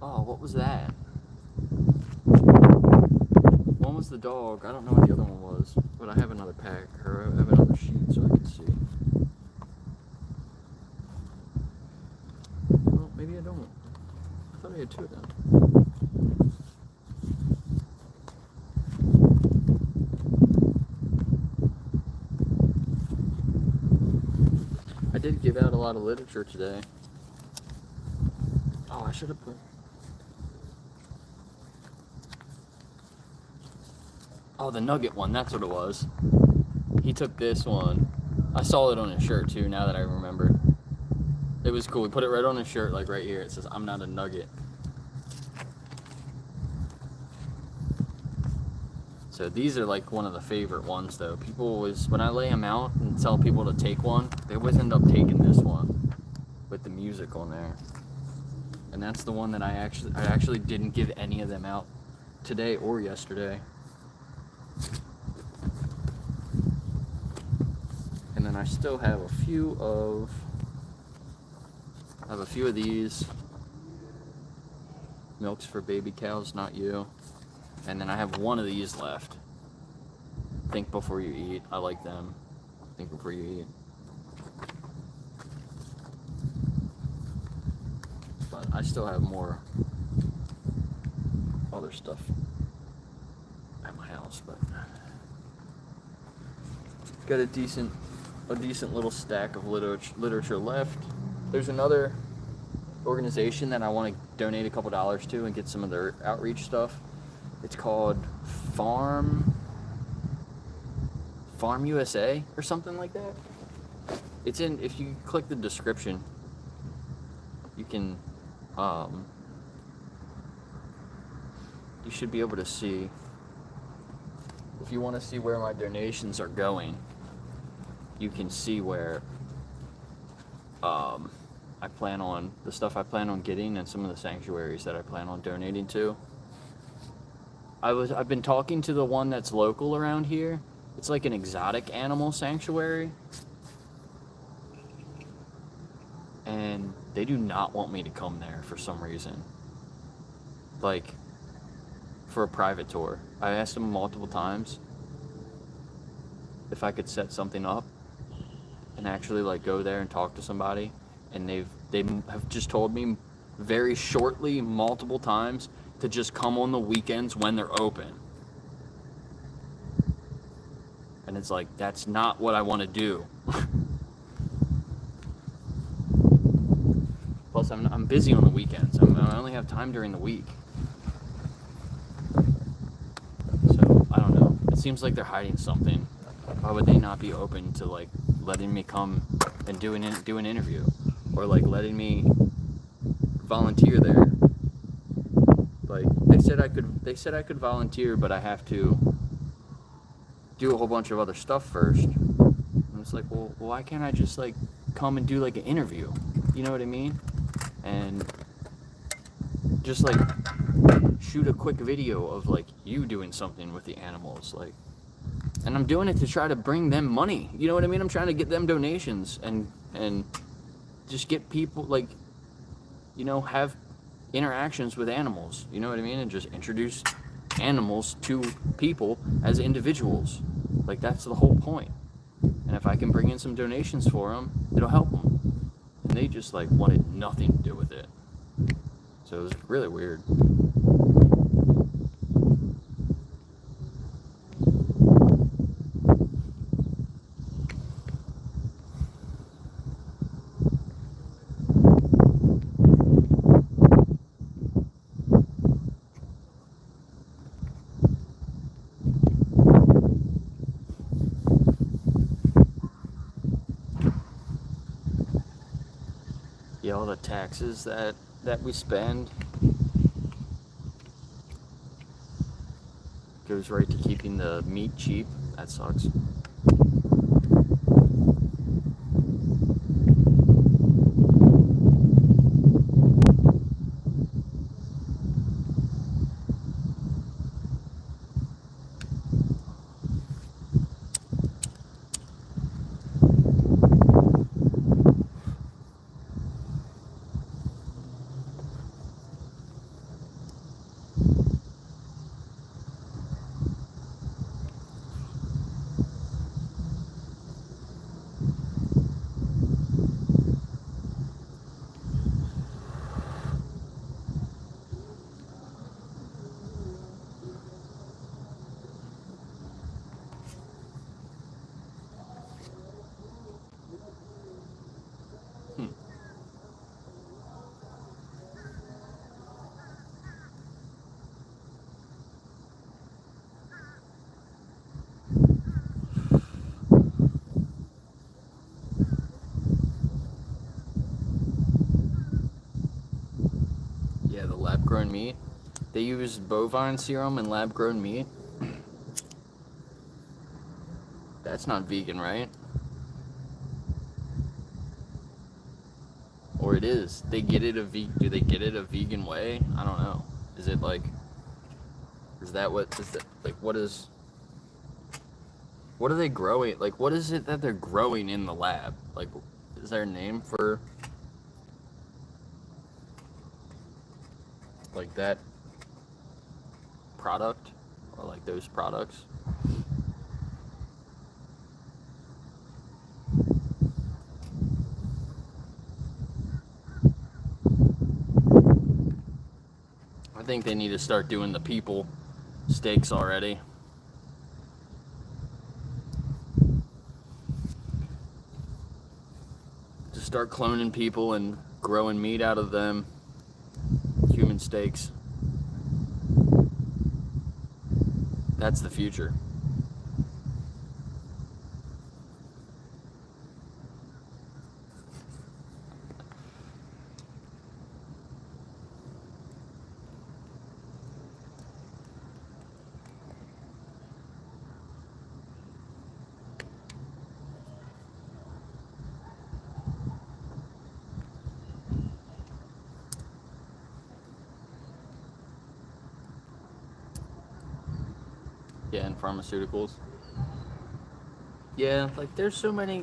Oh, what was that? One was the dog. I don't know what the other one was, but I have another pack, or I have another sheet so I can see. Well, maybe I don't. I thought I had two of them. I did give out a lot of literature today. Oh, I should have put... Oh, the nugget one, that's what it was. He took this one. I saw it on his shirt too, now that I remember. It was cool. He put it right on his shirt, like right here. It says, "I'm not a nugget." So these are like one of the favorite ones though. People always, when I lay them out and tell people to take one, they always end up taking this one with the music on there. And that's the one that I actually didn't give any of them out today or yesterday. And then I still have a few of these. Milk's for baby cows, not you. And then I have one of these left. Think before you eat. I like them. Think before you eat. But I still have more other stuff at my house, but got a decent little stack of literature left. There's another organization that I want to donate a couple dollars to and get some of their outreach stuff. It's called Farm USA or something like that. It's in, if you click the description, you can you should be able to see, if you want to see where my donations are going, you can see where I plan on, the stuff I plan on getting and some of the sanctuaries that I plan on donating to. I've been talking to the one that's local around here. It's like an exotic animal sanctuary. And they do not want me to come there for some reason. Like, for a private tour. I asked them multiple times if I could set something up and actually like go there and talk to somebody, and they have just told me very shortly multiple times to just come on the weekends when they're open. And it's like, that's not what I want to do. Plus I'm busy on the weekends. I only have time during the week. So I don't know, it seems like they're hiding something. Why would they not be open to like letting me come and do an interview, or like letting me volunteer there? Like they said I could volunteer, but I have to do a whole bunch of other stuff first. And it's like, well, why can't I just like come and do like an interview? You know what I mean? And just like shoot a quick video of like you doing something with the animals, like. And I'm doing it to try to bring them money. You know what I mean? I'm trying to get them donations and just get people, like, you know, have interactions with animals. You know what I mean? And just introduce animals to people as individuals. Like, that's the whole point. And if I can bring in some donations for them, it'll help them. And they just, like, wanted nothing to do with it. So it was really weird. Yeah, all the taxes that we spend goes right to keeping the meat cheap. That sucks. Yeah, the lab-grown meat. They use bovine serum in lab-grown meat. That's not vegan, right? Or it is. They get it do they get it a vegan way? I don't know. Is it like, is that what is that like what are they growing? Like, what is it that they're growing in the lab? Like, is there a name for like that product or like those products? I think they need to start doing the people steaks already. Just start cloning people and growing meat out of them. Human steaks. That's the future. Yeah, and pharmaceuticals. Yeah, like there's so many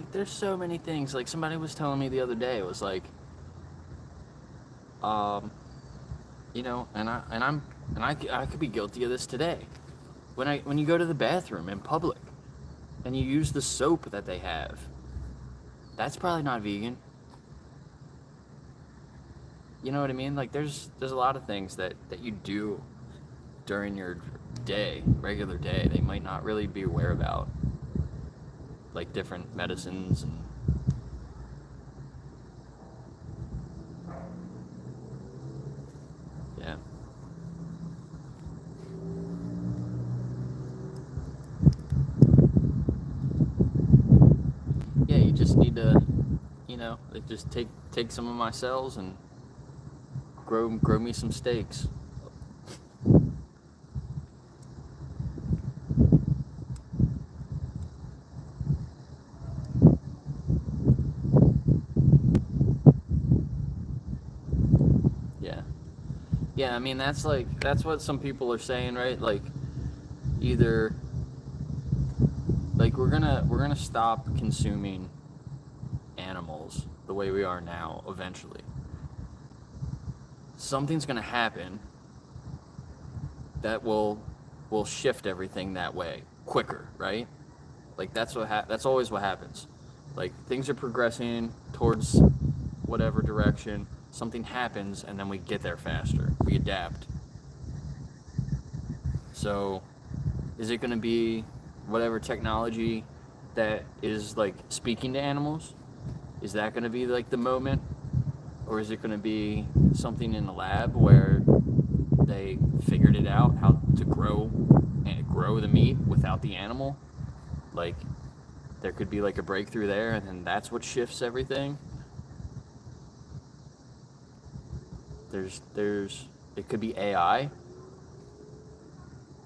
things. Like somebody was telling me the other day, it was like, um, you know, I could be guilty of this today. When you go to the bathroom in public and you use the soap that they have, that's probably not vegan. You know what I mean? Like there's a lot of things that you do during your day, regular day, they might not really be aware about. Like different medicines and yeah. Yeah, you just need to, you know, like just take some of my cells and grow me some steaks. Yeah. Yeah, I mean that's what some people are saying, right? Like either like we're gonna stop consuming animals the way we are now eventually. Something's gonna happen that will shift everything that way quicker, right? Like that's always what happens. Like things are progressing towards whatever direction, something happens and then we get there faster. We adapt. So is it going to be whatever technology that is like speaking to animals? Is that going to be like the moment? Or is it going to be something in the lab where they figured it out how to grow the meat without the animal? Like there could be like a breakthrough there and then that's what shifts everything. it could be AI.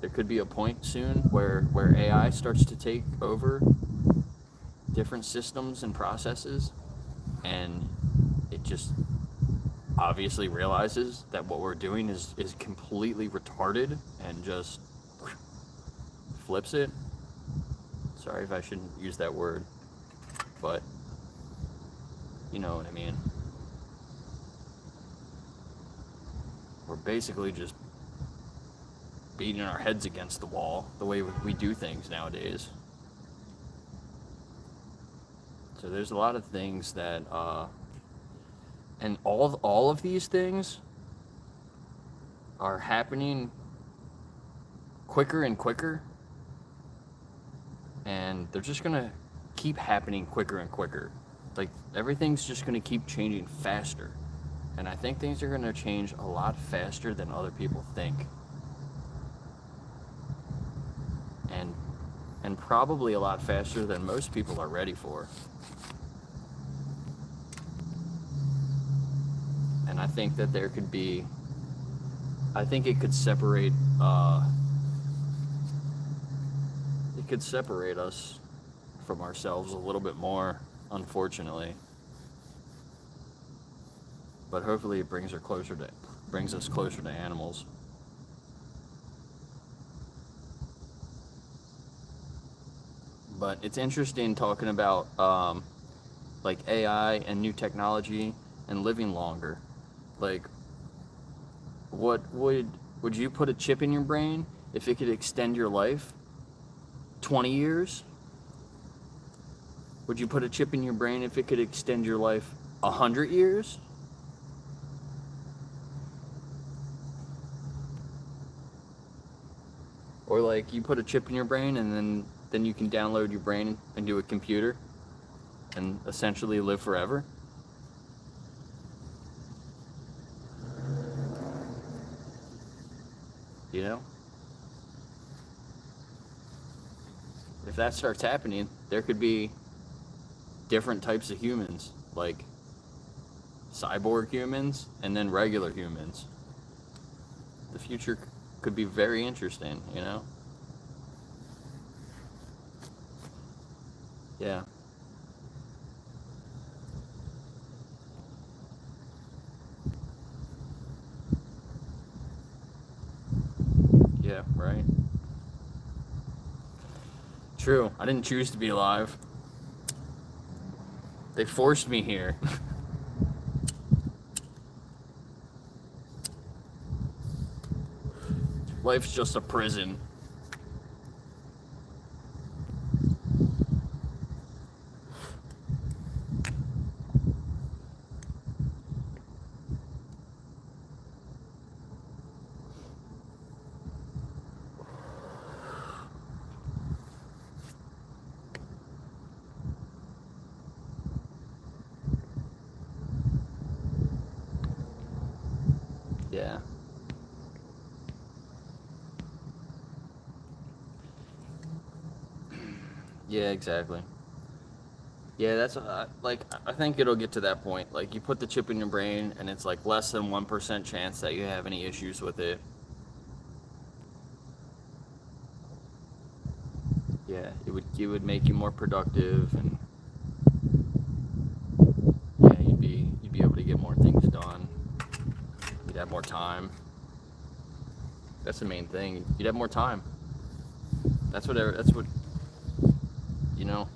There could be a point soon where AI starts to take over different systems and processes, and it just obviously realizes that what we're doing is completely retarded and just flips it. Sorry if I shouldn't use that word, but you know what I mean. We're basically just beating our heads against the wall the way we do things nowadays. So there's a lot of things that and all of these things are happening quicker and quicker, and they're just gonna keep happening quicker and quicker. Like, everything's just gonna keep changing faster, and I think things are gonna change a lot faster than other people think, and probably a lot faster than most people are ready for. And I think that there could be, I think it could separate us from ourselves a little bit more, unfortunately. But hopefully it brings us closer to animals. But it's interesting talking about like AI and new technology and living longer. Like, what would you put a chip in your brain if it could extend your life 20 years? Would you put a chip in your brain if it could extend your life 100 years? Or like, you put a chip in your brain and then you can download your brain into a computer and essentially live forever? You know? If that starts happening, there could be different types of humans, like cyborg humans and then regular humans. The future could be very interesting, you know? Yeah. Yeah, right. True. I didn't choose to be alive. They forced me here. Life's just a prison. Yeah. Yeah, exactly. Yeah, that's like, I think it'll get to that point. Like, you put the chip in your brain, and it's like less than 1% chance that you have any issues with it. Yeah, it would make you more productive, and yeah, you'd be able to get more things done. You'd have more time. That's the main thing. You'd have more time. That's what you know.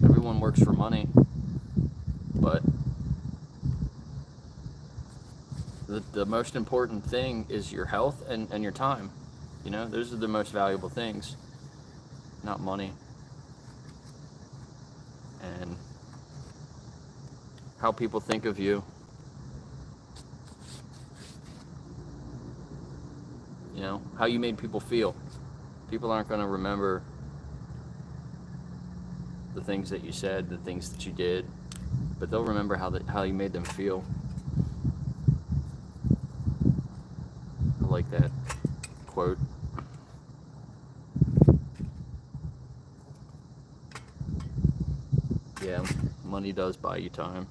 Everyone works for money, but the most important thing is your health and your time. You know, those are the most valuable things, not money. And how people think of you. You know, how you made people feel. People aren't going to remember the things that you said, the things that you did, but they'll remember how you made them feel. I like that quote. Yeah, money does buy you time.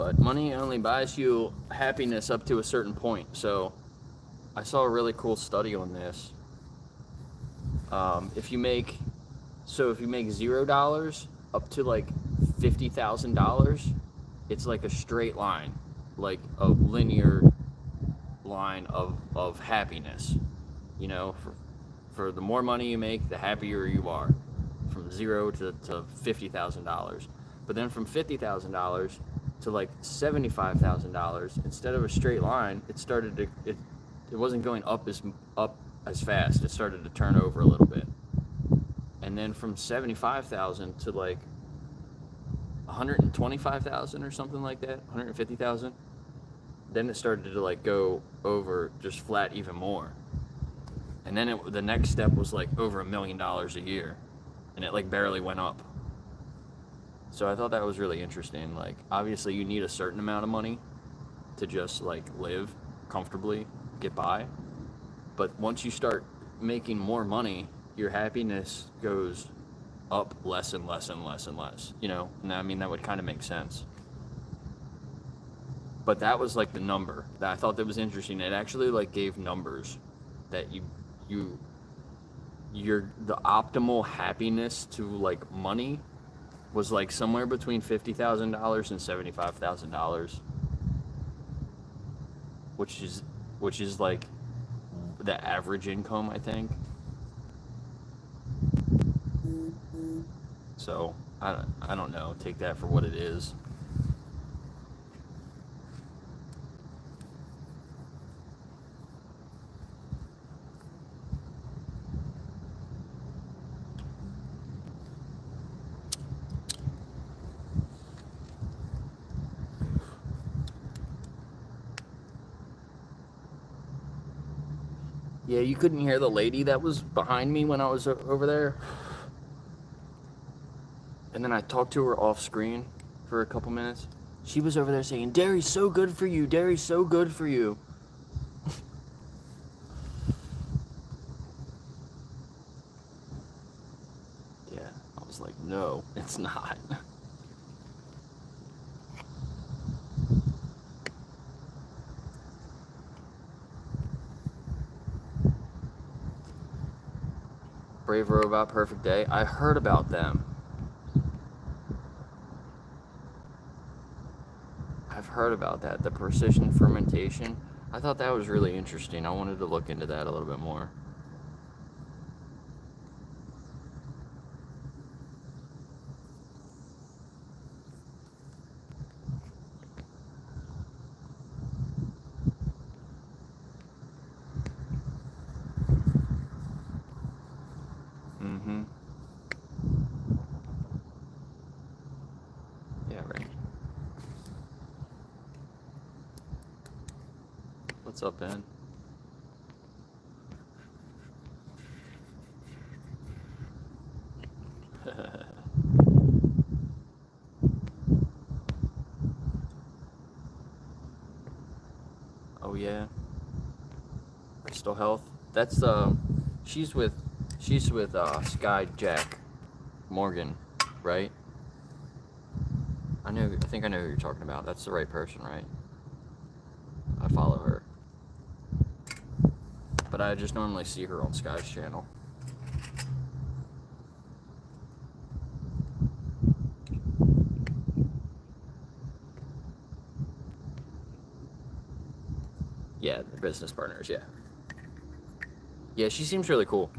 But money only buys you happiness up to a certain point. So I saw a really cool study on this. If you make $0 up to like $50,000, it's like a straight line, like a linear line of happiness. You know, for the more money you make, the happier you are, from $0 to $50,000. But then from $50,000 to like $75,000, instead of a straight line, it wasn't going up as fast. It started to turn over a little bit. And then from 75,000 to like 125,000 or something like that, 150,000, then it started to like go over just flat even more. And then the next step was like over $1 million a year, and it like barely went up. So I thought that was really interesting. Like, obviously you need a certain amount of money to just like live comfortably, get by. But once you start making more money, your happiness goes up less and less and less and less, you know? And I mean, that would kind of make sense. But that was like the number that I thought that was interesting. It actually like gave numbers that the optimal happiness to like money was like somewhere between $50,000 and $75,000, which is like the average income, I think. So I don't know. Take that for what it is. Yeah, you couldn't hear the lady that was behind me when I was over there. And then I talked to her off screen for a couple minutes. She was over there saying, "Derry's so good for you. Derry's so good for you." Yeah, I was like, no, it's not. Brave Robot, Perfect Day. I heard about them. I've heard about that. The precision fermentation. I thought that was really interesting. I wanted to look into that a little bit more. Mm-hmm. Yeah, right. What's up, Ben? Oh yeah. Crystal Health. That's she's with Sky Jack Morgan, right? I think I know who you're talking about. That's the right person, right? I follow her. But I just normally see her on Sky's channel. Yeah, they're business partners, yeah. Yeah, she seems really cool.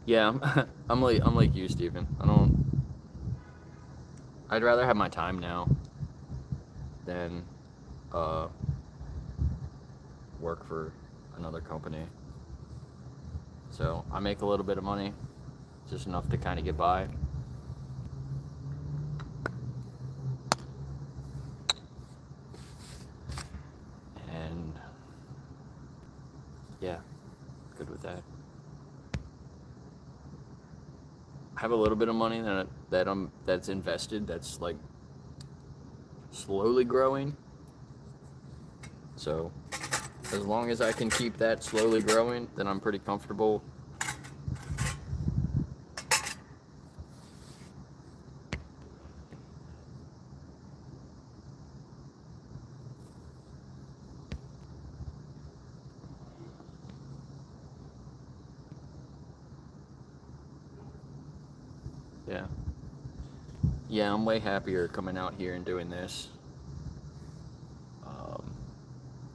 Yeah, I'm like you, Steven. I'd rather have my time now than work for another company. So I make a little bit of money, just enough to kind of get by. And yeah, good with that. I have a little bit of money that's invested, that's like slowly growing. So As long as I can keep that slowly growing, then I'm pretty comfortable. Yeah. Yeah, I'm way happier coming out here and doing this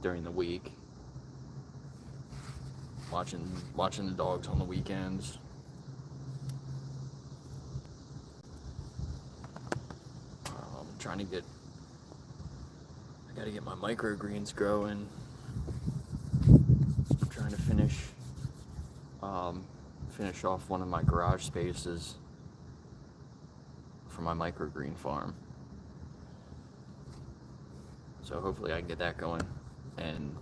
during the week. Watching the dogs on the weekends. Trying to get. I gotta get my microgreens growing. I'm trying to finish off one of my garage spaces for my microgreen farm. So hopefully I can get that going, and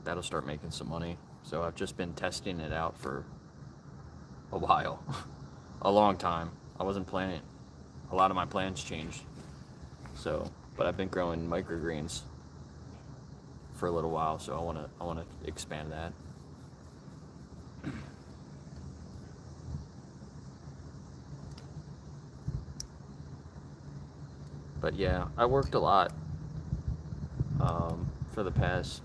that'll start making some money. So I've just been testing it out for a while, a long time. I wasn't planning. A lot of my plans changed. So, but I've been growing microgreens for a little while, so I wanna expand that. But yeah, I worked a lot for the past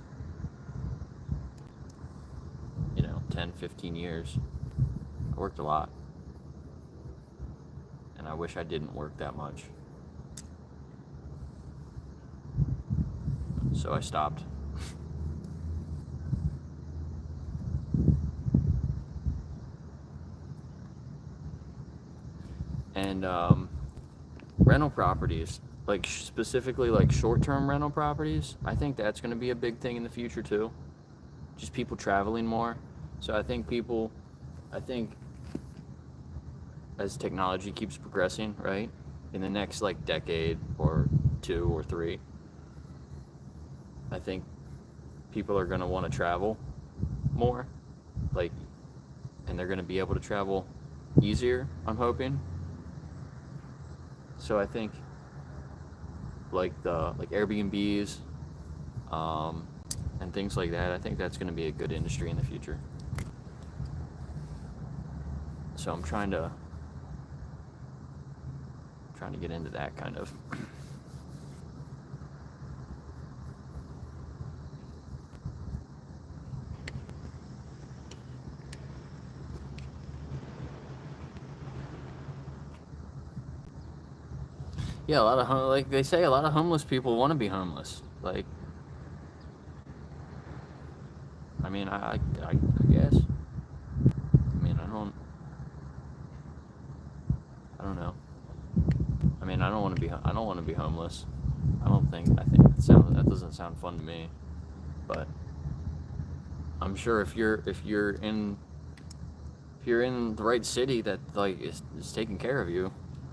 10, 15 years. I worked a lot, and I wish I didn't work that much. So I stopped. And rental properties, like specifically like short-term rental properties, I think that's going to be a big thing in the future too. Just people traveling more. So I think as technology keeps progressing, right, in the next like decade or 2 or 3, I think people are going to want to travel more, like, and they're going to be able to travel easier, I'm hoping. So I think like Airbnbs and things like that, I think that's going to be a good industry in the future. So I'm trying to get into that kind of. Yeah, like they say, a lot of homeless people want to be homeless. Like, I mean, I guess. I mean, I don't know. I mean, I don't want to be homeless. I think that doesn't sound fun to me. But I'm sure if you're in the right city that like is taking care of you,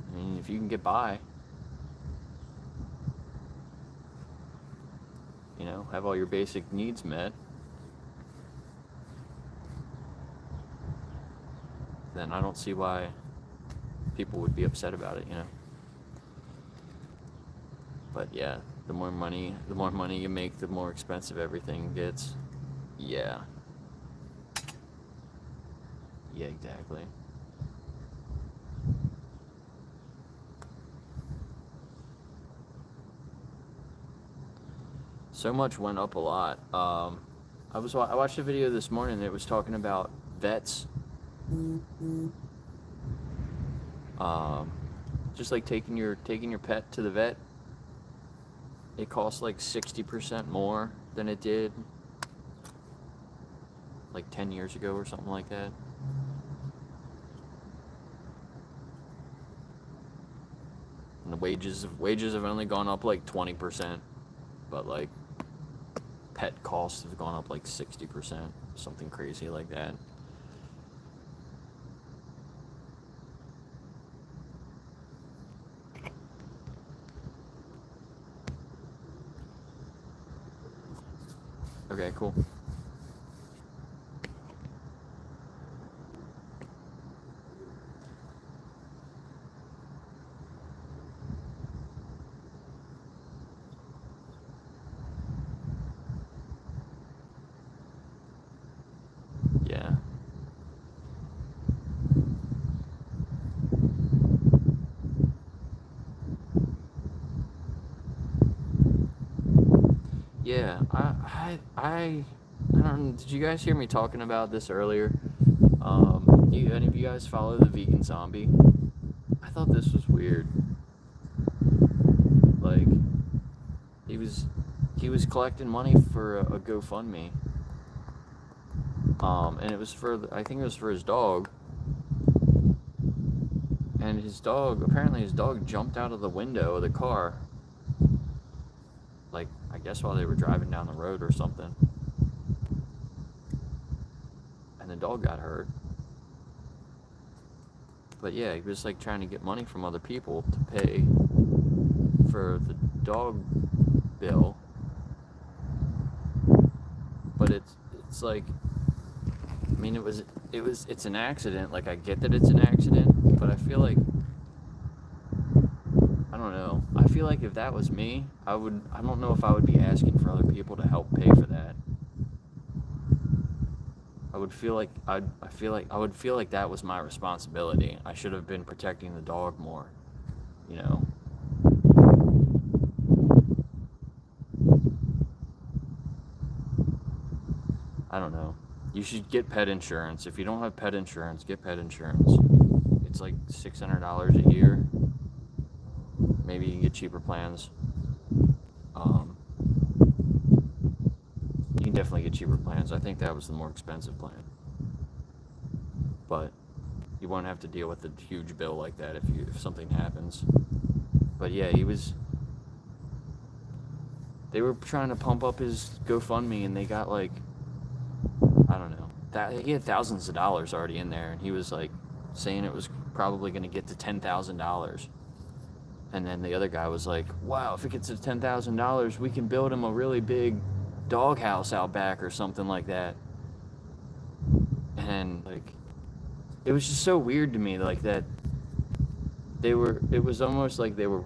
I mean, if you can get by, have all your basic needs met, then I don't see why people would be upset about it, But yeah, the more money you make, the more expensive everything gets. Yeah. Yeah, exactly. So much went up a lot. I watched a video this morning that was talking about vets. Just like taking your pet to the vet. It costs like 60% more than it did like 10 years ago or something like that. And the wages have only gone up like 20%, but like pet costs have gone up like 60%, something crazy like that. Okay, cool. Yeah, I don't know. Did you guys hear me talking about this earlier? Do any of you guys follow the vegan zombie? I thought this was weird. Like, he was collecting money for a GoFundMe. And it was I think it was for his dog. And apparently his dog jumped out of the window of the car. Like, I guess while they were driving down the road or something. And the dog got hurt. But yeah, he was like trying to get money from other people to pay for the dog bill. But it's like, I mean, it's an accident. Like, I get that it's an accident, but I feel like, I don't know. I feel like if that was me, I don't know if I would be asking for other people to help pay for that. I would feel like that was my responsibility. I should have been protecting the dog more, you know. I don't know. You should get pet insurance. If you don't have pet insurance, get pet insurance. It's like $600 a year. Maybe you can get cheaper plans. You can definitely get cheaper plans. I think that was the more expensive plan. But you won't have to deal with a huge bill like that if something happens. But yeah, they were trying to pump up his GoFundMe, and they got like, I don't know, he had thousands of dollars already in there, and he was like saying it was probably going to get to $10,000. And then the other guy was like, wow, if it gets to $10,000, we can build him a really big doghouse out back or something like that. And like, it was just so weird to me, like, that it was almost like they were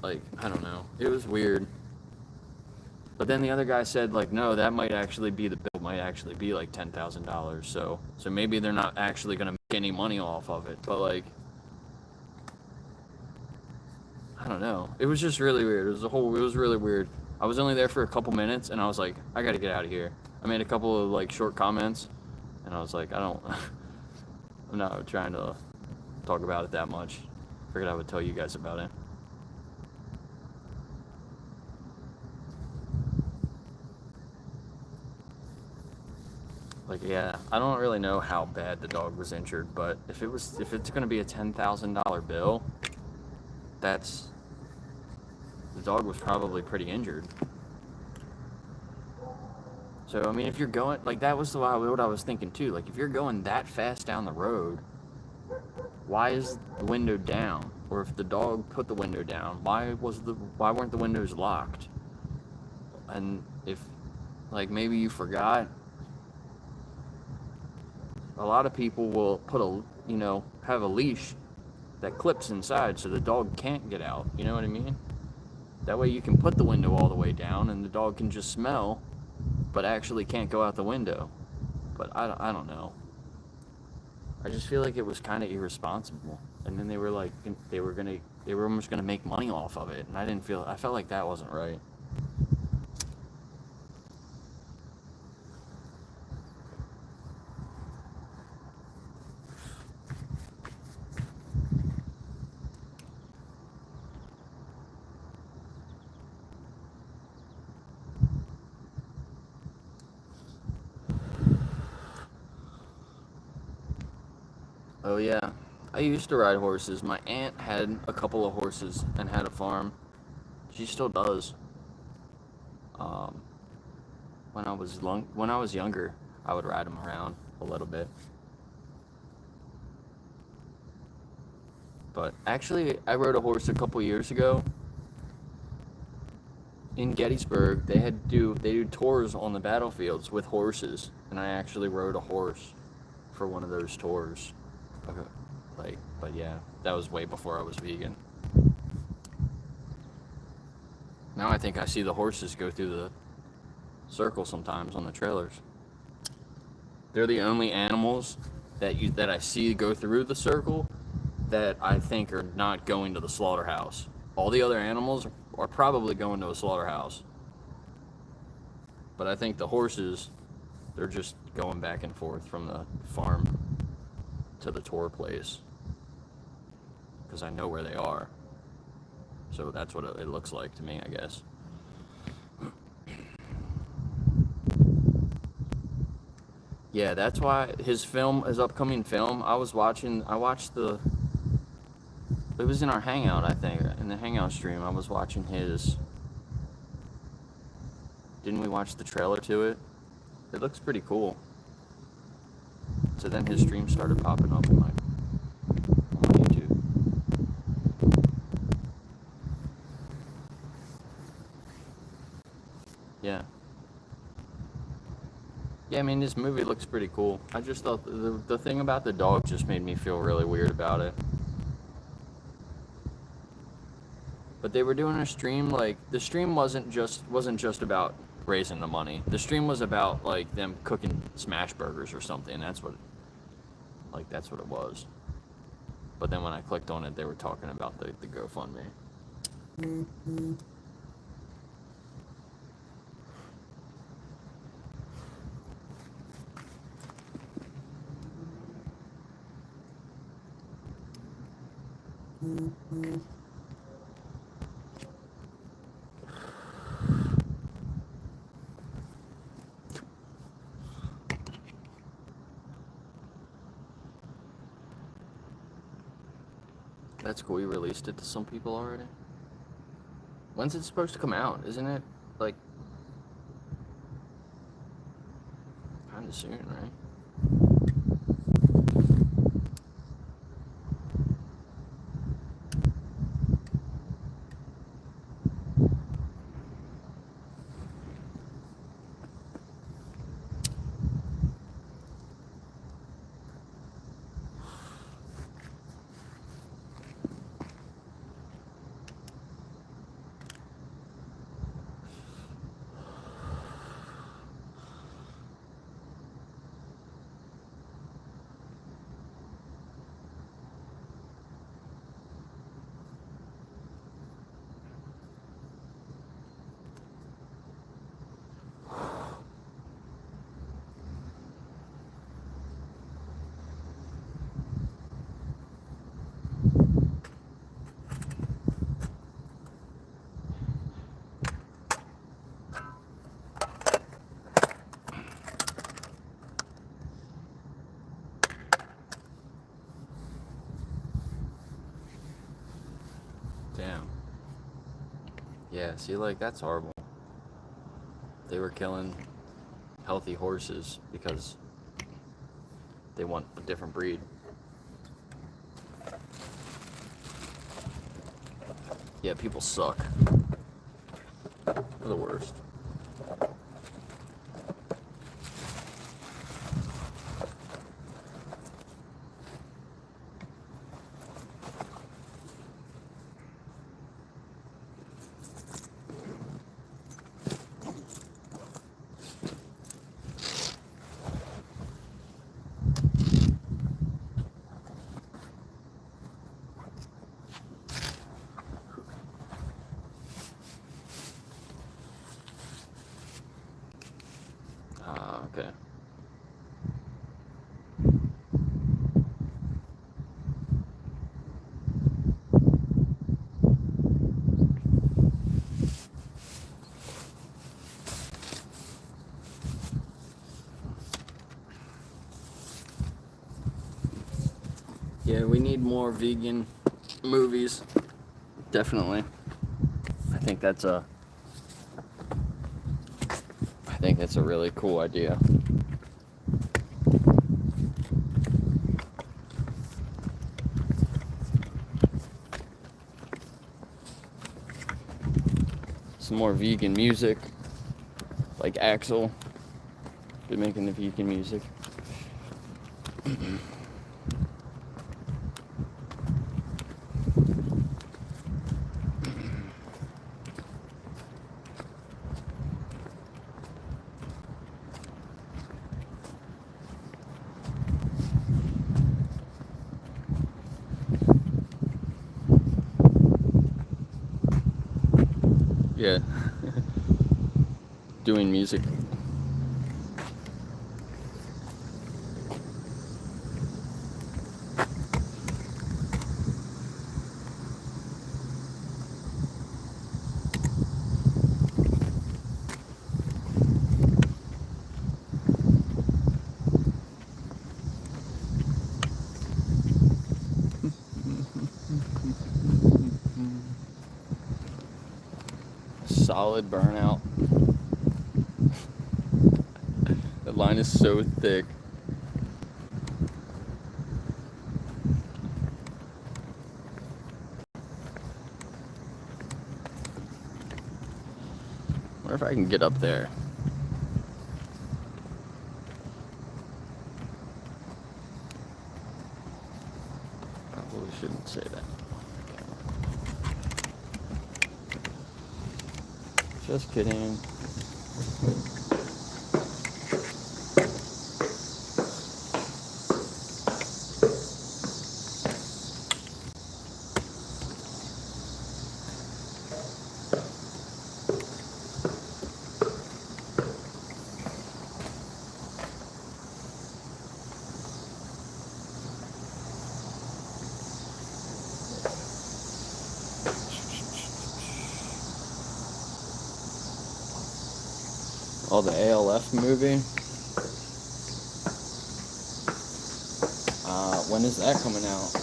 like, I don't know, it was weird. But then the other guy said, like, no, that might actually be, the bill might actually be like $10,000. So maybe they're not actually going to make any money off of it. But like, I don't know. It was just really weird. It was really weird. I was only there for a couple minutes, and I was like, I got to get out of here. I made a couple of like short comments, and I was like, I'm not trying to talk about it that much. Figured I would tell you guys about it. Like, yeah, I don't really know how bad the dog was injured, but if it's going to be a $10,000 bill, the dog was probably pretty injured. So, I mean, if you're going, like, that was what I was thinking too. Like, if you're going that fast down the road, why is the window down? Or if the dog put the window down, why weren't the windows locked? And if, like, maybe you forgot, a lot of people will have a leash that clips inside so the dog can't get out. You know what I mean? That way you can put the window all the way down and the dog can just smell, but actually can't go out the window. But I don't know. I just feel like it was kind of irresponsible. And then they were like, they were almost gonna make money off of it, and I felt like that wasn't right. Oh yeah, I used to ride horses. My aunt had a couple of horses and had a farm. She still does. When I was younger, I would ride them around a little bit. But actually, I rode a horse a couple years ago. In Gettysburg, they do tours on the battlefields with horses, and I actually rode a horse for one of those tours. Okay. But yeah, that was way before I was vegan. Now I think I see the horses go through the circle sometimes on the trailers. They're the only animals that I see go through the circle that I think are not going to the slaughterhouse. All the other animals are probably going to a slaughterhouse. But I think the horses, they're just going back and forth from the farm to the tour place. Because I know where they are. So that's what it looks like to me, I guess. Yeah, that's why his upcoming film, I watched it was in our hangout, I think, in the hangout stream. I was watching didn't we watch the trailer to it? It looks pretty cool. So then his stream started popping up on my YouTube. Yeah. Yeah, I mean, this movie looks pretty cool. I just thought the thing about the dog just made me feel really weird about it. But they were doing a stream, like, the stream wasn't just about raising the money. The stream was about, like, them cooking smash burgers or something. That's what it was. But then when I clicked on it, they were talking about the GoFundMe. That's cool, you released it to some people already? When's it supposed to come out? Isn't it, like, kinda soon, right? Damn. Yeah, see, like, that's horrible. They were killing healthy horses because they want a different breed. Yeah, people suck. They're the worst. Okay. Yeah, we need more vegan movies. Definitely. I think that's a really cool idea. Some more vegan music, like Axel, been making the vegan music. Yeah. Doing music. Solid burnout. The line is so thick. Wonder if I can get up there. Probably shouldn't say that. Just kidding. Oh, the ALF movie? When is that coming out?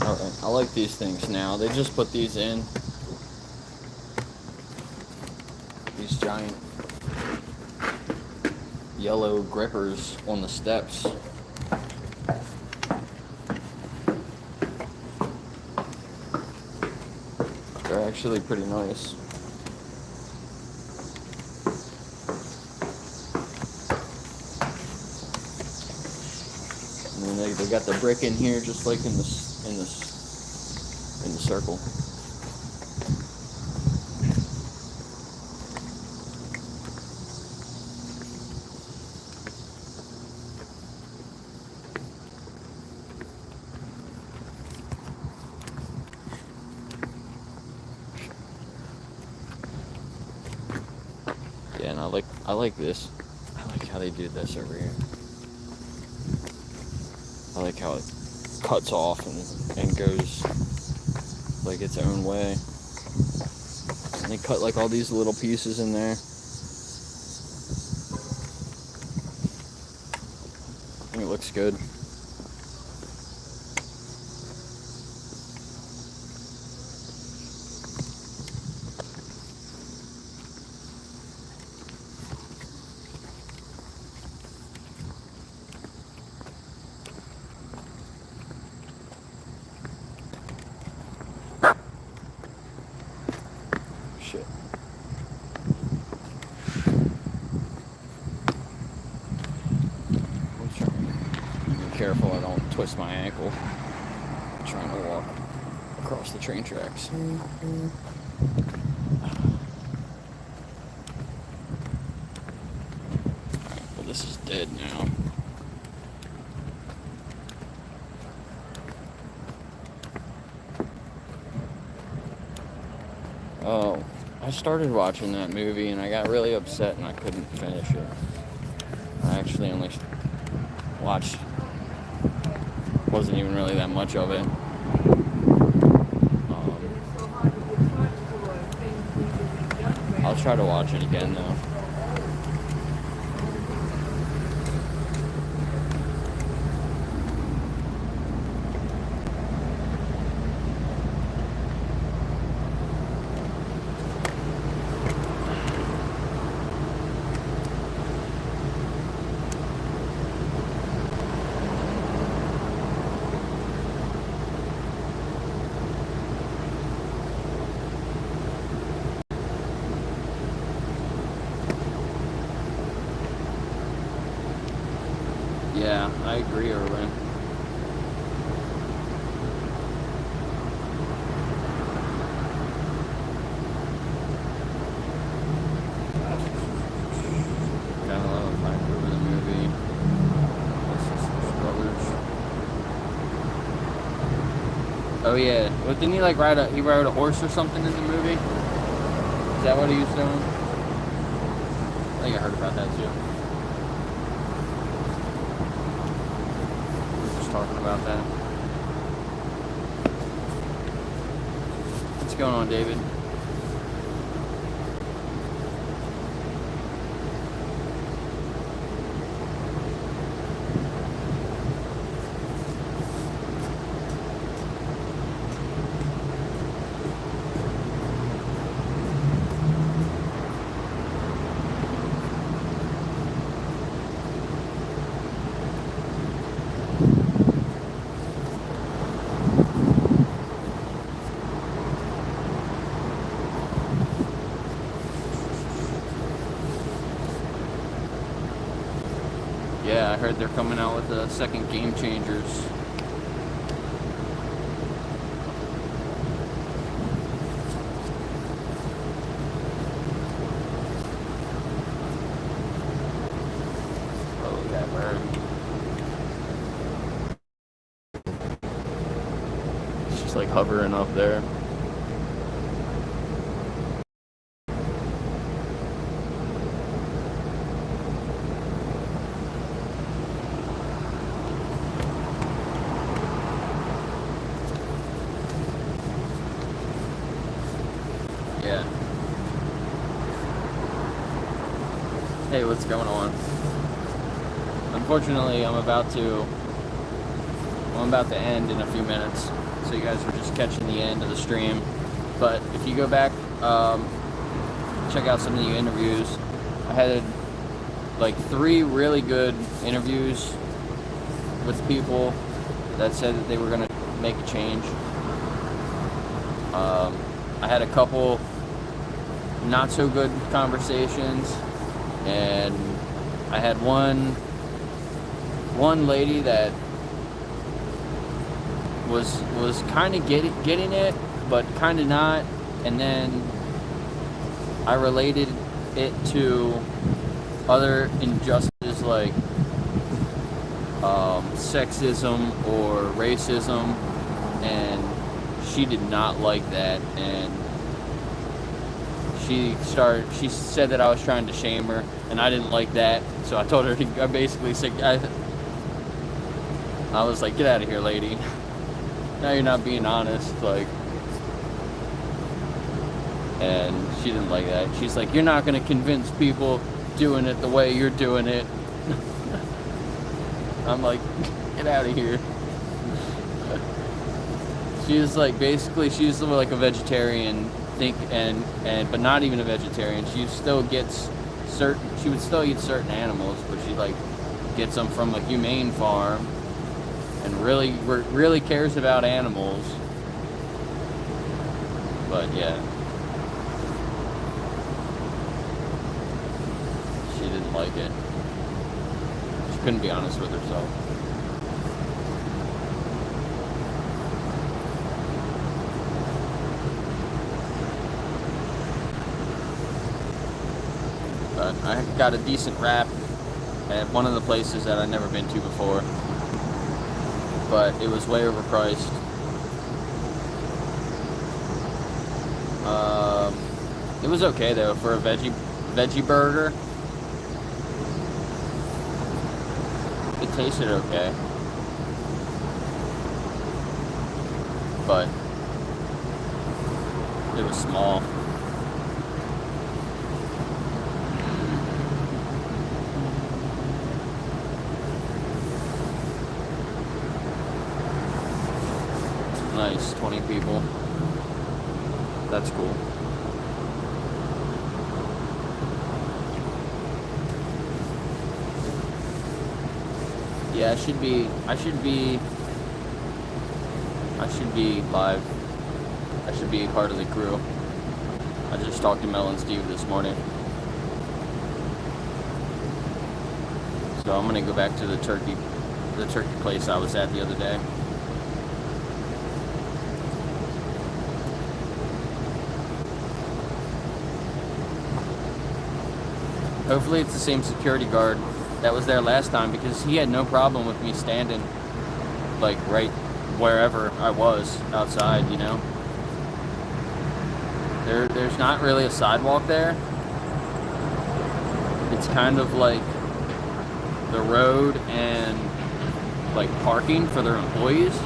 Alright, I like these things now. They just put these in. These giant yellow grippers on the steps. They're actually pretty nice. And then they got the brick in here, just like in the circle. Yeah, and I like this. I like how they do this over here. I like how it cuts off and goes like its own way. And they cut like all these little pieces in there. I think it looks good. Shit. I'm trying to be careful I don't twist my ankle. I'm trying to walk across the train tracks. Well, this is dead now. Oh, I started watching that movie and I got really upset and I couldn't finish it. I actually only watched, wasn't even really that much of it. I'll try to watch it again though. Yeah, I agree, Erwin. Got a lot of hype over the movie. Brothers. Oh yeah. Well, didn't he like ride a horse or something in the movie? Is that what he was doing? I think I heard about that too. We were just talking about that. What's going on, David? Yeah, I heard they're coming out with the second Game Changers. Oh, yeah, where are you? It's just like hovering up there. Yeah. Hey, what's going on? Unfortunately, I'm about to end in a few minutes, so you guys were just catching the end of the stream. But if you go back, check out some of the interviews. I had like 3 really good interviews with people that said that they were going to make a change. I had a couple not so good conversations, and I had one lady that was kind of getting it, but kind of not, and then I related it to other injustices like sexism or racism, and she did not like that, and she said that I was trying to shame her, and I didn't like that, so I told her I basically said, I was like, get out of here, lady. Now you're not being honest, like, and she didn't like that. She's like, you're not going to convince people doing it the way you're doing it. I'm like, get out of here. She's like, basically, she's like a vegetarian, but not even a vegetarian. She still gets she would still eat certain animals, but she like gets them from a humane farm and really cares about animals. But yeah, she didn't like it. She couldn't be honest with herself. But I got a decent wrap at one of the places that I'd never been to before, but it was way overpriced. It was okay though for a veggie burger. It tasted okay, but it was small. Nice, 20 people. That's cool. Yeah, I should be live. I should be part of the crew. I just talked to Mel and Steve this morning. So I'm gonna go back to the turkey place I was at the other day. Hopefully it's the same security guard that was there last time, because he had no problem with me standing like right wherever I was outside, you know. There's not really a sidewalk there. It's kind of like the road and like parking for their employees.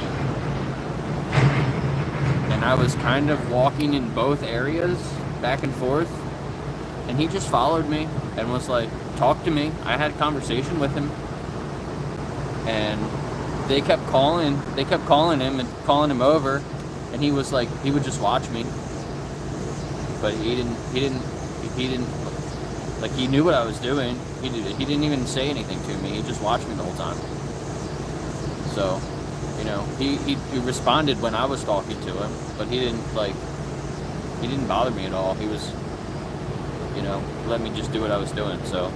And I was kind of walking in both areas back and forth, and he just followed me and was like, talk to me. I had a conversation with him, and they kept calling him and calling him over, and he was like, he would just watch me, but he didn't like, he knew what I was doing. He didn't even say anything to me. He just watched me the whole time. So, you know, he responded when I was talking to him, but he didn't bother me at all. He was, you know, let me just do what I was doing. So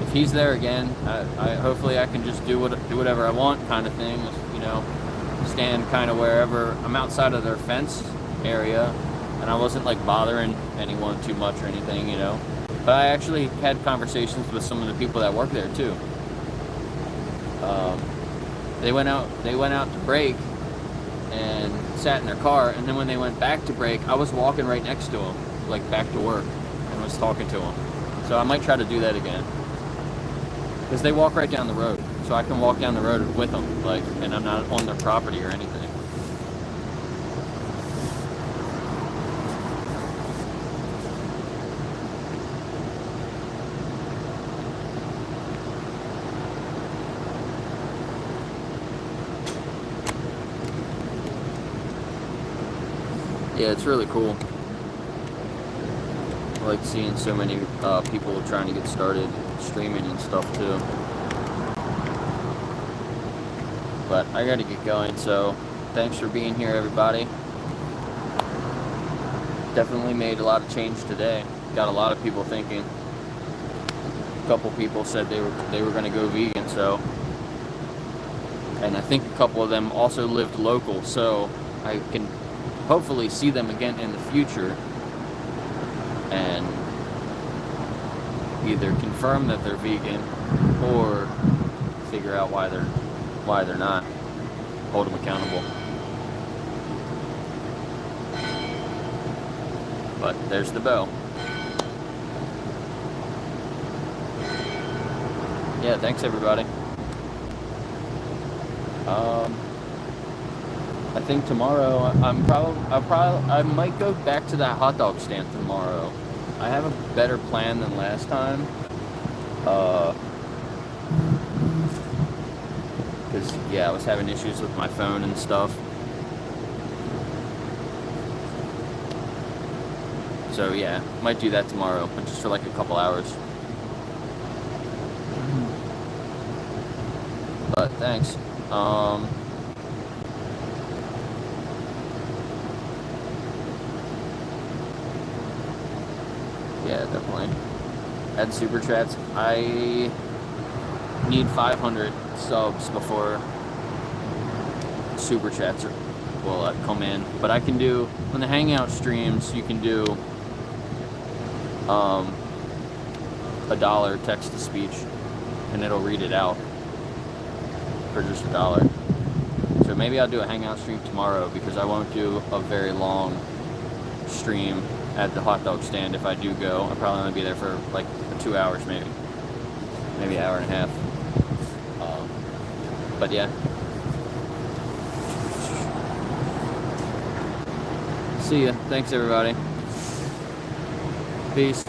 if he's there again, I hopefully I can just do whatever I want, kind of thing. You know, stand kind of wherever I'm outside of their fence area, and I wasn't like bothering anyone too much or anything, you know. But I actually had conversations with some of the people that work there too. They went out to break and sat in their car, and then when they went back to break, I was walking right next to them, like back to work, and was talking to them. So I might try to do that again, because they walk right down the road, so I can walk down the road with them, like, and I'm not on their property or anything. Yeah, it's really cool. I like seeing so many people trying to get started streaming and stuff too. But I gotta get going, so thanks for being here, everybody. Definitely made a lot of change today. Got a lot of people thinking. A couple people said they were gonna go vegan, so, and I think a couple of them also lived local, so I can hopefully see them again in the future and either confirm that they're vegan or figure out why they're not. Hold them accountable. But there's the bell. Yeah, thanks everybody. I think tomorrow I might go back to that hot dog stand tomorrow. I have a better plan than last time. Because yeah, I was having issues with my phone and stuff. So yeah, might do that tomorrow, but just for like a couple hours. But thanks. Yeah, definitely. Add super chats. I need 500 subs before super chats will come in. But I can do, when the Hangout streams, you can do $1 text to speech, and it'll read it out for just $1. So maybe I'll do a Hangout stream tomorrow, because I won't do a very long stream at the hot dog stand. If I do go, I'll probably only be there for like 2 hours, maybe an hour and a half. But yeah, see ya. Thanks everybody. Peace.